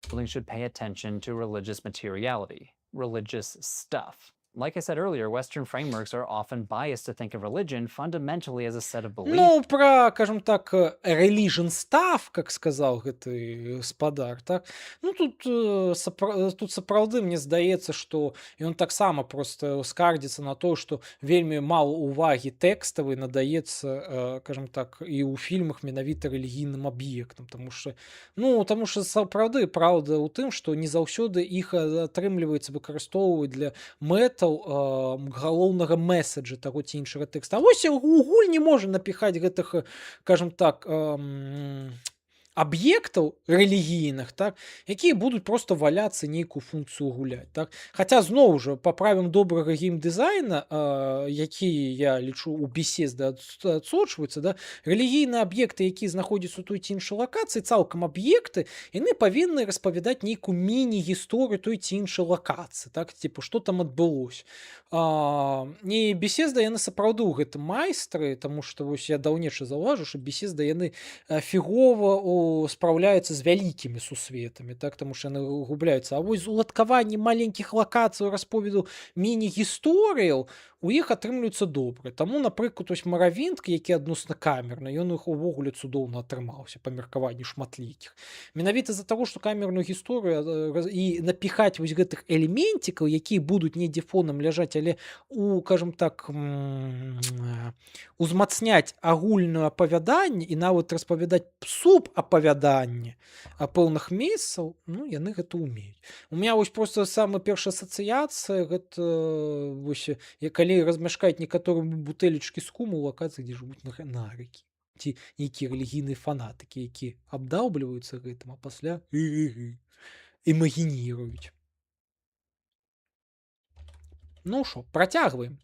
[SPEAKER 3] building should pay attention to religious materiality, religious stuff. Like I said earlier, Western frameworks are often biased to think of religion fundamentally as a set of beliefs.
[SPEAKER 1] Ну, про, скажем так, religion stuff, как сказал гэты гаспадар, так? Ну, тут, тут сапраўды, мне здаецца, што ён таксама проста скардзіцца на то, што вельмі мала ўвагі тэкставай надаецца, скажем так, і ў фільмах менавіта рэлігійным аб'ектам, таму што сапраўды праўда ў тым, што не заўсёды іх атрымліваецца выкарыстоўваць для мэтаў галоўнага месседжа таго ці іншага тэкста. А вось у гульні можа напіхаць гэтых, скажем так, аб'ектаў рэлігійных, так, якія будуць проста валяцца нейкую функцыю гуляць, так. Хаця зноў жа па правілам добрага геймдызайна, які я лічу у Bethesda адсочваюцца, да, рэлігійныя аб'екты, якія знаходзяцца у той ці іншай лакацыі, цалкам аб'екты, яны павінны распавядаць нейкую міні-гісторыю той ці іншай лакацыі, так, типу, што там адбылося. І Bethesda яны сапраўды ў гэтым майстры, таму што вось я даўнейша заўважыў, што Bethesda яны фігова спраўляюцца з вялікімі сусветамі, так, таму што яны губляюцца. А вось з уладкаваннем маленькіх лакацый, расповеду міні-гісторыяў у іх атрымліваецца добра. Таму, напрыклад, вось Моровинд, які адносна камерны, ён іх увогуле цудоўна атрымаўся па меркаванні шматлікіх. Менавіта з-за таго, што камерную гісторыю і напіхаць вось гэтых элементикаў, якія будуць недзе фонам ляжаць, але скажем так, узмацняць агульнае апавяданне і нават распавядаць субапавяданне пэўных месцаў, ну, яны гэта ўмеюць. У меня вось проста самая першая асацыяцыя, гэта вось, калі размяшкаюць некаторыя бутэлечкі з куму ў лакацыі, дзе жывуць нарыкі ці нейкія рэлігійныя фанатыкі, якія абдаўбліваюцца гэтым, а пасля імагініруюць. Ну што, працягваем.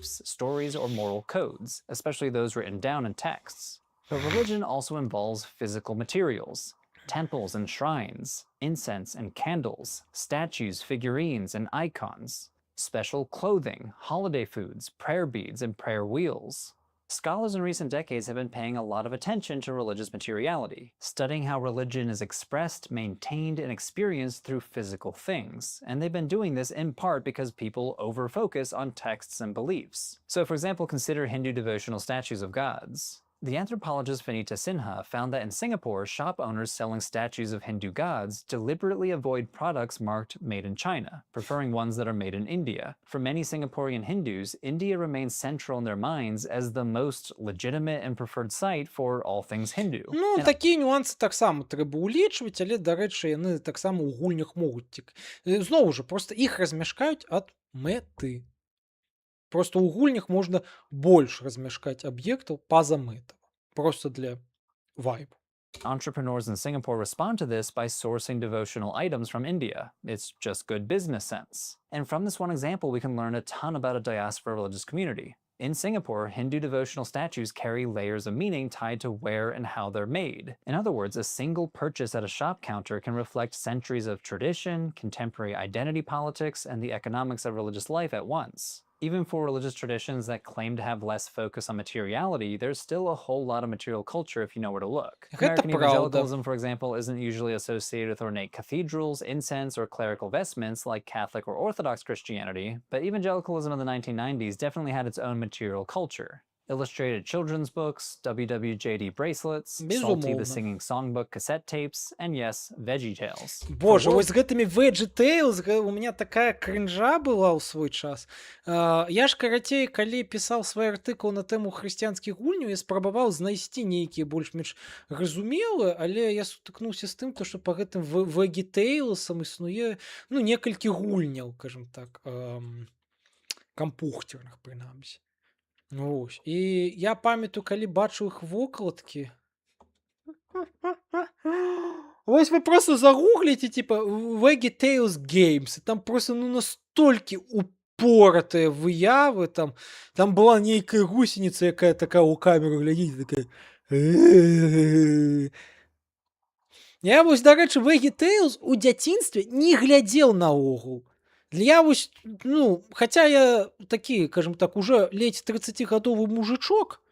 [SPEAKER 3] Stories or moral codes, especially those written down in texts. But religion also involves physical materials, temples and shrines, incense and candles, statues, figurines, and icons, special clothing, holiday foods, prayer beads, and prayer wheels. Scholars in recent decades have been paying a lot of attention to religious materiality, studying how religion is expressed, maintained, and experienced through physical things. And they've been doing this in part because people over-focus on texts and beliefs. So, for example, consider Hindu devotional statues of gods. The anthropologist Vanita Sinha found that in Singapore, shop owners selling statues of Hindu gods deliberately avoid products marked made in China, preferring ones that are made in India. For many Singaporean Hindus, India remains central in their minds as the most legitimate and preferred site for all things Hindu.
[SPEAKER 1] Ну, такія нюансы таксама трэба ўлічваць, але, дарэчы, яны таксама ў гульнях могуць. Зноў жа, проста іх размяшкаюць ад мэты. Просто ў гульнях можна больш размяшкаць аб'ектаў па-за мэтаў. Просто для вайбу.
[SPEAKER 3] Entrepreneurs in Singapore respond to this by sourcing devotional items from India. It's just good business sense. And from this one example, we can learn a ton about a diaspora religious community. In Singapore, Hindu devotional statues carry layers of meaning tied to where and how they're made. In other words, a single purchase at a shop counter can reflect centuries of tradition, contemporary identity politics, and the economics of religious life at once. Even for religious traditions that claim to have less focus on materiality, there's still a whole lot of material culture if you know where to look. American evangelicalism, for example, isn't usually associated with ornate cathedrals, incense, or clerical vestments like Catholic or Orthodox Christianity, but evangelicalism in the 1990s definitely had its own material culture. Illustrated children's books, WWJD bracelets, Salty the Singing Songbook cassette tapes, and yes, VeggieTales.
[SPEAKER 1] Боже, вось з гэтымі VeggieTales у меня такая кринжа была ў свой час. Я ж, карацей, калі пісаў свой артыкул на тэму хрысціянскіх гульняў, я спрабаваў знайсці нейкія больш-менш разумелыя, але я сутыкнуўся з тым, што па гэтым VeggieTalesам існуе, ну, некалькі гульняў, скажем так. кампухтерных прынамсі. Ну, вось. І я памятаю, калі бачыў іх вокладкі. Вось вы просто загугліце, типа, Veggie Tales Games, і там просто, ну, настолькі упоратыя выявы, там была нейкая гусеніца, якая такая ў камеру глядзіць, такая. Я вось, дарэчы, Veggie Tales у дзяцінстве не глядзеў наогул. Я вось, ну, хаця я такі, скажем так, уже ледзь 30гадовы мужичок,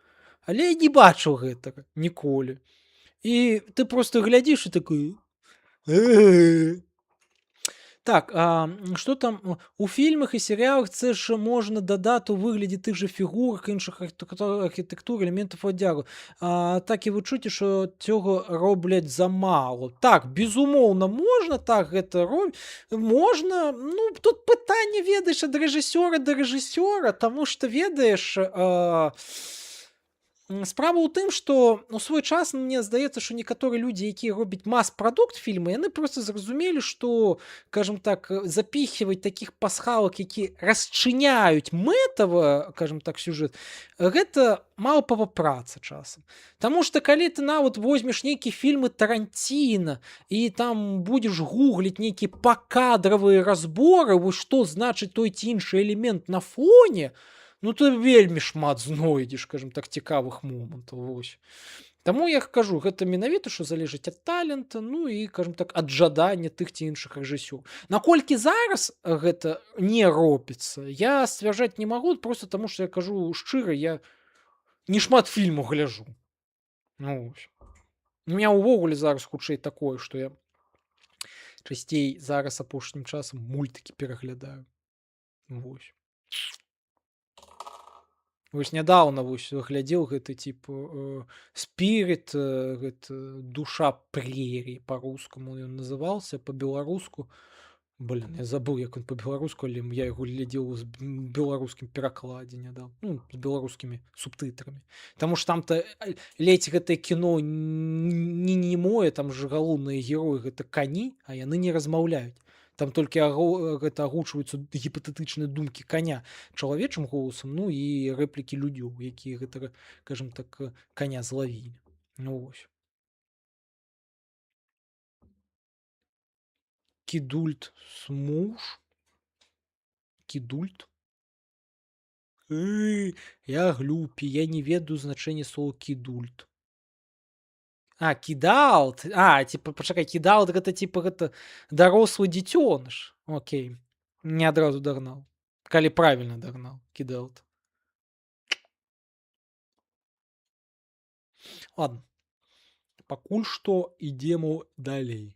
[SPEAKER 1] але я не бачыў гэтага ніколі. І ты просто глядзіш і такой. Так, што там у фільмах і серыялах це ж можна дадати у вигляді тих же фігурок, інших архітектур, елементів одягу. Так і ви чуєте, що цього роблять замало. Так, безумовно, можна, так, гэта можна. Ну, тут питання, ведаєш, ад рэжысёра да рэжысёра, тому што, ведаеш, справа ў тым, што у свой час мне здаецца, што некаторыя людзі, якія робяць мас-прадукт фільма, яны проста зразумелі, што, скажем так, запихивать такіх пасхалак, які расчыняюць мэтава, скажем так, сюжэт, гэта малапава праца часам. Таму што калі ты нават возьмеш нейкі фільмы Таранціна і там будзеш гугліць нейкія пакадравыя разборы, вось што значыць той ці іншы элемент на фоне, ну, ты вельмі шмат знойдзеш, скажем так, цікавых момантаў. Вось. Таму я кажу, гэта менавіта, што залежыць ад талента, ну і, скажем так, ад жадання тых ці іншых рэжысёраў. Наколькі зараз гэта не робіцца, я сцвярджаць не магу, просто таму што я кажу шчыра, я не шмат фільмаў гляджу. Ну, вось. У меня ўвогуле зараз хутчэй такое, што я часцей зараз апошнім часам мультыкі пераглядаю. Вось. Вось нядаўна вось глядзеў гэты тип спірит, гэта душа прерий по-рускаму ён назывался, по-беларуску. Блин, я забыл, як он по-беларуску, але я яго глядзеў з беларускім перакладзе нядаўна, ну, з беларускімі субтытрамі. Таму ж там-то ледзь гэтае кіно не немое, там же галоўныя героі гэта кані, а яны не размаўляюць. Там толькі гэта агучваюцца гіпатэтычныя думкі каня чалавечым голасам, ну і рэплікі людзёў, якія гэта, скажем так, каня злавілі. Ну вось. Кідульт смуж? Кідульт? Я глупі, я не ведаю значэнне слова кідульт. Кідаут. Типа, пачакай, кідаут гэта типа гэта дарослы дзіцёныш. Окей. Не адразу дагнаў. Калі правільна дагнаў. Кідаут. Ладно. Пакуль што ідзем далей.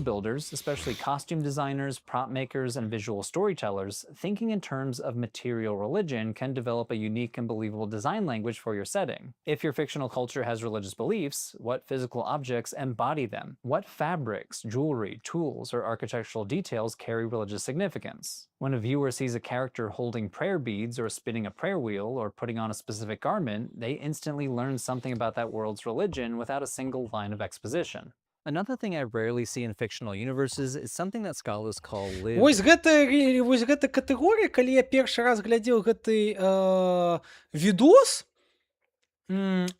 [SPEAKER 3] Builders, especially costume designers, prop makers, and visual storytellers, thinking in terms of material religion can develop a unique and believable design language for your setting. If your fictional culture has religious beliefs, what physical objects embody them? What fabrics, jewelry, tools, or architectural details carry religious significance? When a viewer sees a character holding prayer beads or spinning a prayer wheel or putting on a specific garment, they instantly learn something about that world's religion without a single line of exposition.
[SPEAKER 4] Another thing I rarely see in fictional universes is something that scholars call lived.
[SPEAKER 1] Вось гэта катэгорыя, калі я першы раз глядзеў гэты відос,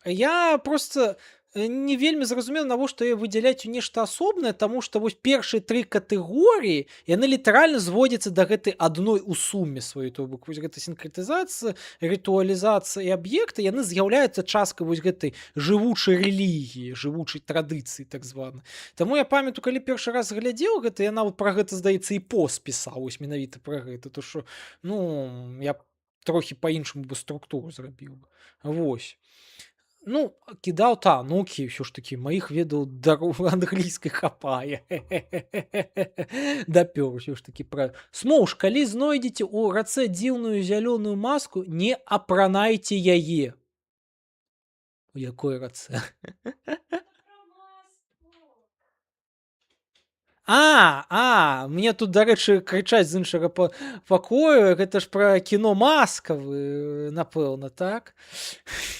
[SPEAKER 1] я просто не вельмі зразумеў, навошта я выдзяляць у нешта асобнае, таму што вось першыя 3 катэгорыі, яны літаральна зводзяцца да гэтай адной у суме сваёй, то бок вось гэта сінкрэтызацыя, рытуалізацыя і аб'екты, яны з'яўляюцца часткай вось гэтай жывучай рэлігіі, жывучай традыцыі так званай. Таму я памятаю, калі першы раз глядзеў гэта, я нават пра гэта, здаецца, і пост пісаў, вось менавіта пра гэта, то што, ну, я трохі па-іншаму бы структуру зрабіў бы. Вось. Ну, кідаў, ну окей, ўсё ж такі, маіх ведаў англійскай хапае. Дапёр ўсё ж такі пра. Смоўж, калі знойдзеце ў рацэ дзіўную зялёную маску, не апранайце яе. У якой рацэ? Мне тут, дарэчы, крычаць з іншага пакою, гэта ж пра кіно маскавы, напэўна, так?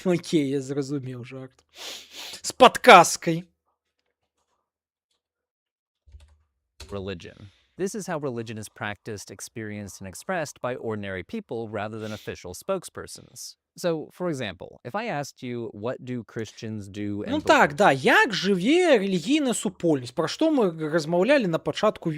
[SPEAKER 1] Окей, я зразумеў жарт. З падказкай.
[SPEAKER 4] Religion. This is how religion is practiced, experienced, and expressed by ordinary people rather than official spokespersons. So, for example, if I asked you, what do Christians do
[SPEAKER 1] Ну
[SPEAKER 4] and
[SPEAKER 1] так,
[SPEAKER 4] believe?
[SPEAKER 1] да, як жыве рэлігійная супольнасць, пра што мы размаўлялі на пачатку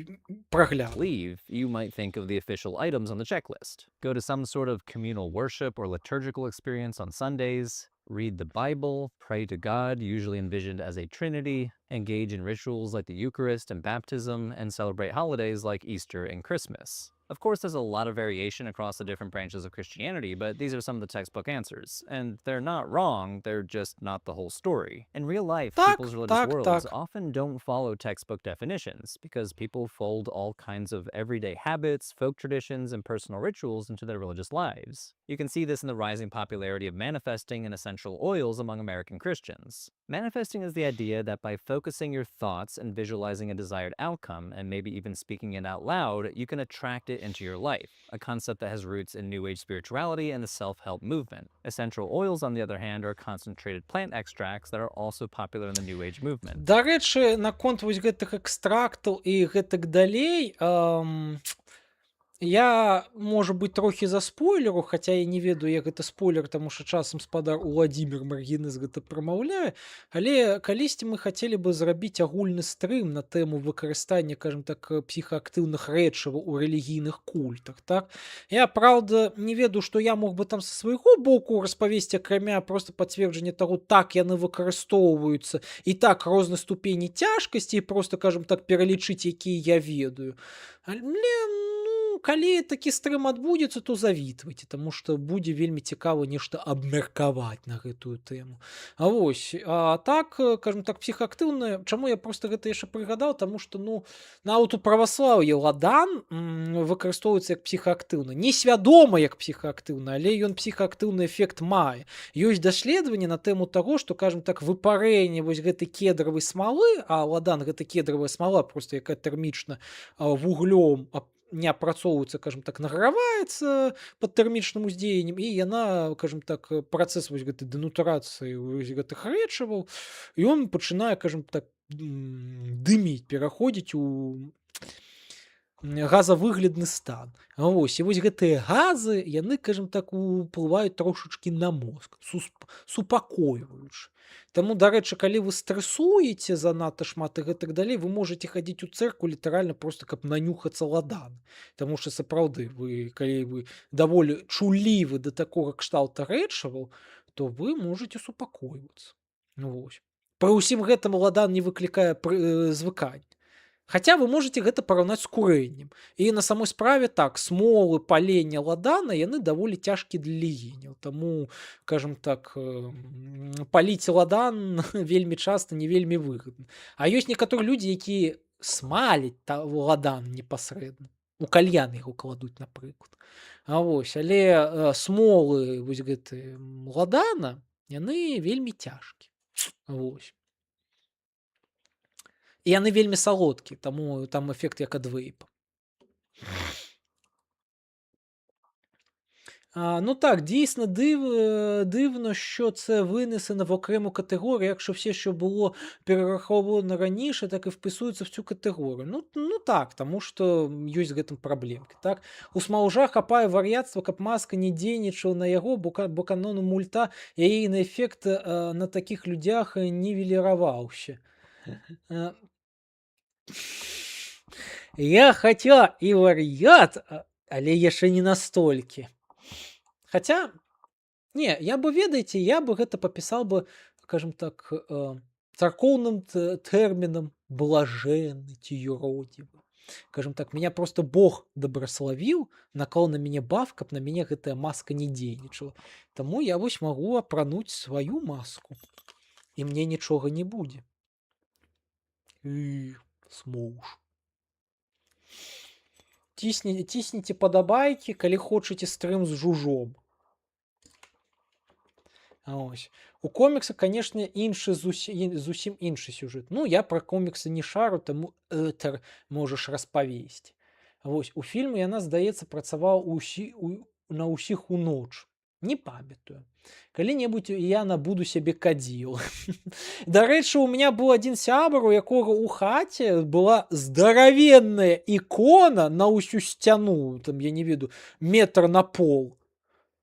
[SPEAKER 1] прагляду.
[SPEAKER 4] Believe, you might think of the official items on the checklist. Go to some sort of communal worship or liturgical experience on Sundays, read the Bible, pray to God, usually envisioned as a trinity, engage in rituals like the Eucharist and baptism, and celebrate holidays like Easter and Christmas. Of course, there's a lot of variation across the different branches of Christianity, but these are some of the textbook answers. And they're not wrong, they're just not the whole story. In real life,
[SPEAKER 1] Так,
[SPEAKER 4] people's religious
[SPEAKER 1] так,
[SPEAKER 4] worlds
[SPEAKER 1] так.
[SPEAKER 4] often don't follow textbook definitions because people fold all kinds of everyday habits, folk traditions, and personal rituals into their religious lives. You can see this in the rising popularity of manifesting and essential oils among American Christians. Manifesting is the idea that by focusing your thoughts and visualizing a desired outcome, and maybe even speaking it out loud, you can attract it into your life, a concept that has roots in New Age spirituality and the self-help movement. Essential oils, on the other hand, are concentrated plant extracts that are also popular in the New Age movement.
[SPEAKER 1] Да рэчы, наконт вось гэтых экстрактаў і гэтак далей, я, можа быць, трохі заспойлеру, хаця я не ведаю, як гэта спойлер, таму што часам спадар Уладзімір Маргінэз гэта прамаўляе, але калісьці мы хацелі бы зрабіць агульны стрым на тэму выкарыстання, кажам так, псіхаактыўных рэчываў у рэлігійных культах, так? Я, праўда, не ведаю, што я мог бы там са свайго боку распавесці, акрамя проста пацверджання таго, так яны выкарыстоўваюцца і так рознай ступені цяжкасці, і проста, кажам так, пералічыць, якія я ведаю. Але, ну, калі такі стрым адбудзецца, то завітвайце, таму што будзе вельмі цікава нешта абмеркаваць на гэтую тэму. А вось, а так, кажам так, псіхаактыўнае, чаму я проста гэта яшчэ прыгадаў, таму што, ну, нават у праваслаўі ладан выкарыстоўваецца як псіхаактыўны. Несвядома як псіхаактыўны, але ён псіхаактыўны эфект мае. Ёсць даследаванні на тэму таго, што, кажам так, выпарэнне вось гэтай кедравай смалы, а ладан гэта кедравая смала, проста якая тэрмічна вуглём не апрацоўваецца, кажам так, награваецца пад тэрмічным уздзеяннем, і яна, кажам так, працэс вось гэтай дэнатурацыі вось гэтых рэчываў, ён пачынае, кажам так, дыміць, пераходзіць у газавыглядны стан. А вось, і вось гэтыя газы, яны, кажам так, уплываюць трошачкі на мозг, супакойваючы. Таму, дарэчы, калі вы стрэсуеце занадта шмат і гэтак далей, вы можаце хадзіць у цэркву літаральна проста, каб нанюхацца ладан. Таму што сапраўды, калі вы даволі чулівы да такога кшталта рэчываў, то вы можаце супакойвацца. Вось. Пры ўсім гэтым ладан не выклікае звыкання. Хаця вы можаце гэта параўнаць з курэннем. І на самой справе так, смолы палення ладана, яны даволі цяжкія для легеняў. Таму, кажам так, паліць ладан вельмі часта не вельмі выгадна. А ёсць некаторыя людзі, якія смаляць ладан непасрэдна. У кальян яго кладуць, напрыклад. А вось, але смолы вось гэты ладана, яны вельмі цяжкія. Вось. І яны вельмі салодкія, таму там эфект як ад вейпа. Ну так, дійсно дивно, що це винесено в окрему категорію, якщо все, що було перераховано раніше, так і вписується в цю категорію. Ну так, тому що є з гэтым праблемки. Так? У Смаўжа хапае вар'яцтва, каб маска не дзейнічала на яго, бо канону мульта яейны эфект на такіх людзях нівеліраваўся. Я хаця і вар'ят, але яшчэ не настолькі. Хаця, не, я бы, ведаеце, я бы гэта папісаў бы, скажем так, царкоўным тэрмінам блажэнны ці юродзівы. Скажем так, меня просто Бог добраславіў, наклаў на мяне баф, каб на мяне гэтая маска не дзейнічала. Таму я вось магу апрануць сваю маску, і мне нічога не будзе. Смоўж. Цісніце падабайкі, калі хочаце стрым з жужом. Ось. У комікса, канешне, зусім іншы сюжэт. Ну, я пра коміксы не шару, таму этэр можаш распавесці. Вось, у фільме яна, здаецца, працавала на ўсіх у ноч. Не памятаю. Калі-небудзь я набуду сябе кадзіл. Дарэчы, у меня быў адзін сябар, у якога ў хаце была здаравенная ікона на ўсю сцяну, там, я не ведаю, метр на пол.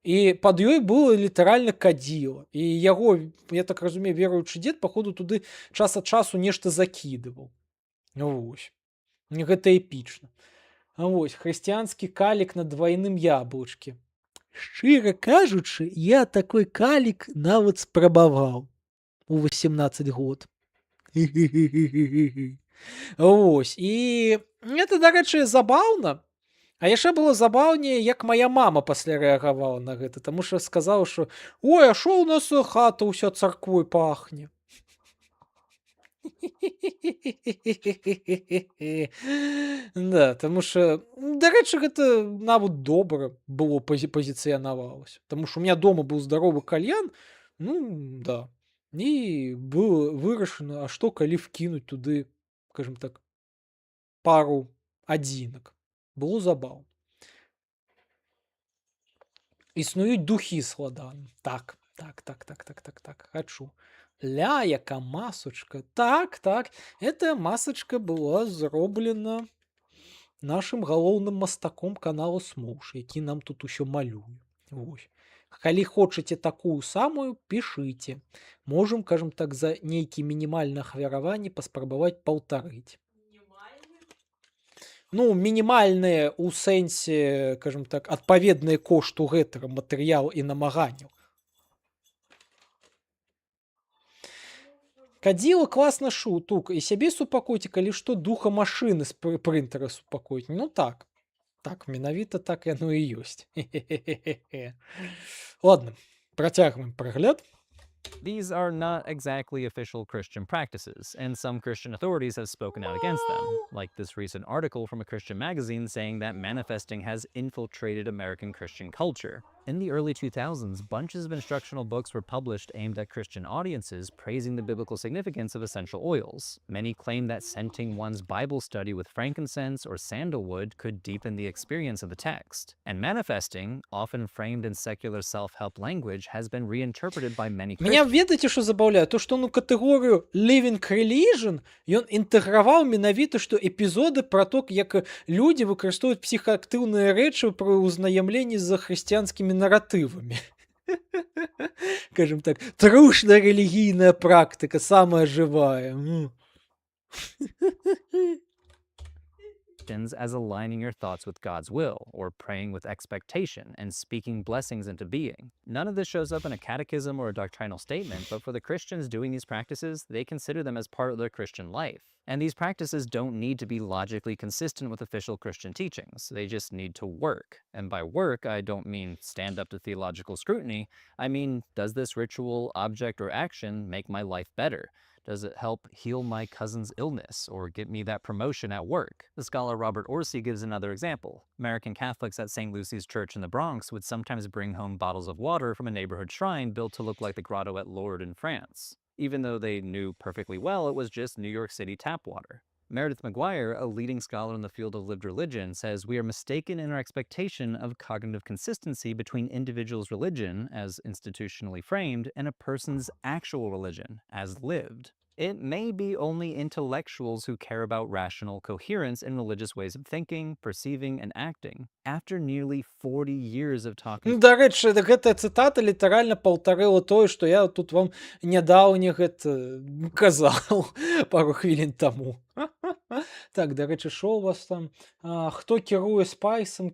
[SPEAKER 1] І пад ёй было літаральна кадзіла. І яго, я так разумею, веруючы дзед, паходу, туды час ад часу нешта закідываў. Вось. Гэта эпічна. Вось, хрысціянскі калік на двайным яблычке. Шчыра кажучы, я такой калік нават спрабаваў у 18 год. Вось. І гэта, дарэчы, забаўна. А яшчэ было забаўней, як мая мама пасля рэагавала на гэта, таму што сказала, што ой, а шо ў нас хата ўся царквой пахне. Да, таму што, дарэчы, гэта нават добра было пазіцыянавалася. Таму што у меня дома быў здаровы кальян, ну да. І было вырашана, а што калі вкінуць туды, скажем так, пару адзінак. Было забаўна. Існуюць духі з ладаном. Так. Хачу. Ля, яка масачка. Так. Эта масачка была зроблена нашым галоўным мастаком каналу Смоўж, які нам тут усё малюе. Вось. Калі хочаце такую самую, пішыце. Можам, кажам так, за нейкі мінімальны ахвяраванні паспрабаваць паўтарыць. Ну, мінімальныя ў сэнсе, кажам так, адпаведныя кошту гэтага матэрыялу і намаганняў. Кадзіла класна штука, і сябе супакойце, калі што, духа машыны з прынтера супакойце. Ну так. Так, менавіта так яно і ёсць. Ладно, працягваем прагляд.
[SPEAKER 3] These are not exactly official Christian practices, and some Christian authorities have spoken out against them, like this recent article from a Christian magazine saying that manifesting has infiltrated American Christian culture. In the early 2000s, bunches of instructional books were published aimed at Christian audiences, praising the biblical significance of essential oils. Many claim that scenting one's Bible study with frankincense or sandalwood could deepen the experience of the text. And manifesting, often framed in secular self-help language, has been reinterpreted by many Christians.
[SPEAKER 1] Меня ведаеце, што забаўляе? То, што ну катэгорыю Living Religion ён інтэграваў менавіта, што эпізоды пра то, як людзі выкарыстоўваюць псіхаактыўныя рэчы пры ўзнаямленні за хрысціянскімі наратывамі. Кажем так, трушная рэлігійная практыка, самая жывая.
[SPEAKER 3] As aligning your thoughts with God's will, or praying with expectation and speaking blessings into being. None of this shows up in a catechism or a doctrinal statement, but for the Christians doing these practices, they consider them as part of their Christian life. And these practices don't need to be logically consistent with official Christian teachings. They just need to work. And by work, I don't mean stand up to theological scrutiny. I mean, does this ritual, object, or action make my life better? Does it help heal my cousin's illness or get me that promotion at work? The scholar Robert Orsi gives another example. American Catholics at St. Lucy's Church in the Bronx would sometimes bring home bottles of water from a neighborhood shrine built to look like the grotto at Lourdes in France, even though they knew perfectly well it was just New York City tap water. Meredith McGuire, a leading scholar in the field of lived religion, says we are mistaken in our expectation of cognitive consistency between individuals' religion, as institutionally framed, and a person's actual religion, as lived. It may be only intellectuals who care about rational coherence in religious ways of thinking, perceiving, and acting. After nearly 40 years of talking...
[SPEAKER 1] Дарэчы, гэтая цытата літаральна паўтарыла тое, што я тут вам нядаўне гэта казаў пару хвілін таму. Так, дарэчы, шо у вас там? Хто кіруе спайсам?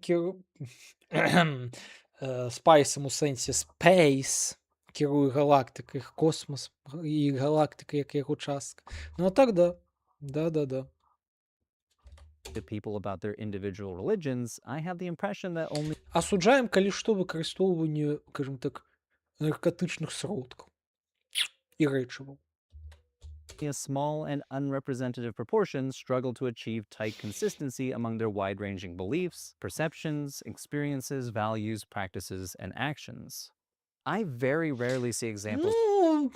[SPEAKER 1] Спайсам у сэнсе space. Кіруе галактыкай, космос і галактыка як яго частка. Ну а так да. Да.
[SPEAKER 3] To people about their individual religions, I have the impression that only...
[SPEAKER 1] Асуджаем, калі што, выкарыстоўванне, кажам так, наркотычных сродкаў і рэчываў.
[SPEAKER 3] A small and unrepresentative proportion struggle to achieve tight consistency among their wide-ranging beliefs, perceptions, experiences, values, practices, and actions. I very rarely see examples...
[SPEAKER 1] Ну,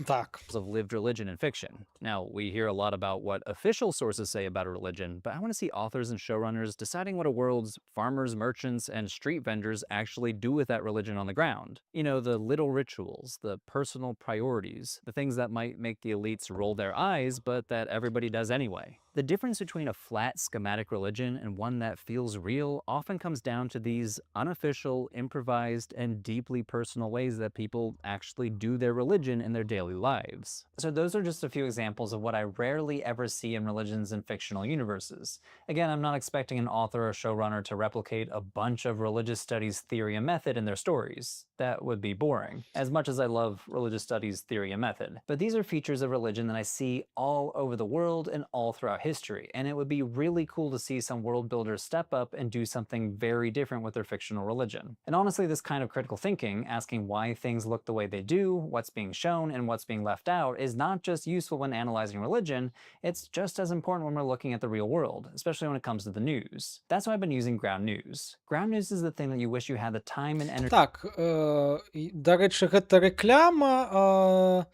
[SPEAKER 1] так.
[SPEAKER 4] of lived religion in fiction. Now, we hear a lot about what official sources say about a religion, but I want to see authors and showrunners deciding what a world's farmers, merchants, and street vendors actually do with that religion on the ground. You know, the little rituals, the personal priorities, the things that might make the elites roll their eyes, but that everybody does anyway. The difference between a flat schematic religion and one that feels real often comes down to these unofficial, improvised, and deeply personal ways that people actually do their religion in their daily lives. So those are just a few examples of what I rarely ever see in religions in fictional universes. Again, I'm not expecting an author or showrunner to replicate a bunch of religious studies theory and method in their stories. That would be boring, as much as I love religious studies theory and method. But these are features of religion that I see all over the world and all throughout history, and it would be really cool to see some world builders step up and do something very different with their fictional religion. And honestly, this kind of critical thinking, asking why things look the way they do, what's being shown, and what's being left out, is not just useful when analyzing religion, it's just as important when we're looking at the real world, especially when it comes to the news. That's why I've been using Ground News. Ground News is the thing that you wish you had the time and energy.
[SPEAKER 1] Так, да рэчы, гэта рэкляма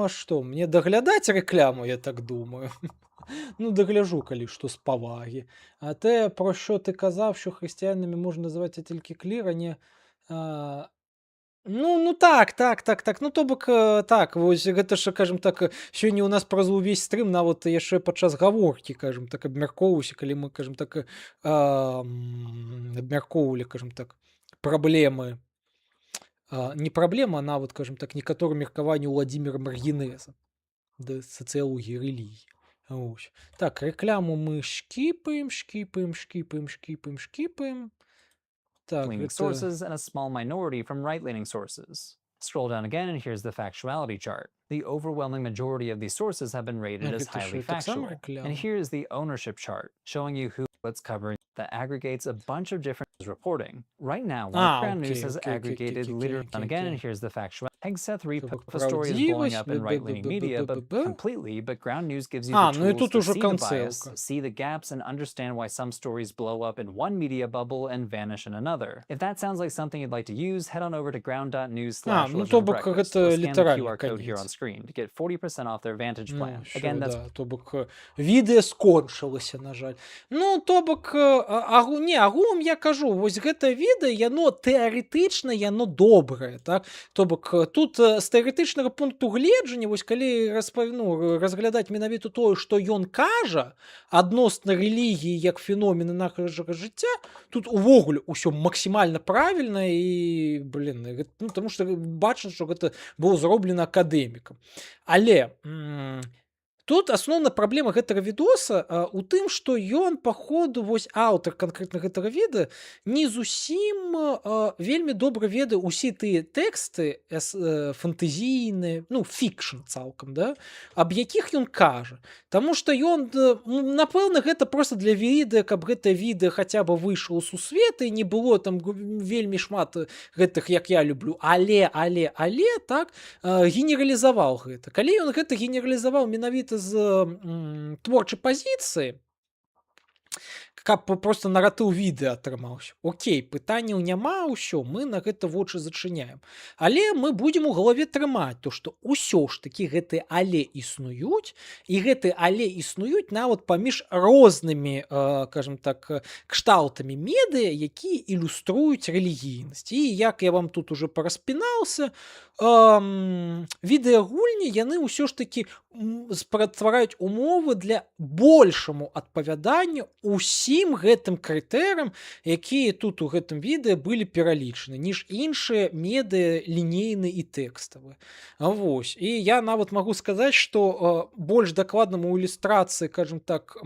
[SPEAKER 1] што? Мне даглядаць рэкляму, я так думаю. Ну, догляжу, калі што з павагі. А те, про що ти казав, що християнами можна називати тільки клір, а не... Ну так. Ну, то бок, так, вось гэта ж, кажам так, сёння ў нас праз увесь стрым, нават яшчэ падчас гаворкі, кажам так, абмяркоўваўся, калі мы, кажам так, абмяркоўвалі, кажам так, праблемы, не праблемы, а нават, кажам так, некаторыя меркаванні Уладзіміра Маргінеза да сацыялогіі рэлігіі. Ось. Так, рекламу мы шкипаем. Так,
[SPEAKER 3] leaning
[SPEAKER 1] это...
[SPEAKER 3] sources and a small minority from right-leaning sources. Scroll down again and here's the factuality chart. The overwhelming majority of these sources have been rated as
[SPEAKER 1] Это
[SPEAKER 3] highly
[SPEAKER 1] что, так само
[SPEAKER 3] factual.
[SPEAKER 1] реклама?
[SPEAKER 3] And here's the ownership chart, showing you who it's covering that aggregates a bunch of different reporting. Right now, one Ground News has aggregated literally again, and here's the factual. Hegseth repost if a story is blowing up in right-leaning media, but completely, but Ground News gives you the
[SPEAKER 1] ну и
[SPEAKER 3] tools
[SPEAKER 1] тут
[SPEAKER 3] to
[SPEAKER 1] уже
[SPEAKER 3] see the bias,
[SPEAKER 1] концовка.
[SPEAKER 3] see the gaps, and understand why some stories blow up in one media bubble and vanish in another. If that sounds like something you'd like to use, head on over to ground.news/religion
[SPEAKER 1] ну то бок
[SPEAKER 3] breakfast,
[SPEAKER 1] гэта
[SPEAKER 3] or scan the
[SPEAKER 1] літаральна
[SPEAKER 3] QR code here
[SPEAKER 1] конец.
[SPEAKER 3] on screen to get 40% off their Vantage plan.
[SPEAKER 1] Ну,
[SPEAKER 3] Again,
[SPEAKER 1] всё,
[SPEAKER 3] that's
[SPEAKER 1] да, то бок відэа скончылася, на жаль. Ну, то бок, агулам я кажу, вось гэта відэа, яно тэарэтычна, яно добрае, так? То бок, тут з тэарэтычнага пункту гледжання, вось калі разглядаць менавіта тое, што ён кажа адносна рэлігіі як феномена нашага жыцця, тут увогуле ўсё максімальна правільна і, ну, таму што бачна, што гэта было зроблена акадэмікам. Але тут асноўная праблема гэтага відоса у тым, што ён паходу вось аўтар канкрэтна гэтага відэа не зусім вельмі добра ведае ўсе тыя тэксты фантазійныя, ну, фікшн цалкам, да, аб якіх ён кажа. Таму што ён, напэўна, гэта проста для відэа, каб гэта відэа хаця бы выйшло ў сусвет і не было там вельмі шмат гэтых, як я люблю, але, так, генералізаваў гэта. Калі ён гэта генералізаваў менавіта з творчай пазіцыі, каб проста наратыў відэа атрымаўся. Окей, пытанняў няма, ўсё, мы на гэта вочы зачыняем. Але мы будзем у галаве трымаць то, што ўсё ж такі гэтыя але існуюць, і гэтыя але існуюць нават паміж рознымі, кажам так, кшталтамі медыа, якія ілюструюць рэлігійнасць. І як я вам тут уже параспінаўся, відэагульні, яны ўсё ж такі ствараюць умовы для большаму адпавяданню усім гэтым крытэрыям, якія тут у гэтым відэа былі пералічаны, ніж іншыя медыа лінейныя і тэкставыя. Вось. І я нават магу сказаць, што больш дакладна у ілюстрацыі, кажам так,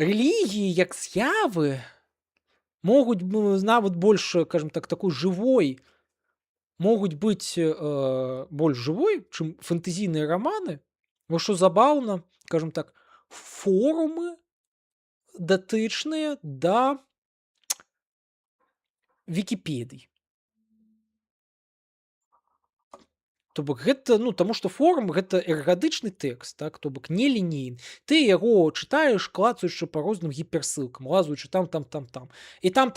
[SPEAKER 1] рэлігіі як з'явы могуць нават больш, кажам так, такой жывой, могуць быць больш жывой, чым фэнтэзійныя раманы. Вось што забаўна, кажам так, форумы датычныя да Вікіпедыі. То бок гэта, ну, таму што форум гэта эргадычны тэкст, так, то бок нелінейны. Ты яго чытаеш, клацаючы па розным гіперссылкам, лазаючы там. І там,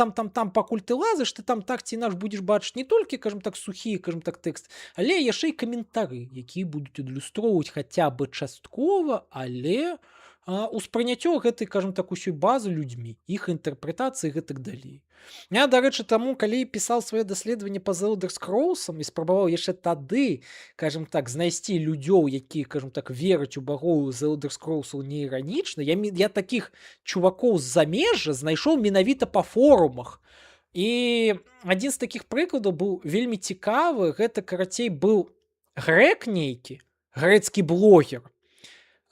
[SPEAKER 1] пакуль ты лазиш, ты там так ці інакш будзеш бачыць не толькі, кажам так, сухі, кажам так, тэкст, але яшчэ і каментары, якія будуць адлюстроўваць хаця бы часткова, але ўспрыняццё гэтай, кажам так, усёй базы людзьмі, іх інтэрпрэтацыі і гэтак далей. Я, дарэчы, таму, калі пісаў сваё даследаванне па The Elder Scrolls'ам і спрабаваў яшчэ тады, кажам так, знайсці людзёў, якія, кажам так, вераць у багоў The Elder Scrolls'аў не іранічна, я такіх чувакоў з замежжа знайшоў менавіта па форумах. І адзін з такіх прыкладаў быў вельмі цікавы, гэта, карацей, быў грэк нейкі, грэцкі блогер,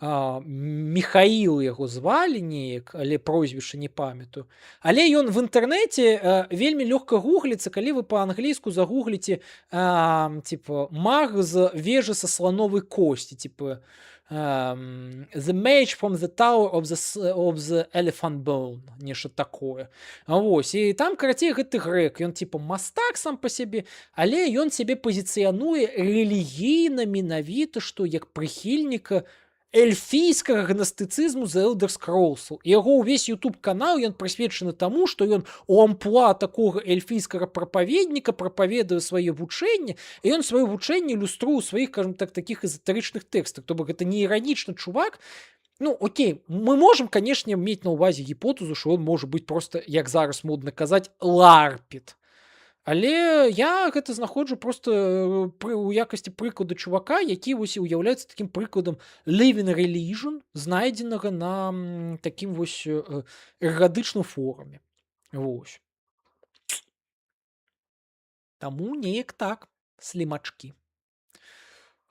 [SPEAKER 1] Міхаіл яго звалі неяк, але прозвішча не памятаю. Але ён в інтэрнэце вельмі лёгка гугліцца, калі вы па-англійску загугліце типа маг з вежы са слановай косці, типа The Mage from the Tower of the Elephant Bone, нешта такое. Вось, і там, карацей, гэты грэк, ён типа мастак сам па сябе, але ён сябе пазіцыянуе рэлігійна менавіта, што як прыхільніка эльфійскага гнастыцызму The Elder Scrolls'аў. І яго ўвесь YouTube-канал, ён прысвечаны таму, што ён у амплуа такога эльфійскага прапаведніка прапаведае свае вучэнне, і ён сваё вучэнне ілюструе ў сваіх, кажам так, такіх эзатэрычных тэкстах. То бок гэта не іранічны чувак. Ну, окей, мы можам, канешне, мець на ўвазе гіпотэзу, што ён можа быць проста, як зараз модна казаць, ларпіт. Але я гэта знаходжу проста у якасці прыкладу чувака, які вось уяўляецца такім прыкладам living religion, знайдзенага на такім вось эргадычным форуме. Вось. Таму неяк так, слімачкі.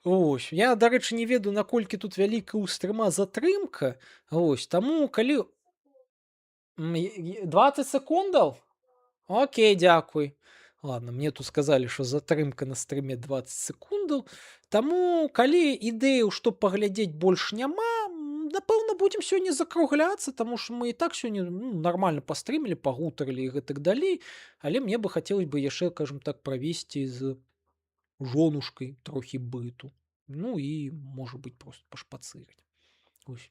[SPEAKER 1] Вось. Я, дарэчы, не ведаю, наколькі тут вялікая ў стрыма затрымка. Вось. Таму, калі 20 секундаў? Окей, дзякуй. Ладно, мне тут сказалі, што затрымка на стрыме 20 секундаў. Таму, калі ідэяў, што паглядзець больш няма, напэўна, будзем сёння закругляцца, таму што мы і так сёння нармальна пастрымілі, пагутарылі і гэтак далей. Але мне бы хацелось бы яшчэ, кажам так, правесці з жонушкай трохі быту. Ну і, можа быць, проста пашпацырыць. Вось.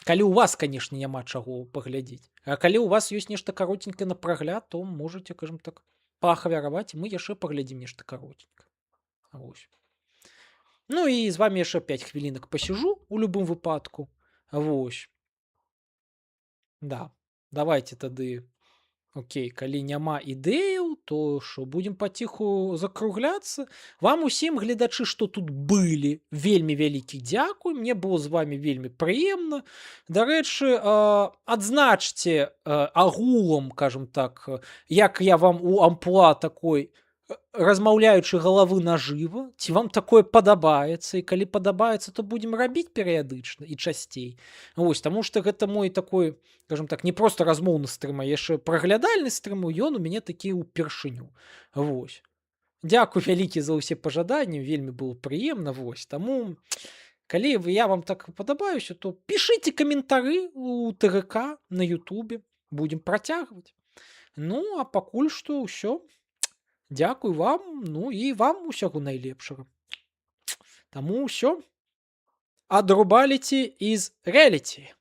[SPEAKER 1] Калі ў вас, канешне, няма чаго паглядзець. А калі ў вас ёсць нешта каротенькае на прагляд, то можаце, кажам так, паахвяраваць, і мы яшчэ паглядзім нешта каротенькае. Вось. Ну і з вамі яшчэ 5 хвілінак пасіжу у любым выпадку. Вось. Да, давайте тады, окей, калі няма ідэяў, то што, будзем паціху закругляцца. Вам усім, гледачы, што тут былі, вельмі вялікі дзякуй. Мне было з вамі вельмі прыемна. Дарэчы, адзначце агулам, кажам так, як я вам у амплуа такой размаўляючы галавы нажыва, ці вам такое падабаецца, і калі падабаецца, то будзем рабіць перыядычна і часцей. Вось, таму што гэта мой такой, скажем так, не проста размоўны стрым, а яшчэ праглядальны стрым, ён у мяне такі ўпершыню. Вось. Дзякуй вялікі за ўсе пажаданні, вельмі было прыемна, вось. Таму, калі я вам так падабаюся, то пішыце каментары у ТГК на Ютубе, будзем працягваць. Ну, а пакуль што ўсё. Дзякуй вам, ну і вам усяго найлепшага. Таму ўсё. Адрубаліці is reality.